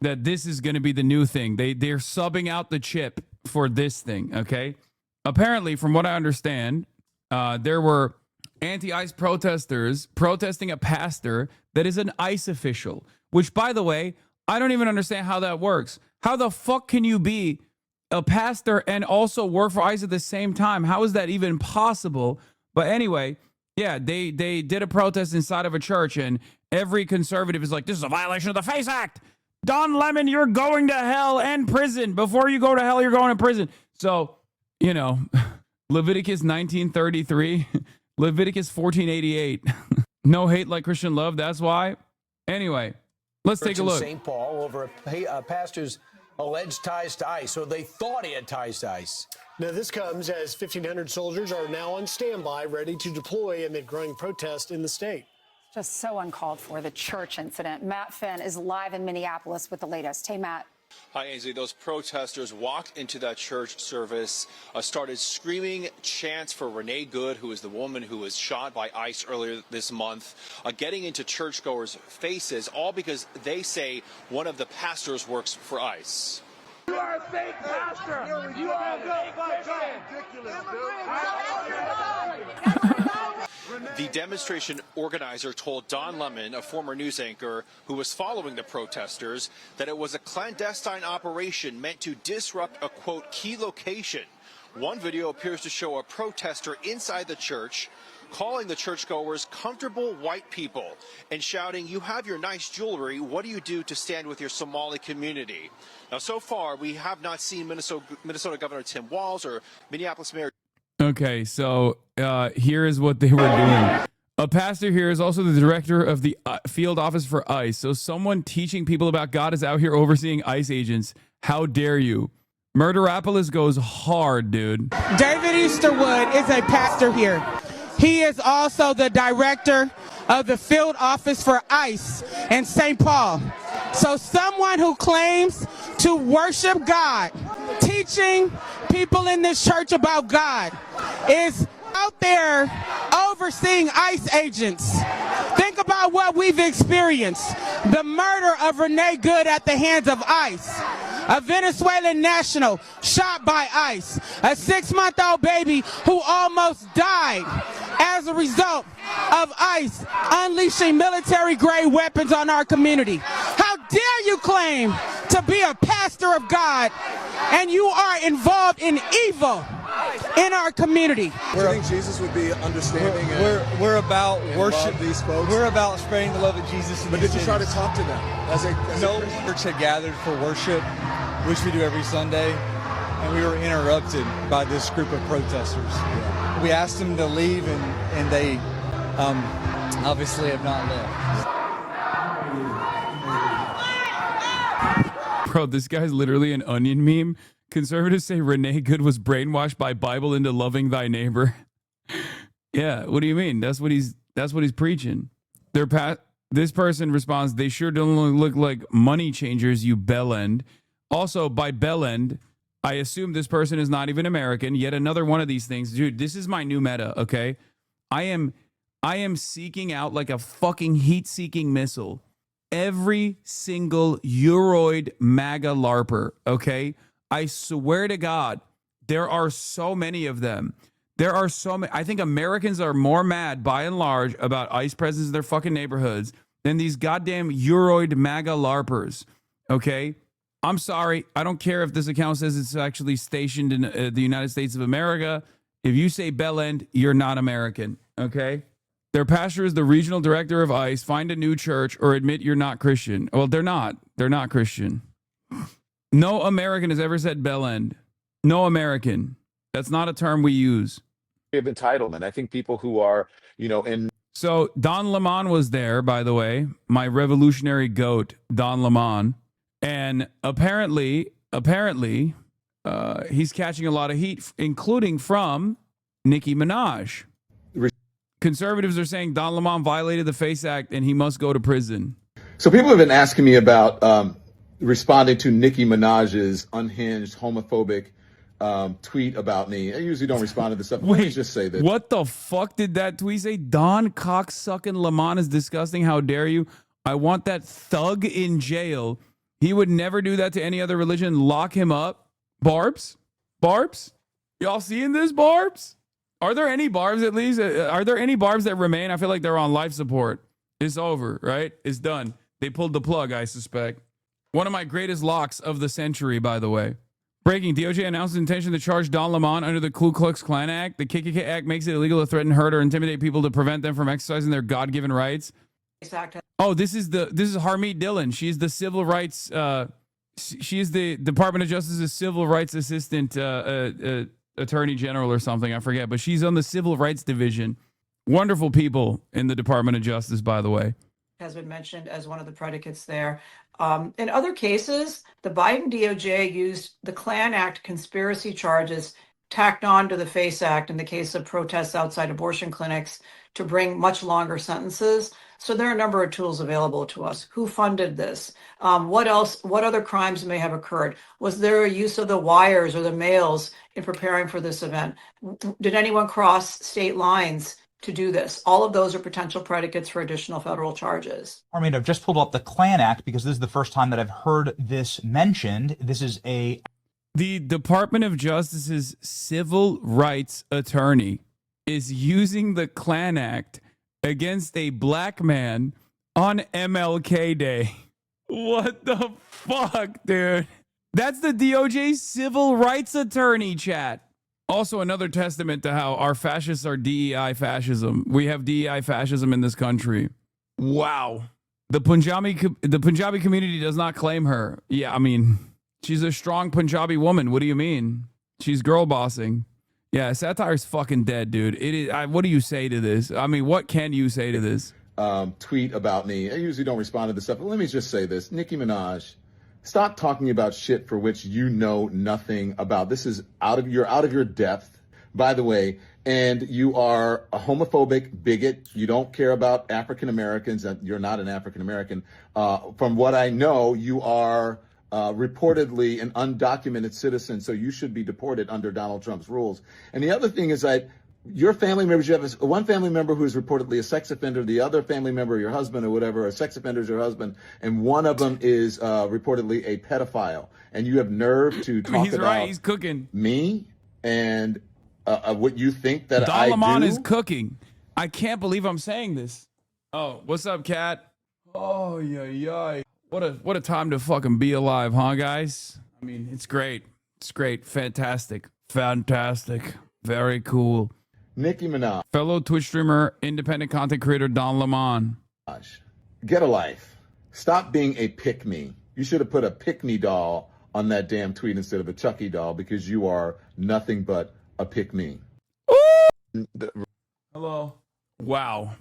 that this is going to be the new thing. They're subbing out the chip for this thing, okay? Apparently, from what I understand, there were anti-ICE protesters protesting a pastor that is an ICE official, which, by the way, I don't even understand how that works. How the fuck can you be a pastor and also work for ICE at the same time? How is that even possible? But anyway, yeah, they did a protest inside of a church, and every conservative is like, this is a violation of the FACE Act. Don Lemon, you're going to hell and prison. Before you go to hell, you're going to prison. So, Leviticus 1933, Leviticus 1488. No hate like Christian love. That's why. Anyway, let's take a look. St. Paul over a pastor's alleged ties to ICE, or they thought he had ties to ICE. Now, this comes as 1,500 soldiers are now on standby, ready to deploy amid growing protest in the state. Just so uncalled for, the church incident. Matt Finn is live in Minneapolis with the latest. Hey, Matt. Hi, Ainsley. Those protesters walked into that church service, started screaming chants for Renee Good, who is the woman who was shot by ICE earlier this month, getting into churchgoers' faces, all because they say one of the pastors works for ICE. You are a fake pastor. You are a fake Christian. The demonstration organizer told Don Lemon, a former news anchor who was following the protesters, that it was a clandestine operation meant to disrupt a, quote, key location. One video appears to show a protester inside the church calling the churchgoers comfortable white people and shouting, "You have your nice jewelry. What do you do to stand with your Somali community?" Now, so far, we have not seen Minnesota Governor Tim Walz or Minneapolis Mayor. Okay, so here is what they were doing. A pastor here is also the director of the field office for ICE. So someone teaching people about God is out here overseeing ICE agents. How dare you? Murderapolis goes hard, dude. David Easterwood is a pastor here. He is also the director of the field office for ICE in St. Paul. So someone who claims to worship God, teaching people in this church about God, is out there overseeing ICE agents. Think about what we've experienced. The murder of Renee Good at the hands of ICE. A Venezuelan national shot by ICE. A 6-month-old baby who almost died as a result of ICE unleashing military-grade weapons on our community. How dare you claim to be a pastor of God and you are involved in evil? in our community. Do you think Jesus would be understanding? We're about worship these folks. We're about spreading the love of Jesus. But did you try to talk to them? No, church had gathered for worship, which we do every Sunday, and we were interrupted by this group of protesters. Yeah. We asked them to leave, and they obviously have not left. Bro, this guy's literally an Onion meme. Conservatives say Renee Good was brainwashed by Bible into loving thy neighbor. Yeah, what do you mean? That's what he's preaching. This person responds, they sure don't look like money changers, you bellend. Also, by bellend, I assume this person is not even American. Yet another one of these things. Dude, this is my new meta, okay? I am seeking out like a fucking heat-seeking missile every single Euroid MAGA LARPer, okay? I swear to God, there are so many of them. There are so many. I think Americans are more mad, by and large, about ICE presence in their fucking neighborhoods than these goddamn Euroid MAGA LARPers, okay? I'm sorry. I don't care if this account says it's actually stationed in the United States of America. If you say bellend, you're not American, okay? Their pastor is the regional director of ICE. Find a new church or admit you're not Christian. Well, they're not. They're not Christian. No American has ever said bellend. No American. That's not a term we use. Of entitlement. I think people who are, in. So Don Lemon was there, by the way, my revolutionary goat, Don Lemon. And apparently, he's catching a lot of heat, including from Nicki Minaj. Conservatives are saying Don Lemon violated the FACE Act and he must go to prison. So people have been asking me about responding to Nicki Minaj's unhinged, homophobic tweet about me. I usually don't respond to this stuff. Let me just say this. What the fuck did that tweet say? Don cocksucking Lemon is disgusting. How dare you? I want that thug in jail. He would never do that to any other religion. Lock him up. Barbs? Y'all seeing this, Barbs? Are there any Barbs at least? Are there any Barbs that remain? I feel like they're on life support. It's over, right? It's done. They pulled the plug, I suspect. One of my greatest locks of the century, by the way. Breaking, DOJ announced intention to charge Don Lemon under the Ku Klux Klan Act. The KKK Act makes it illegal to threaten, hurt, or intimidate people to prevent them from exercising their God-given rights. Oh, this is Harmeet Dillon. She's the civil rights. She is the Department of Justice's civil rights assistant attorney general or something. I forget, but she's on the civil rights division. Wonderful people in the Department of Justice, by the way. Has been mentioned as one of the predicates there. In other cases, the Biden DOJ used the Klan Act conspiracy charges tacked on to the FACE Act in the case of protests outside abortion clinics to bring much longer sentences. So there are a number of tools available to us. Who funded this? What else? What other crimes may have occurred? Was there a use of the wires or the mails in preparing for this event? Did anyone cross state lines to do this? All of those are potential predicates for additional federal charges. I mean, I've just pulled up the Klan Act because this is the first time that I've heard this mentioned. This is the Department of Justice's civil rights attorney is using the Klan Act against a black man on MLK Day. What the fuck, dude? That's the DOJ's civil rights attorney, chat. Also, another testament to how our fascists are DEI fascism. We have DEI fascism in this country. Wow. The Punjabi community does not claim her. Yeah, I mean, she's a strong Punjabi woman. What do you mean? She's girl bossing. Yeah, satire's fucking dead, dude. It is. What do you say to this? I mean, what can you say to this? Tweet about me. I usually don't respond to this stuff, but let me just say this. Nicki Minaj, stop talking about shit for which you know nothing about. This is out of your depth, by the way, and you are a homophobic bigot. You don't care about African Americans, and you're not an African American. From what I know, you are reportedly an undocumented citizen, so you should be deported under Donald Trump's rules. And the other thing is that your family members, you have one family member who is reportedly a sex offender, the other family member, your husband or whatever, a sex offender is your husband, and one of them is reportedly a pedophile. And you have nerve to talk He's about right, he's cooking. Me and what you think that Don I Lemon do? is cooking. I can't believe I'm saying this. Oh, what's up, Kat? Oh, yeah. What a time to fucking be alive, huh, guys? I mean, it's great. It's great. Fantastic. Fantastic. Very cool. Nicki Minaj. Fellow Twitch streamer, independent content creator Don Lemon. Get a life. Stop being a pick-me. You should have put a pick-me doll on that damn tweet instead of a Chucky doll because you are nothing but a pick-me. Hello. Wow.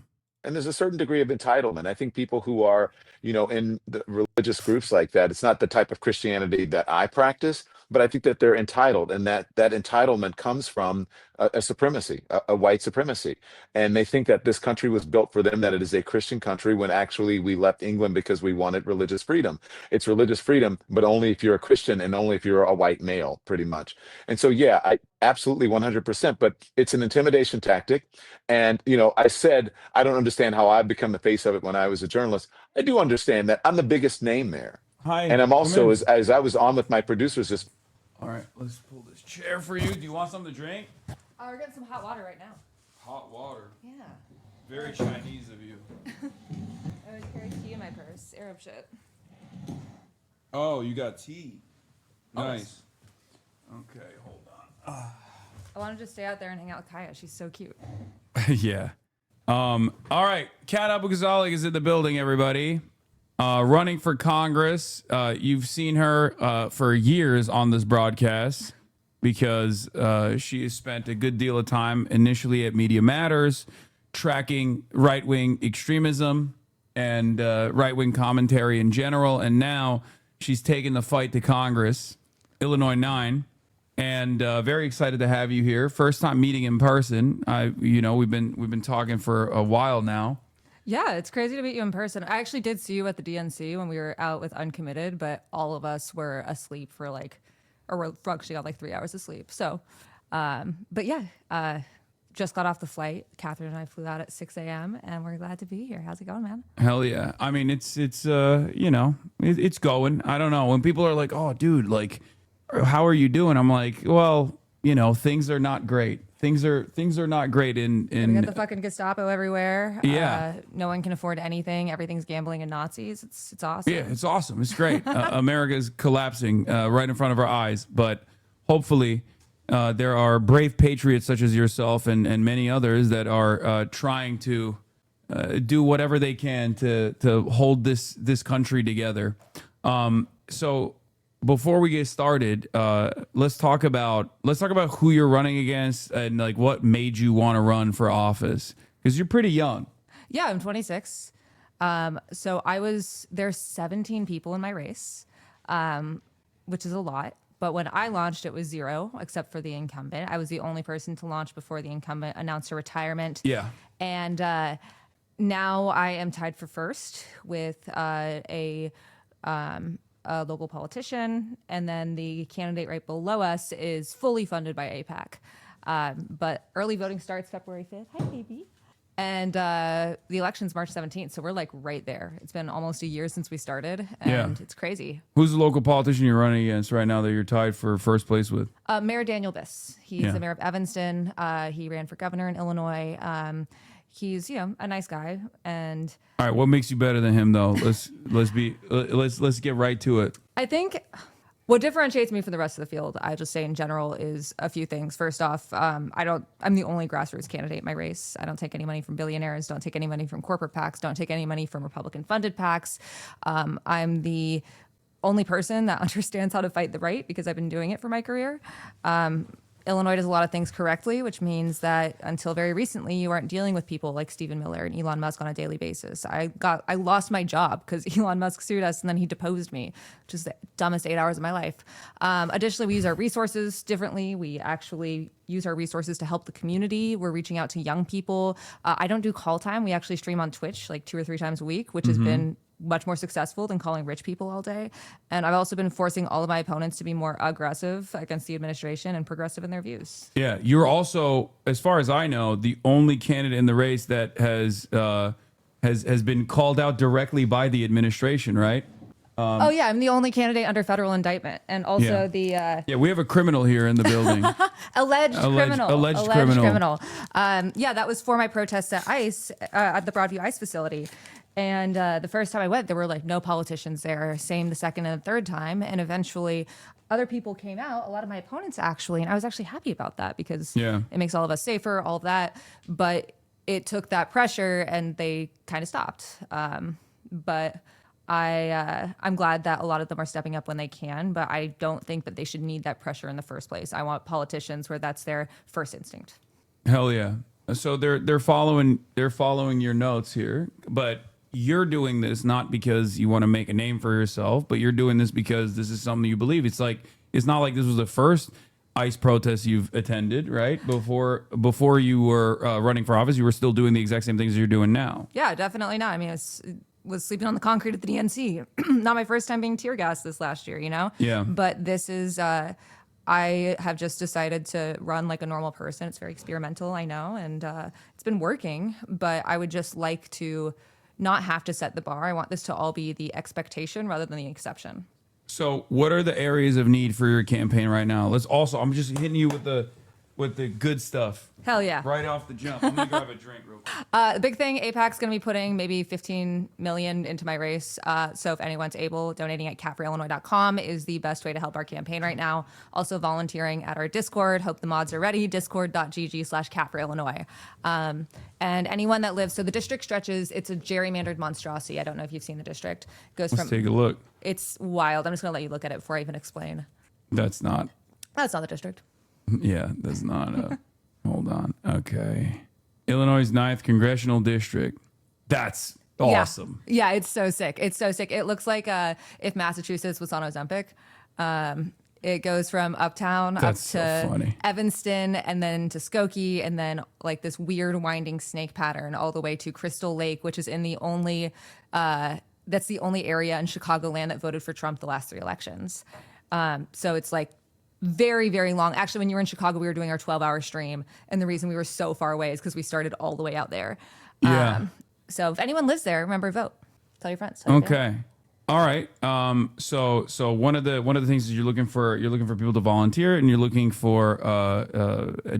And there's a certain degree of entitlement. I think people who are, in the religious groups like that, it's not the type of Christianity that I practice, but I think that they're entitled, and that entitlement comes from a supremacy, a white supremacy. And they think that this country was built for them, that it is a Christian country, when actually we left England because we wanted religious freedom. It's religious freedom, but only if you're a Christian and only if you're a white male, pretty much. And so, yeah, I absolutely 100%, but it's an intimidation tactic. And, I said, I don't understand how I've become the face of it when I was a journalist. I do understand that I'm the biggest name there. Hi. And I'm also, as I was on with my producers, just. All right, let's pull this chair for you. Do you want something to drink? We're getting some hot water right now. Hot water. Yeah. Very Chinese of you. I always carry tea in my purse. Arab shit. Oh, you got tea. Nice. Okay, hold on. I want to just stay out there and hang out with Kaya. She's so cute. Yeah. All right. Kat ABUGHAZALEH is in the building, everybody. Running for Congress. You've seen her for years on this broadcast because she has spent a good deal of time initially at Media Matters tracking right-wing extremism and right-wing commentary in general. And now she's taken the fight to Congress, Illinois 9. And very excited to have you here. First time meeting in person. We've been talking for a while now. Yeah, it's crazy to meet you in person. I actually did see you at the DNC when we were out with Uncommitted, but all of us were asleep for we're actually got 3 hours of sleep. So, but yeah, just got off the flight. Catherine and I flew out at 6 a.m. and we're glad to be here. How's it going, man? Hell yeah. I mean, it's going. I don't know. When people are like, oh, dude, how are you doing? I'm like, well, things are not great. Things are not great in we got the fucking Gestapo everywhere. Yeah. No one can afford anything. Everything's gambling and Nazis. It's awesome. Yeah, it's awesome. It's great. America's collapsing right in front of our eyes. But hopefully there are brave patriots such as yourself and many others that are trying to do whatever they can to hold this country together. So before we get started, let's talk about who you're running against and what made you want to run for office, because you're pretty young. Yeah, I'm 26. So there's 17 people in my race, which is a lot. But when I launched, it was 0, except for the incumbent. I was the only person to launch before the incumbent announced her retirement. Yeah. And now I am tied for first with a local politician, and then the candidate right below us is fully funded by AIPAC. But early voting starts February 5th. Hi, baby. And the election's March 17th, so we're right there. It's been almost a year since we started, and It's crazy. Who's the local politician you're running against right now that you're tied for first place with? Mayor Daniel Biss. He's the mayor of Evanston. He ran for governor in Illinois. He's a nice guy. And all right, what makes you better than him though? Let's get right to it. I think what differentiates me from the rest of the field, I just say in general, is a few things. First off, I'm the only grassroots candidate in my race. I don't take any money from billionaires, don't take any money from corporate PACs, don't take any money from Republican funded PACs. I'm the only person that understands how to fight the right because I've been doing it for my career. Illinois does a lot of things correctly, which means that until very recently, you aren't dealing with people like Stephen Miller and Elon Musk on a daily basis. I lost my job because Elon Musk sued us and then he deposed me, which is the dumbest 8 hours of my life. Additionally, we use our resources differently. We actually use our resources to help the community. We're reaching out to young people. I don't do call time. We actually stream on Twitch 2 or 3 times a week, which has been much more successful than calling rich people all day. And I've also been forcing all of my opponents to be more aggressive against the administration and progressive in their views. Yeah, you're also, as far as I know, the only candidate in the race that has been called out directly by the administration, right? Oh yeah, I'm the only candidate under federal indictment, and also the Yeah, we have a criminal here in the building. alleged criminal. Alleged criminal. Yeah, that was for my protest at ICE at the Broadview ICE facility. And the first time I went, there were like no politicians there. Same the second and the third time, and eventually other people came out. A lot of my opponents actually, and I was actually happy about that because it makes all of us safer, all of that. But it took that pressure, and they kind of stopped. But I'm glad that a lot of them are stepping up when they can, but I don't think that they should need that pressure in the first place. I want politicians where that's their first instinct. Hell yeah. So they're following your notes here, but you're doing this not because you want to make a name for yourself, but you're doing this because this is something you believe. It's not like this was the first ICE protest you've attended, right? Before you were running for office, you were still doing the exact same things you're doing now. Yeah, definitely not. I mean, was sleeping on the concrete at the DNC. Not my first time being tear gassed this last year, you know? Yeah. But this is, I have just decided to run like a normal person. It's very experimental, I know, and it's been working, but I would just like to not have to set the bar. I want this to all be the expectation rather than the exception. So what are the areas of need for your campaign right now? I'm just hitting you with the good stuff. Hell yeah. Right off the jump. I'm gonna grab a drink real quick. The big thing, AIPAC's going to be putting maybe $15 million into my race. So if anyone's able, donating at catforillinois.com is the best way to help our campaign right now. Also volunteering at our Discord. Hope the mods are ready. Discord.gg/catforillinois. And anyone that lives, so the district stretches, it's a gerrymandered monstrosity. I don't know if you've seen the district. Let's take a look. It's wild. I'm just going to let you look at it before I even explain. That's not the district. Yeah, that's not hold on. Okay. Illinois' 9th Congressional District. That's awesome. Yeah, it's so sick. It's so sick. It looks like if Massachusetts was on Ozempic. It goes from uptown up to Evanston and then to Skokie and then like this weird winding snake pattern all the way to Crystal Lake, which is in the only that's the only area in Chicagoland that voted for Trump the last 3 elections. So it's like very, very long. Actually, when you were in Chicago, we were doing our 12-hour stream. And the reason we were so far away is because we started all the way out there. Yeah. So if anyone lives there, remember, vote. Tell your friends. Tell your family. Okay. All right. So one of the things is you're looking for people to volunteer and you're looking for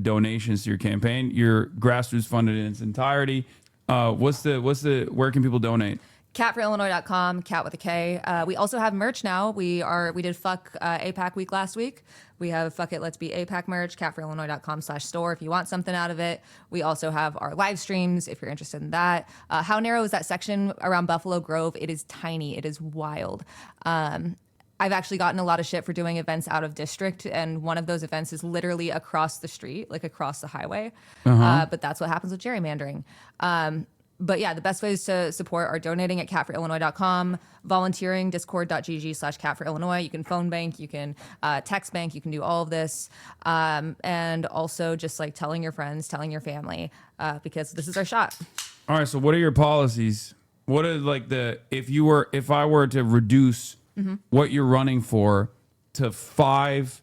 donations to your campaign. Your grassroots funded in its entirety. Where can people donate? Catforillinois.com, cat with a K. We also have merch now. We did Fuck APAC week last week. We have Fuck It Let's Be APAC merch, catforillinois.com/store if you want something out of it. We also have our live streams if you're interested in that. How narrow is that section around Buffalo Grove? It is tiny. It is wild. I've actually gotten a lot of shit for doing events out of district, and one of those events is literally across the street, like across the highway. But that's what happens with gerrymandering. But yeah, the best ways to support are donating at catforillinois.com, volunteering, discord.gg/catforillinois. You can phone bank, you can text bank, you can do all of this. And also just like telling your friends, telling your family, because this is our shot. All right. So what are your policies? What are like if I were to reduce what you're running for to 5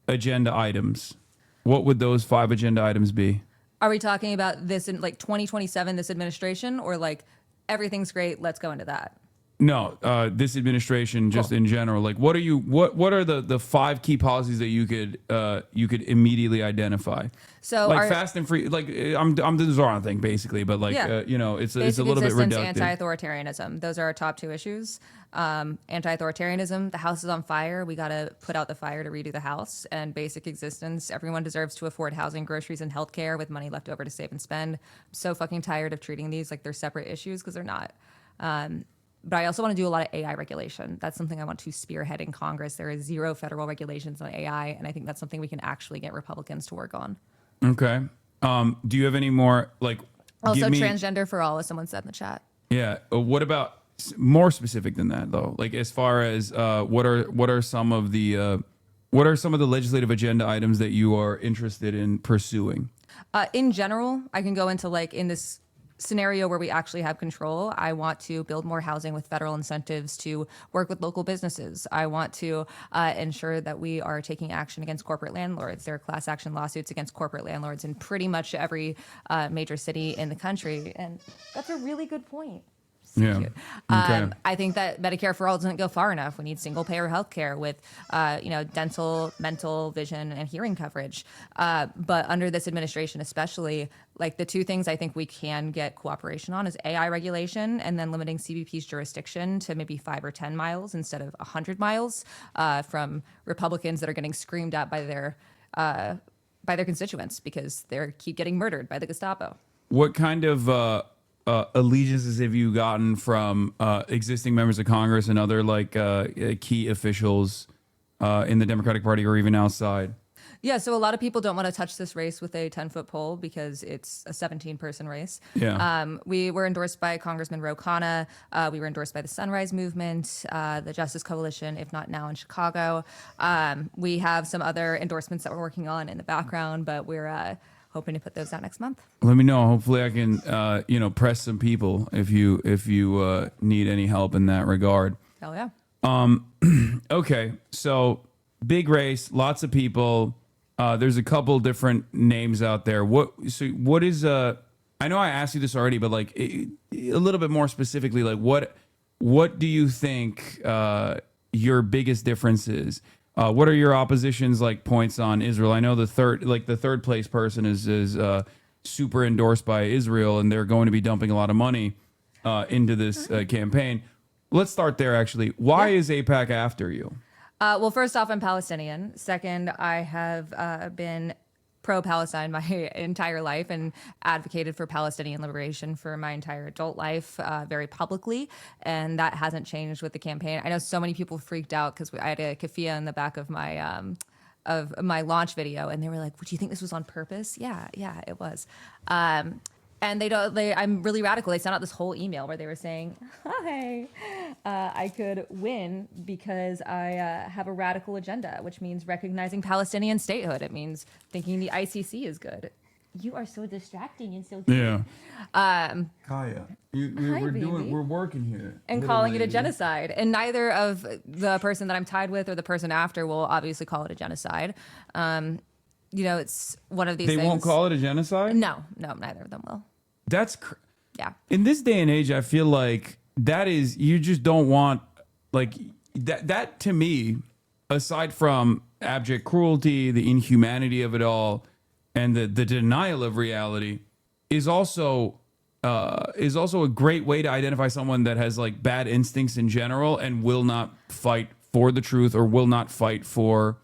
agenda items, what would those 5 agenda items be? Are we talking about this in like 2027, this administration, or like everything's great, let's go into that? No, this administration just in general. Like, what are the 5 key policies that you could immediately identify? So like fast and free. Like I'm the Zoran thing basically, but like it's a little bit reductive. Anti-authoritarianism. Those are our top 2 issues. Anti-authoritarianism. The house is on fire. We got to put out the fire to redo the house. And basic existence. Everyone deserves to afford housing, groceries, and healthcare with money left over to save and spend. I'm so fucking tired of treating these like they're separate issues because they're not. But I also want to do a lot of AI regulation. That's something I want to spearhead in Congress. There is 0 federal regulations on AI, and I think that's something we can actually get Republicans to work on. Okay. Do you have any more like? Also, transgender for all, as someone said in the chat. Yeah. What about more specific than that though? Like as far as what are some of the legislative agenda items that you are interested in pursuing? In general, I can go into like in this scenario where we actually have control. I want to build more housing with federal incentives to work with local businesses. I want to ensure that we are taking action against corporate landlords. There are class action lawsuits against corporate landlords in pretty much every major city in the country. And that's a really good point. Yeah. Okay. I think that Medicare for all doesn't go far enough. We need single payer health care with, dental, mental, vision, and hearing coverage. But under this administration, especially, like the two things I think we can get cooperation on is AI regulation and then limiting CBP's jurisdiction to maybe 5 or 10 miles instead of 100 miles from Republicans that are getting screamed at by their constituents because they keep getting murdered by the Gestapo. What kind of allegiances have you gotten from existing members of Congress and other key officials in the Democratic Party or even outside? Yeah, so a lot of people don't want to touch this race with a 10-foot pole because it's a 17-person race. Yeah. We were endorsed by Congressman Ro Khanna. We were endorsed by the Sunrise Movement, the Justice Coalition, if not now in Chicago. We have some other endorsements that we're working on in the background, but we're hoping to put those out next month. Let me know. Hopefully I can, press some people if you need any help in that regard. Hell yeah. Okay. So big race, lots of people. There's a couple different names out there. What is I know I asked you this already, but a little bit more specifically, what do you think your biggest difference is? What are your opposition's points on Israel? I know the third place person is super endorsed by Israel, and they're going to be dumping a lot of money into this campaign. Let's start there. Actually, why is AIPAC after you? Well, first off, I'm Palestinian. Second, I have been pro-Palestine my entire life and advocated for Palestinian liberation for my entire adult life very publicly, and that hasn't changed with the campaign. I know so many people freaked out because I had a keffiyeh in the back of my launch video, and they were like, "Do you think this was on purpose?" Yeah, it was. And I'm really radical. They sent out this whole email where they were saying, "Hi, I could win because I have a radical agenda, which means recognizing Palestinian statehood. It means thinking the ICC is good." You are so distracting and so cute. Yeah. Kaya, baby. we're working here. And calling it a genocide. And neither of the person that I'm tied with or the person after will obviously call it a genocide. It's one of these things. They won't call it a genocide? No, neither of them will. Yeah. In this day and age, I feel like you just don't want, that to me, aside from abject cruelty, the inhumanity of it all, and the denial of reality, is also a great way to identify someone that has bad instincts in general and will not fight for the truth or will not fight for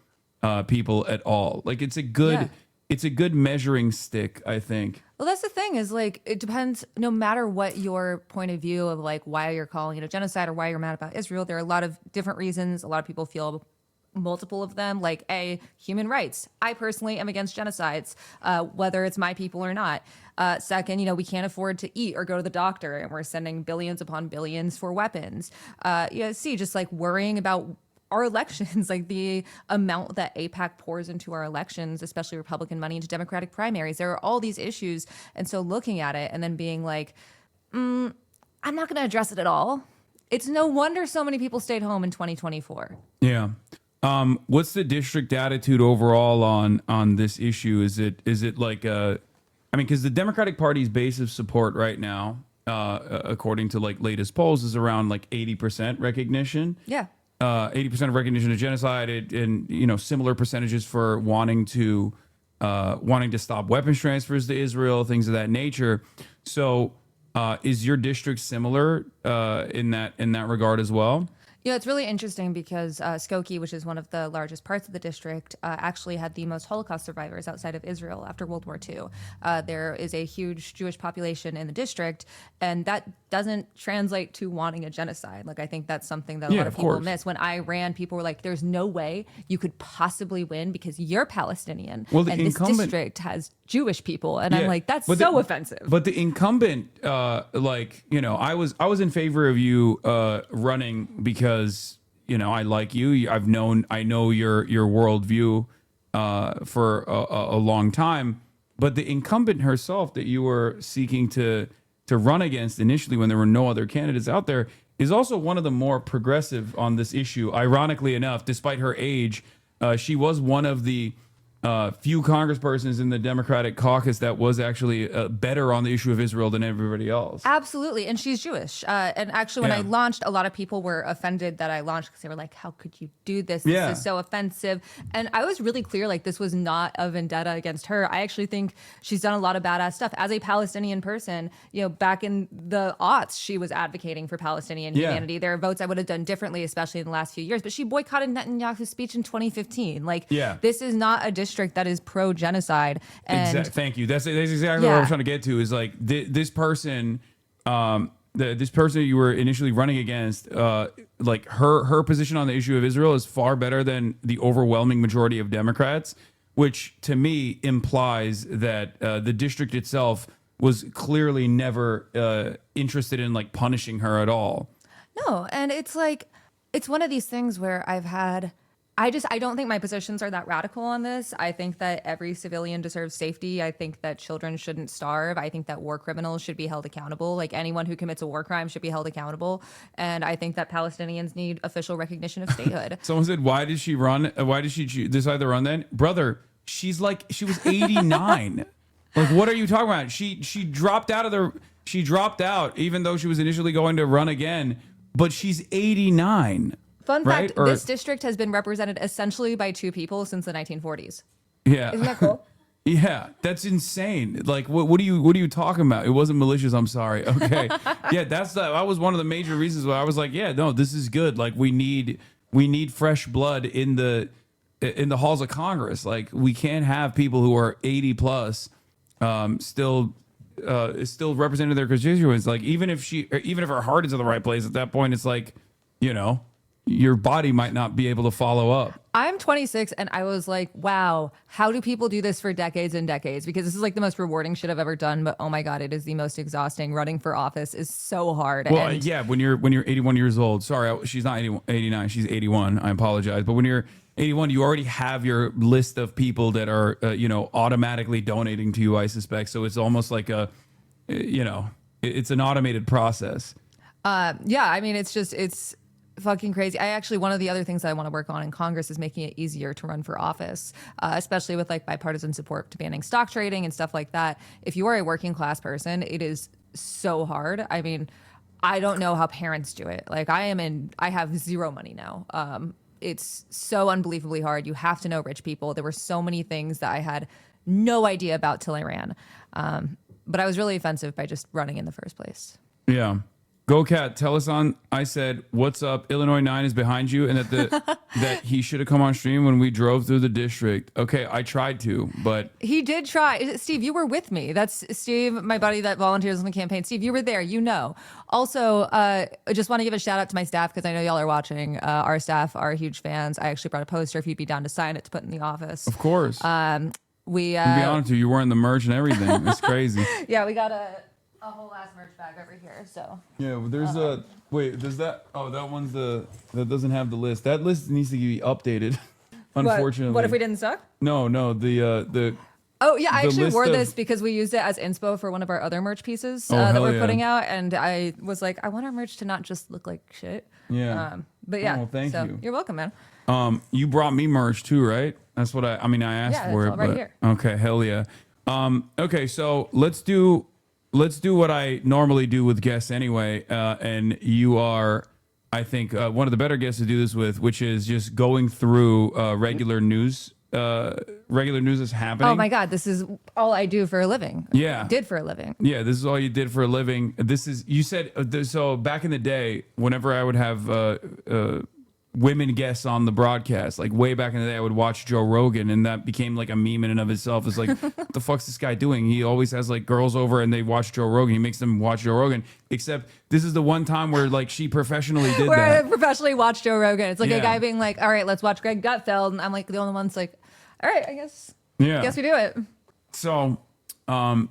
people at all. It's a good measuring stick, I think. Well, that's the thing is it depends no matter what your point of view of why you're calling it a genocide or why you're mad about Israel. There are a lot of different reasons. A lot of people feel multiple of them, human rights. I personally am against genocides, whether it's my people or not. Second, we can't afford to eat or go to the doctor, and we're sending billions upon billions for weapons. Just worrying about our elections, the amount that AIPAC pours into our elections, especially Republican money into Democratic primaries. There are all these issues. And so looking at it and then being I'm not going to address it at all. It's no wonder so many people stayed home in 2024. Yeah. What's the district attitude overall on this issue? Is it because the Democratic Party's base of support right now, according to latest polls, is around 80% recognition. Yeah. 80% of recognition of genocide, and similar percentages for wanting to stop weapons transfers to Israel, things of that nature. So, is your district similar in that regard as well? Yeah, it's really interesting because Skokie, which is one of the largest parts of the district, actually had the most Holocaust survivors outside of Israel after World War II. There is a huge Jewish population in the district, and that doesn't translate to wanting a genocide. I think that's something that a lot of people miss. When I ran, people were like, there's no way you could possibly win because you're Palestinian, and this district has Jewish people. And I'm like, that's so offensive. But the incumbent, I was in favor of you running because I like you. I know your worldview for a long time. But the incumbent herself that you were seeking to run against initially, when there were no other candidates out there, is also one of the more progressive on this issue. Ironically enough, despite her age, she was one of the few congresspersons in the Democratic caucus that was actually better on the issue of Israel than everybody else. Absolutely. And she's Jewish. And actually, when I launched, a lot of people were offended that I launched because they were like, how could you do this? This is so offensive. And I was really clear, like, this was not a vendetta against her. I actually think she's done a lot of badass stuff. As a Palestinian person, you know, back in the aughts, she was advocating for Palestinian humanity. There are votes I would have done differently, especially in the last few years. But she boycotted Netanyahu's speech in 2015. Like, this is not a district that is pro-genocide. And thank you. That's exactly what I'm trying to get to. Is like this person, this person you were initially running against, like her position on the issue of Israel is far better than the overwhelming majority of Democrats, which to me implies that the district itself was clearly never interested in like punishing her at all. No, and it's like, it's one of these things where I don't think my positions are that radical on this. I think that every civilian deserves safety. I think that children shouldn't starve. I think that war criminals should be held accountable. Like, anyone who commits a war crime should be held accountable. And I think that Palestinians need official recognition of statehood. Someone said, why did she run? Why did she decide to run then? Brother, she was 89. Like, what are you talking about? She dropped out even though she was initially going to run again, but she's 89. Fun fact, this district has been represented essentially by two people since the 1940s. Yeah. Isn't that cool? Yeah, that's insane. Like, what are you talking about? It wasn't malicious. I'm sorry. Okay. Yeah, that was one of the major reasons why I was like, yeah, no, this is good. Like, we need fresh blood in the halls of Congress. Like, we can't have people who are 80 plus still representing their constituents. Like, even if her heart is in the right place at that point, it's like, you know, your body might not be able to follow up. I'm 26 and I was like, wow, how do people do this for decades and decades? Because this is like the most rewarding shit I've ever done. But oh my God, it is the most exhausting. Running for office is so hard. Well, yeah, when you're 81 years old, sorry, she's not 89, she's 81. I apologize. But when you're 81, you already have your list of people that are, automatically donating to you, I suspect. So it's almost like it's an automated process. Yeah, I mean, it's fucking crazy. One of the other things that I want to work on in Congress is making it easier to run for office, especially with like bipartisan support to banning stock trading and stuff like that. If you are a working class person, it is so hard. I mean, I don't know how parents do it. Like, I have zero money now. It's so unbelievably hard. You have to know rich people. There were so many things that I had no idea about till I ran. But I was really offensive by just running in the first place. Yeah. Go Cat, tell us I said, what's up? Illinois 9 is behind you, and that he should have come on stream when we drove through the district. Okay, I tried to, but he did try. Steve, you were with me. That's Steve, my buddy that volunteers on the campaign. Steve, you were there, you know. Also, I just want to give a shout out to my staff because I know y'all are watching. Our staff are huge fans. I actually brought a poster if you'd be down to sign it to put in the office. Of course. To be honest with you, you're wearing the merch and everything. It's crazy. Yeah, we got a whole ass merch bag over here. So yeah, there's that one's that doesn't have the list. That list needs to be updated. Unfortunately. What if we didn't suck? No, the Oh yeah, I actually wore this because we used it as inspo for one of our other merch pieces that we're putting out, and I was like, I want our merch to not just look like shit. Yeah. But yeah. Well, thank you. You're welcome, man. You brought me merch too, right? That's what I asked for it. Right here. Okay, hell yeah. Okay, so let's do what I normally do with guests anyway, and you are, I think, one of the better guests to do this with, which is just going through regular news that's happening. Oh my God, this is all I do for a living. Yeah. Did for a living. Yeah, this is all you did for a living. You said, so back in the day, whenever I would have women guests on the broadcast, like way back in the day, I would watch Joe Rogan, and that became like a meme in and of itself. It's like, what the fuck's this guy doing? He always has like girls over and they watch Joe Rogan. He makes them watch Joe Rogan. Except this is the one time where like she professionally did that. I professionally watched Joe Rogan. It's like a guy being like, all right, let's watch Greg Gutfeld. And I'm like the only one's like, all right, I guess we do it. So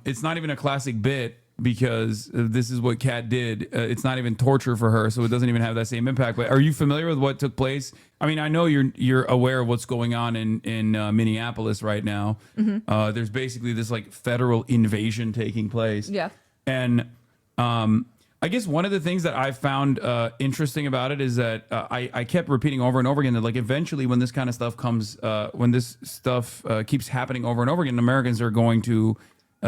it's not even a classic bit, because this is what Kat did. It's not even torture for her, so it doesn't even have that same impact. But are you familiar with what took place? I mean, I know you're aware of what's going on in Minneapolis right now. Mm-hmm. There's basically this like federal invasion taking place. Yeah. And I guess one of the things that I found interesting about it is that I kept repeating over and over again that like eventually when this kind of stuff comes, when this stuff keeps happening over and over again, Americans are going to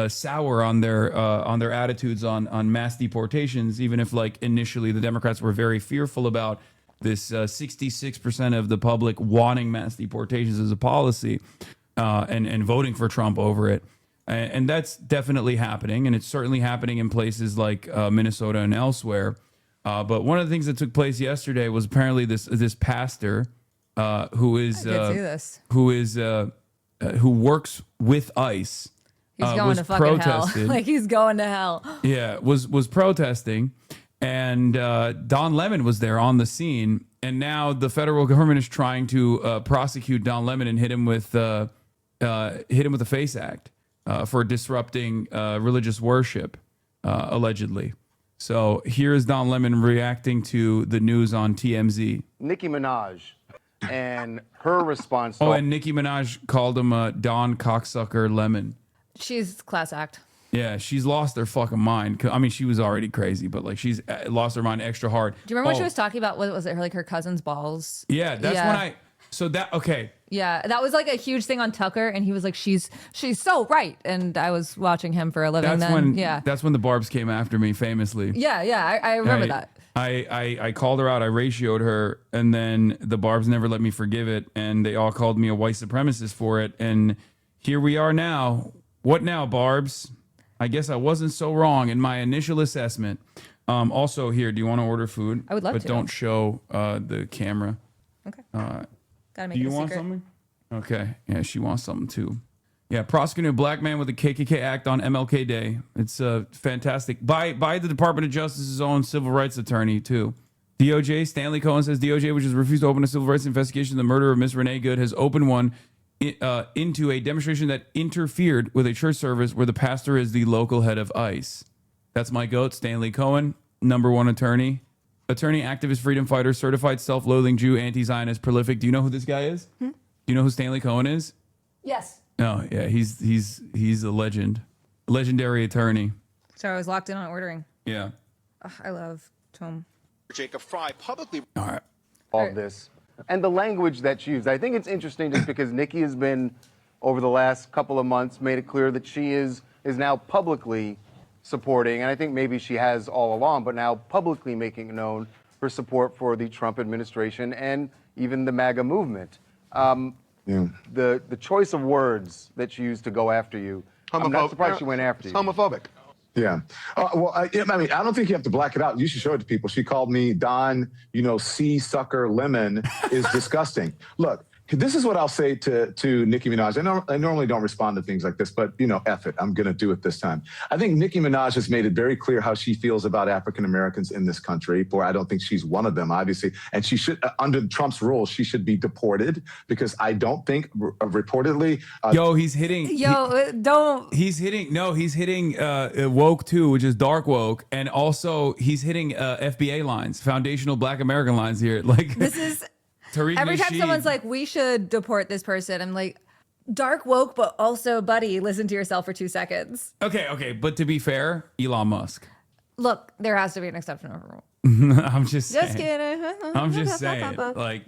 sour on their attitudes on mass deportations, even if like initially the Democrats were very fearful about this 66% of the public wanting mass deportations as a policy and voting for Trump over it. And that's definitely happening, and it's certainly happening in places like Minnesota and elsewhere. But one of the things that took place yesterday was apparently this pastor who works with ICE. He's going to fucking hell. Like he's going to hell. Yeah, was protesting, and Don Lemon was there on the scene, and now the federal government is trying to prosecute Don Lemon and hit him with the FACE Act. For disrupting religious worship, allegedly. So here's Don Lemon reacting to the news on TMZ. Nicki Minaj and her response. Oh, and Nicki Minaj called him Don Cocksucker Lemon. She's class act. Yeah, she's lost her fucking mind. I mean, she was already crazy, but like she's lost her mind extra hard. Do you remember what she was talking about? What was it? Her cousin's balls. Yeah, that's when okay. Yeah, that was like a huge thing on Tucker, and he was like, "She's so right." And I was watching him for a living. That's when the Barbs came after me, famously. Yeah, I remember that. I called her out. I ratioed her, and then the Barbs never let me forgive it, and they all called me a white supremacist for it. And here we are now. What now, Barbs? I guess I wasn't so wrong in my initial assessment. Also, here, do you want to order food? I would love to. But don't show the camera. Okay. Gotta make Do you it a want secret. something? Okay. Yeah, she wants something too. Yeah, prosecuting a black man with a KKK act on MLK Day. It's fantastic. By the Department of Justice's own civil rights attorney too. DOJ, Stanley Cohen says DOJ, which has refused to open a civil rights investigation of the murder of Miss Renee Good, has opened one into a demonstration that interfered with a church service where the pastor is the local head of ICE. That's my goat, Stanley Cohen, #1 attorney. Attorney, activist, freedom fighter, certified self-loathing Jew, anti-Zionist, prolific. Do you know who this guy is? Do you know who Stanley Cohen is? Yes. Oh, yeah, he's a legend. Legendary attorney. So I was locked in on ordering. Yeah. Ugh, I love Tom. Jacob Fry publicly. All right. All of this. And the language that's used. I think it's interesting just because Nicki has been, over the last couple of months, made it clear that she is now publicly supporting, and I think maybe she has all along, but now publicly making known her support for the Trump administration and even the MAGA movement. The choice of words that you used to go after you, I'm not surprised she went after you. Homophobic. Yeah. Well, I mean, I don't think you have to black it out. You should show it to people. She called me Don, C sucker lemon is disgusting. Look, this is what I'll say to Nicki Minaj. I normally don't respond to things like this, but, F it. I'm going to do it this time. I think Nicki Minaj has made it very clear how she feels about African Americans in this country. Boy, I don't think she's one of them, obviously. And she should, under Trump's rules, she should be deported because I don't think, reportedly... he's hitting... He's hitting woke too, which is dark woke. And also he's hitting FBA lines, foundational Black American lines here. Like this is... Tariq Every time Nasheed. someone's like, we should deport this person, I'm like, dark woke, but also, buddy, listen to yourself for 2 seconds. Okay. But to be fair, Elon Musk. Look, there has to be an exception of a rule. I'm just saying. Just kidding. I'm just saying. Like,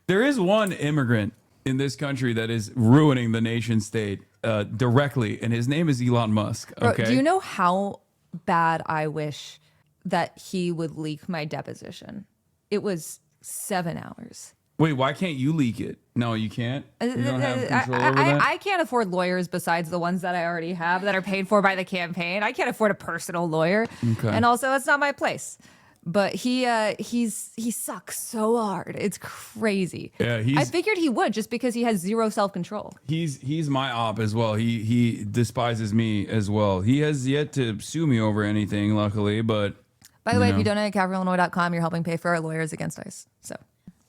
there is one immigrant in this country that is ruining the nation state directly, and his name is Elon Musk. Okay. Bro, do you know how bad I wish that he would leak my deposition? It was 7 hours. Wait, why can't you leak it? No, you can't? You don't have control over that? I can't afford lawyers besides the ones that I already have that are paid for by the campaign. I can't afford a personal lawyer. Okay. And also, it's not my place. But he sucks so hard. It's crazy. Yeah, I figured he would just because he has zero self-control. He's my op as well. He despises me as well. He has yet to sue me over anything, luckily, but... By the way, if you donate at CavalryIllinois.com, you're helping pay for our lawyers against ICE. So,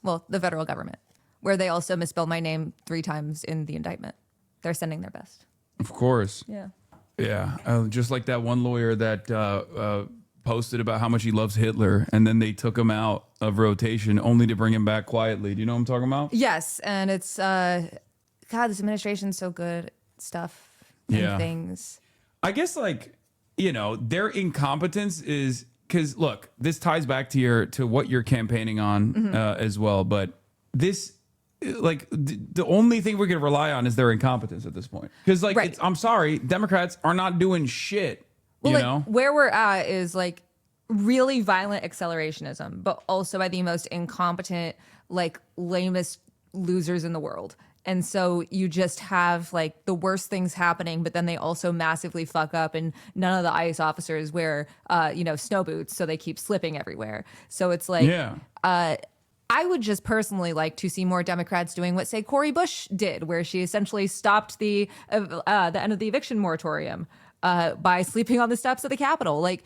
well, the federal government, where they also misspelled my name 3 times in the indictment. They're sending their best. Of course. Yeah. Yeah. Just like that one lawyer that posted about how much he loves Hitler, and then they took him out of rotation only to bring him back quietly. Do you know what I'm talking about? Yes. And it's, God, this administration's so good at stuff and things. I guess, like, you know, their incompetence is because look, this ties back to what you're campaigning on as well. But this, like, the only thing we can rely on is their incompetence at this point. Because, like, I'm sorry, Democrats are not doing shit. Well, you like, know, where we're at is like really violent accelerationism, but also by the most incompetent, like, lamest losers in the world. And so you just have like the worst things happening, but then they also massively fuck up, and none of the ICE officers wear, snow boots, so they keep slipping everywhere. So it's like, I would just personally like to see more Democrats doing what, say, Cori Bush did, where she essentially stopped the end of the eviction moratorium by sleeping on the steps of the Capitol. Like,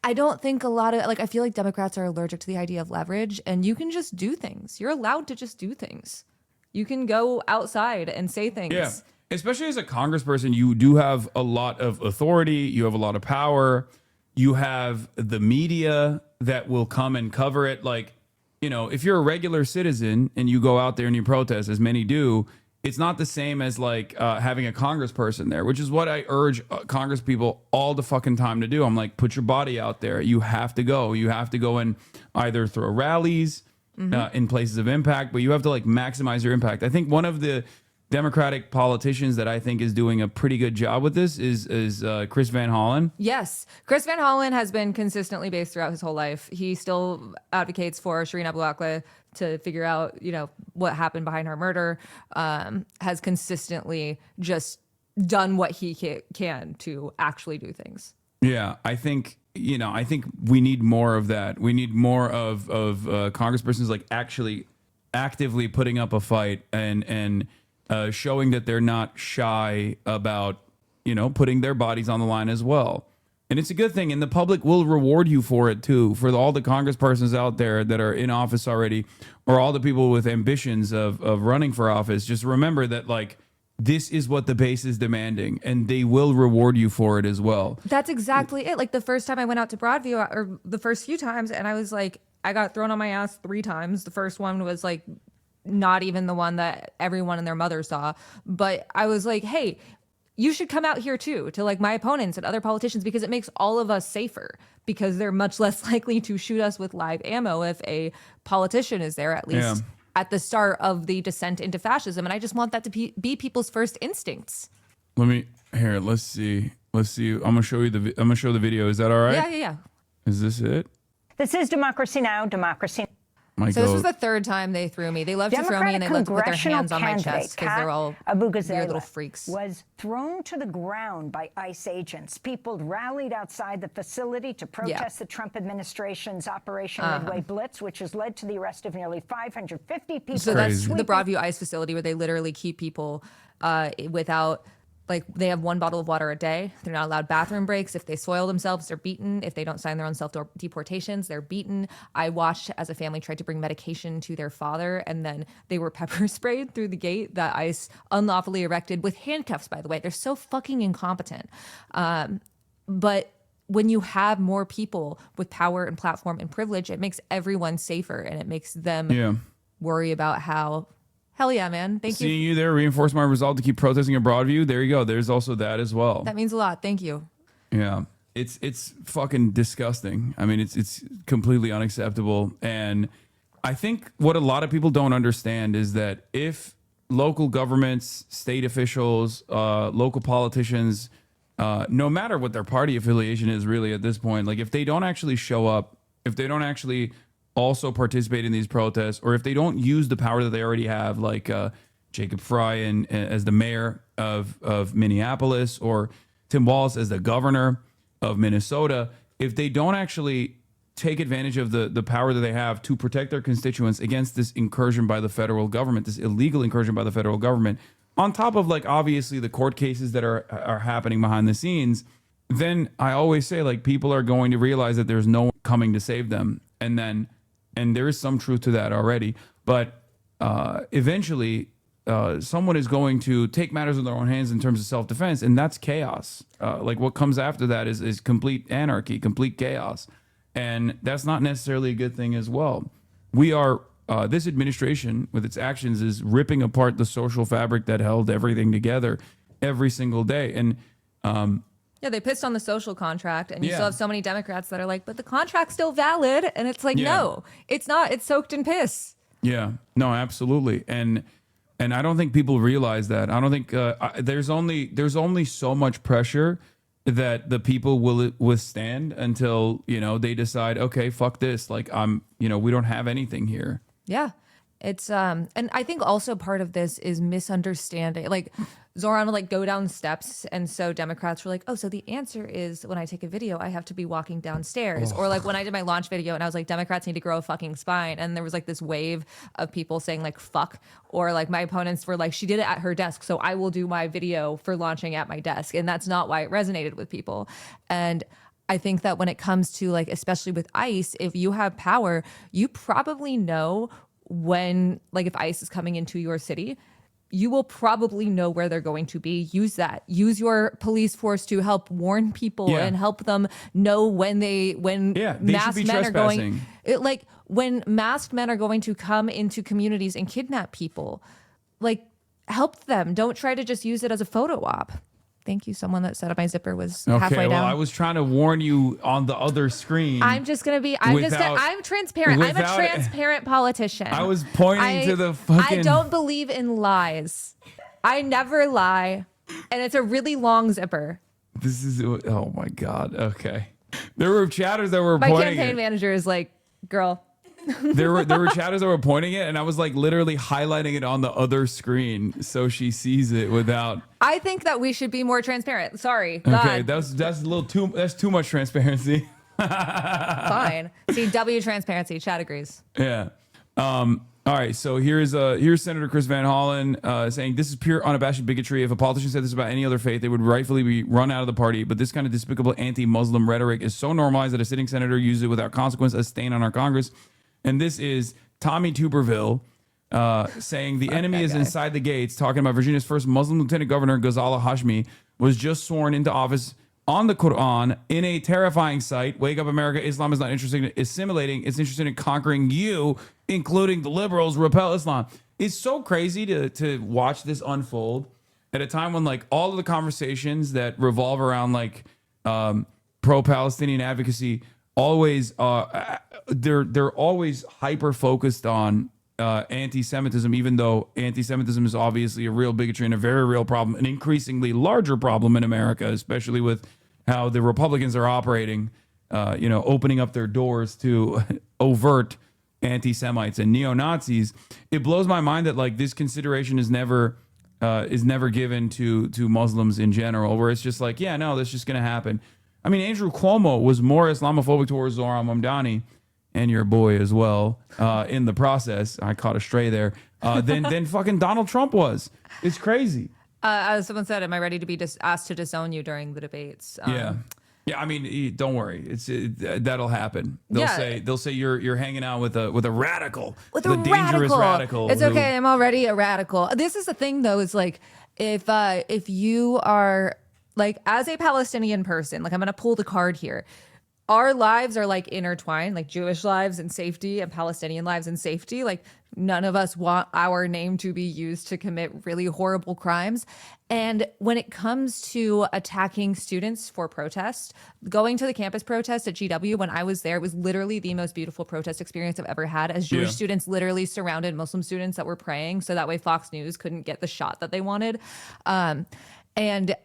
I don't think I feel like Democrats are allergic to the idea of leverage, and you can just do things. You're allowed to just do things. You can go outside and say things. Yeah. Especially as a congressperson, you do have a lot of authority. You have a lot of power. You have the media that will come and cover it. Like, you know, if you're a regular citizen and you go out there and you protest, as many do, it's not the same as like having a congressperson there, which is what I urge Congress people all the fucking time to do. I'm like, put your body out there. You have to go. You have to go and either throw rallies, in places of impact, but you have to like maximize your impact. I think one of the Democratic politicians that I think is doing a pretty good job with this is Chris Van Hollen. Yes. Chris Van Hollen has been consistently based throughout his whole life. He still advocates for Shireen Abu Akleh to figure out, you know, what happened behind her murder, has consistently just done what he can to actually do things. Yeah, I think we need more of that. We need more of congresspersons like actually actively putting up a fight and showing that they're not shy about, you know, putting their bodies on the line as well. And it's a good thing, and the public will reward you for it too. For all the congresspersons out there that are in office already, or all the people with ambitions of running for office, just remember that, like, this is what the base is demanding, and they will reward you for it as well. That's exactly it. Like, the first time I went out to Broadview, or the first few times, and I was like, I got thrown on my ass 3 times. The first one was like not even the one that everyone and their mother saw. But I was like, hey, you should come out here too, to like my opponents and other politicians, because it makes all of us safer, because they're much less likely to shoot us with live ammo if a politician is there, at least at the start of the descent into fascism. And I just want that to be people's first instincts. Let's see. I'm gonna show the video. Is that all right? Yeah. Is this it? This is Democracy Now!, Democracy. So this was the 3rd time they threw me. They love to throw me, and they love to put their hands on my chest because they're all weird little freaks. Was thrown to the ground by ICE agents. People rallied outside the facility to protest the Trump administration's Operation Midway Blitz, which has led to the arrest of nearly 550 people. So that's the Broadview ICE facility, where they literally keep people without. Like, they have 1 bottle of water a day. They're not allowed bathroom breaks. If they soil themselves, they're beaten. If they don't sign their own self-deportations, they're beaten. I watched as a family tried to bring medication to their father, and then they were pepper sprayed through the gate that ICE unlawfully erected with handcuffs, by the way. They're so fucking incompetent. But when you have more people with power and platform and privilege, it makes everyone safer, and it makes them worry about how... Hell yeah, man. Thank you. Seeing you there reinforced my resolve to keep protesting at Broadview. There you go. There's also that as well. That means a lot. Thank you. Yeah. It's fucking disgusting. I mean, it's completely unacceptable. And I think what a lot of people don't understand is that if local governments, state officials, local politicians, no matter what their party affiliation is really at this point, like, if they don't actually show up, if they don't actually also participate in these protests, or if they don't use the power that they already have, like Jacob Fry as the mayor of Minneapolis, or Tim Walz as the governor of Minnesota, if they don't actually take advantage of the power that they have to protect their constituents against this incursion by the federal government, this illegal incursion by the federal government, on top of, like, obviously the court cases that are happening behind the scenes, then I always say, like, people are going to realize that there's no one coming to save them. And there is some truth to that already. But eventually, someone is going to take matters in their own hands in terms of self-defense, and that's chaos. Like, what comes after that is complete anarchy, complete chaos. And that's not necessarily a good thing as well. We are, this administration, with its actions, is ripping apart the social fabric that held everything together every single day. And Yeah, they pissed on the social contract, and you Yeah. still have so many Democrats that are like, but the contract's still valid. And it's like, no, it's not. It's soaked in piss. Yeah, no, absolutely. And I don't think people realize that. I don't think there's only so much pressure that the people will withstand until, you know, they decide, okay, fuck this. Like we don't have anything here. Yeah. It's and I think also part of this is misunderstanding. Like Zoran would like go down steps, and so Democrats were like, oh, so the answer is when I take a video, I have to be walking downstairs. Or like when I did my launch video and I was like, Democrats need to grow a fucking spine. And there was like this wave of people saying like fuck, or like my opponents were like, she did it at her desk, so I will do my video for launching at my desk. And that's not why it resonated with people. And I think that when it comes to like, especially with ICE, if you have power, you probably know when, like if ICE is coming into your city, you will probably know where they're going to be. Use that. Use your police force to help warn people and help them know when masked men are going. Like when masked men are going to come into communities and kidnap people, like help them. Don't try to just use it as a photo op. Thank you. Someone that said my zipper was halfway down. Well, I was trying to warn you on the other screen. I'm transparent. I'm a transparent politician. I was pointing to the fucking... I don't believe in lies. I never lie. And it's a really long zipper. This is... Oh, my God. Okay. There were chatters that were My pointing campaign manager is like, girl... There were chatters that were pointing it, and I was like literally highlighting it on the other screen so she sees it without. I think that we should be more transparent. Sorry. Okay, God. that's a little too. That's too much transparency. Fine. See, W transparency. Chad agrees. Yeah. All right. So here's Senator Chris Van Hollen saying this is pure unabashed bigotry. If a politician said this about any other faith, they would rightfully be run out of the party. But this kind of despicable anti-Muslim rhetoric is so normalized that a sitting senator uses it without consequence, a stain on our Congress. And this is Tommy Tuberville saying the enemy is inside the gates, talking about Virginia's first Muslim lieutenant governor, GHAZALEH Hashmi, was just sworn into office on the Quran in a terrifying sight. Wake up, America. Islam is not interested in assimilating. It's interested in conquering you, including the liberals. Repel Islam. It's so crazy to watch this unfold at a time when like all of the conversations that revolve around like pro-Palestinian advocacy always they're always hyper focused on anti-Semitism, even though anti-Semitism is obviously a real bigotry and a very real problem, an increasingly larger problem in America, especially with how the Republicans are operating, opening up their doors to overt anti-Semites and neo-Nazis. It blows my mind that like this consideration is never given to Muslims in general, where it's just like, yeah, no, that's just going to happen. I mean, Andrew Cuomo was more Islamophobic towards Zoran Mamdani and your boy as well in the process. I caught a stray there. Than fucking Donald Trump was. It's crazy. As someone said, am I ready to be asked to disown you during the debates? Yeah. I mean, don't worry. That'll happen. They'll say you're hanging out with a radical, dangerous radical. It's okay. I'm already a radical. This is the thing, though. Is like if you are. Like, as a Palestinian person, like, I'm going to pull the card here. Our lives are, like, intertwined, like Jewish lives and safety and Palestinian lives and safety. Like, none of us want our name to be used to commit really horrible crimes. And when it comes to attacking students for protest, going to the campus protest at GW, when I was there, it was literally the most beautiful protest experience I've ever had, as Jewish students literally surrounded Muslim students that were praying, so that way Fox News couldn't get the shot that they wanted. And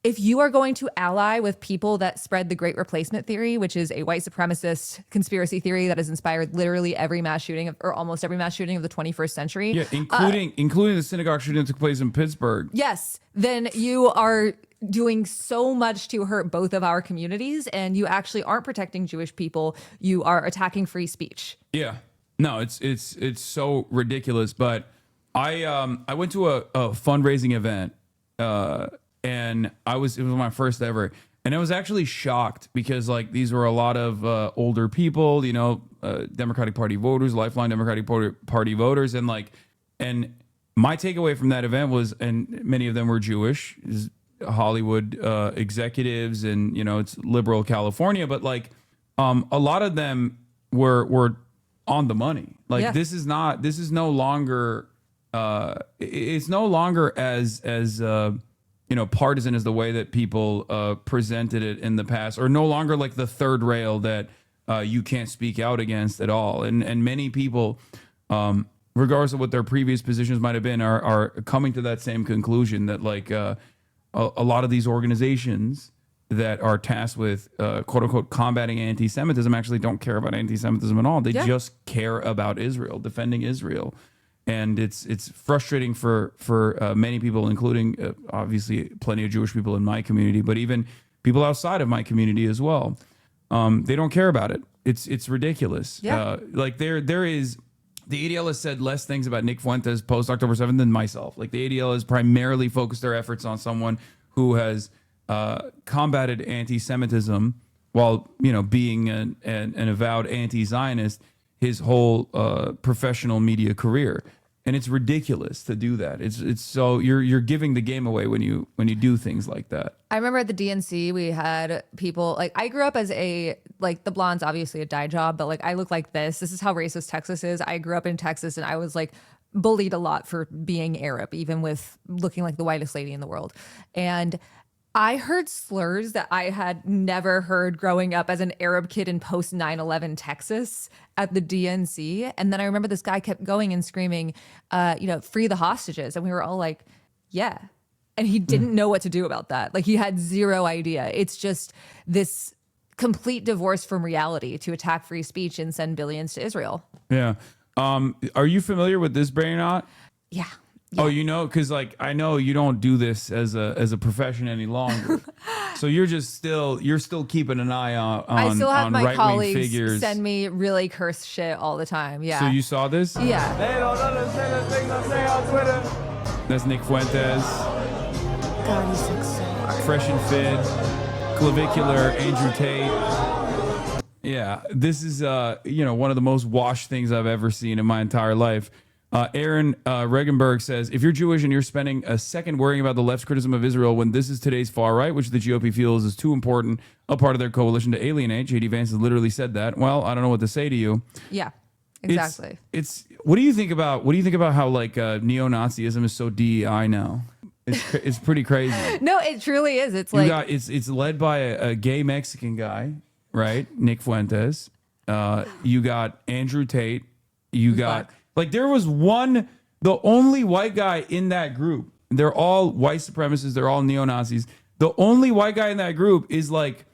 if you are going to ally with people that spread the Great Replacement theory, which is a white supremacist conspiracy theory that has inspired literally every mass shooting or almost every mass shooting of the 21st century. Yeah, including the synagogue shooting that took place in Pittsburgh. Yes, then you are doing so much to hurt both of our communities, and you actually aren't protecting Jewish people. You are attacking free speech. Yeah. No, it's so ridiculous. But I went to a fundraising event and it was my first ever, and I was actually shocked because like these were a lot of older people, Democratic Party voters, lifelong Democratic Party voters, and my takeaway from that event was, and many of them were Jewish, Hollywood executives, and it's liberal California, but a lot of them were on the money. This is no longer it's no longer as partisan as the way that people presented it in the past, or no longer like the third rail that you can't speak out against at all. And many people, regardless of what their previous positions might have been, are coming to that same conclusion that like a lot of these organizations that are tasked with quote unquote combating anti-Semitism actually don't care about anti-Semitism at all. They just care about Israel, defending Israel. And it's frustrating for many people, including obviously plenty of Jewish people in my community, but even people outside of my community as well. They don't care about it. It's ridiculous. Yeah. Like there is, the ADL has said less things about Nick Fuentes post October 7th than myself. Like the ADL has primarily focused their efforts on someone who has combated anti-Semitism while being an avowed anti-Zionist his whole professional media career. And it's ridiculous to do that. It's so you're giving the game away when you do things like that. I remember at the DNC we had people like, I grew up as the blonde's obviously a dye job, but like I look like this. This is how racist Texas is. I grew up in Texas and I was like bullied a lot for being Arab, even with looking like the whitest lady in the world. And I heard slurs that I had never heard growing up as an Arab kid in post 9/11 Texas at the DNC. And then I remember this guy kept going and screaming, free the hostages. And we were all like, yeah. And he didn't know what to do about that. Like he had zero idea. It's just this complete divorce from reality to attack free speech and send billions to Israel. Yeah. Are you familiar with this, Brainot? Yeah. Oh, because like I know you don't do this as a profession any longer, so you're still keeping an eye on. I still have my right-wing colleagues figures. send me really cursed shit all the time. Yeah. So you saw this? Yeah. They don't understand the things I say on Twitter. That's Nick Fuentes. God, he's so Fresh and Fit, Clavicular, Andrew Tate. Yeah, this is one of the most washed things I've ever seen in my entire life. Aaron Regenberg says, if you're Jewish and you're spending a second worrying about the left's criticism of Israel when this is today's far right, which the GOP feels is too important a part of their coalition to alienate, J.D. Vance has literally said that. Well, I don't know what to say to you. Yeah, exactly. It's what do you think about how like neo-Nazism is so DEI now? It's pretty crazy. No, it truly is. It's it's led by a gay Mexican guy, right? Nick Fuentes. You got Andrew Tate. You got like there was the only white guy in that group. They're all white supremacists. They're all neo-Nazis. The only white guy in that group is like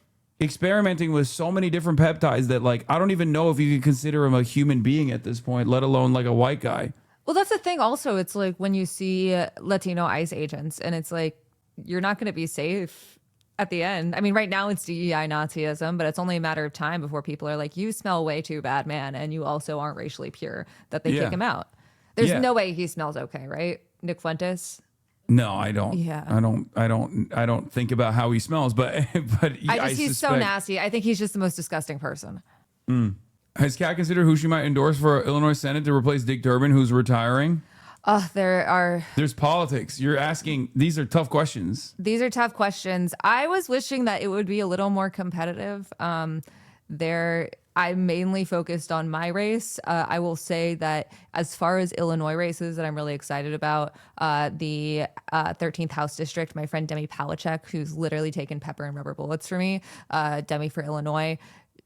experimenting with so many different peptides that like I don't even know if you can consider him a human being at this point, let alone like a white guy. Well, that's the thing also. It's like when you see Latino ICE agents and it's like, you're not going to be safe at the end. I mean, right now it's DEI Nazism, but it's only a matter of time before people are like, you smell way too bad, man. And you also aren't racially pure, that they kick him out. There's no way he smells okay, right? Nick Fuentes? No, I don't. Yeah. I don't think about how he smells, but he's so nasty. I think he's just the most disgusting person. Has Kat considered who she might endorse for Illinois Senate to replace Dick Durbin, who's retiring? There's politics. You're asking, these are tough questions. These are tough questions. I was wishing that it would be a little more competitive. I'm mainly focused on my race. I will say that as far as Illinois races that I'm really excited about, the 13th House District, my friend Demi Palachek, who's literally taken pepper and rubber bullets for me, Demi for Illinois,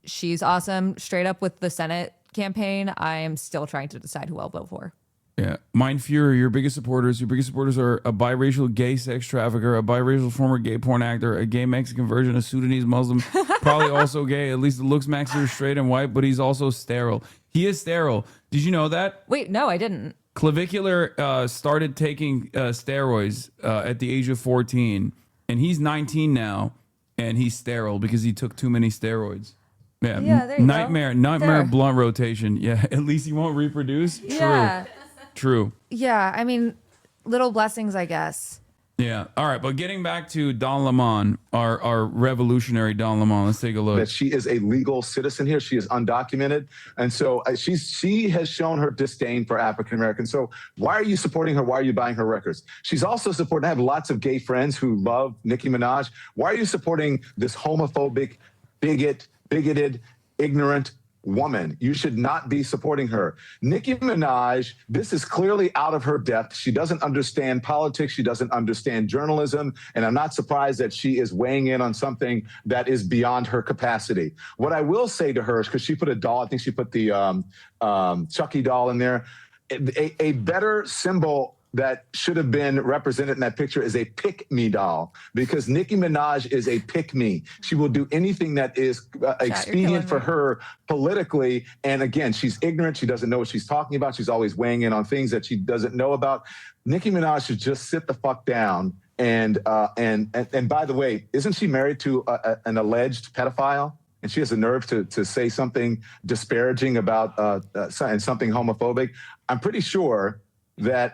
she's awesome. Straight up with the Senate campaign, I am still trying to decide who I'll vote for. Yeah. Mind Fury, your biggest supporters are a biracial gay sex trafficker, a biracial former gay porn actor, a gay Mexican virgin, a Sudanese Muslim, probably also gay. At least it looks Max is straight and white, but he's also sterile. He is sterile. Did you know that? Wait, no, I didn't. Clavicular started taking steroids at the age of 14, and he's 19 now, and he's sterile because he took too many steroids. Yeah, there you nightmare go. Blunt rotation. Yeah, at least he won't reproduce. Yeah. True. Yeah, I mean, little blessings, I guess. Yeah. All right, but getting back to Don Lemon, our revolutionary Don Lemon, let's take a look. That she is a legal citizen here. She is undocumented. And so she has shown her disdain for African Americans. So why are you supporting her? Why are you buying her records? She's also supporting, I have lots of gay friends who love Nicki Minaj. Why are you supporting this homophobic, bigoted, ignorant, woman. You should not be supporting her. Nicki Minaj, this is clearly out of her depth. She doesn't understand politics. She doesn't understand journalism. And I'm not surprised that she is weighing in on something that is beyond her capacity. What I will say to her is, because she put a doll, I think she put the Chucky doll in there, a better symbol that should have been represented in that picture is a pick-me doll, because Nicki Minaj is a pick-me. She will do anything that is expedient for her politically. And again, she's ignorant. She doesn't know what she's talking about. She's always weighing in on things that she doesn't know about. Nicki Minaj should just sit the fuck down. And by the way, isn't she married to an alleged pedophile? And she has the nerve to say something disparaging about and something homophobic. I'm pretty sure that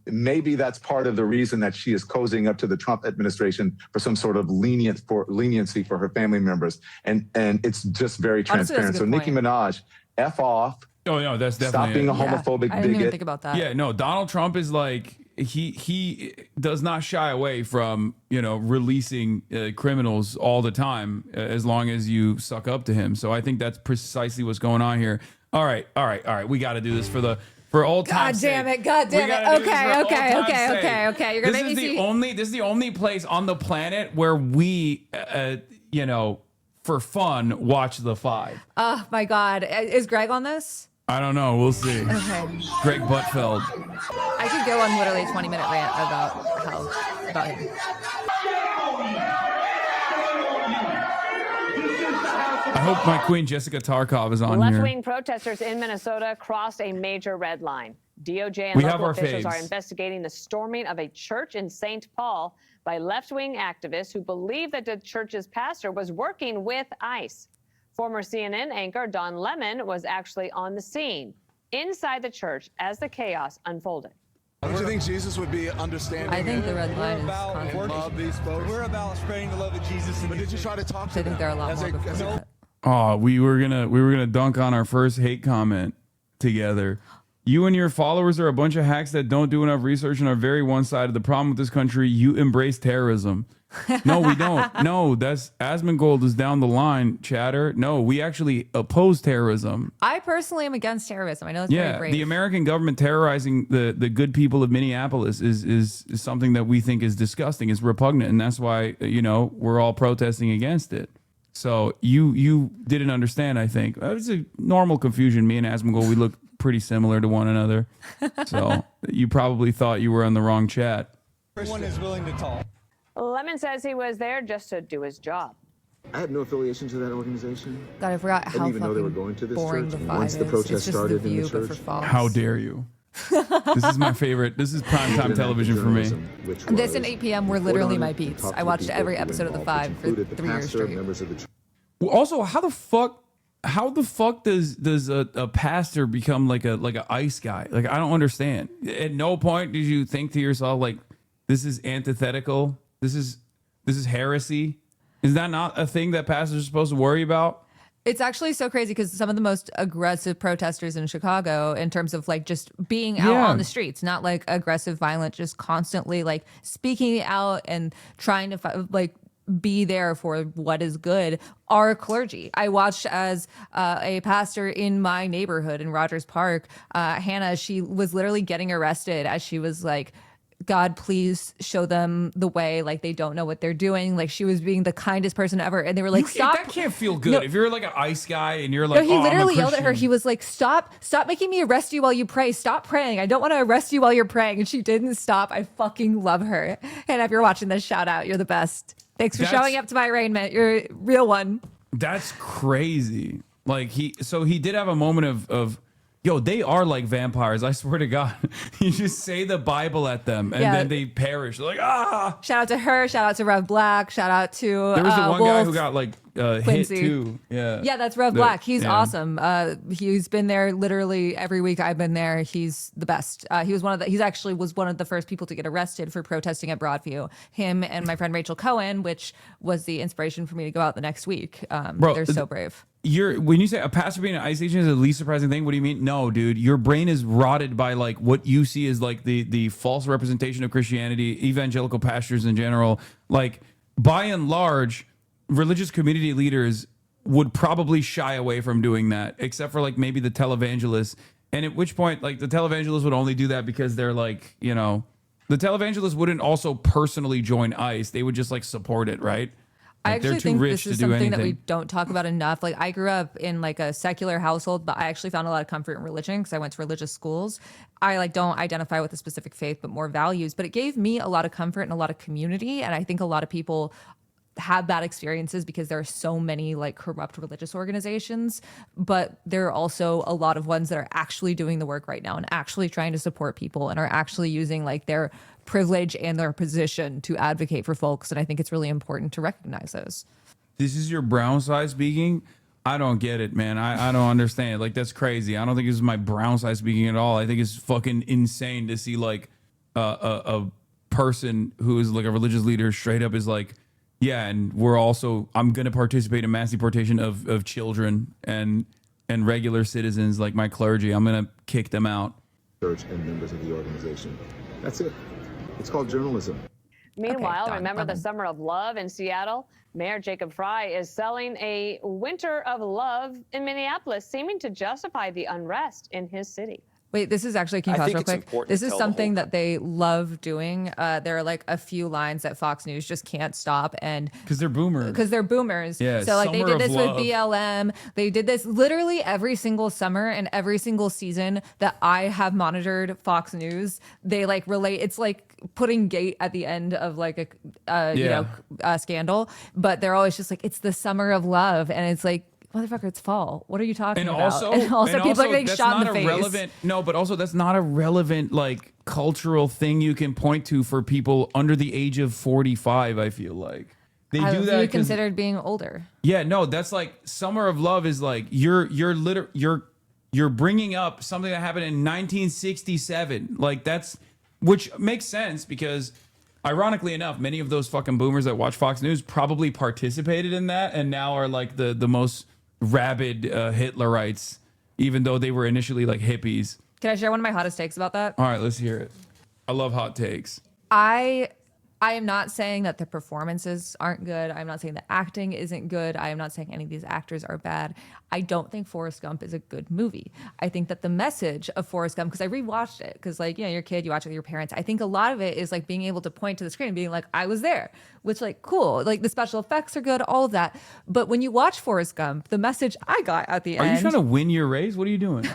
maybe that's part of the reason that she is cozying up to the Trump administration for some sort of leniency for her family members. And it's just very transparent. So Nicki Minaj, F off. Oh, no, that's definitely stop being a homophobic bigot. I didn't even think about that. Yeah, no, Donald Trump is like, he does not shy away from, releasing criminals all the time, as long as you suck up to him. So I think that's precisely what's going on here. All right. We got to do this for old time's sake. God damn it. Okay. You're gonna make me see. This is the only place on the planet where we, for fun, watch the 5. Oh my God. Is Greg on this? I don't know. We'll see. Okay. Greg Buttfeld. I could go on literally a 20-minute rant about him. I hope my queen Jessica Tarkov is on here. Left-wing protesters in Minnesota crossed a major red line. DOJ and local officials are investigating the storming of a church in St. Paul by left-wing activists who believe that the church's pastor was working with ICE. Former CNN anchor Don Lemon was actually on the scene inside the church as the chaos unfolded. Don't you think Jesus would be understanding? I think the red line is love these folks. We're about spreading the love of Jesus. But did you try to talk to them? I think they're a lot more before that. Oh, we were gonna dunk on our first hate comment together. You and your followers are a bunch of hacks that don't do enough research and are very one-sided. The problem with this country, you embrace terrorism. No, we don't. No, that's Asmongold is down the line, chatter. No, we actually oppose terrorism. I personally am against terrorism. I know that's very brave. The American government terrorizing the good people of Minneapolis is something that we think is disgusting. It's repugnant, and that's why we're all protesting against it. So you didn't understand, I think. It was a normal confusion. Me and Asmongold, we look pretty similar to one another. So you probably thought you were on the wrong chat. Everyone is willing to talk. Lemon says he was there just to do his job. I had no affiliation to that organization. God, I forgot how I didn't even know they were going to this church. And once the protest started in the church, how dare you? This is my favorite. This is primetime television for me. This and 8 p.m. were literally my beats. I watched every episode of The 5 for 3 years straight. Well, also, how the fuck does a pastor become like a ICE guy? Like, I don't understand. At no point did you think to yourself, like, this is antithetical. This is heresy. Is that not a thing that pastors are supposed to worry about? It's actually so crazy because some of the most aggressive protesters in Chicago, in terms of like just being out on the streets, not like aggressive, violent, just constantly like speaking out and trying to like be there for what is good, are clergy. I watched as a pastor in my neighborhood in Rogers Park, Hannah, she was literally getting arrested as she was like, God, please show them the way. Like, they don't know what they're doing. Like, she was being the kindest person ever. And they were like, stop. That can't feel good. No. If you're like an ICE guy and you're like, no, he literally yelled at her. He was like, stop making me arrest you while you pray. Stop praying. I don't want to arrest you while you're praying. And she didn't stop. I fucking love her. And if you're watching this, shout out. You're the best. Thanks for showing up to my arraignment. You're a real one. That's crazy. Like, he did have a moment of yo, they are like vampires. I swear to God. You just say the Bible at them and then they perish. They're like, ah. Shout out to her. Shout out to Rev Black. Shout out to there was the one Wolf. guy who got like hit too. Yeah, that's Rev Black. He's awesome. He's been there literally every week I've been there. He's the best. He actually was one of the first people to get arrested for protesting at Broadview. Him and my friend Rachel Cohen, which was the inspiration for me to go out the next week. Bro, they're so brave. When you say a pastor being an ICE agent is the least surprising thing, what do you mean? No, dude, your brain is rotted by like what you see as like the false representation of Christianity, evangelical pastors in general. Like, by and large, religious community leaders would probably shy away from doing that, except for like maybe the televangelists. And at which point, like the televangelists would only do that because they're like, you know, the televangelists wouldn't also personally join ICE. They would just like support it, right? I Like, actually think this is something that we don't talk about enough. Like I grew up in like a secular household, but I actually found a lot of comfort in religion because I went to religious schools. I like don't identify with a specific faith, but more values. But it gave me a lot of comfort and a lot of community. And I think a lot of people have bad experiences because there are so many like corrupt religious organizations, but there are also a lot of ones that are actually doing the work right now and actually trying to support people and are actually using like their privilege and their position to advocate for folks. And I think it's really important to recognize those. This is your brown side speaking. I don't get it, man. I don't understand it. Like, that's crazy. I don't think this is my brown side speaking at all. I think it's fucking insane to see like a person who is like a religious leader straight up is like, yeah, and I'm going to participate in mass deportation of children and regular citizens like my clergy. I'm going to kick them out. Church and members of the organization. That's it. It's called journalism. Meanwhile, remember the Summer of Love in Seattle? Mayor Jacob Fry is selling a winter of love in Minneapolis, seeming to justify the unrest in his city. Wait, this is actually, can you pause real quick? This is something that they love doing. There are like a few lines that Fox News just can't stop. And because they're boomers. Because they're boomers. Yeah, so like they did this with love. BLM. They did this literally every single summer and every single season that I have monitored Fox News. They like relate. It's like putting gate at the end of like a scandal. But they're always just like, it's the summer of love. And it's like, motherfucker, it's fall. What are you talking about? And also people are getting shot in the face. No, but also that's not a relevant like cultural thing you can point to for people under the age of 45. I feel like they do that. You considered being older? Yeah, no, that's like Summer of Love is like you're bringing up something that happened in 1967. Like that's, which makes sense because ironically enough, many of those fucking boomers that watch Fox News probably participated in that and now are like the most rabid Hitlerites, even though they were initially like hippies. Can I share one of my hottest takes about that? All right, let's hear it. I love hot takes. I am not saying that the performances aren't good. I'm not saying the acting isn't good. I am not saying any of these actors are bad. I don't think Forrest Gump is a good movie. I think that the message of Forrest Gump, because I rewatched it, because like, you know, you're a kid, you watch it with your parents. I think a lot of it is like being able to point to the screen and being like, I was there, which like, cool. Like the special effects are good, all of that. But when you watch Forrest Gump, the message I got at the end. Are you trying to win your race? What are you doing?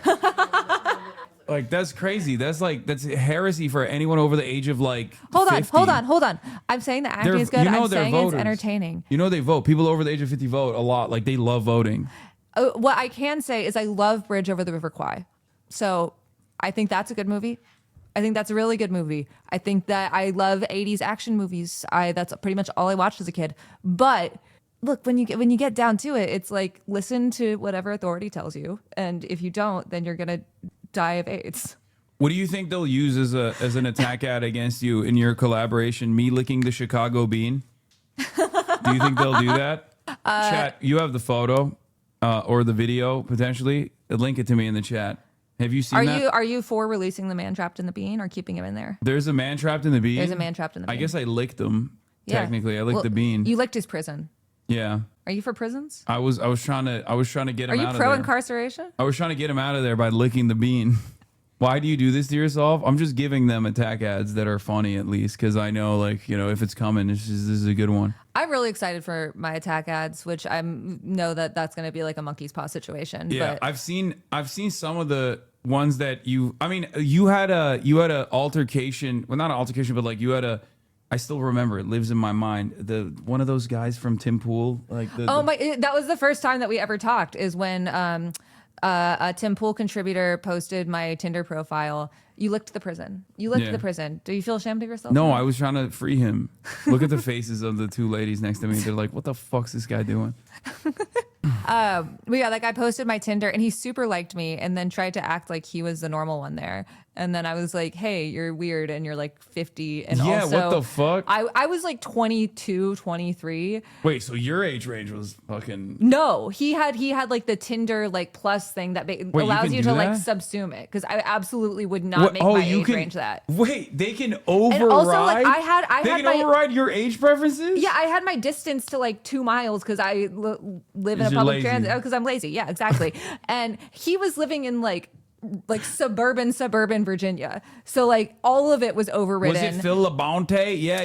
Like, that's crazy. That's heresy for anyone over the age of like 50. Hold on. I'm saying the acting is good. I'm saying it's entertaining. You know they vote. People over the age of 50 vote a lot. Like they love voting. What I can say is I love Bridge Over the River Kwai. So I think that's a good movie. I think that's a really good movie. I think that I love 80s action movies. That's pretty much all I watched as a kid. But look, when you get down to it, it's like listen to whatever authority tells you. And if you don't, then you're going to die of AIDS. What do you think they'll use as an attack ad against you in your collaboration? Me licking the Chicago bean? Do you think they'll do that? Chat, you have the photo or the video potentially. Link it to me in the chat. Have you seen that? Are you for releasing the man trapped in the bean or keeping him in there? There's a man trapped in the bean. There's a man trapped in the bean. I guess I licked him. Yeah. Technically, I licked the bean. You licked his prison. Yeah. Are you for prisons? I was trying to get him out of there. Are you pro incarceration? I was trying to get him out of there by licking the bean. Why do you do this to yourself? I'm just giving them attack ads that are funny at least because I know, like, you know, if it's coming, this is a good one. I'm really excited for my attack ads, which I know that's going to be like a monkey's paw situation. Yeah, but I've seen some of the ones that you had a altercation. Well, not an altercation, but like you had a. I still remember it lives in my mind. One of those guys from Tim Pool, like that was the first time that we ever talked. Is when a Tim Pool contributor posted my Tinder profile. You licked the prison. The prison. Do you feel ashamed of yourself? No, I was trying to free him. Look at the faces of the two ladies next to me. They're like, "What the fuck's this guy doing?" Like I posted my Tinder and he super liked me and then tried to act like he was the normal one there. And then I was like, hey, you're weird and you're like 50. And Yeah, also, what the fuck? I was like 22, 23. Wait, so your age range was fucking... No, he had like the Tinder like plus thing that allows you to like that? subsume it. Because I absolutely would not make my age range that. Wait, they can override? And also, like, they can override your age preferences? Yeah, I had my distance to like 2 miles because I live in a public transit. Because I'm lazy. Yeah, exactly. And he was living in like suburban Virginia. So like all of it was overridden. Was it Phil Labonte? Yeah.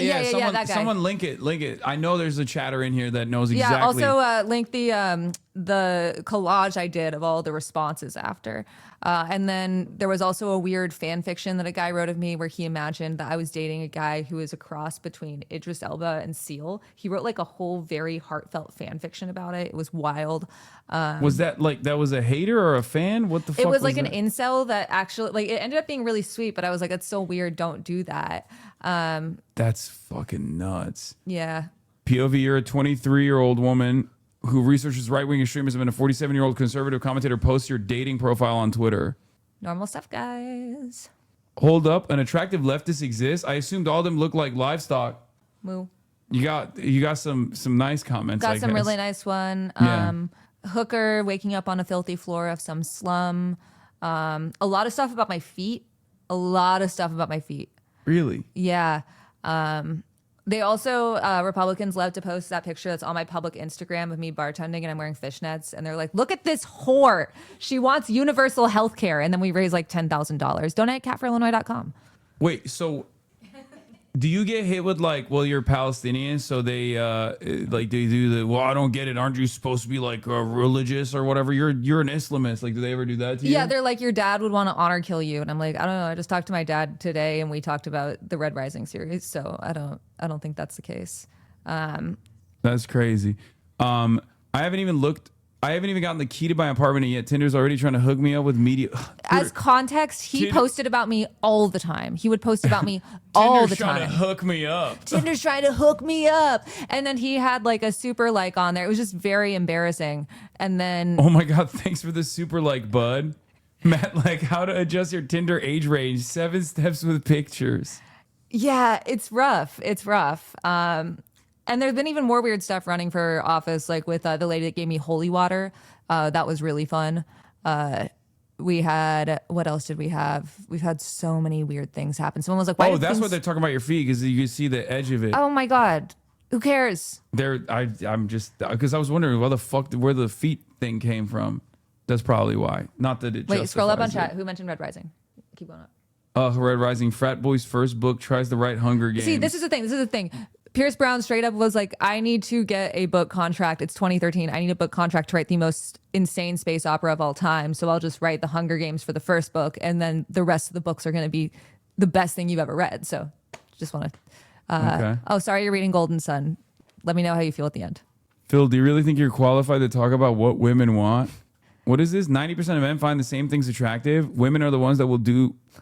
That guy. Someone link it. I know there's a chatter in here that knows exactly. Yeah, also link the collage I did of all the responses after. And then there was also a weird fan fiction that a guy wrote of me where he imagined that I was dating a guy who was a cross between Idris Elba and Seal. He wrote like a whole very heartfelt fan fiction about it. It was wild. Was that like, that was a hater or a fan? What the fuck It was like that? an incel that actually, like, it ended up being really sweet, but I was like, that's so weird. Don't do that. That's fucking nuts. Yeah. POV, you're a 23-year-old woman who researches right-wing extremism, and a 47-year-old conservative commentator posts your dating profile on Twitter. Normal stuff, guys. Hold up, an attractive leftist exists? I assumed all of them look like livestock. Moo. You got some nice comments. Got I some guess. really nice one. Yeah. Hooker waking up on a filthy floor of some slum. A lot of stuff about my feet. Really? Yeah. They also, Republicans love to post that picture that's on my public Instagram of me bartending and I'm wearing fishnets. And they're like, look at this whore. She wants universal health care. And then we raise like $10,000. Donate at catforillinois.com. Wait, so do you get hit with like, well, you're Palestinian, so they like they do the, well, I don't get it. Aren't you supposed to be like religious or whatever? You're an Islamist. Like, do they ever do that to you? Yeah, they're like, your dad would want to honor kill you. And I'm like, I don't know. I just talked to my dad today and we talked about the Red Rising series. So I don't think that's the case. That's crazy. I haven't even gotten the key to my apartment yet. Tinder's already trying to hook me up with media. As context, he posted about me all the time. He would post about me all the time. Tinder's trying to hook me up. Tinder's trying to hook me up. And then he had like a super like on there. It was just very embarrassing. And then... Oh my God, thanks for the super like, bud. Matt, like how to adjust your Tinder age range. 7 steps with pictures. Yeah, it's rough. And there's been even more weird stuff running for office, like with the lady that gave me holy water. That was really fun. We had, what else did we have? We've had so many weird things happen. Someone was like, why that's what they're talking about your feet, because you can see the edge of it. Oh my God. Who cares? I'm just, because I was wondering where the feet thing came from. That's probably why. Not that it Wait, scroll up on justifies chat. it. Who mentioned Red Rising? Keep going up. Red Rising, frat boy's first book tries to write Hunger Games. See, this is the thing. Pierce Brown straight up was like, I need to get a book contract. It's 2013. I need a book contract to write the most insane space opera of all time. So I'll just write the Hunger Games for the first book. And then the rest of the books are going to be the best thing you've ever read. So just want to, okay. Oh, sorry, you're reading Golden Sun. Let me know how you feel at the end. Phil, do you really think you're qualified to talk about what women want? What is this? 90% of men find the same things attractive. Women are the ones that will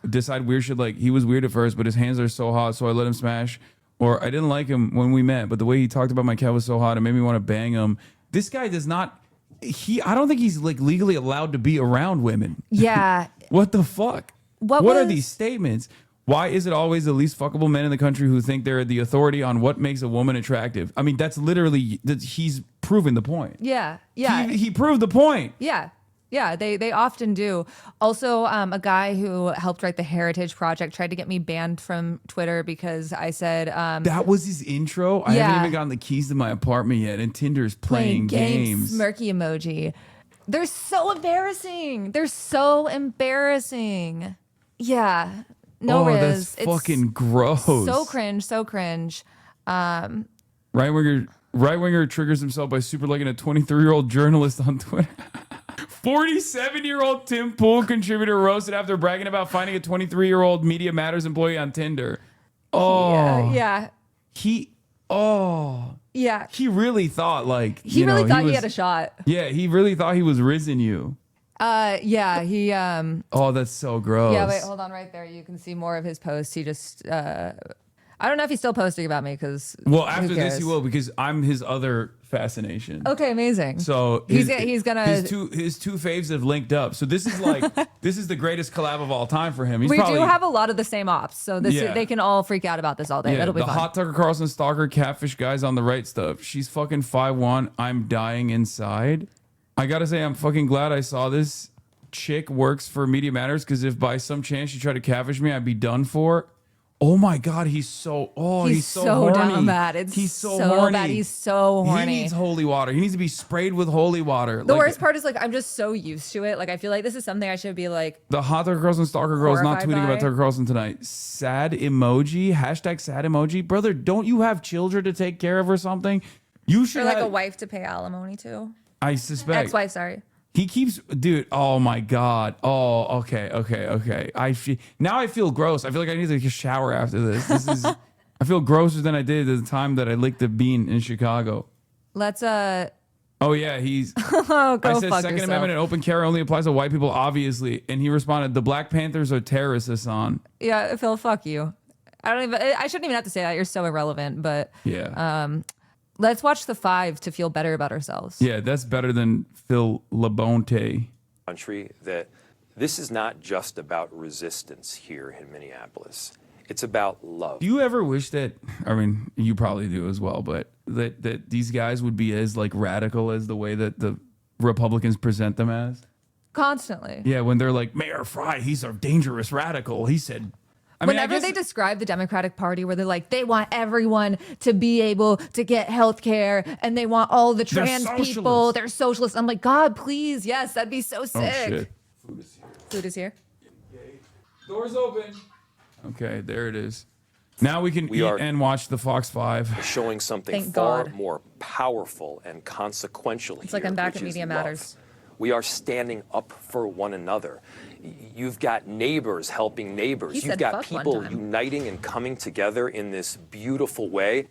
decide weird shit like, he was weird at first, but his hands are so hot, so I let him smash. Or I didn't like him when we met, but the way he talked about my cat was so hot, it made me want to bang him. This guy does not... I don't think he's like legally allowed to be around women. Yeah. What the fuck? What are these statements? Why is it always the least fuckable men in the country who think they're the authority on what makes a woman attractive? I mean, that's literally... he's proven the point. Yeah. He proved the point. Yeah, they often do. Also, a guy who helped write the Heritage Project tried to get me banned from Twitter because I said... that was his intro? I haven't even gotten the keys to my apartment yet, and Tinder's playing games. Smirky emoji. They're so embarrassing. Yeah. No riz. That's fucking gross. So cringe. Right-winger triggers himself by super liking a 23-year-old journalist on Twitter. 47-year-old Tim Pool contributor roasted after bragging about finding a 23-year-old Media Matters employee on Tinder. Oh. Yeah. He really thought like... He had a shot. Yeah, he really thought he was rizzing you. He... Oh, that's so gross. Yeah, wait, hold on right there. You can see more of his posts. He just... I don't know if he's still posting about me because... Well, after this he will, because I'm his other fascination. Okay, amazing. So he's gonna his two faves have linked up. So this is like this is the greatest collab of all time for him. He's we probably, do have a lot of the same ops, so this Yeah. they can all freak out about this all day. yeah, That'll be the fun. hot Tucker Carlson stalker catfish guys on the right stuff. She's fucking 5'1". I'm dying inside. I gotta say, I'm fucking glad I saw this. Chick works for Media Matters because if by some chance she tried to catfish me, I'd be done for. Oh my god, he's so he's so horny. down bad. He's so so horny. bad. He's so horny. He needs holy water. He needs to be sprayed with holy water. The worst part is like I'm just so used to it. Like I feel like this is something I should be like. The hot Tucker Carlson stalker girl is not horrified tweeting by. about Tucker Carlson tonight. Sad emoji. Hashtag sad emoji. Brother, don't you have children to take care of or something? You should Or like have, a wife to pay alimony to. I suspect. Ex-wife, sorry. He keeps, dude. Oh my god. Oh, okay. Now I feel gross. I feel like I need to take a shower after this. This is. I feel grosser than I did at the time that I licked the bean in Chicago. Let's Oh yeah, he's. go I said fuck Second yourself. Amendment and open carry only applies to white people, obviously. And he responded, "The Black Panthers are terrorists, Hasan." Yeah, Phil, fuck you. I shouldn't even have to say that. You're so irrelevant. But Yeah. let's watch the 5 to feel better about ourselves. Yeah, that's better than Phil Labonte. Country that this is not just about resistance here in Minneapolis. It's about love. Do you ever wish that, I mean, you probably do as well, but that these guys would be as like radical as the way that the Republicans present them as? Constantly. Yeah, when they're like, Mayor Fry, he's a dangerous radical. He said, Whenever they describe the Democratic Party where they're like, they want everyone to be able to get health care and they want all the trans people, they're socialists. I'm like, God, please. Yes, that'd be so sick. Oh, shit. Food is here. Doors open. Okay, there it is. Now we can We eat are- and watch the Fox 5. Showing something Thank far God. more powerful and consequential It's here, like I'm back which at is Media love. Matters. We are standing up for one another. You've got neighbors helping neighbors. He You've said got fuck one people time. uniting and coming together in this beautiful way.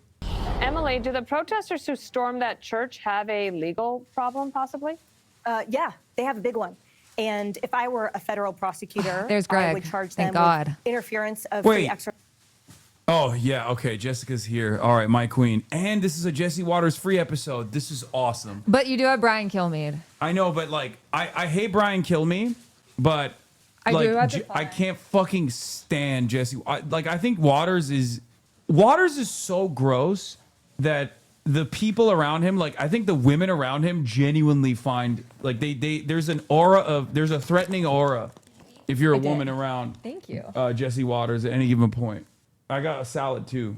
Emily, do the protesters who stormed that church have a legal problem, possibly? Yeah, they have a big one. And if I were a federal prosecutor, There's I Greg. would charge Thank them God. with interference of Wait. free exercise. Oh, yeah, okay, Jessica's here. All right, my queen. And this is a Jesse Waters free episode. This is awesome. But you do have Brian Kilmeade. I know, but like, I hate Brian Kilmeade, but I like, do have to I can't fucking stand Jesse. I think Waters is so gross that the people around him, like, I think the women around him genuinely find, like, there's a threatening aura if you're a woman around Thank you. Jesse Waters at any given point. I got a salad too.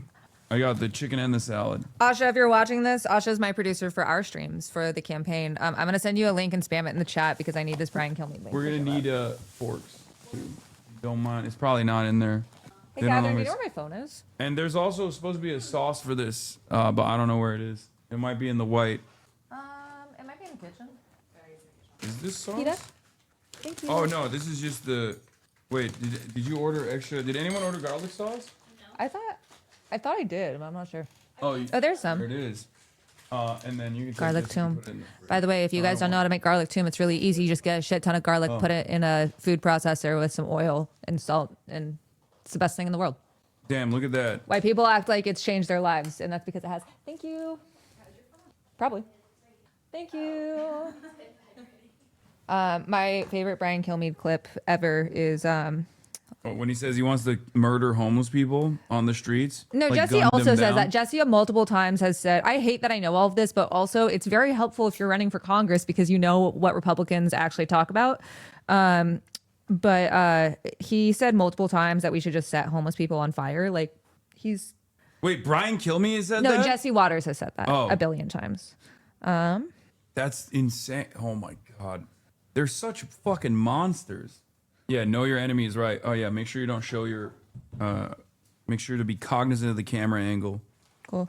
I got the chicken and the salad. Asha, if you're watching this, Asha is my producer for our streams for the campaign. I'm going to send you a link and spam it in the chat because I need this Brian Kilmeade link. We're gonna need forks too. Don't mind. It's probably not in there. Hey, They don't Catherine, do you always- know where my phone is? And there's also supposed to be a sauce for this, but I don't know where it is. It might be in the white. It might be in the kitchen. Is this sauce? Pita? Thank you. Oh no, this is just the. Wait, did you order extra? Did anyone order garlic sauce? I thought I did, but I'm not sure. Oh, there's some. There it is. And then you can take Garlic this and tomb. put it in the fridge. By the way, if you guys don't know how to make garlic tomb, it's really easy. You just get a shit ton of garlic, Oh. put it in a food processor with some oil and salt, and it's the best thing in the world. Damn, look at that. White people act like it's changed their lives, and that's because it has. Thank you. Probably. Thank you. My favorite Brian Kilmeade clip ever is When he says he wants to murder homeless people on the streets. No, like, Jesse gun also them says down. that. Jesse multiple times has said, I hate that I know all of this, but also it's very helpful if you're running for Congress because you know what Republicans actually talk about. But he said multiple times that we should just set homeless people on fire. Like he's. Wait, Brian Kilmeade said No, that? Jesse Waters has said that Oh. a billion times. That's insane. Oh my God. They're such fucking monsters. Yeah, know your enemy is right. Oh yeah, make sure you don't show your, make sure to be cognizant of the camera angle. Cool.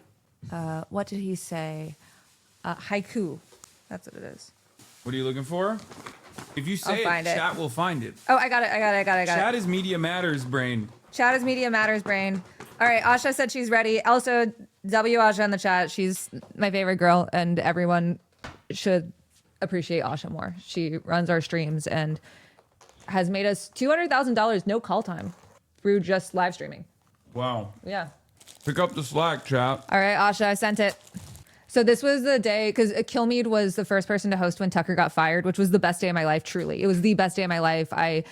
What did he say? Haiku. That's what it is. What are you looking for? If you say I'll find it. chat will find it. Oh, I got it. Chat is Media Matters, brain. Chat is Media Matters, brain. All right, Asha said she's ready. Also, W Asha in the chat. She's my favorite girl, and everyone should appreciate Asha more. She runs our streams and has made us $200,000 no call time through just live streaming. Wow. Yeah. Pick up the slack, chat. All right, Asha, I sent it. So this was the day, because Kilmeade was the first person to host when Tucker got fired, which was the best day of my life, truly. It was the best day of my life. I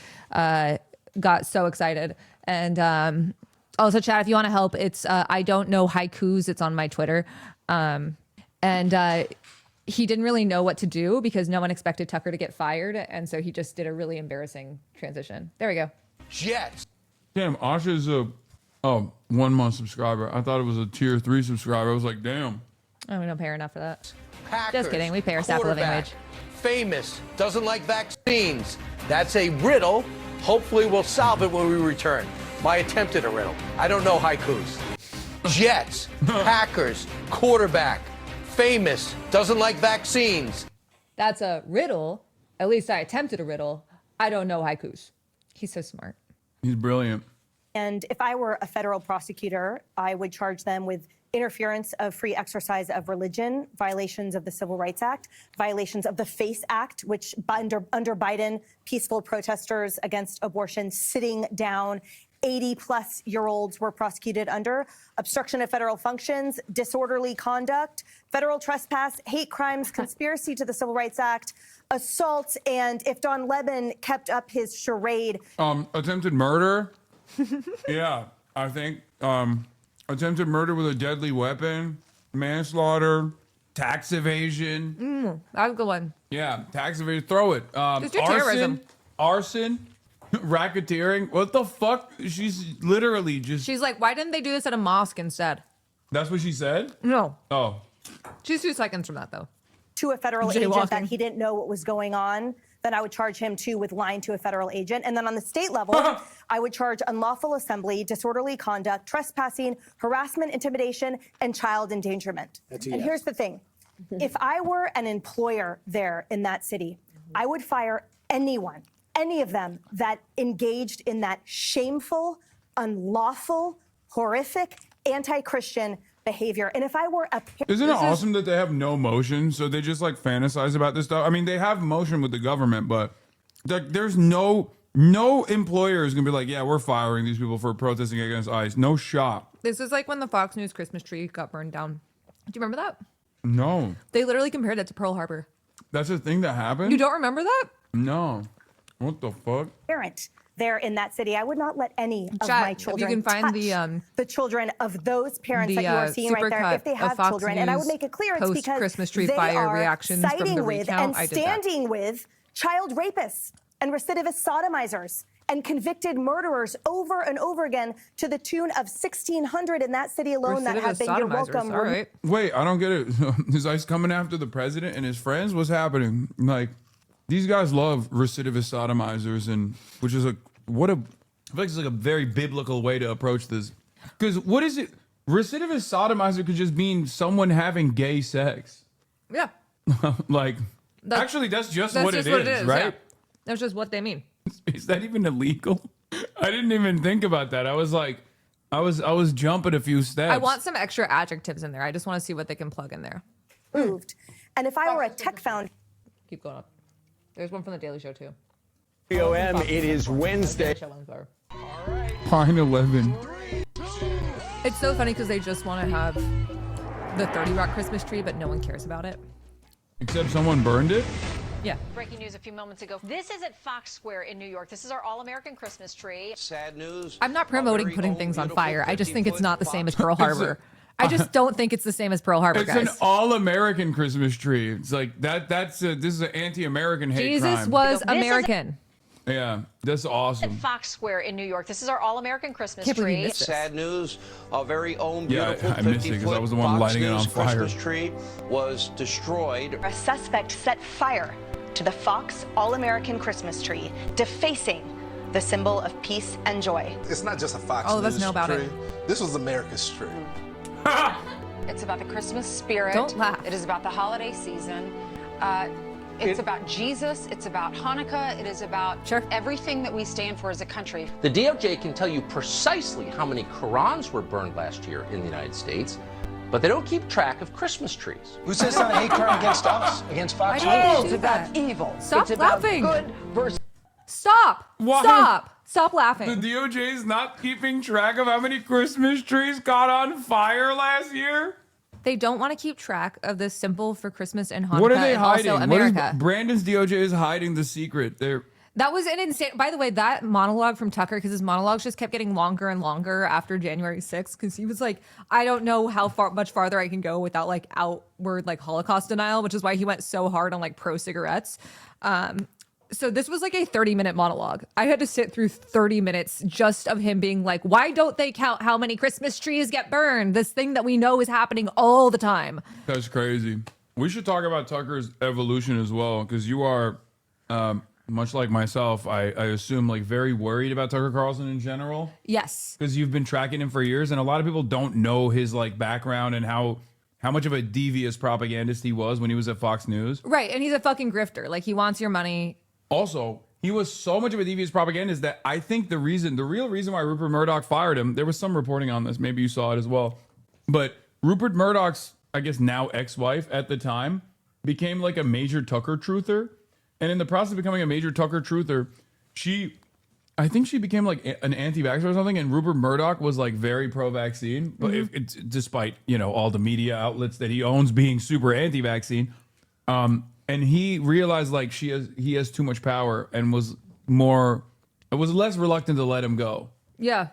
got so excited. And also, chat, if you want to help, it's I don't know haikus. It's on my Twitter. He didn't really know what to do because no one expected Tucker to get fired. And so he just did a really embarrassing transition. There we go. Jets. Damn, Asha's a 1 month subscriber. I thought it was a tier 3 subscriber. I was like, damn. Oh, we don't pay her enough for that. Packers, just kidding. We pay our staff a living wage. Famous, doesn't like vaccines. That's a riddle. Hopefully we'll solve it when we return. My attempt at a riddle. I don't know haikus. Jets, Packers, quarterback, famous, doesn't like vaccines. That's a riddle. At least I attempted a riddle. I don't know haikus. He's so smart. He's brilliant. And if I were a federal prosecutor, I would charge them with interference of free exercise of religion, violations of the Civil Rights Act, violations of the FACE Act, which under Biden, peaceful protesters against abortion sitting down, 80-plus-year-olds were prosecuted under, obstruction of federal functions, disorderly conduct, federal trespass, hate crimes, conspiracy to the Civil Rights Act, assault, and if Don Lemon kept up his charade. Attempted murder? Yeah, I think. Attempted murder with a deadly weapon, manslaughter, tax evasion. That was a good one. Yeah, tax evasion. Throw it. Just do terrorism. Arson, racketeering. What the fuck? She's literally just. She's like, why didn't they do this at a mosque instead? That's what she said? No. Oh. She's 2 seconds from that, though. To a federal agent that he didn't know what was going on, then I would charge him too with lying to a federal agent. And then on the state level, I would charge unlawful assembly, disorderly conduct, trespassing, harassment, intimidation, and child endangerment. And here's the thing. If I were an employer there in that city, I would fire anyone, any of them that engaged in that shameful, unlawful, horrific, anti-Christian behavior. And if I were a Isn't it awesome that they have no motion? So they just like fantasize about this stuff. I mean, they have motion with the government, but there's no employer is gonna be like, yeah, we're firing these people for protesting against ICE. No shot. This is like when the Fox News Christmas tree got burned down. Do you remember that? No. They literally compared it to Pearl Harbor. That's a thing that happened? You don't remember that? No. What the fuck? Parent there in that city, I would not let any of my children you can find touch the children of those parents that you are seeing right there if they have children. And I would make it clear it's because Christmas tree they fire are reactions siding from the with recount. and standing with child rapists and recidivist sodomizers and convicted murderers over and over again to the tune of 1,600 in that city alone that have been your welcome. All right. Wait, I don't get it. Is ICE coming after the president and his friends? What's happening? Like, these guys love recidivist sodomizers, and which is I feel like it's like a very biblical way to approach this. Because what is it? Recidivist sodomizer could just mean someone having gay sex. Yeah. Like, actually, that's just what it is, right? Yeah. That's just what they mean. Is that even illegal? I didn't even think about that. I was like, I was jumping a few steps. I want some extra adjectives in there. I just want to see what they can plug in there. Moved. And if I were a tech founder. Keep going up. There's one from the Daily Show too. POM, it is Wednesday. 9/11. It's so funny because they just want to have the 30 Rock Christmas tree, but no one cares about it. Except someone burned it? Yeah. Breaking news a few moments ago. This is at Fox Square in New York. This is our all-American Christmas tree. Sad news. I'm not promoting putting things on fire. I just think it's not the same as Pearl Harbor. I just don't think it's the same as Pearl Harbor, it's guys. An all-American Christmas tree. It's like this is an anti-American hate crime. Jesus was American. Yeah, that's awesome. At Fox Square in New York. This is our all-American Christmas Can't believe you tree. missed this. Sad news. Our very own beautiful I missed it because I was the one Fox lighting it on News fire. Christmas tree was destroyed. A suspect set fire to the Fox All-American Christmas tree, defacing the symbol of peace and joy. It's not just a Fox All of us News know about tree. it. This was America's tree. It's about the Christmas spirit. Don't laugh. It is about the holiday season. It's about Jesus. It's about Hanukkah. It is about everything that we stand for as a country. The DOJ can tell you precisely how many Qurans were burned last year in the United States, but they don't keep track of Christmas trees. Who says it's not a hate crime against us, against Fox Why do you News? do that? Evil. Stop it's laughing. About good versus Stop. Why? Stop laughing. The DOJ is not keeping track of how many Christmas trees caught on fire last year? They don't want to keep track of this symbol for Christmas and Hanukkah. What are they and hiding? Also America. Brandon's DOJ is hiding the secret. That was an insane. By the way, that monologue from Tucker, because his monologues just kept getting longer and longer after January 6th, because he was like, I don't know how much farther I can go without like outward like Holocaust denial, which is why he went so hard on like pro cigarettes. So this was like a 30-minute monologue. I had to sit through 30 minutes just of him being like, why don't they count how many Christmas trees get burned? This thing that we know is happening all the time. That's crazy. We should talk about Tucker's evolution as well, because you are, much like myself, I assume, like very worried about Tucker Carlson in general. Yes. Because you've been tracking him for years, and a lot of people don't know his like background and how much of a devious propagandist he was when he was at Fox News. Right, and he's a fucking grifter. Like, he wants your money. Also, he was so much of a devious propagandist that I think the real reason why Rupert Murdoch fired him, there was some reporting on this, maybe you saw it as well, but Rupert Murdoch's, I guess now ex-wife at the time, became like a major Tucker truther. And in the process of becoming a major Tucker truther, I think she became like an anti-vaxxer or something, and Rupert Murdoch was like very pro-vaccine, but it's despite, you know, all the media outlets that he owns being super anti-vaccine. And he realized like he has too much power and was less reluctant to let him go. Yeah.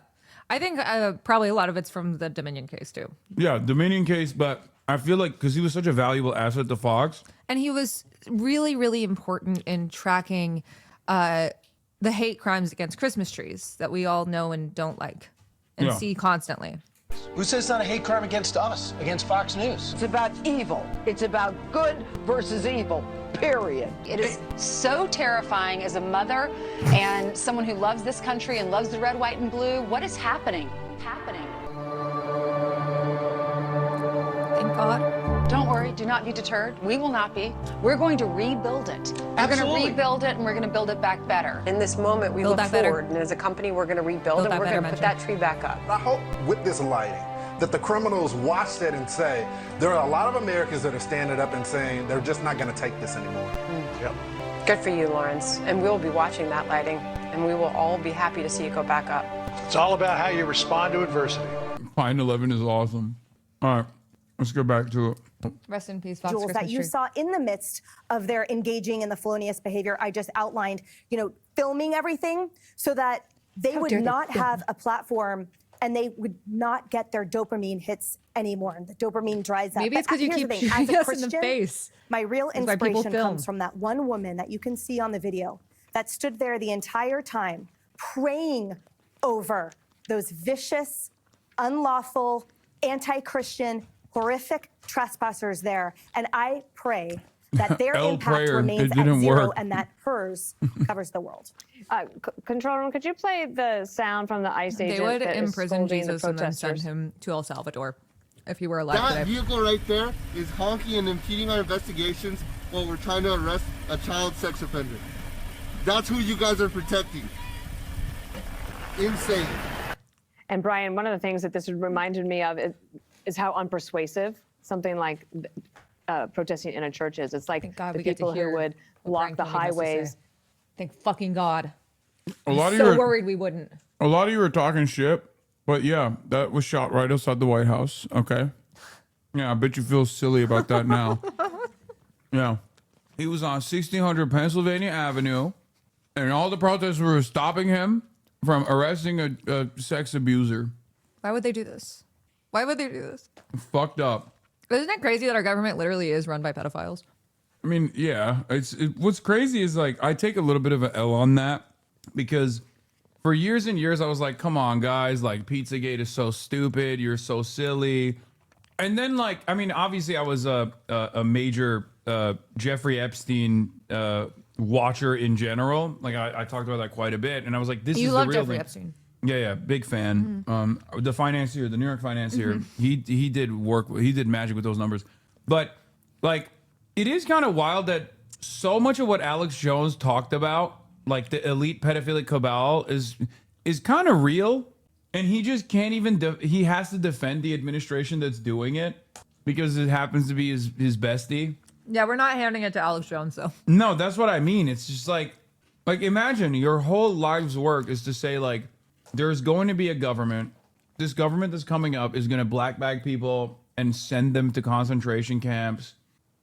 I think probably a lot of it's from the Dominion case too. Yeah, Dominion case, but I feel like because he was such a valuable asset to Fox. And he was really, really important in tracking the hate crimes against Christmas trees that we all know and don't like and see constantly. Who says it's not a hate crime against us, against Fox News? It's about evil. It's about good versus evil, period. It is so terrifying as a mother and someone who loves this country and loves the red, white, and blue. What is happening? Thank God. Don't worry, do not be deterred. We will not be. We're going to rebuild it. We're going to rebuild it, and we're going to build it back better. In this moment, we look forward, and as a company, we're going to rebuild it. We're going to put that tree back up. I hope with this lighting that the criminals watch that and say, there are a lot of Americans that are standing up and saying they're just not going to take this anymore. Yep. Good for you, Lawrence. And we'll be watching that lighting, and we will all be happy to see it go back up. It's all about how you respond to adversity. 9/11 is awesome. All right, let's go back to it. Rest in peace, Fox Jules, Christmas that you tree. saw in the midst of their engaging in the felonious behavior I just outlined, you know, filming everything so that they would not have a platform and they would not get their dopamine hits anymore. And the dopamine dries up. Maybe it's because you keep shooting us in the face. My real That's why people inspiration film. comes from that one woman that you can see on the video that stood there the entire time praying over those vicious, unlawful, anti-Christian, horrific trespassers there. And I pray that their impact remains at zero and that hers covers the world. Control room, could you play the sound from the ICE agent? They would that is imprison scolding the Jesus and then send protesters? him to El Salvador if he were alive That today. vehicle right there is honking and impeding our investigations while we're trying to arrest a child sex offender. That's who you guys are protecting. Insane. And Brian, one of the things that this reminded me of is how unpersuasive something like protesting in a church is. It's like the we get to people who hear would Brian block the Coney has to say. highways. Thank fucking God. A lot I'm of so you worried we wouldn't. A lot of you are talking shit, but yeah, that was shot right outside the White House. Okay. Yeah, I bet you feel silly about that now. Yeah. He was on 1600 Pennsylvania Avenue, and all the protesters were stopping him from arresting a sex abuser. Why would they do this? Why would they do this? Fucked up. Isn't it crazy that our government literally is run by pedophiles? I mean, yeah. What's crazy is like I take a little bit of an L on that because for years and years I was like, come on, guys, like Pizzagate is so stupid. You're so silly. And then like, I mean, obviously I was a major Jeffrey Epstein watcher in general. Like I talked about that quite a bit, and I was like, this is the real Jeffrey thing. Epstein. Yeah, big fan. The financier, the New York financier, he did work. He did magic with those numbers. But like, it is kind of wild that so much of what Alex Jones talked about, like the elite pedophilic cabal, is kind of real, and he just can't even. He has to defend the administration that's doing it because it happens to be his bestie. Yeah, we're not handing it to Alex Jones though. No, that's what I mean. It's just like imagine your whole life's work is to say like, there's going to be a government. This government that's coming up is going to black bag people and send them to concentration camps.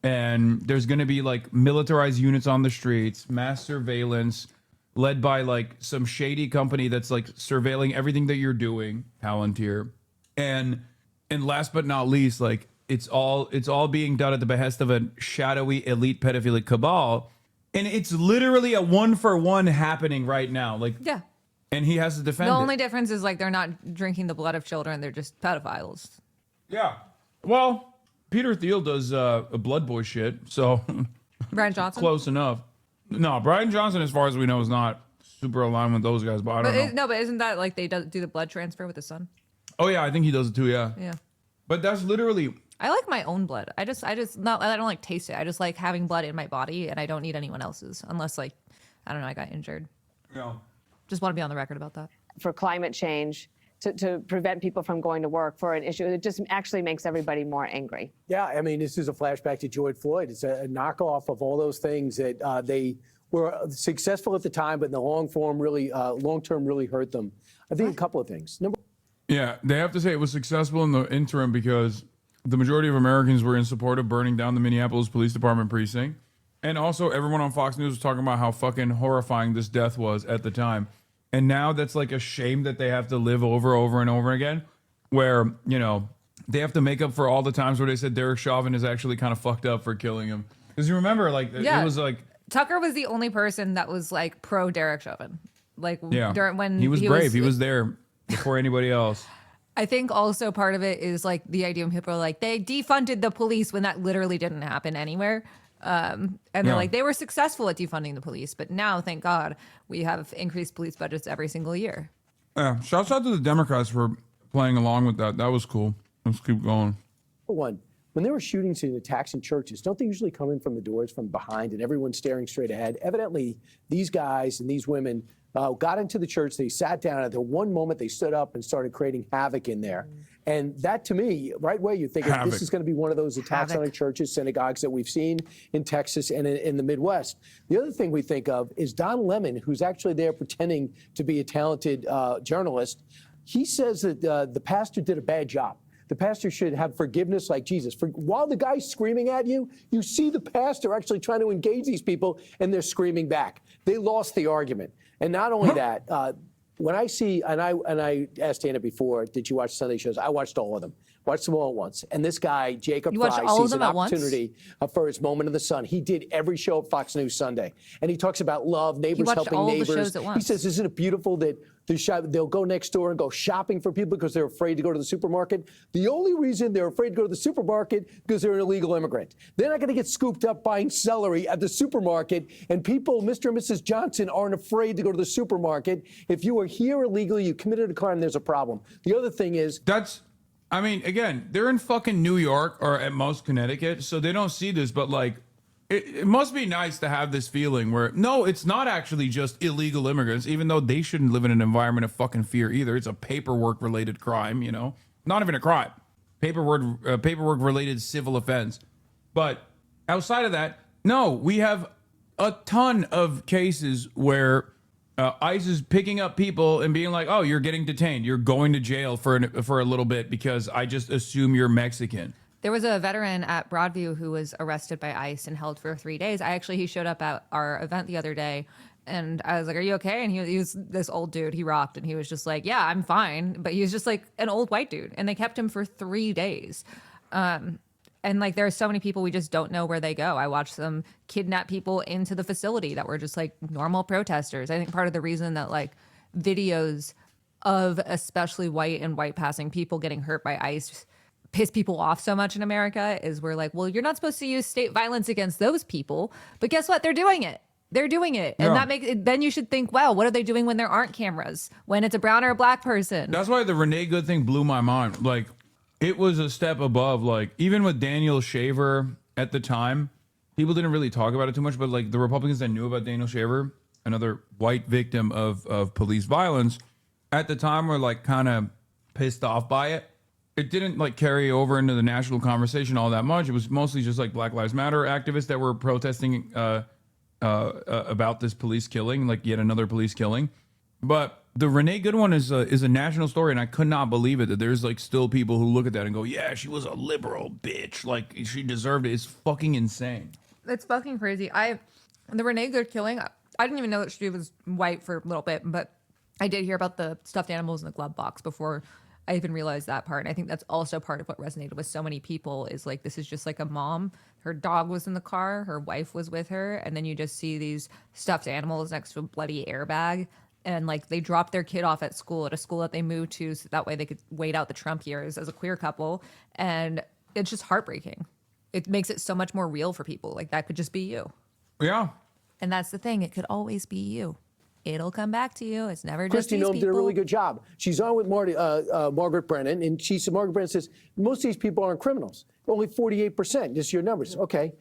And there's going to be like militarized units on the streets, mass surveillance, led by like some shady company that's like surveilling everything that you're doing, Palantir. And last but not least, like it's all being done at the behest of a shadowy elite pedophilic cabal. And it's literally a 1-for-1 happening right now. Like, yeah. And he has to defend The it. only difference is like they're not drinking the blood of children; they're just pedophiles. Yeah. Well, Peter Thiel does a blood boy shit, so Brian Johnson. close enough. No, Brian Johnson, as far as we know, is not super aligned with those guys. But I don't know. But isn't that like they do the blood transfer with his son? Oh yeah, I think he does it too. Yeah. Yeah. But that's literally. I like my own blood. I don't like taste it. I just like having blood in my body, and I don't need anyone else's unless like I don't know, I got injured. Yeah. Just want to be on the record about that. For climate change, to prevent people from going to work for an issue, it just actually makes everybody more angry. Yeah, I mean, this is a flashback to George Floyd. It's a knockoff of all those things that they were successful at the time, but in the long term really hurt them. I think a couple of things. Yeah, they have to say it was successful in the interim because the majority of Americans were in support of burning down the Minneapolis Police Department precinct. And also everyone on Fox News was talking about how fucking horrifying this death was at the time. And now that's like a shame that they have to live over and over again, where, you know, they have to make up for all the times where they said Derek Chauvin is actually kind of fucked up for killing him. Because you remember, like, Yeah. it was like... Tucker was the only person that was like pro Derek Chauvin. Like Yeah. when he was brave. He was there before anybody else. I think also part of it is like the idea when people are like, they defunded the police when that literally didn't happen anywhere. And they're like, they were successful at defunding the police, but now, thank God, we have increased police budgets every single year. Yeah, shouts out to the Democrats for playing along with that. That was cool. Let's keep going. One, when there were shootings and attacks in churches, don't they usually come in from the doors from behind and everyone's staring straight ahead? Evidently, these guys and these women got into the church, they sat down, at the one moment they stood up and started creating havoc in there. And that, to me, right away, you think this is going to be one of those attacks on our churches, synagogues that we've seen in Texas and in the Midwest. The other thing we think of is Don Lemon, who's actually there pretending to be a talented journalist. He says that the pastor did a bad job. The pastor should have forgiveness like Jesus. While the guy's screaming at you, you see the pastor actually trying to engage these people, and they're screaming back. They lost the argument. And not only that, when I see, and I asked Anna before, did you watch Sunday shows? I watched all of them. Watched them all at once. And this guy, Jacob Fry, sees an opportunity for his moment in the sun. He did every show at Fox News Sunday. And he talks about love, neighbors helping neighbors. He says, isn't it beautiful that they'll go next door and go shopping for people because they're afraid to go to the supermarket? The only reason they're afraid to go to the supermarket because they're an illegal immigrant. They're not going to get scooped up buying celery at the supermarket. And people, Mr. and Mrs. Johnson, aren't afraid to go to the supermarket. If you are here illegally, you committed a crime, there's a problem. The other thing is... I mean, again, they're in fucking New York or at most Connecticut, so they don't see this, but like, it must be nice to have this feeling where, no, it's not actually just illegal immigrants, even though they shouldn't live in an environment of fucking fear either. It's a paperwork-related crime, you know? Not even a crime. Paperwork-related civil offense. But outside of that, no, we have a ton of cases where ICE is picking up people and being like, oh, you're getting detained. You're going to jail for a little bit because I just assume you're Mexican. There was a veteran at Broadview who was arrested by ICE and held for 3 days. He showed up at our event the other day, and I was like, are you okay? And he was this old dude. He rocked, and he was just like, yeah, I'm fine. But he was just like an old white dude, and they kept him for 3 days. And like, there are so many people we just don't know where they go. I watched them kidnap people into the facility that were just like normal protesters. I think part of the reason that like videos of especially white and white passing people getting hurt by ICE piss people off so much in America is we're like, well, you're not supposed to use state violence against those people. But guess what? They're doing it. They're doing it. And that makes it, then you should think, well, what are they doing when there aren't cameras? When it's a brown or a black person? That's why the Renee Good thing blew my mind. Like, it was a step above, like, even with Daniel Shaver at the time, people didn't really talk about it too much, but like the Republicans that knew about Daniel Shaver, another white victim of police violence, at the time were like kind of pissed off by it. It didn't like carry over into the national conversation all that much. It was mostly just like Black Lives Matter activists that were protesting about this police killing, like yet another police killing. But the Renee Good one is a national story, and I could not believe it that there's like still people who look at that and go, yeah, she was a liberal bitch. Like she deserved it. It's fucking insane. It's fucking crazy. The Renee Good killing, I didn't even know that she was white for a little bit, but I did hear about the stuffed animals in the glove box before I even realized that part. And I think that's also part of what resonated with so many people is like, this is just like a mom. Her dog was in the car. Her wife was with her. And then you just see these stuffed animals next to a bloody airbag. And like they dropped their kid off at a school that they moved to. So that way they could wait out the Trump years as a queer couple. And it's just heartbreaking. It makes it so much more real for people. Like that could just be you. Yeah. And that's the thing. It could always be you. It'll come back to you. It's never just Kristi these Noem people. did a really good job. She's on with Margaret Brennan, and Margaret Brennan says, most of these people aren't criminals. Only 48%, just your numbers. Okay,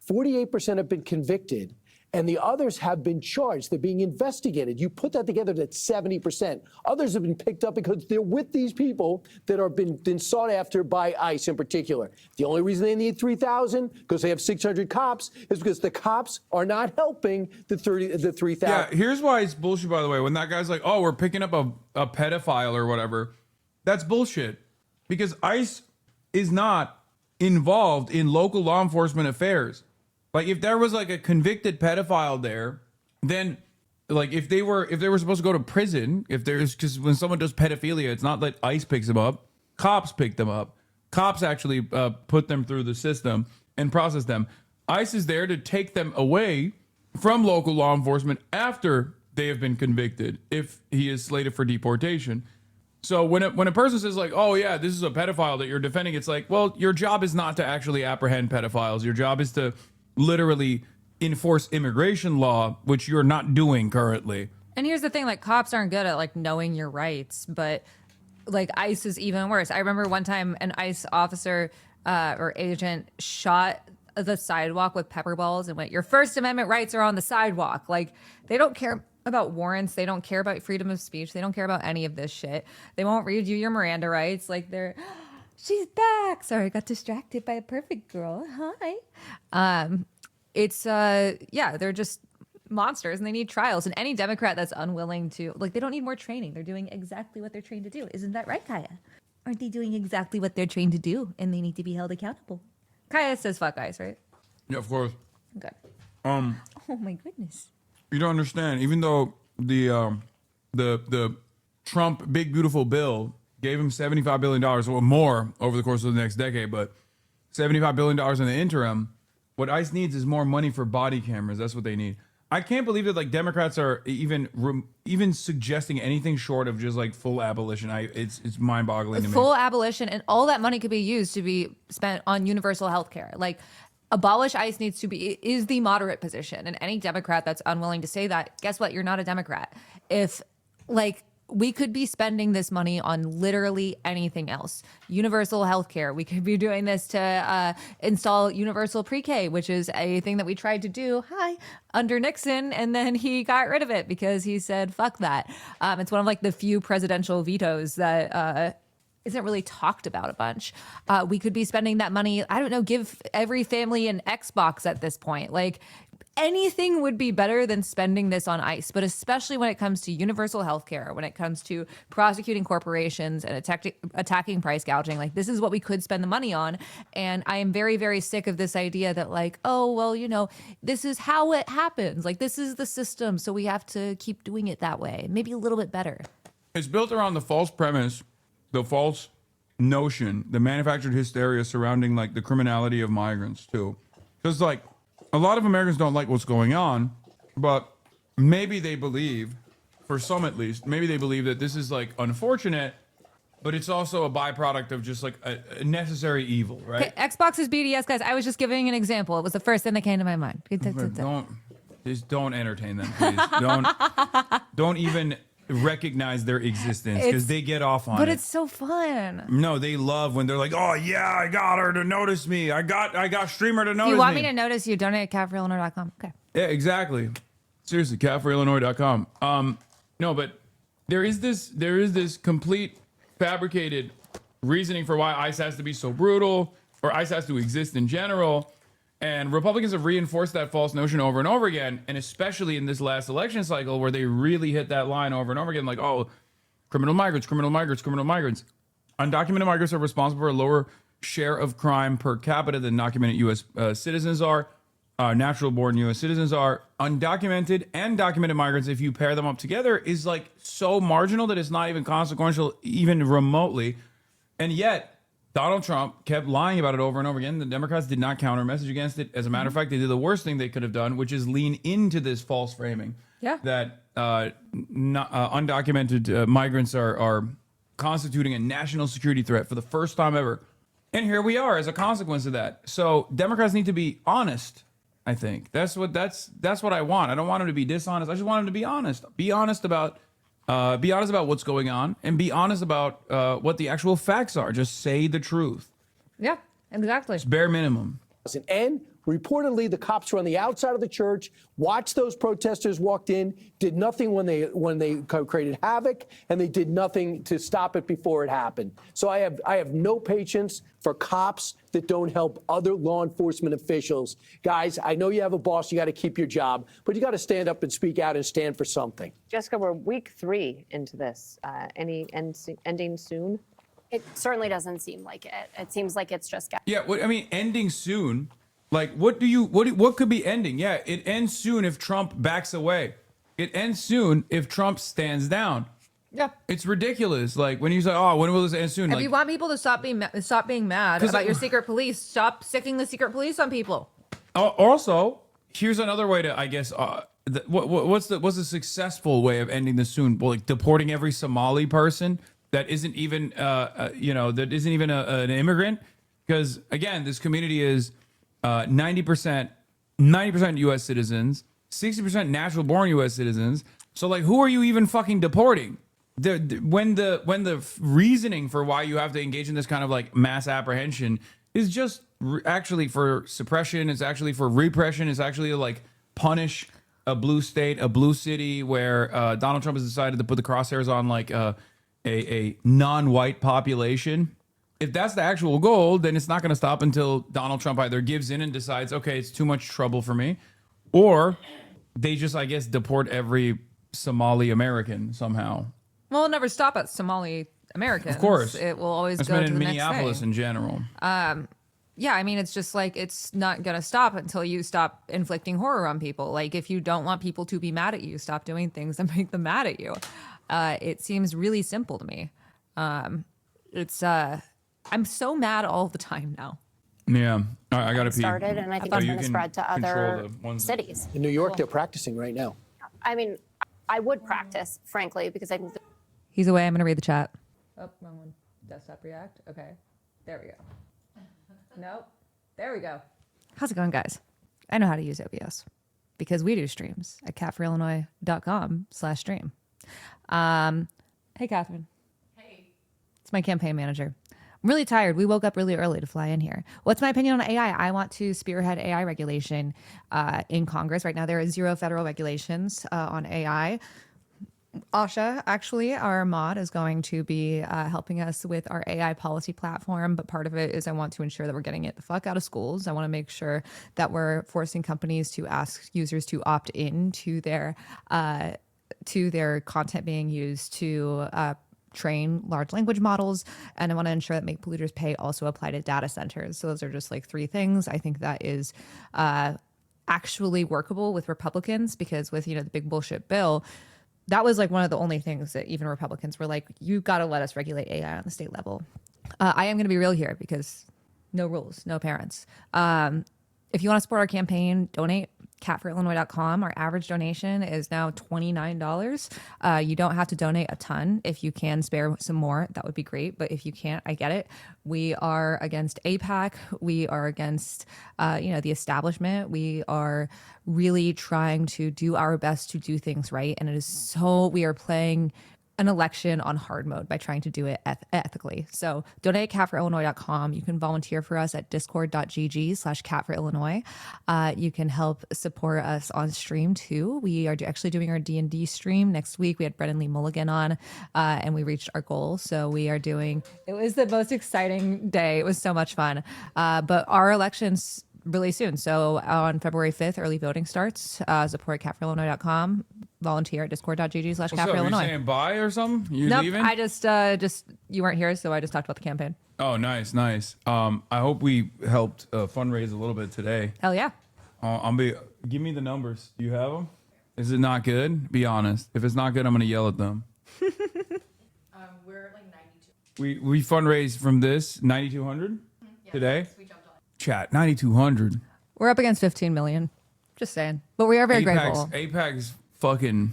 48% have been convicted, and the others have been charged. They're being investigated. You put that together, that's 70%. Others have been picked up because they're with these people that are been sought after by ICE in particular. The only reason they need 3,000, because they have 600 cops, is because the cops are not helping the 3,000. Yeah, here's why it's bullshit, by the way. When that guy's like, oh, we're picking up a pedophile or whatever, that's bullshit. Because ICE is not involved in local law enforcement affairs. Like if there was like a convicted pedophile there, then like if they were supposed to go to prison, because when someone does pedophilia, it's not that ICE picks them up, cops pick them up. Cops actually put them through the system and process them. ICE is there to take them away from local law enforcement after they have been convicted, if he is slated for deportation. So when a person says like, oh yeah, this is a pedophile that you're defending, it's like, well, your job is not to actually apprehend pedophiles. Your job is to literally enforce immigration law, which you're not doing currently. And here's the thing, like cops aren't good at like knowing your rights, but like ICE is even worse. I remember one time an ICE officer or agent shot the sidewalk with pepper balls and went, your First Amendment rights are on the sidewalk. Like they don't care about warrants. They don't care about freedom of speech. They don't care about any of this shit. They won't read you your Miranda rights. Like she's back. Sorry, I got distracted by a perfect girl. Hi. They're just monsters and they need trials. And any Democrat that's unwilling to, like, they don't need more training. They're doing exactly what they're trained to do. Isn't that right, Kaya? Aren't they doing exactly what they're trained to do? And they need to be held accountable. Kaya says fuck ICE, right? Yeah, of course. Okay. Oh my goodness. You don't understand. Even though the Trump big beautiful bill gave him $75 billion or more over the course of the next decade, but $75 billion in the interim, what ICE needs is more money for body cameras. That's what they need. I can't believe that like Democrats are even suggesting anything short of just like full abolition. It's mind-boggling to me. Full abolition, and all that money could be used to be spent on universal health care. Like abolish ICE is the moderate position. And any Democrat that's unwilling to say that, guess what? You're not a Democrat. If like we could be spending this money on literally anything else. Universal health care. We could be doing this to install universal pre-K, which is a thing that we tried to do under Nixon, and then he got rid of it because he said, fuck that. It's one of like the few presidential vetoes that isn't really talked about a bunch. We could be spending that money, I don't know, give every family an Xbox at this point. Like anything would be better than spending this on ICE, but especially when it comes to universal health care, when it comes to prosecuting corporations and attacking price gouging, like this is what we could spend the money on. And I am very, very sick of this idea that like, oh, well, you know, this is how it happens. Like this is the system. So we have to keep doing it that way. Maybe a little bit better. It's built around the false premise, the false notion, the manufactured hysteria surrounding like the criminality of migrants too. Because like a lot of Americans don't like what's going on, but maybe they believe, for some at least, maybe they believe that this is like unfortunate, but it's also a byproduct of just like a necessary evil, right? Okay, Xbox is BDS, guys. I was just giving an example. It was the first thing that came to my mind. Don't entertain them, please. Don't even recognize their existence because they get off on it. But it's so fun. No, they love when they're like, oh yeah, I got her to notice me. I got streamer to notice me. If you want me to notice you, donate at CatForIllinois.com. Okay. Yeah, exactly. Seriously, CatForIllinois.com. No, but there is this complete fabricated reasoning for why ICE has to be so brutal or ICE has to exist in general. And Republicans have reinforced that false notion over and over again, and especially in this last election cycle where they really hit that line over and over again, like, oh, criminal migrants, criminal migrants, criminal migrants. Undocumented migrants are responsible for a lower share of crime per capita than documented U.S. Citizens are. Natural-born U.S. citizens are. Undocumented and documented migrants, if you pair them up together, is like so marginal that it's not even consequential, even remotely. And yet, Donald Trump kept lying about it over and over again. The Democrats did not counter message against it. As a matter of fact, they did the worst thing they could have done, which is lean into this false framing. Yeah. That undocumented migrants are constituting a national security threat for the first time ever. And here we are as a consequence of that. So Democrats need to be honest. I think that's what I want. I don't want them to be dishonest. I just want them to be honest. Be honest about what's going on, and be honest about what the actual facts are. Just say the truth. Yeah, exactly. It's bare minimum. And reportedly, the cops were on the outside of the church, watched those protesters walked in, did nothing when they created havoc, and they did nothing to stop it before it happened. So I have no patience for cops that don't help other law enforcement officials. Guys, I know you have a boss, you got to keep your job, but you got to stand up and speak out and stand for something. Jessica, we're week 3 into this. Any ending soon? It certainly doesn't seem like it. It seems like it's just Yeah, I mean, ending soon. Like, what could be ending? Yeah, it ends soon if Trump backs away. It ends soon if Trump stands down. Yeah, it's ridiculous. Like when you say, "Oh, when will this end soon?" If like, you want people to stop being mad about your secret police, stop sicking the secret police on people. Also, here's another way to, I guess, what's the successful way of ending this soon? Well, like deporting every Somali person that isn't even an immigrant, because again, this community is 90% U.S. citizens, 60% natural-born U.S. citizens. So, like, who are you even fucking deporting? When the reasoning for why you have to engage in this kind of like mass apprehension is just actually for suppression, it's actually for repression, it's actually to like punish a blue state, a blue city where Donald Trump has decided to put the crosshairs on like a non-white population. If that's the actual goal, then it's not going to stop until Donald Trump either gives in and decides, okay, it's too much trouble for me, or they just, I guess, deport every Somali American somehow. Well, it'll never stop at Somali Americans. Of course. It will always That's go been to in the Minneapolis next thing. in general. Yeah, I mean, it's just like, it's not going to stop until you stop inflicting horror on people. Like, if you don't want people to be mad at you, stop doing things that make them mad at you. It seems really simple to me. I'm so mad all the time now. Yeah, I got to pee. started, and I think it's going to spread to other cities. In New York, they're practicing right now. I mean, I would practice, frankly, because I think He's away. I'm going to read the chat. Oh, wrong one. Desktop React. Okay. There we go. Nope. There we go. How's it going, guys? I know how to use OBS because we do streams at catforillinois.com/stream. Hey, Catherine. Hey. It's my campaign manager. I'm really tired. We woke up really early to fly in here. What's my opinion on AI? I want to spearhead AI regulation in Congress. Right now, there is 0 federal regulations on AI. Asha, actually, our mod, is going to be helping us with our AI policy platform. But part of it is I want to ensure that we're getting it the fuck out of schools. I want to make sure that we're forcing companies to ask users to opt in to their content being used to train large language models. And I want to ensure that make polluters pay also apply to data centers. So those are just like 3 things. I think that is actually workable with Republicans, because with, the big bullshit bill, that was like one of the only things that even Republicans were like, you got to let us regulate AI on the state level. I am going to be real here because no rules, no parents. If you want to support our campaign, donate. catforillinois.com. Our average donation is now $29. You don't have to donate a ton. If you can spare some more, that would be great. But if you can't, I get it. We are against AIPAC. We are against, the establishment. We are really trying to do our best to do things right. And we are playing an election on hard mode by trying to do it ethically. So donate at catforillinois.com. You can volunteer for us at discord.gg/catforillinois. You can help support us on stream too. We are actually doing our D&D stream next week. We had Brennan Lee Mulligan on and we reached our goal. So we are it was the most exciting day. It was so much fun. But our elections really soon. So on February 5th, early voting starts. Support CatForIllinois.com. Volunteer at discord.gg/CatForIllinois. What's up? Are you saying bye or something? You Nope, leaving? I just you weren't here, so I just talked about the campaign. Oh, nice. I hope we helped fundraise a little bit today. Hell yeah. Give me the numbers. Do you have them? Is it not good? Be honest. If it's not good, I'm going to yell at them. We're at like 92. We fundraised from this 9,200 today. We jumped on. Chat 9,200. We're up against 15 million. Just saying. But we are very grateful. APAC's fucking.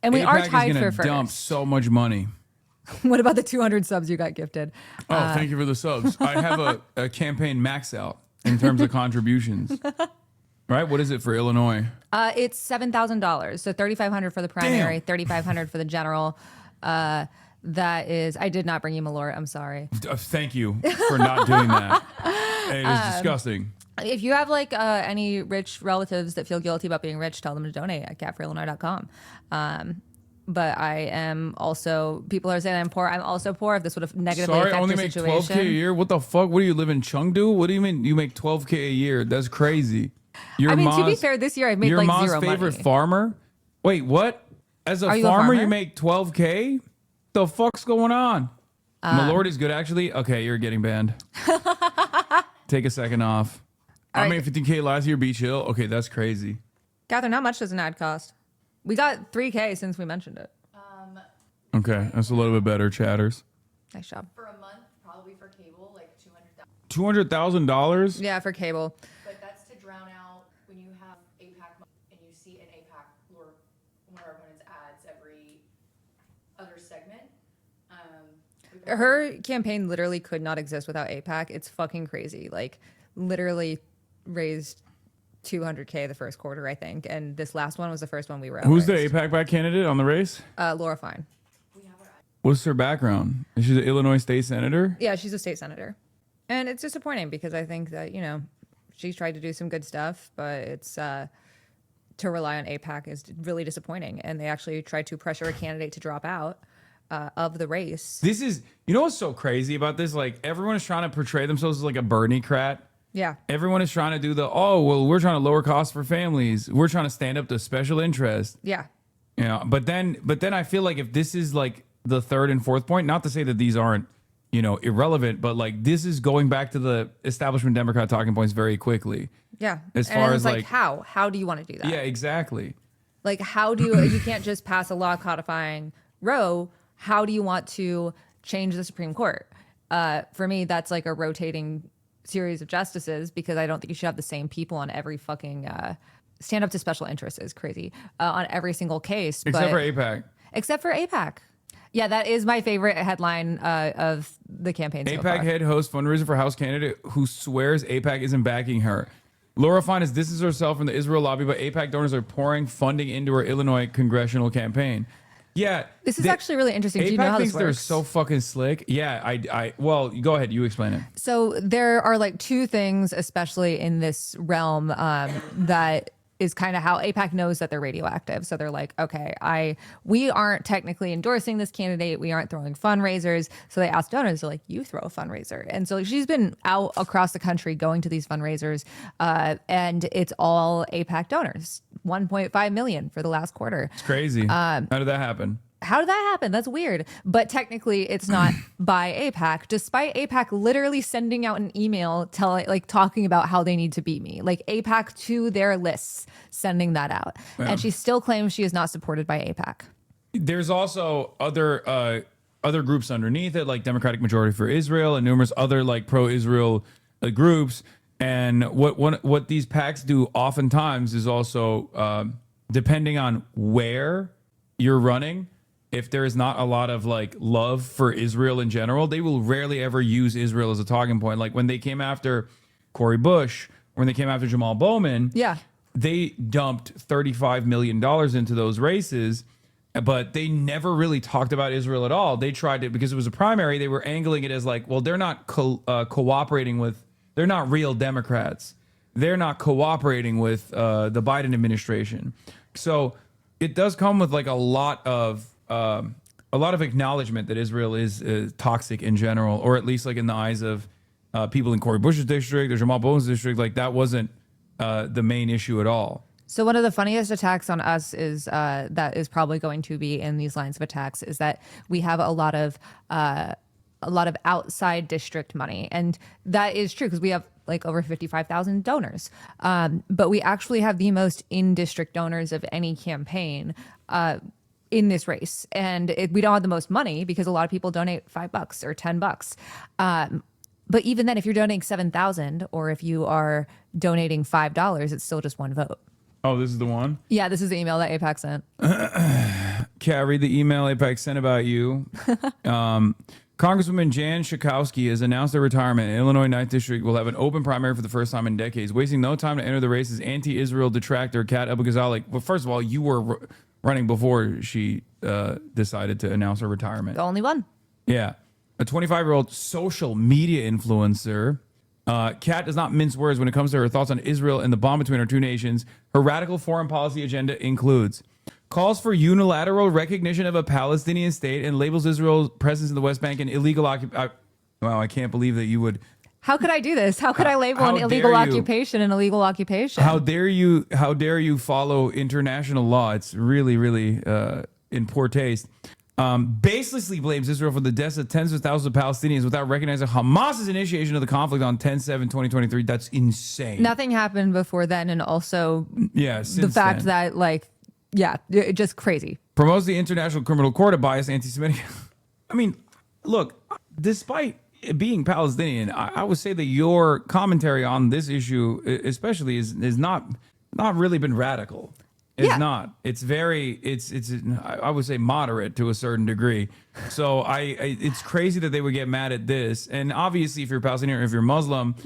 And we are tied is for gonna dump first. so much money. What about the 200 subs you got gifted? Oh, thank you for the subs. I have a campaign max out in terms of contributions. Right? What is it for Illinois? It's $7,000. So $3,500 for the primary, $3,500 for the general. That is, I did not bring you Malort. I'm sorry. Thank you for not doing that. It is disgusting. If you have like any rich relatives that feel guilty about being rich, tell them to donate at CatForIllinois.com. But I am also, people are saying I'm poor. I'm also poor. If this would have negatively affected I only the make situation. $12K a year? What the fuck? What do you live in Chengdu? What do you mean you make $12K a year? That's crazy. I mean, to be fair, this year I've made your like mom's zero favorite money. farmer? Wait, what? As a Are you a farmer, you farmer? make $12K? The fuck's going on? Malort is good, actually. Okay, you're getting banned. Take a second off. I made 15K last year. Be chill. Okay, that's crazy. Catherine, how much does an ad cost? We got $3K since we mentioned it. Okay, that's a little bit better, chatters. Nice job. For a month, probably for cable, like $200,000. $200,000? Yeah, for cable. But that's to drown out when you have APAC and you see an APAC or one of our opponents' ads every other segment. Her campaign literally could not exist without APAC. It's fucking crazy. Like, literally raised $200K the first quarter, I think. And this last one was the first one we were Who's the outraised. APAC back candidate on the race? Laura Fine. What's her background? Is she the Illinois state senator? Yeah, she's a state senator. And it's disappointing because I think that, she's tried to do some good stuff, but it's to rely on APAC is really disappointing. And they actually tried to pressure a candidate to drop out of the race. This is, what's so crazy about this? Like, everyone is trying to portray themselves as like a Bernie-crat. Yeah. Everyone is trying to do we're trying to lower costs for families. We're trying to stand up to special interest. Yeah. But then I feel like if this is like the third and fourth point, not to say that these aren't, irrelevant, but like this is going back to the establishment Democrat talking points very quickly. Yeah. As And far it's as like how do you want to do that? Yeah, exactly. Like, how do you can't just pass a law codifying Roe. How do you want to change the Supreme Court? For me, that's like a rotating series of justices because I don't think you should have the same people on every fucking stand up to special interests is crazy on every single case. Except for APAC. Except for APAC. Yeah, that is my favorite headline of the campaign so far. APAC head host fundraiser for House candidate who swears APAC isn't backing her. Laura Fine has distanced herself from the Israel lobby, but APAC donors are pouring funding into her Illinois congressional campaign. Yeah. This is actually really interesting. Do you know APAC how thinks this they're works? so fucking slick. Yeah, well, go ahead. You explain it. So there are like two things, especially in this realm, that is kind of how APAC knows that they're radioactive. So they're like, okay, we aren't technically endorsing this candidate. We aren't throwing fundraisers. So they ask donors, they're like, you throw a fundraiser. And so she's been out across the country going to these fundraisers, and it's all APAC donors, 1.5 million for the last quarter. It's crazy. How did that happen? How did that happen? That's weird. But technically, it's not by APAC, despite APAC literally sending out an email talking about how they need to beat me. Like APAC to their lists, sending that out. Yeah. And she still claims she is not supported by APAC. There's also other groups underneath it, like Democratic Majority for Israel and numerous other like pro-Israel groups. And what these PACs do oftentimes is also, depending on where you're running, if there is not a lot of like love for Israel in general, they will rarely ever use Israel as a talking point. Like when they came after Cori Bush, when they came after Jamal Bowman, they dumped $35 million into those races, but they never really talked about Israel at all. They tried to, because it was a primary, they were angling it as like, well, they're not cooperating with, they're not real Democrats. They're not cooperating with the Biden administration. So it does come with like a lot of acknowledgement that Israel is toxic in general, or at least like in the eyes of people in Cory Bush's district, or Jamal Bowman's district. Like that wasn't the main issue at all. So one of the funniest attacks on us is that is probably going to be in these lines of attacks is that we have a lot of outside district money, and that is true because we have like over 55,000 donors. But we actually have the most in-district donors of any campaign in this race, and we don't have the most money because a lot of people donate $5 or $10. But even then, if you're donating 7,000 or if you are donating $5, it's still just one vote. Oh, this is the one? Yeah, this is the email that AIPAC sent. Kat, read the email AIPAC sent about you. Congresswoman Jan Schakowsky has announced her retirement. Illinois 9th District will have an open primary for the first time in decades. Wasting no time to enter the race is anti-Israel detractor Kat ABUGHAZALEH. Well, first of all, you were running before she decided to announce her retirement. The only one. Yeah. A 25-year-old social media influencer. Kat does not mince words when it comes to her thoughts on Israel and the bond between our two nations. Her radical foreign policy agenda includes calls for unilateral recognition of a Palestinian state and labels Israel's presence in the West Bank an illegal occupation. Wow, I can't believe that you would. How could I do this? How could I label an illegal occupation an illegal occupation? How dare you? How dare you follow international law? It's really, really in poor taste. Baselessly blames Israel for the deaths of tens of thousands of Palestinians without recognizing Hamas's initiation of the conflict on 10/7/2023. That's insane. Nothing happened before then, and also the fact that just crazy. Promotes the International Criminal Court of biased anti-Semitic. I mean, look, despite being Palestinian, I would say that your commentary on this issue, especially, is not really been radical. It's not. It's very. It's. I would say moderate to a certain degree. So it's crazy that they would get mad at this. And obviously, if you're Palestinian or if you're Muslim,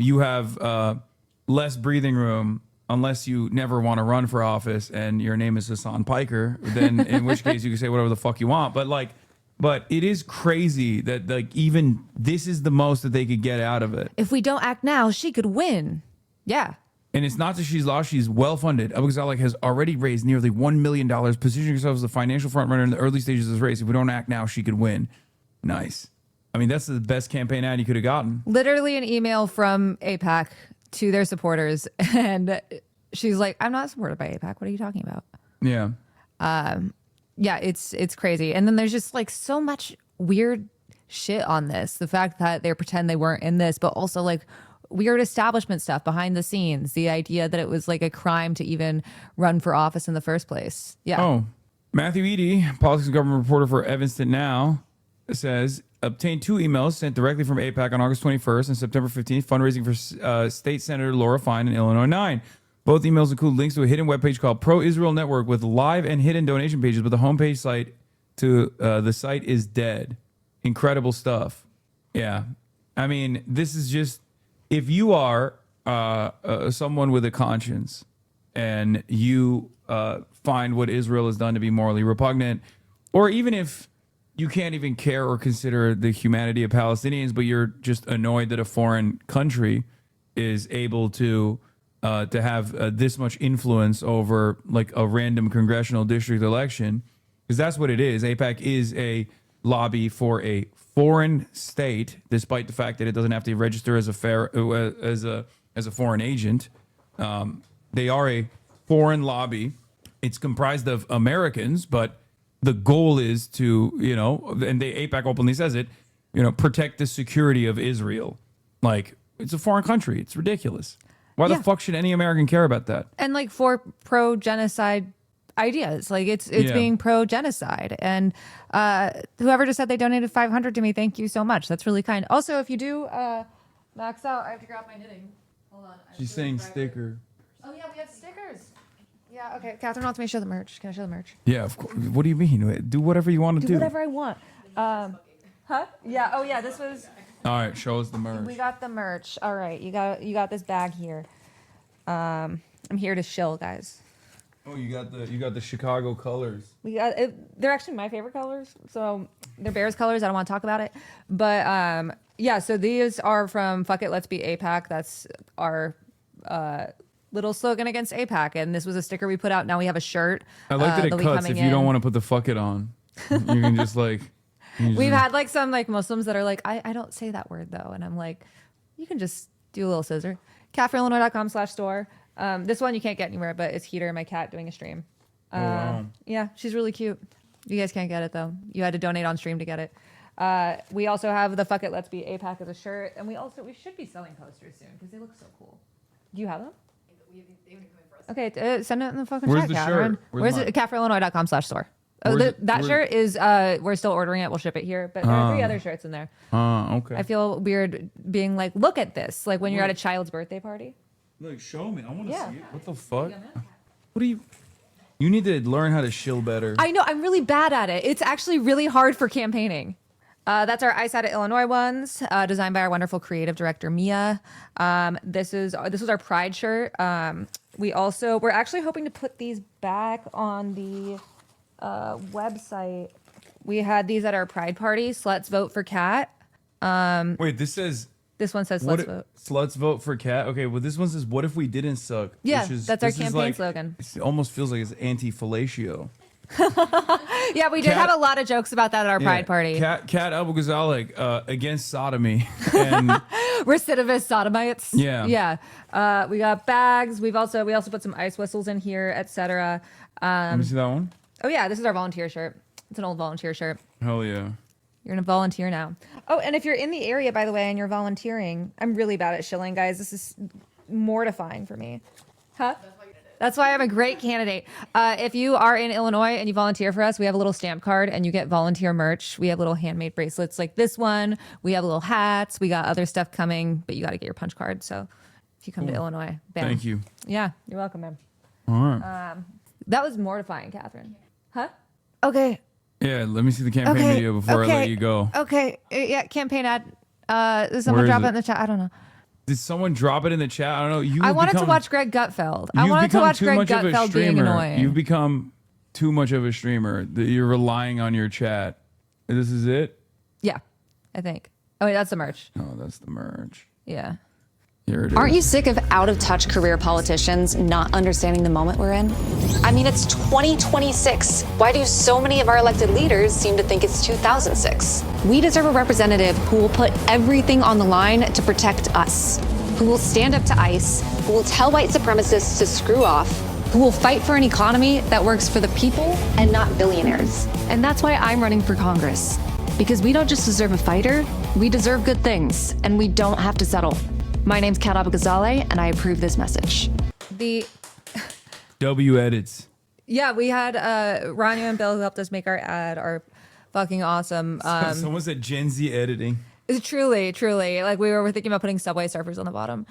you have less breathing room unless you never want to run for office and your name is Hassan Piker. Then in which case you can say whatever the fuck you want. But it is crazy that even this is the most that they could get out of it. If we don't act now, she could win. Yeah. And it's not that she's lost, she's well-funded. ABUGHAZALEH has already raised nearly $1 million, positioning herself as the financial frontrunner in the early stages of this race. If we don't act now, she could win. Nice. I mean, that's the best campaign ad you could have gotten. Literally an email from AIPAC to their supporters. And she's like, I'm not supported by AIPAC. What are you talking about? Yeah. Yeah, it's crazy. And then there's just like so much weird shit on this. The fact that they pretend they weren't in this, but also like weird establishment stuff behind the scenes. The idea that it was like a crime to even run for office in the first place. Yeah. Oh, Matthew Eady, politics and government reporter for Evanston Now, says, obtained 2 emails sent directly from AIPAC on August 21st and September 15th, fundraising for State Senator Laura Fine in Illinois 9. Both emails include links to a hidden webpage called Pro-Israel Network with live and hidden donation pages, but the homepage site to the site is dead. Incredible stuff. Yeah. I mean, this is just, if you are someone with a conscience and you find what Israel has done to be morally repugnant, or even if you can't even care or consider the humanity of Palestinians, but you're just annoyed that a foreign country is able to have this much influence over like a random congressional district election, because that's what it is. AIPAC is a lobby for a foreign state, despite the fact that it doesn't have to register as a foreign agent. They are a foreign lobby. It's comprised of Americans, but the goal is to, and the AIPAC openly says it, protect the security of Israel. Like, it's a foreign country. It's ridiculous. Why the fuck should any American care about that? And like for pro-genocide ideas, like it's being pro-genocide. And whoever just said they donated $500 to me, thank you so much. That's really kind. Also, if you do max out, I have to grab my knitting. Hold on. She's saying sticker. Oh yeah, we have stickers. Yeah, okay. Catherine wants me to show the merch. Can I show the merch? Yeah, of course. What do you mean? Do whatever you want to do. Do whatever I want. Huh? Yeah. Oh yeah, this was. All right, show us the merch. We got the merch. All right, you got this bag here. I'm here to shill, guys. Oh, you got the Chicago colors. We got it. They're actually my favorite colors. So they're Bears colors. I don't want to talk about it, but yeah. So these are from Fuck It, Let's Be AIPAC. That's our little slogan against AIPAC, and this was a sticker we put out. Now we have a shirt. I like that it cuts if you don't want to put the fuck it on. You can just like. We've had like some like Muslims that are like, I don't say that word though. And I'm like, you can just do a little scissor. catforillinois.com/store. This one you can't get anywhere, but it's Heater, my cat, doing a stream. Wow. Yeah, she's really cute. You guys can't get it though. You had to donate on stream to get it. We also have the Fuck It Let's Be APAC as a shirt, and we should be selling posters soon because they look so cool. Do you have them? Okay, send it in the fucking Where's chat, the Catherine. shirt? Where's it? catforillinois.com/store. Oh, that shirt is we're still ordering it. We'll ship it here, but there are 3 other shirts in there. Okay. I feel weird being like, look at this, like when you're at a child's birthday party. Look, show me. I want to see it. What the fuck? What do you? You need to learn how to shill better. I know, I'm really bad at it. It's actually really hard for campaigning. That's our ICE out of Illinois ones, designed by our wonderful creative director Mia. This was our Pride shirt. We're actually hoping to put these back on the website. We had these at our Pride party. Let's vote for Cat. Wait, this one says let's vote. Let's vote for Cat. Okay, well this one says what if we didn't suck? Yeah, that's our campaign slogan. It almost feels like it's anti-fellatio. Yeah, we did have a lot of jokes about that at our Pride party. Cat ABUGHAZALEH against sodomy and recidivist sodomites. Yeah. We got bags. We also put some ice whistles in here, etc. Let me see that one. Oh yeah, this is our volunteer shirt. It's an old volunteer shirt. Hell yeah. You're gonna volunteer now. Oh, and if you're in the area, by the way, and you're volunteering, I'm really bad at shilling, guys. This is mortifying for me. Huh? That's why I'm a great candidate. If you are in Illinois and you volunteer for us, we have a little stamp card and you get volunteer merch. We have little handmade bracelets like this one. We have little hats. We got other stuff coming, but you got to get your punch card. So if you come to Illinois, bam. Thank you. Yeah, you're welcome, man. All right. That was mortifying, Catherine. Huh? Okay. Yeah, let me see the campaign video before I let you go. Okay. Yeah, campaign ad. Did someone drop it in the chat? I don't know. Did someone drop it in the chat? I don't know. I wanted to watch Greg Gutfeld. I wanted to watch Greg Gutfeld being annoying. You've become too much of a streamer. You're relying on your chat. This is it? Yeah, I think. Oh, wait, that's the merch. Oh, that's the merch. Yeah. Here it is. Aren't you sick of out-of-touch career politicians not understanding the moment we're in? I mean, it's 2026. Why do so many of our elected leaders seem to think it's 2006? We deserve a representative who will put everything on the line to protect us, who will stand up to ICE, who will tell white supremacists to screw off, who will fight for an economy that works for the people and not billionaires. And that's why I'm running for Congress. Because we don't just deserve a fighter, we deserve good things, and we don't have to settle. My name's Kat ABUGHAZALEH, and I approve this message. The W edits. Yeah, we had Rania and Bill who helped us make our ad, are fucking awesome. Someone said Gen Z editing. It's truly. Like we were thinking about putting Subway surfers on the bottom.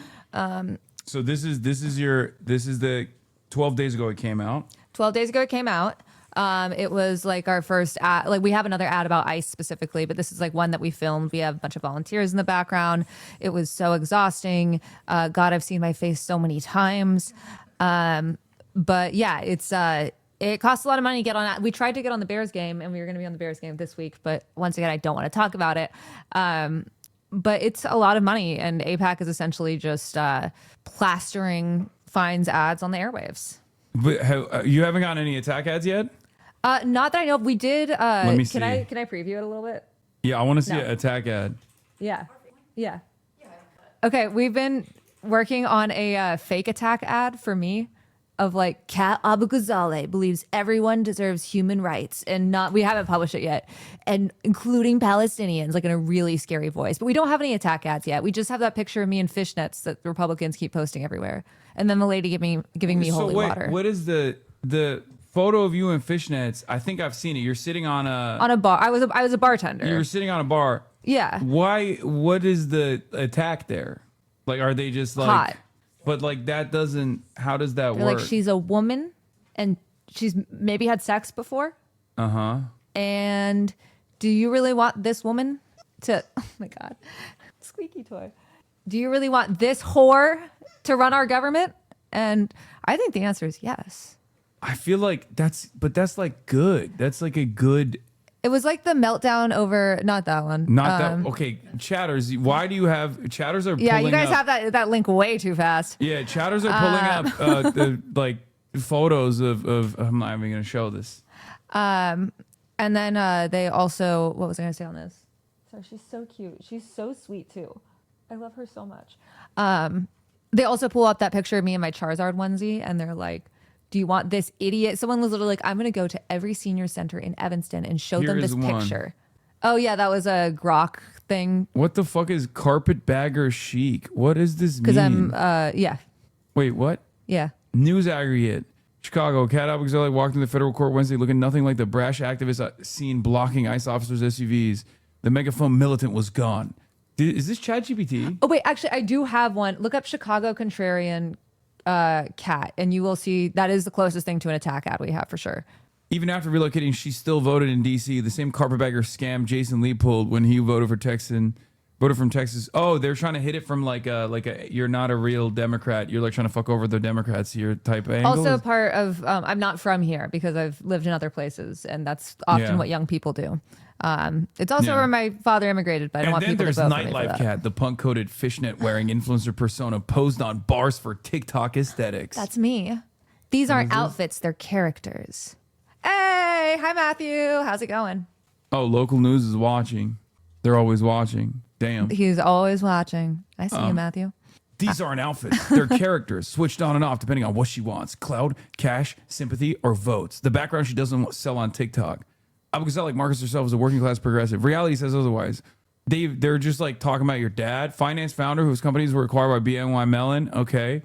So this is the 12 days ago it came out. 12 days ago it came out. It was like our first ad. Like we have another ad about ICE specifically, but this is like one that we filmed. We have a bunch of volunteers in the background. It was so exhausting. God, I've seen my face so many times. But yeah, it costs a lot of money to get on that. We tried to get on the Bears game and we were going to be on the Bears game this week, but once again, I don't want to talk about it. But it's a lot of money, and APAC is essentially just plastering fines ads on the airwaves. But you haven't gotten any attack ads yet? Not that I know of. We did. Let me see. Can I preview it a little bit? Yeah, I want to see an attack ad. Yeah. Okay, we've been working on a fake attack ad for me of like Kat ABUGHAZALEH believes everyone deserves human rights, and we haven't published it yet, and including Palestinians, like in a really scary voice. But we don't have any attack ads yet. We just have that picture of me in fishnets that Republicans keep posting everywhere, and then the lady giving me holy water. What is the photo of you in fishnets? I think I've seen it. You're sitting on a bar. I was a bartender. You were sitting on a bar. Yeah. Why? What is the attack there? Like, are they just like hot? But like that doesn't. How does that They're work? like she's a woman and she's maybe had sex before. And do you really want this woman to? Oh my god, squeaky toy. Do you really want this whore to run our government? And I think the answer is yes. I feel like that's like good. That's like a good. It was like the meltdown over not that one. Not that okay. Chatters. Why do you have chatters? Are yeah, pulling you guys up, have that link way too fast. Yeah, chatters are pulling up the like photos of. I'm not even gonna show this. And then they also, what was I going to say on this? Sorry, she's so cute. She's so sweet too. I love her so much. They also pull up that picture of me in my Charizard onesie, and they're like, do you want this idiot? Someone was literally like, I'm going to go to every senior center in Evanston and show them this picture. Oh, yeah, that was a Grok thing. What the fuck is carpetbagger chic? What does this mean? Because I'm, yeah. Wait, what? Yeah. News aggregate. Chicago. Cat ABUGHAZALEH walked into the federal court Wednesday looking nothing like the brash activist seen blocking ICE officers' SUVs. The megaphone militant was gone. Is this ChatGPT? Oh, wait, actually, I do have one. Look up Chicago Contrarian cat, and you will see that is the closest thing to an attack ad we have for sure. Even after relocating, she still voted in D.C. The same carpetbagger scam Jason Lee pulled when he voted from Texas. Oh, they're trying to hit it from like a you're not a real Democrat. You're like trying to fuck over the Democrats here type of angle. Also part of, I'm not from here because I've lived in other places, and that's often what young people do. It's also where my father immigrated, but I don't want people to vote for me for Nightlife that. Cat, the punk-coated fishnet wearing influencer persona posed on bars for TikTok aesthetics. That's me. These aren't outfits, they're characters. Hey, hi Matthew. How's it going? Oh, local news is watching. They're always watching. Damn. He's always watching. I see you, Matthew. These aren't outfits. They're characters, switched on and off depending on what she wants. Clout, cash, sympathy, or votes. The background she doesn't sell on TikTok. ABUGHAZALEH markets herself as a working class progressive. Reality says otherwise. They're just like talking about your dad. Finance founder whose companies were acquired by BNY Mellon. Okay.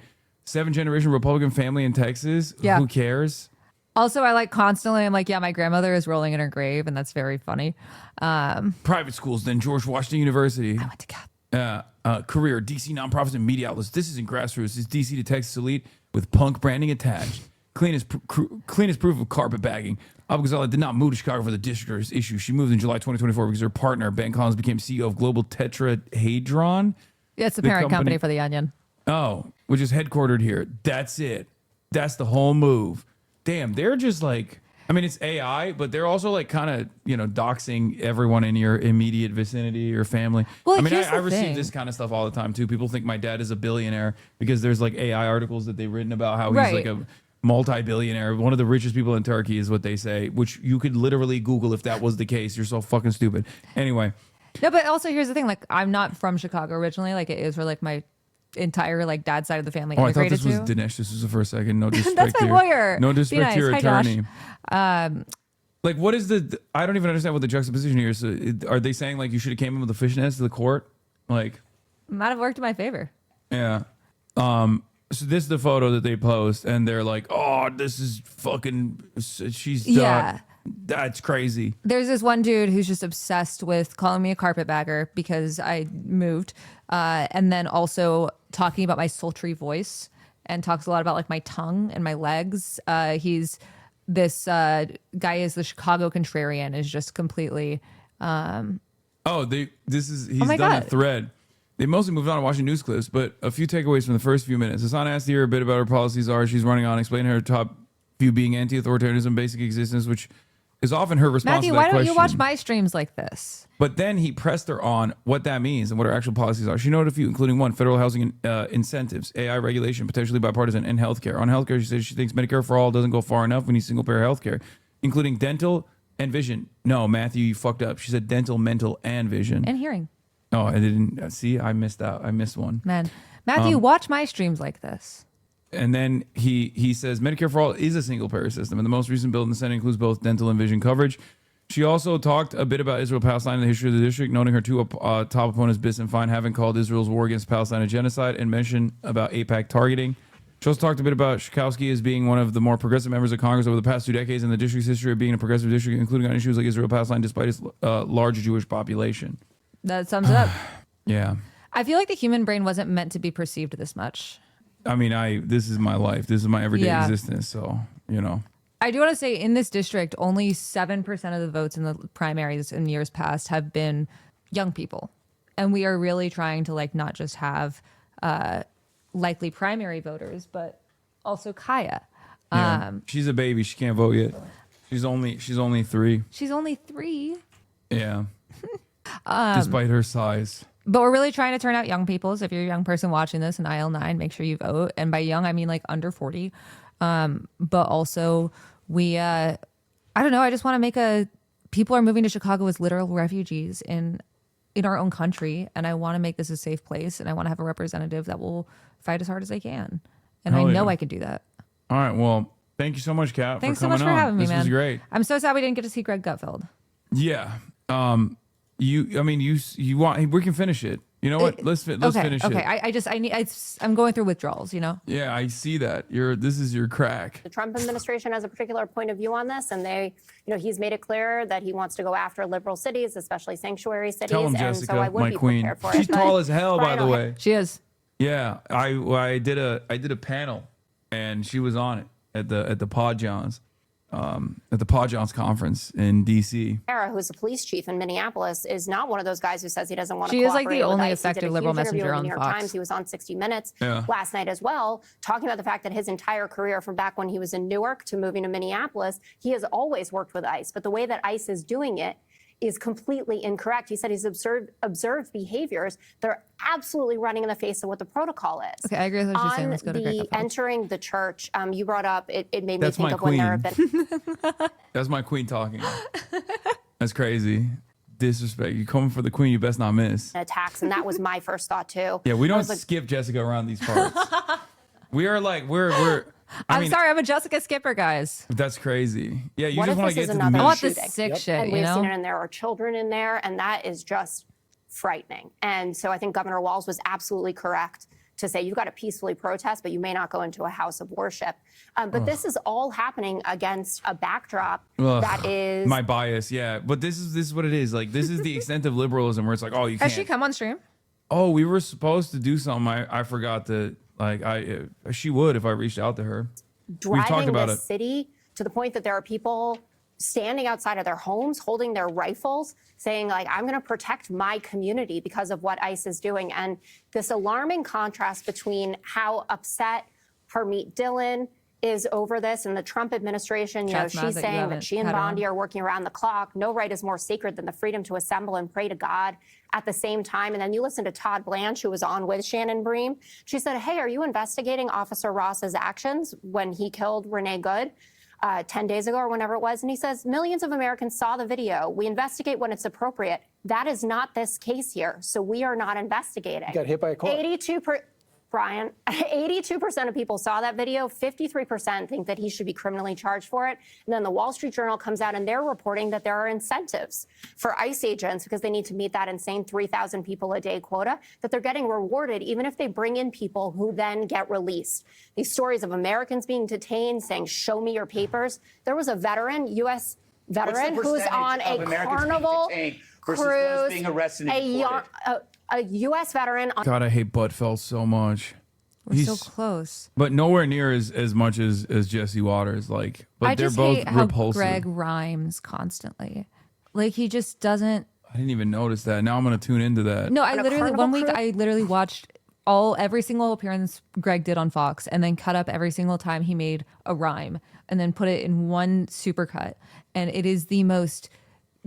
7th-generation Republican family in Texas. Yeah. Who cares? Also, I like constantly, I'm like, yeah, my grandmother is rolling in her grave, and that's very funny. Private schools, then George Washington University. I went to Cap. Career, DC nonprofits and media outlets. This isn't grassroots. It's DC to Texas elite with punk branding attached. Cleanest proof of carpetbagging. ABUGHAZALEH did not move to Chicago for the district issue. She moved in July 2024 because her partner, Ben Collins, became CEO of Global Tetrahedron. Yeah, it's the parent company for The Onion. Oh, which is headquartered here. That's it. That's the whole move. Damn, they're just like, I mean, it's AI, but they're also like kind of, doxing everyone in your immediate vicinity or family. Well, I mean, here's I the receive thing. this kind of stuff all the time too. People think my dad is a billionaire because there's like AI articles that they've written about how he's like a multi-billionaire. One of the richest people in Turkey is what they say, which you could literally Google if that was the case. You're so fucking stupid. Anyway. No, but also here's the thing. Like, I'm not from Chicago originally. Like, it is where like my entire like dad's side of the family Oh, I thought immigrated this was to. Dinesh. This was for a second. No disrespect That's my to lawyer. No Be disrespect nice. to your Hi, Josh. attorney. Like, what is I don't even understand what the juxtaposition here is. So are they saying like you should have came in with the fishnets to the court? Like, Might have worked in my favor. yeah. So this is the photo that they post, and they're like, "Oh, this is fucking." She's Yeah. That's crazy. There's this one dude who's just obsessed with calling me a carpetbagger because I moved, and then also talking about my sultry voice, and talks a lot about like my tongue and my legs. He's this guy is the Chicago Contrarian, is just completely. He's done God. a thread. They mostly moved on to watching news clips, but a few takeaways from the first few minutes. Hasan asked her a bit about her policies are. She's running on, explaining her top view being anti-authoritarianism, basic existence, which is often her response Matthew, to that why don't question. you watch my streams like this? But then he pressed her on what that means and what her actual policies are. She noted a few, including one, federal housing incentives, AI regulation, potentially bipartisan, and healthcare. On healthcare, she says she thinks Medicare for all doesn't go far enough. We need single-payer healthcare, including dental and vision. No, Matthew, you fucked up. She said dental, mental, and vision. And hearing. Oh, I didn't see. I missed out. I missed one. Man, Matthew, watch my streams like this. And then he says Medicare for all is a single-payer system, and the most recent bill in the Senate includes both dental and vision coverage. She also talked a bit about Israel-Palestine and the history of the district, noting her two top opponents, Biss and Fine, having called Israel's war against Palestine a genocide, and mentioned about AIPAC targeting. She also talked a bit about Schakowsky as being one of the more progressive members of Congress over the past 2 decades, and the district's history of being a progressive district, including on issues like Israel-Palestine, despite its large Jewish population. That sums it up. Yeah. I feel like the human brain wasn't meant to be perceived this much. I mean, this is my life. This is my everyday existence. So, I do want to say in this district, only 7% of the votes in the primaries in years past have been young people. And we are really trying to like not just have likely primary voters, but also Kaya. Yeah. She's a baby. She can't vote yet. She's only 3. She's only 3. Yeah. Despite her size. But we're really trying to turn out young people. So if you're a young person watching this in aisle 9, make sure you vote. And by young, I mean like under 40. But also we, I don't know, I just want to make a people are moving to Chicago as literal refugees in our own country, and I want to make this a safe place, and I want to have a representative that will fight as hard as I can, and Hell I know yeah. I can do that. All right. Well, thank you so much, Kat. Thanks for so coming much for on. having me, this man. was great. I'm so sad we didn't get to see Greg Gutfeld. Yeah. You want? We can finish it. You know what? Let's finish it. Okay. I'm going through withdrawals. You know. Yeah, I see that. This is your crack. The Trump administration has a particular point of view on this, and he's made it clear that he wants to go after liberal cities, especially sanctuary cities. Tell him, and Jessica, so I would my be queen. prepared for She's it. tall as hell, by Brian the O'Hare- way. She is. Yeah, I did a panel, and she was on it at the Pod Johns, at the Pod Johns conference in D.C. Who's a police chief in Minneapolis, is not one of those guys who says he doesn't want to She is like cooperate the with only ICE. He did a effective huge liberal interview messenger with the on New York Fox. Times. He was on 60 Minutes Yeah. last night as well, talking about the fact that his entire career from back when he was in Newark to moving to Minneapolis, he has always worked with ICE. But the way that ICE is doing it is completely incorrect. He said he's observed behaviors that are absolutely running in the face of what the protocol is. Okay, I agree with what you're saying. Let's go to Greg On the Gutfeld. entering the church, you brought up, it made me That's think my of when there have been That's my queen talking. That's crazy. Disrespect. You coming for the queen, you best not miss. attacks, and that was my first thought too. Yeah, we I don't was like, skip Jessica around these parts. We are like we're. I'm sorry, I'm a Jessica Skipper, guys. That's crazy. Yeah, you what just if want to this get is to the another meat. I want the shooting? sick shit, And you we've know? seen it, and there are children in there, and that is just frightening. And so I think Governor Walz was absolutely correct to say you've got to peacefully protest, but you may not go into a house of worship. But this is all happening against a backdrop Ugh, that is my bias. Yeah, but this is what it is. Like this is the extent of liberalism where it's like, oh, you can't. Has she come on stream? Oh, we were supposed to do something. I forgot to she would if I reached out to her. We've talked driving about the it. city to the point that there are people standing outside of their homes holding their rifles saying like I'm going to protect my community because of what ICE is doing. And this alarming contrast between how upset Harmeet Dillon is over this and the Trump administration, Chat's mad she's that you saying haven't that she and had her on. Bondi are working around the clock. No right is more sacred than the freedom to assemble and pray to God at the same time. And then you listen to Todd Blanche, who was on with Shannon Bream. She said, hey, are you investigating Officer Ross's actions when he killed Renee Good 10 days ago or whenever it was? And he says, millions of Americans saw the video. We investigate when it's appropriate. That is not this case here. So we are not investigating. Got hit by a car. 82% of people saw that video. 53% think that he should be criminally charged for it. And then the Wall Street Journal comes out and they're reporting that there are incentives for ICE agents because they need to meet that insane 3,000 people a day quota, that they're getting rewarded even if they bring in people who then get released. These stories of Americans being detained saying, show me your papers. There was a veteran, U.S. veteran, who's on a Carnival cruise, being arrested and a U.S. veteran on God, I hate Buttfeld so much. We're so close. But nowhere near as much as Jesse Waters. Like, but I they're just both hate how repulsive. Greg rhymes constantly. Like he just doesn't. I didn't even notice that. Now I'm gonna tune into that. No, I literally one week I literally watched every single appearance Greg did on Fox, and then cut up every single time he made a rhyme, and then put it in one supercut, and it is the most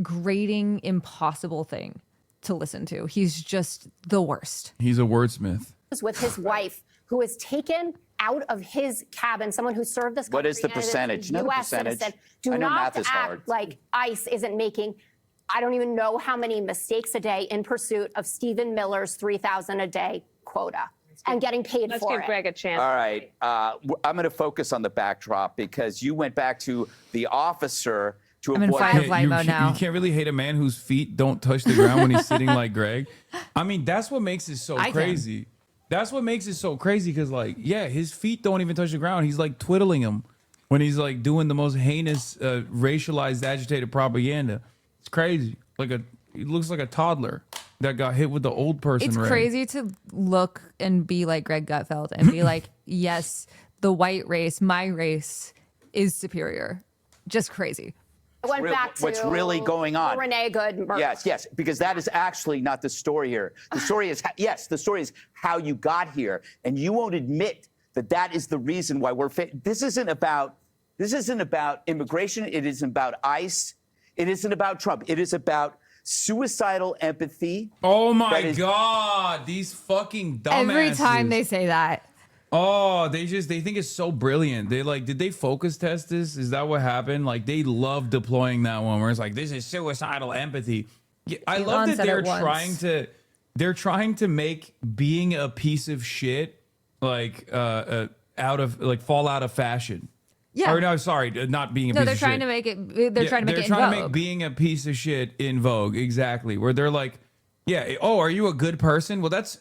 grating, impossible thing to listen to. He's just the worst. He's a wordsmith. with his wife, who was taken out of his cabin, someone who served this country. What is the and is a percentage? Know the US percentage? citizen. Do I know not math is act hard. like ICE isn't making, I don't even know how many mistakes a day in pursuit of Stephen Miller's 3,000 a day quota and getting paid Let's for give it. Greg a chance. All right. I'm going to focus on the backdrop because you went back to the officer to I'm in avoid. fight light mode now. You can't really hate a man whose feet don't touch the ground when he's sitting like Greg. I mean, that's what makes it so I can. crazy. That's what makes it so crazy because, like, yeah, his feet don't even touch the ground. He's like twiddling them when he's like doing the most heinous, racialized, agitated propaganda. It's crazy. He looks like a toddler that got hit with the old person. It's ray. crazy to look and be like Greg Gutfeld and be like, yes, the white race, my race, is superior. Just crazy. I went back to What's really going on? the Renee Good murder. Yes, because that is actually not the story here. The story is, the story is how you got here, and you won't admit that that is the reason why we're. This isn't about immigration. It isn't about ICE. It isn't about Trump. It is about suicidal empathy. Oh my God, these fucking dumbasses. Every time they say that. Oh, they think it's so brilliant. They like, did they focus test this? Is that what happened? Like, they love deploying that one where it's like, this is suicidal empathy. Yeah, I love that they're trying to make being a piece of shit like fall out of fashion. Yeah. Or no, sorry, not being a piece of shit. They're trying to make it. They're trying to make it in vogue. They're trying to make being a piece of shit in vogue. Exactly. Where they're like, yeah, oh, are you a good person? Well, that's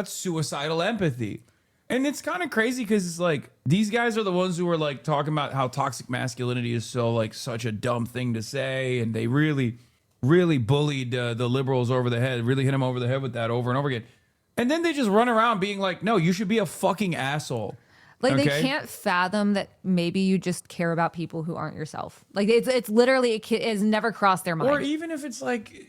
suicidal empathy. And it's kind of crazy because it's like these guys are the ones who are like talking about how toxic masculinity is so like such a dumb thing to say, and they really bullied the liberals over the head, really hit them over the head with that over and over again. And then they just run around being like, no, you should be a fucking asshole. Like, they can't fathom that maybe you just care about people who aren't yourself. Like, it's literally, it's never crossed their mind. Or even if it's like,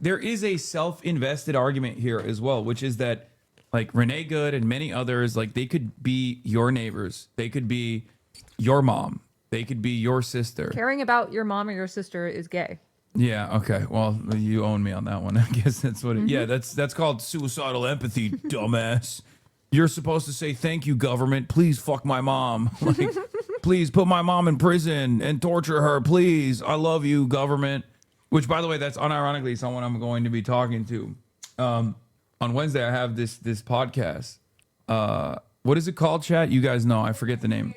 there is a self-invested argument here as well, which is that like Renee Good and many others, like they could be your neighbors. They could be your mom. They could be your sister. Caring about your mom or your sister is gay. Yeah. Okay. Well, you own me on that one. I guess that's what. Yeah. That's called suicidal empathy, dumbass. You're supposed to say thank you, government. Please fuck my mom. Like, please put my mom in prison and torture her. Please, I love you, government. Which, by the way, that's unironically someone I'm going to be talking to. On Wednesday, I have this podcast. What is it called, chat? You guys know. I forget the name.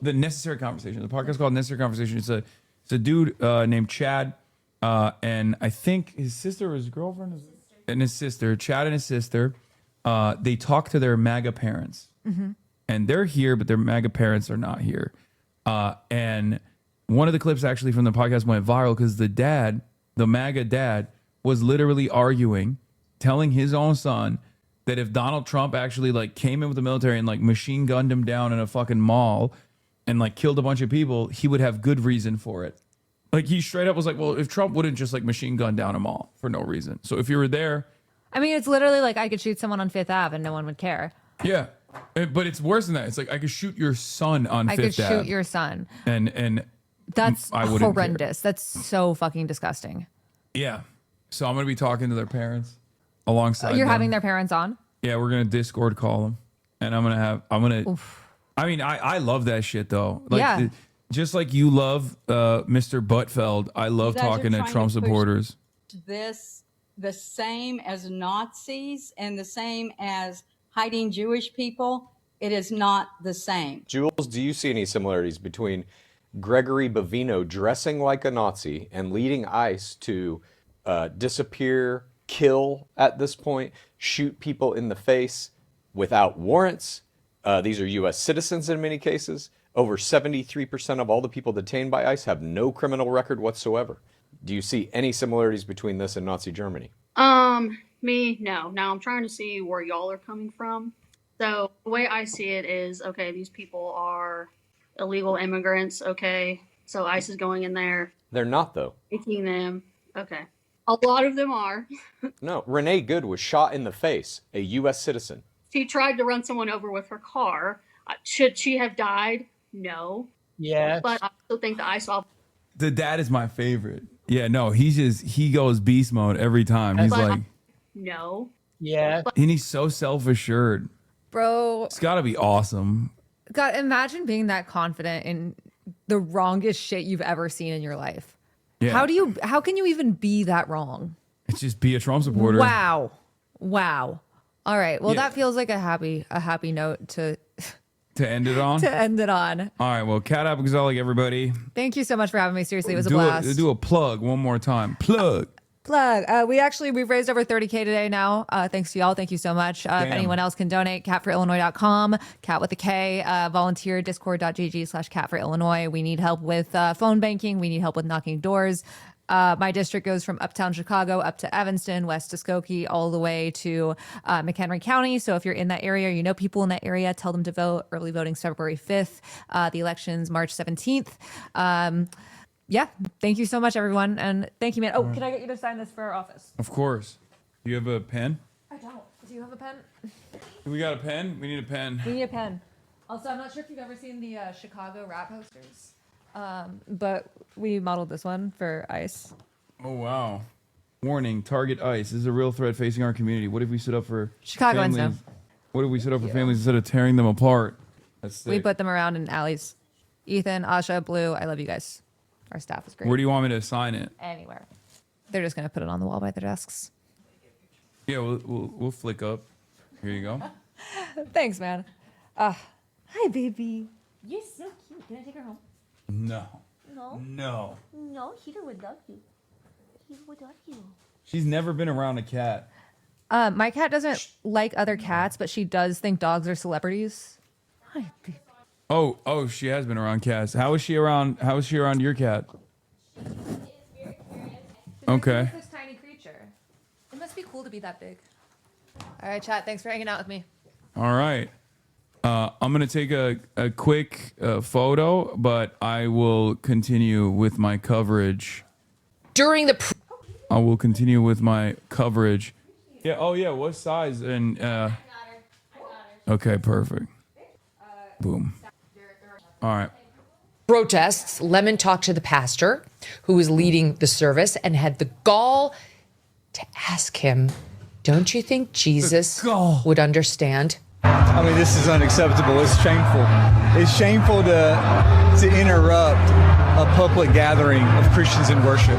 The Necessary Conversation. The podcast is called Necessary Conversation. It's a dude named Chad. And I think his sister or his girlfriend and his sister, Chad and his sister, they talk to their MAGA parents. Mm-hmm. And they're here, but their MAGA parents are not here. And one of the clips actually from the podcast went viral because the MAGA dad, was literally arguing, telling his own son that if Donald Trump actually like came in with the military and like machine gunned him down in a fucking mall and like killed a bunch of people, he would have good reason for it. Like, he straight up was like, well, if Trump wouldn't just like machine gun down a mall for no reason. So if you were there. I mean, it's literally like I could shoot someone on Fifth Ave and no one would care. Yeah. But it's worse than that. It's like I could shoot your son on Fifth Ave. I could shoot your son. And that's horrendous. Care. That's so fucking disgusting. Yeah. So I'm going to be talking to their parents alongside You're them. having their parents on? Yeah, we're going to Discord call them. And I mean, I love that shit though. Like, yeah. Just like you love Mr. Buttfeld, I love talking to Trump supporters. This the same as Nazis and the same as hiding Jewish people. It is not the same. Jules, do you see any similarities between Gregory Bavino dressing like a Nazi and leading ICE to disappear, kill at this point, shoot people in the face without warrants? These are U.S. citizens in many cases. Over 73% of all the people detained by ICE have no criminal record whatsoever. Do you see any similarities between this and Nazi Germany? Me, no. Now I'm trying to see where y'all are coming from. So the way I see it is, okay, these people are illegal immigrants, okay? So ICE is going in there. They're not, though. Taking them, okay. A lot of them are. No, Renee Good was shot in the face, a U.S. citizen. She tried to run someone over with her car. Should she have died? No. Yes. But I also think that I saw. The dad is my favorite. Yeah, no, he goes beast mode every time. He's like, no. Yeah. And he's so self-assured. Bro. It's got to be awesome. God, imagine being that confident in the wrongest shit you've ever seen in your life. Yeah. How can you even be that wrong? It's just be a Trump supporter. Wow. All right. Well, Yeah. that feels like a happy note to end it on? to end it on. All right. Well, Cat ABUGHAZALEH, everybody. Thank you so much for having me. Seriously, it was a blast. Do a plug one more time. Plug. We've raised over 30K today now. Thanks to y'all. Thank you so much. If anyone else can donate, catforillinois.com, cat with a K, volunteer discord.gg/catforillinois. We need help with phone banking. We need help with knocking doors. My district goes from uptown Chicago up to Evanston, west to Skokie, all the way to McHenry County. So if you're in that area, you know people in that area, tell them to vote. Early voting's February 5th. The election's March 17th. Yeah, thank you so much, everyone. And thank you, man. Oh, can I get you to sign this for our office? Of course. Do you have a pen? I don't. Do you have a pen? We got a pen? We need a pen. We need a pen. Also, I'm not sure if you've ever seen the Chicago rap posters, but we modeled this one for ICE. Oh, wow. Warning, target ICE. This is a real threat facing our community. What if we stood up for Chicagoans know. What do we set up for families instead of tearing them apart? That's sick. We put them around in alleys. Ethan, Asha, Blue, I love you guys. Our staff is great. Where do you want me to sign it? Anywhere. They're just going to put it on the wall by their desks. Yeah, we'll flick up. Here you go. Thanks, man. Hi, baby. You're so cute. Can I take her home? No. No. No. No, Heater would love you. He would love you. She's never been around a cat. My cat doesn't like other cats, but she does think dogs are celebrities. Hi, baby. Oh, she has been around cats. How is she around your cat? Okay. This tiny creature. It must be cool to be that big. All right, chat. Thanks for hanging out with me. All right. I'm going to take a quick photo, but I will continue with my coverage. I will continue with my coverage. Yeah. Oh, yeah. What size? And okay, perfect. Boom. All right. Protests, Lemon talked to the pastor who was leading the service and had the gall to ask him, don't you think Jesus would understand? I mean, this is unacceptable. It's shameful. It's shameful to interrupt a public gathering of Christians in worship.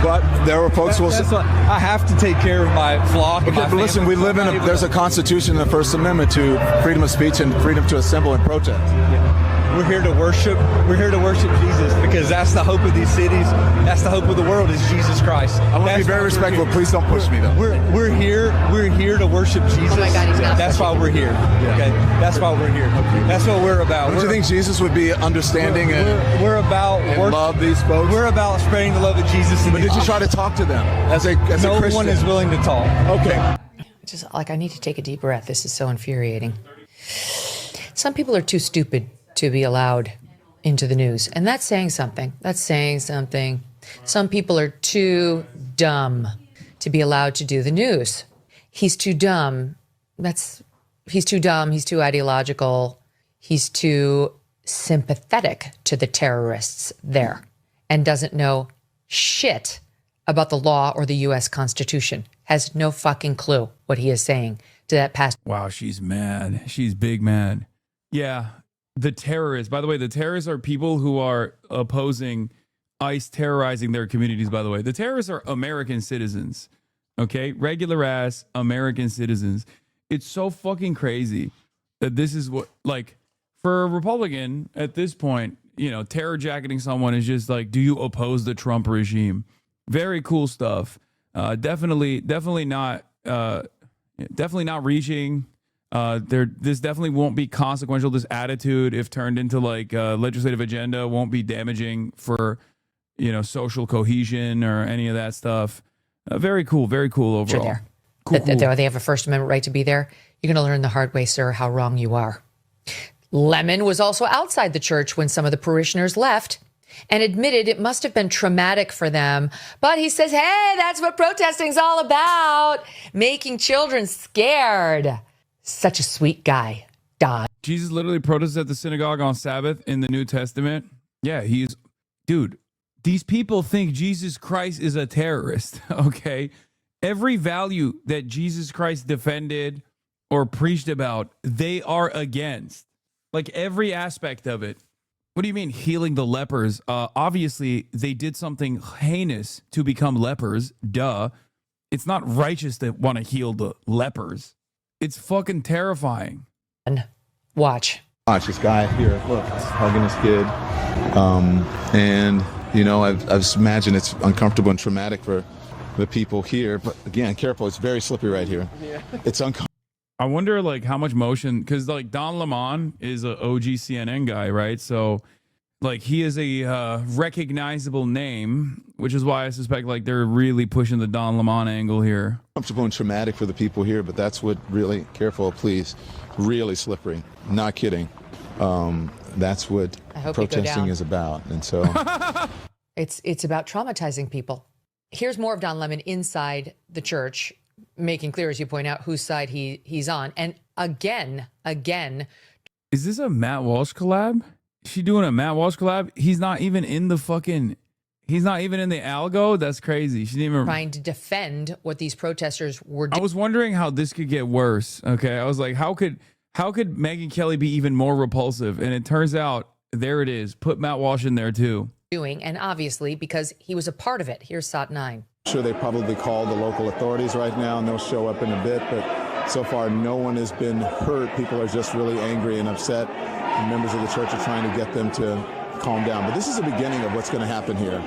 But there were folks who will say, I have to take care of my flock. Okay, but listen, we live in there's a constitution in the First Amendment to freedom of speech and freedom to assemble and protest. We're here to worship. We're here to worship Jesus because that's the hope of these cities. That's the hope of the world is Jesus Christ. I want to be very respectful. Please don't push me, though. We're here to worship Jesus. Oh my God, he's not that's why we're here. Okay, that's why we're here. That's what we're about. Don't you think Jesus would be understanding we're about and love these folks? We're about spreading the love of Jesus. But did you try to talk to them as a Christian? No one is willing to talk. Okay. Just like I need to take a deep breath. This is so infuriating. Some people are too stupid to be allowed into the news. And that's saying something. That's saying something. Some people are too dumb to be allowed to do the news. He's too dumb. He's too dumb. He's too ideological. He's too sympathetic to the terrorists there and doesn't know shit about the law or the U.S. Constitution. Has no fucking clue what he is saying to that pastor. Wow, she's mad. She's big mad. Yeah. The terrorists, by the way, the terrorists are people who are opposing ICE terrorizing their communities, by the way. The terrorists are American citizens, okay? Regular ass American citizens. It's so fucking crazy that this is what, like, for a Republican at this point, you know, terror jacketing someone is just like, do you oppose the Trump regime? Very cool stuff. Definitely not reaching. This definitely won't be consequential. This attitude, if turned into like a legislative agenda, won't be damaging for, you know, social cohesion or any of that stuff. Very cool overall. You're there. Cool. They have a First Amendment right to be there. You're going to learn the hard way, sir, how wrong you are. Lemon was also outside the church when some of the parishioners left and admitted it must have been traumatic for them. But he says, hey, that's what protesting's all about. Making children scared. Such a sweet guy. Dog. Jesus literally protested at the synagogue on Sabbath in the New Testament. Yeah, dude, these people think Jesus Christ is a terrorist, okay? Every value that Jesus Christ defended or preached about, they are against. Like every aspect of it. What do you mean healing the lepers? Obviously, they did something heinous to become lepers. Duh. It's not righteous to want to heal the lepers. It's fucking terrifying. Watch this guy here. Look, he's hugging his kid. And, you know, I've imagined it's uncomfortable and traumatic for the people here. But again, careful. It's very slippery right here. Yeah. It's uncomfortable. I wonder, like, how much motion, because, like, Don Lemon is an OG CNN guy, right? So, like, he is a recognizable name, which is why I suspect, like, they're really pushing the Don Lemon angle here. Comfortable and traumatic for the people here, but that's what really, careful, please, really slippery. Not kidding. That's what protesting is about. And so it's about traumatizing people. Here's more of Don Lemon inside the church, making clear, as you point out, whose side he's on. And again. Is this a Matt Walsh collab? Is she doing a Matt Walsh collab? He's not even in the fucking, He's not even in the algo? That's crazy. She didn't even trying to defend what these protesters were doing. I was wondering how this could get worse. Okay. I was like, how could Megyn Kelly be even more repulsive? And it turns out there it is. Put Matt Walsh in there too. And obviously because he was a part of it. Here's SOT 9. I'm sure they probably call the local authorities right now, and they'll show up in a bit, but so far no one has been hurt. People are just really angry and upset, and members of the church are trying to get them to calm down. But this is the beginning of what's going to happen here.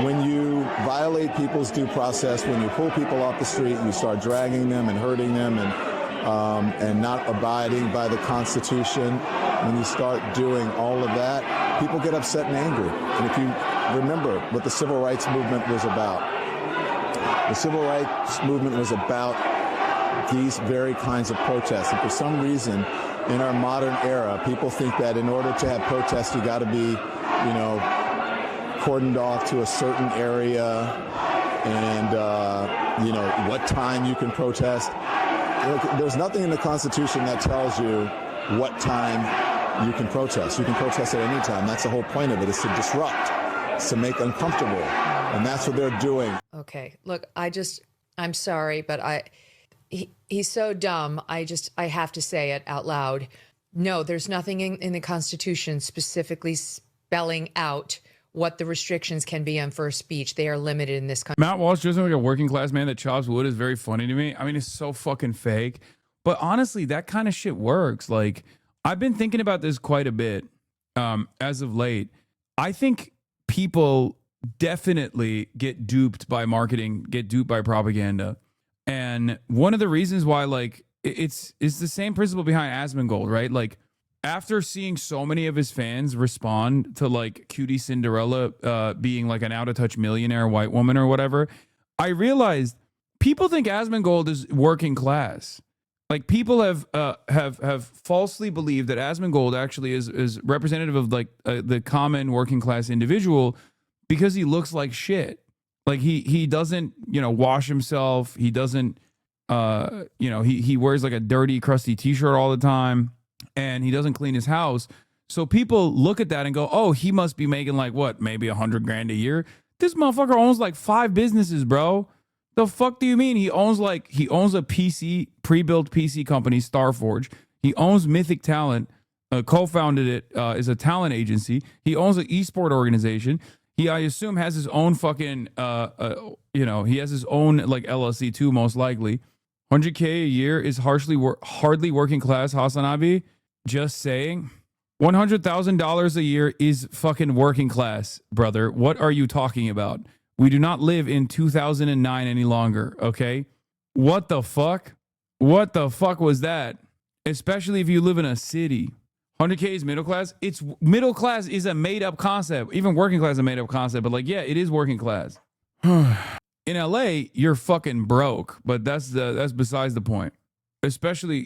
When you violate people's due process, when you pull people off the street, you start dragging them and hurting them and not abiding by the Constitution, when you start doing all of that, people get upset and angry. And if you remember what the Civil Rights Movement was about, the Civil Rights Movement was about these very kinds of protests. And for some reason, in our modern era, people think that in order to have protests, you got to be, cordoned off to a certain area and, what time you can protest. There's nothing in the Constitution that tells you what time you can protest. You can protest at any time. That's the whole point of it, is to disrupt. It's to make uncomfortable. And that's what they're doing. Okay. Look, I'm sorry, but he's so dumb. I have to say it out loud. No, there's nothing in the Constitution specifically spelling out what the restrictions can be on first speech. They are limited in this country. Matt Walsh, just like a working class man that chops wood, is very funny to me. I mean, it's so fucking fake. But honestly, that kind of shit works. Like, I've been thinking about this quite a bit as of late. I think people definitely get duped by marketing, get duped by propaganda. And one of the reasons why, like, it's the same principle behind Asmongold, right? Like, after seeing so many of his fans respond to like Cutie Cinderella being like an out-of-touch millionaire white woman or whatever, I realized people think Asmongold is working class. Like, people have falsely believed that Asmongold actually is representative of like the common working class individual because he looks like shit. Like he doesn't, wash himself. He doesn't, he wears like a dirty, crusty t-shirt all the time. And he doesn't clean his house. So people look at that and go, oh, he must be making like what, maybe $100,000 a year. This motherfucker owns like 5 businesses, bro. The fuck do you mean? He owns a PC, pre-built PC company, Starforge. He owns Mythic Talent, co-founded it, is a talent agency. He owns an esport organization. He, I assume, has his own fucking, he has his own like LLC too, most likely. $100K a year is hardly working class, HasanAbi. Just saying. $100,000 a year is fucking working class, brother. What are you talking about? We do not live in 2009 any longer, okay? What the fuck? What the fuck was that? Especially if you live in a city. 100K is middle class? It's middle class is a made-up concept. Even working class is a made-up concept, but like, yeah, it is working class. In LA, you're fucking broke, but that's besides the point. Especially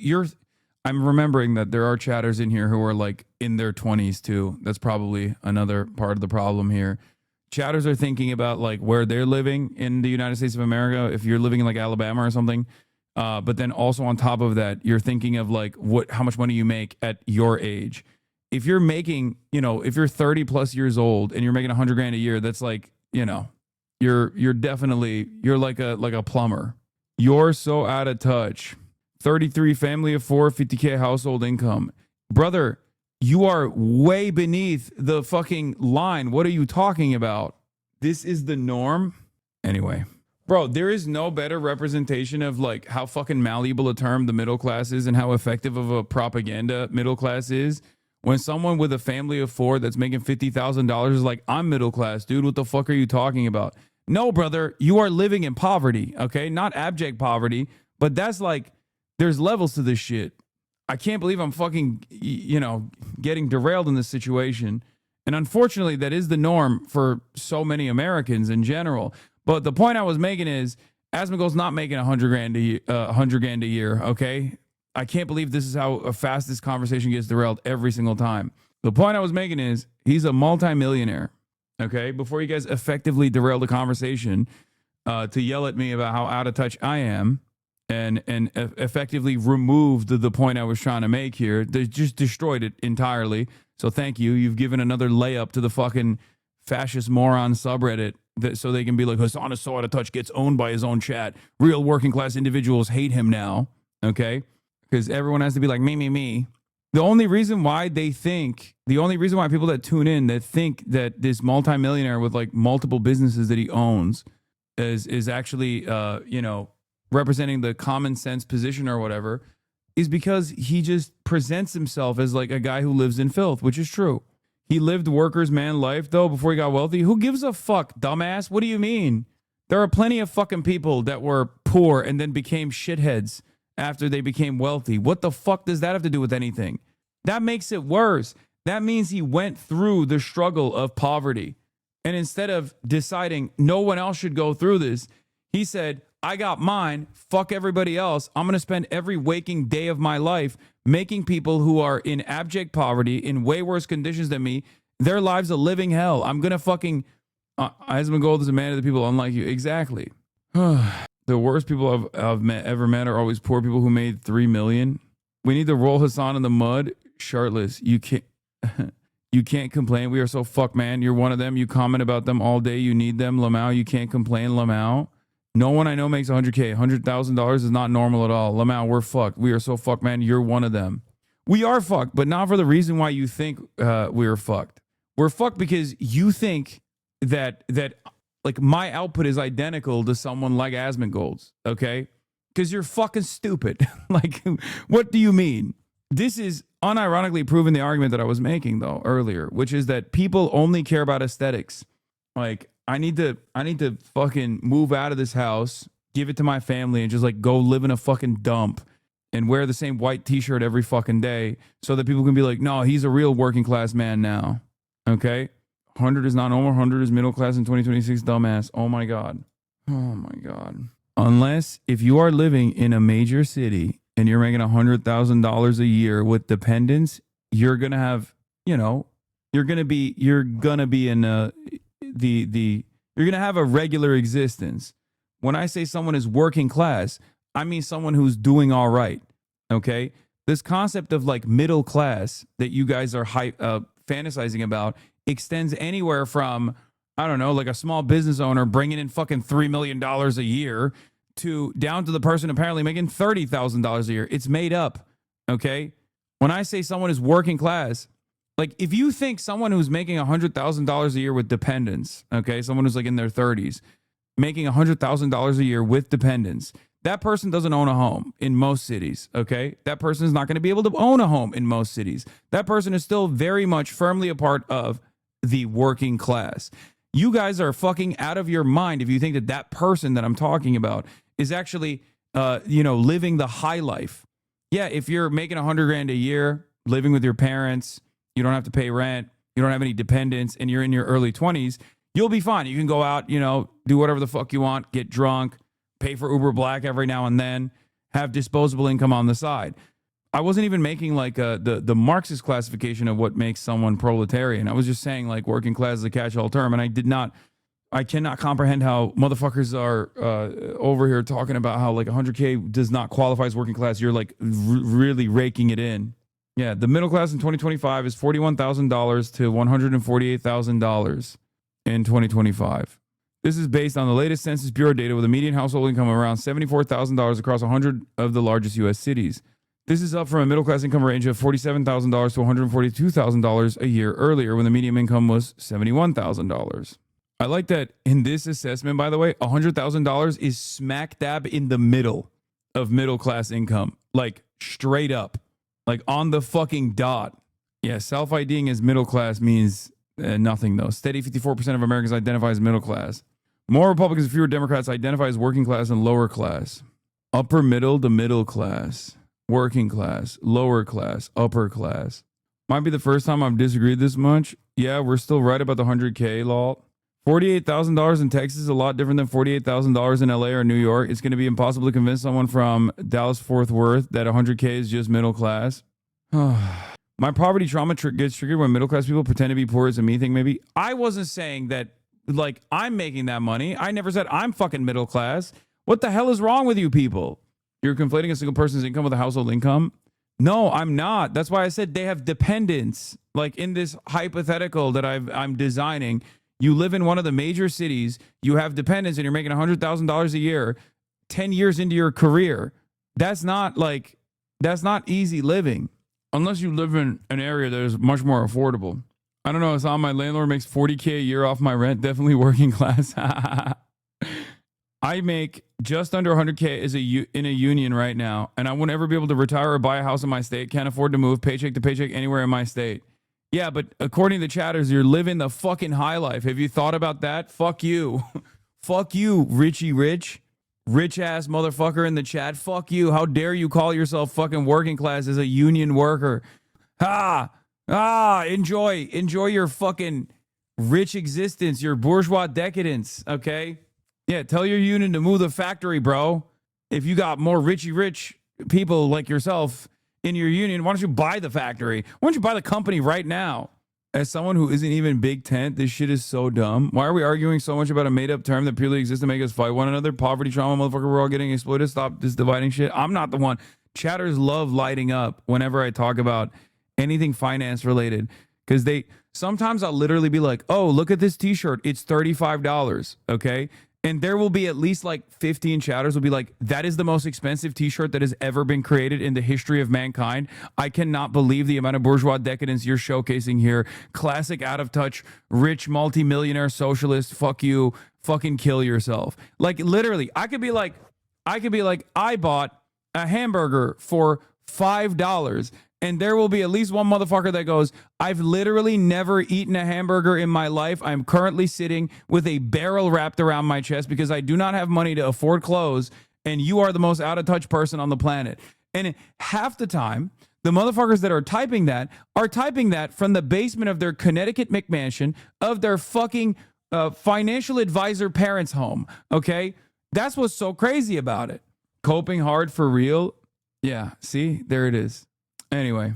I'm remembering that there are chatters in here who are like in their 20s too. That's probably another part of the problem here. Chatters are thinking about like where they're living in the United States of America, if you're living in like Alabama or something. But then also on top of that, you're thinking of like how much money you make at your age. If you're making, if you're 30 plus years old and you're making $100,000 a year, that's like, you're like a plumber. You're so out of touch. 33, family of 4, 50K household income. Brother, you are way beneath the fucking line. What are you talking about? This is the norm. Anyway, bro, there is no better representation of like how fucking malleable a term the middle class is and how effective of a propaganda middle class is. When someone with a family of 4 that's making $50,000 is like, I'm middle class, dude. What the fuck are you talking about? No, brother, you are living in poverty, okay? Not abject poverty, but that's like, there's levels to this shit. I can't believe I'm fucking, getting derailed in this situation. And unfortunately, that is the norm for so many Americans in general. But the point I was making is, Asmongold's not making $100,000 a year, okay? I can't believe this is how fast this conversation gets derailed every single time. The point I was making is, he's a multimillionaire, okay? Before you guys effectively derail the conversation to yell at me about how out of touch I am, and effectively removed the point I was trying to make here. They just destroyed it entirely. So thank you. You've given another layup to the fucking fascist moron subreddit so they can be like, Hasan is so out of touch, gets owned by his own chat. Real working class individuals hate him now, okay? Because everyone has to be like, me. The only reason why people that tune in that think that this multimillionaire with like multiple businesses that he owns is actually, representing the common sense position or whatever is because he just presents himself as like a guy who lives in filth, which is true. He lived worker's man life, though, before he got wealthy. Who gives a fuck, dumbass? What do you mean? There are plenty of fucking people that were poor and then became shitheads after they became wealthy. What the fuck does that have to do with anything? That makes it worse. That means he went through the struggle of poverty. And instead of deciding no one else should go through this, he said, I got mine, fuck everybody else. I'm going to spend every waking day of my life making people who are in abject poverty, in way worse conditions than me, their lives a living hell. I'm going to fucking... Asmund Gold is a man of the people unlike you. Exactly. The worst people I've ever met are always poor people who made $3 million. We need to roll Hasan in the mud, shirtless. You can't complain. We are so fucked, man. You're one of them. You comment about them all day. You need them, Lamau. You can't complain, Lamau. No one I know makes $100K. $100,000 is not normal at all. Lamau, we're fucked. We are so fucked, man. You're one of them. We are fucked, but not for the reason why you think we're fucked. We're fucked because you think that like my output is identical to someone like Asmongold's, okay? Because you're fucking stupid. Like, what do you mean? This is unironically proving the argument that I was making though earlier, which is that people only care about aesthetics. Like, I need to fucking move out of this house, give it to my family, and just like go live in a fucking dump and wear the same white t-shirt every fucking day so that people can be like, no, he's a real working class man now. Okay? 100 is not normal. 100 is middle class in 2026, dumbass. Oh my God. Oh my God. Unless if you are living in a major city and you're making $100,000 a year with dependents, you're going to have, you're going to be in you're going to have a regular existence. When I say someone is working class, I mean someone who's doing all right. Okay? This concept of like middle class that you guys are fantasizing about extends anywhere from, I don't know, like a small business owner bringing in fucking $3 million a year to down to the person apparently making $30,000 a year. It's made up. Okay? When I say someone is working class, like if you think someone who's making $100,000 a year with dependents, okay, someone who's like in their 30s, making $100,000 a year with dependents, that person doesn't own a home in most cities, okay? That person is not going to be able to own a home in most cities. That person is still very much firmly a part of the working class. You guys are fucking out of your mind if you think that that person that I'm talking about is actually, living the high life. Yeah, if you're making $100,000 a year, living with your parents, you don't have to pay rent, you don't have any dependents, and you're in your early 20s, you'll be fine. You can go out, do whatever the fuck you want, get drunk, pay for Uber Black every now and then, have disposable income on the side. I wasn't even making like the Marxist classification of what makes someone proletarian. I was just saying like working class is a catch-all term, and I cannot comprehend how motherfuckers are over here talking about how like 100K does not qualify as working class. You're like really raking it in. Yeah, the middle class in 2025 is $41,000 to $148,000 in 2025. This is based on the latest Census Bureau data with a median household income of around $74,000 across 100 of the largest U.S. cities. This is up from a middle class income range of $47,000 to $142,000 a year earlier when the median income was $71,000. I like that in this assessment, by the way, $100,000 is smack dab in the middle of middle class income, like straight up. Like on the fucking dot. Yeah, self-IDing as middle class means nothing, though. Steady 54% of Americans identify as middle class. More Republicans and fewer Democrats identify as working class and lower class. Upper middle to middle class. Working class. Lower class. Upper class. Might be the first time I've disagreed this much. Yeah, we're still right about the 100K law. $48,000 in Texas is a lot different than $48,000 in LA or New York. It's going to be impossible to convince someone from Dallas-Fort Worth that 100K is just middle class. My poverty trauma gets triggered when middle class people pretend to be poor as a me thing, maybe. I wasn't saying that, like, I'm making that money. I never said I'm fucking middle class. What the hell is wrong with you people? You're conflating a single person's income with a household income? No, I'm not. That's why I said they have dependents. Like in this hypothetical that I'm designing, You live in one of the major cities, you have dependents, and you're making $100,000 a year 10 years into your career. That's not easy living unless you live in an area that is much more affordable. I don't know. It's on my landlord makes $40K a year off my rent. Definitely working class. I make just under $100K in a union right now, and I won't ever be able to retire or buy a house in my state. Can't afford to move paycheck to paycheck anywhere in my state. Yeah, but according to chatters, you're living the fucking high life. Have you thought about that? Fuck you. Fuck you, Richie Rich. Rich ass motherfucker in the chat. Fuck you. How dare you call yourself fucking working class as a union worker? Enjoy your fucking rich existence, your bourgeois decadence, okay? Yeah, tell your union to move the factory, bro. If you got more Richie Rich people like yourself in your union, why don't you buy the factory? Why don't you buy the company right now? As someone who isn't even Big Tent, this shit is so dumb. Why are we arguing so much about a made-up term that purely exists to make us fight one another? Poverty, trauma, motherfucker, we're all getting exploited. Stop this dividing shit. I'm not the one. Chatters love lighting up whenever I talk about anything finance related, because sometimes I'll literally be like, oh, look at this t-shirt. It's $35, okay? And there will be at least like 15 chatters will be like, that is the most expensive t-shirt that has ever been created in the history of mankind. I cannot believe the amount of bourgeois decadence you're showcasing here. Classic out of touch, rich multimillionaire socialist. Fuck you. Fucking kill yourself. Like literally, I could be like, I bought a hamburger for $5. And there will be at least one motherfucker that goes, I've literally never eaten a hamburger in my life. I'm currently sitting with a barrel wrapped around my chest because I do not have money to afford clothes. And you are the most out of touch person on the planet. And half the time, the motherfuckers that are typing that from the basement of their Connecticut McMansion of their fucking financial advisor parents' home. Okay? That's what's so crazy about it. Coping hard for real. Yeah. See, there it is. Anyway,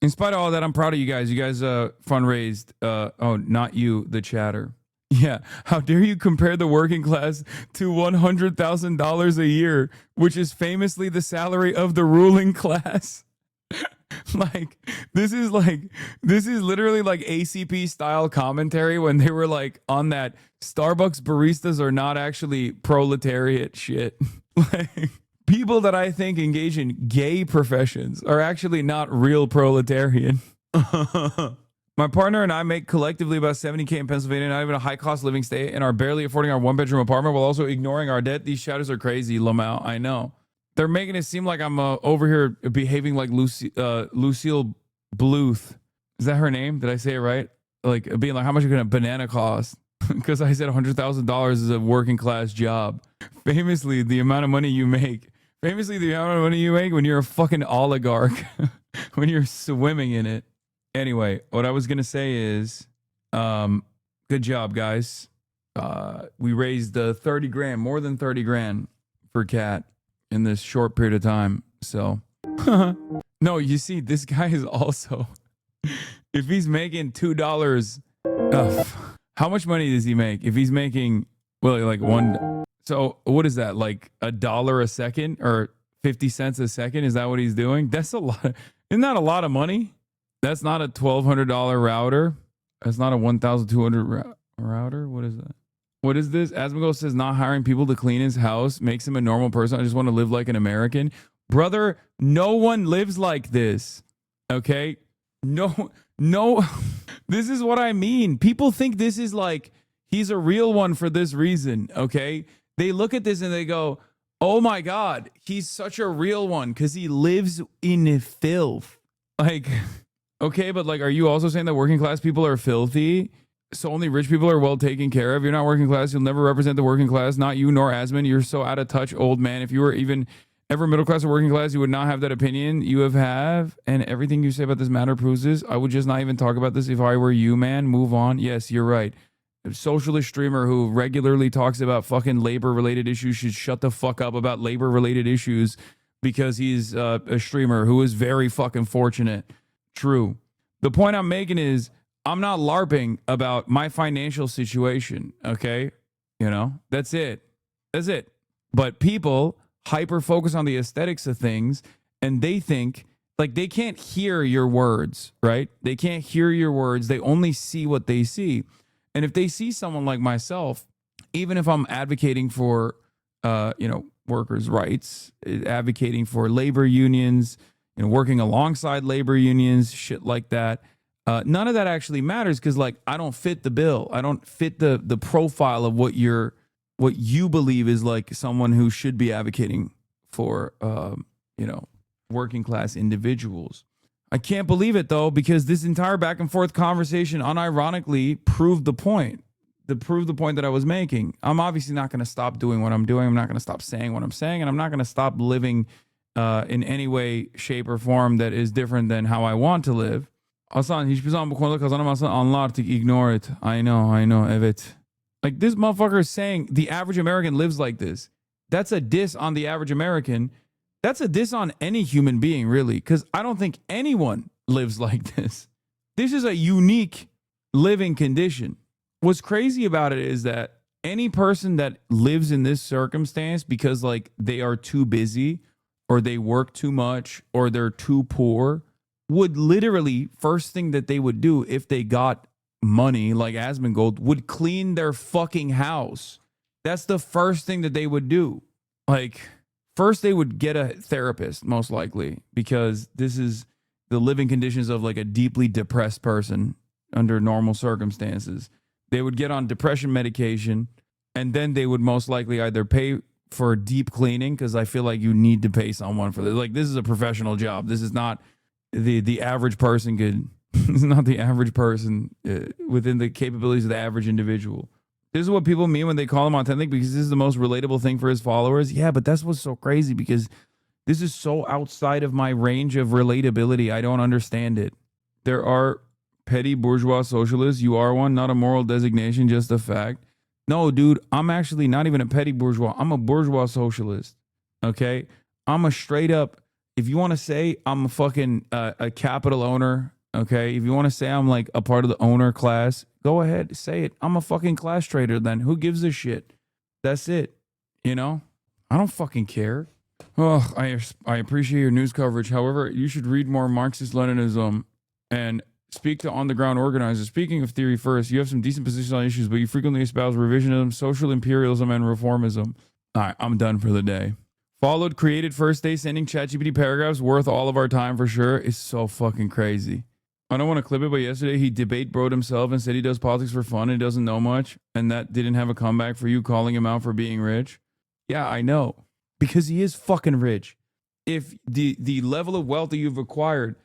in spite of all that, I'm proud of you guys. You guys fundraised. Not you, the chatter. Yeah. How dare you compare the working class to $100,000 a year, which is famously the salary of the ruling class. This is literally like ACP style commentary when they were like on that Starbucks baristas are not actually proletariat shit. People that I think engage in gay professions are actually not real proletarian. My partner and I make collectively about $70K in Pennsylvania, not even a high cost living state, and are barely affording our 1-bedroom apartment while also ignoring our debt. These shadows are crazy, Lamau. I know. They're making it seem like I'm over here behaving like Lucille Bluth. Is that her name? Did I say it right? Like being like, how much can a banana cost? Because I said $100,000 is a working class job. Famously, the amount of money you make. Famously, the amount of money you make when you're a fucking oligarch, when you're swimming in it. Anyway, what I was going to say is, good job, guys. We raised 30 grand, more than 30 grand for Kat in this short period of time. So, no, you see, this guy is also, if he's making $2, how much money does he make? If he's making, well, like one, so what is that? Like $1 a second or 50 cents a second? Is that what he's doing? That's a lot. Isn't that a lot of money? That's not a $1,200 router. That's not a 1,200 router. What is that? What is this? Asmongold says not hiring people to clean his house makes him a normal person. I just want to live like an American. Brother, no one lives like this. Okay? No. This is what I mean. People think this is like, he's a real one for this reason. Okay? They look at this and they go, oh my God, he's such a real one because he lives in filth. Like, okay, but like, are you also saying that working class people are filthy? So only rich people are well taken care of? You're not working class. You'll never represent the working class. Not you nor Asmon. You're so out of touch, old man. If you were even ever middle class or working class, you would not have that opinion you have. And everything you say about this matter proves this. I would just not even talk about this if I were you, man. Move on. Yes, you're right. A socialist streamer who regularly talks about fucking labor-related issues should shut the fuck up about labor-related issues because he's a streamer who is very fucking fortunate. True. The point I'm making is I'm not LARPing about my financial situation, okay? You know, that's it. That's it. But people hyper-focus on the aesthetics of things, and they think, like, they can't hear your words, right? They can't hear your words. They only see what they see. And if they see someone like myself, even if I'm advocating for, workers' rights, advocating for labor unions, working alongside labor unions, shit like that, none of that actually matters because, like, I don't fit the bill. I don't fit the profile of what you believe is like someone who should be advocating for, working class individuals. I can't believe it though, because this entire back and forth conversation unironically proved the point. Prove the point that I was making. I'm obviously not going to stop doing what I'm doing. I'm not going to stop saying what I'm saying, and I'm not going to stop living in any way, shape, or form that is different than how I want to live. Hasan, hiçbir zaman bu konuda kazanamazsan anla artık, ignore it. I know, evet. Like, this motherfucker is saying the average American lives like this. That's a diss on the average American. That's a diss on any human being, really, because I don't think anyone lives like this. This is a unique living condition. What's crazy about it is that any person that lives in this circumstance because, like, they are too busy or they work too much or they're too poor would literally, first thing that they would do if they got money like Asmongold, would clean their fucking house. That's the first thing that they would do. Like, first they would get a therapist, most likely, because this is the living conditions of like a deeply depressed person under normal circumstances. They would get on depression medication, and then they would most likely either pay for deep cleaning, because I feel like you need to pay someone for this. Like, this is a professional job. This is not the average person could. This is not the average person within the capabilities of the average individual. This is what people mean when they call him authentic, because this is the most relatable thing for his followers. Yeah, but that's what's so crazy, because this is so outside of my range of relatability. I don't understand it. There are petty bourgeois socialists. You are one, not a moral designation, just a fact. No, dude, I'm actually not even a petty bourgeois. I'm a bourgeois socialist. Okay? I'm a straight up, if you want to say I'm a fucking a capital owner, okay? If you want to say I'm like a part of the owner class, go ahead, say it. I'm a fucking class trader then. Who gives a shit? That's it. You know? I don't fucking care. Oh, I appreciate your news coverage. However, you should read more Marxist-Leninism and speak to on-the-ground organizers. Speaking of theory first, you have some decent positions on issues, but you frequently espouse revisionism, social imperialism, and reformism. All right, I'm done for the day. Followed, created first day, sending ChatGPT paragraphs worth all of our time for sure. It's so fucking crazy. I don't want to clip it, but yesterday he debate broed himself and said he does politics for fun and he doesn't know much, and that didn't have a comeback for you calling him out for being rich. Yeah, I know. Because he is fucking rich. If the level of wealth that you've acquired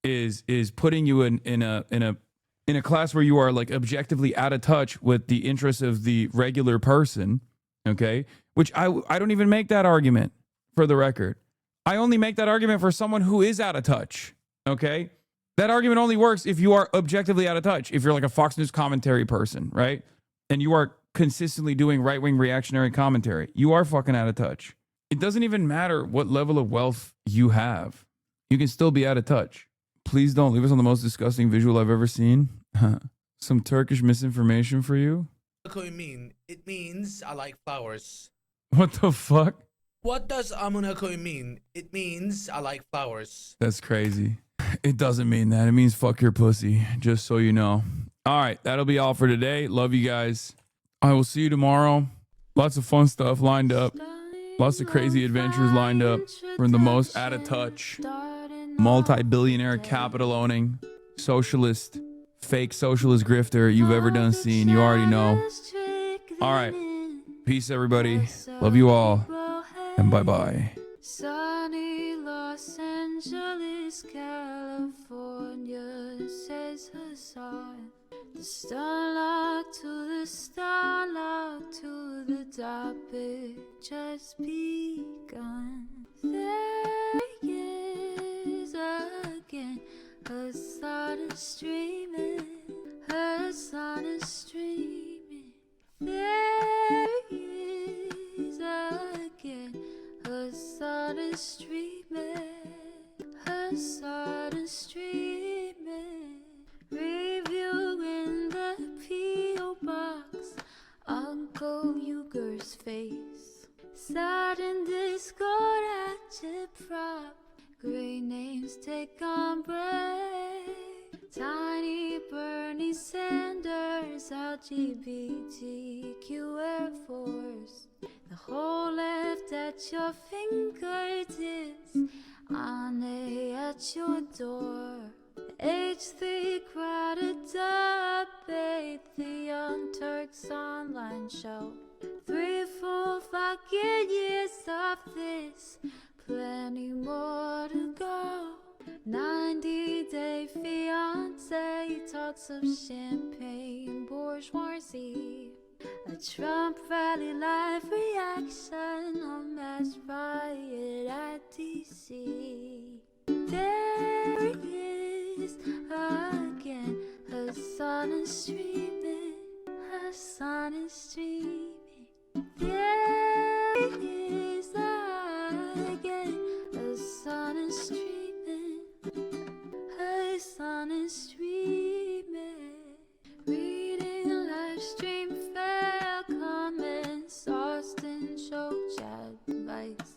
is putting you in a class where you are like objectively out of touch with the interests of the regular person, okay? Which I don't even make that argument, for the record. I only make that argument for someone who is out of touch, okay? That argument only works if you are objectively out of touch. If you're like a Fox News commentary person, right? And you are consistently doing right-wing reactionary commentary. You are fucking out of touch. It doesn't even matter what level of wealth you have. You can still be out of touch. Please don't leave us on the most disgusting visual I've ever seen. Some Turkish misinformation for you. What does it mean? It means I like flowers. What the fuck? What does amunakoi mean? It means I like flowers. That's crazy. It doesn't mean that. It means fuck your pussy, just so you know. All right, that'll be all for today. Love you guys. I will see you tomorrow. Lots of fun stuff lined up. Lots of crazy adventures lined up from the most out of touch, multi-billionaire capital owning, socialist, fake socialist grifter you've ever done seen. You already know. All right. Peace, everybody. Love you all. And bye-bye. Sunny Los Angeles, California, says Hasan. The starlock to the starlock to the topic just begun. There he is again. Hasan is streaming. Hasan is streaming. There he is again. Hasan is streaming. Hasan is streaming. Reviewing the P.O. box. Uncle Uger's face. Sat in Discord at Chip Prop. Great names take on break. Tiny Bernie Sanders, LGBTQ Air Force. The whole left at your fingertips, Ane at your door. H3 crowded debate, the Young Turks online show. 3 full fucking years of this, plenty more to go. 90-day fiance, talks of champagne bourgeoisie. A Trump rally live reaction, a mass riot at DC. There he is again, Hasan is streaming, Hasan is streaming. There he is again, Hasan is streaming, Hasan is streaming. Reading live stream fail comments, Austin show chat advice,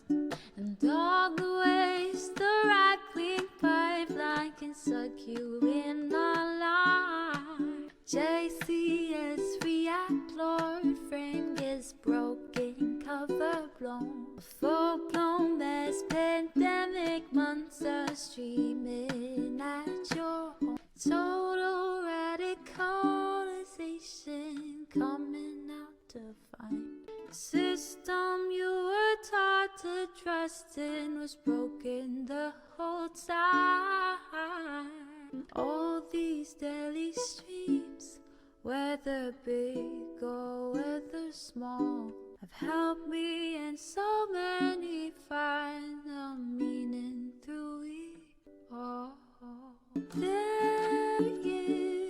and all the ways the right-wing pipeline can suck you in online. JCS react, Lord frame gets broken, cover blown. A full-blown mass pandemic, months of streaming at your home. Total radicalization coming out to find. The system you were taught to trust in was broken the whole time. All these daily streams, whether big or whether small, have helped me and so many find the meaning through it all. There he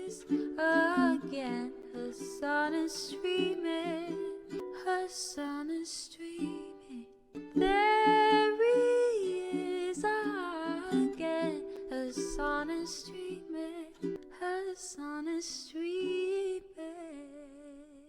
is again, Hasan is streaming.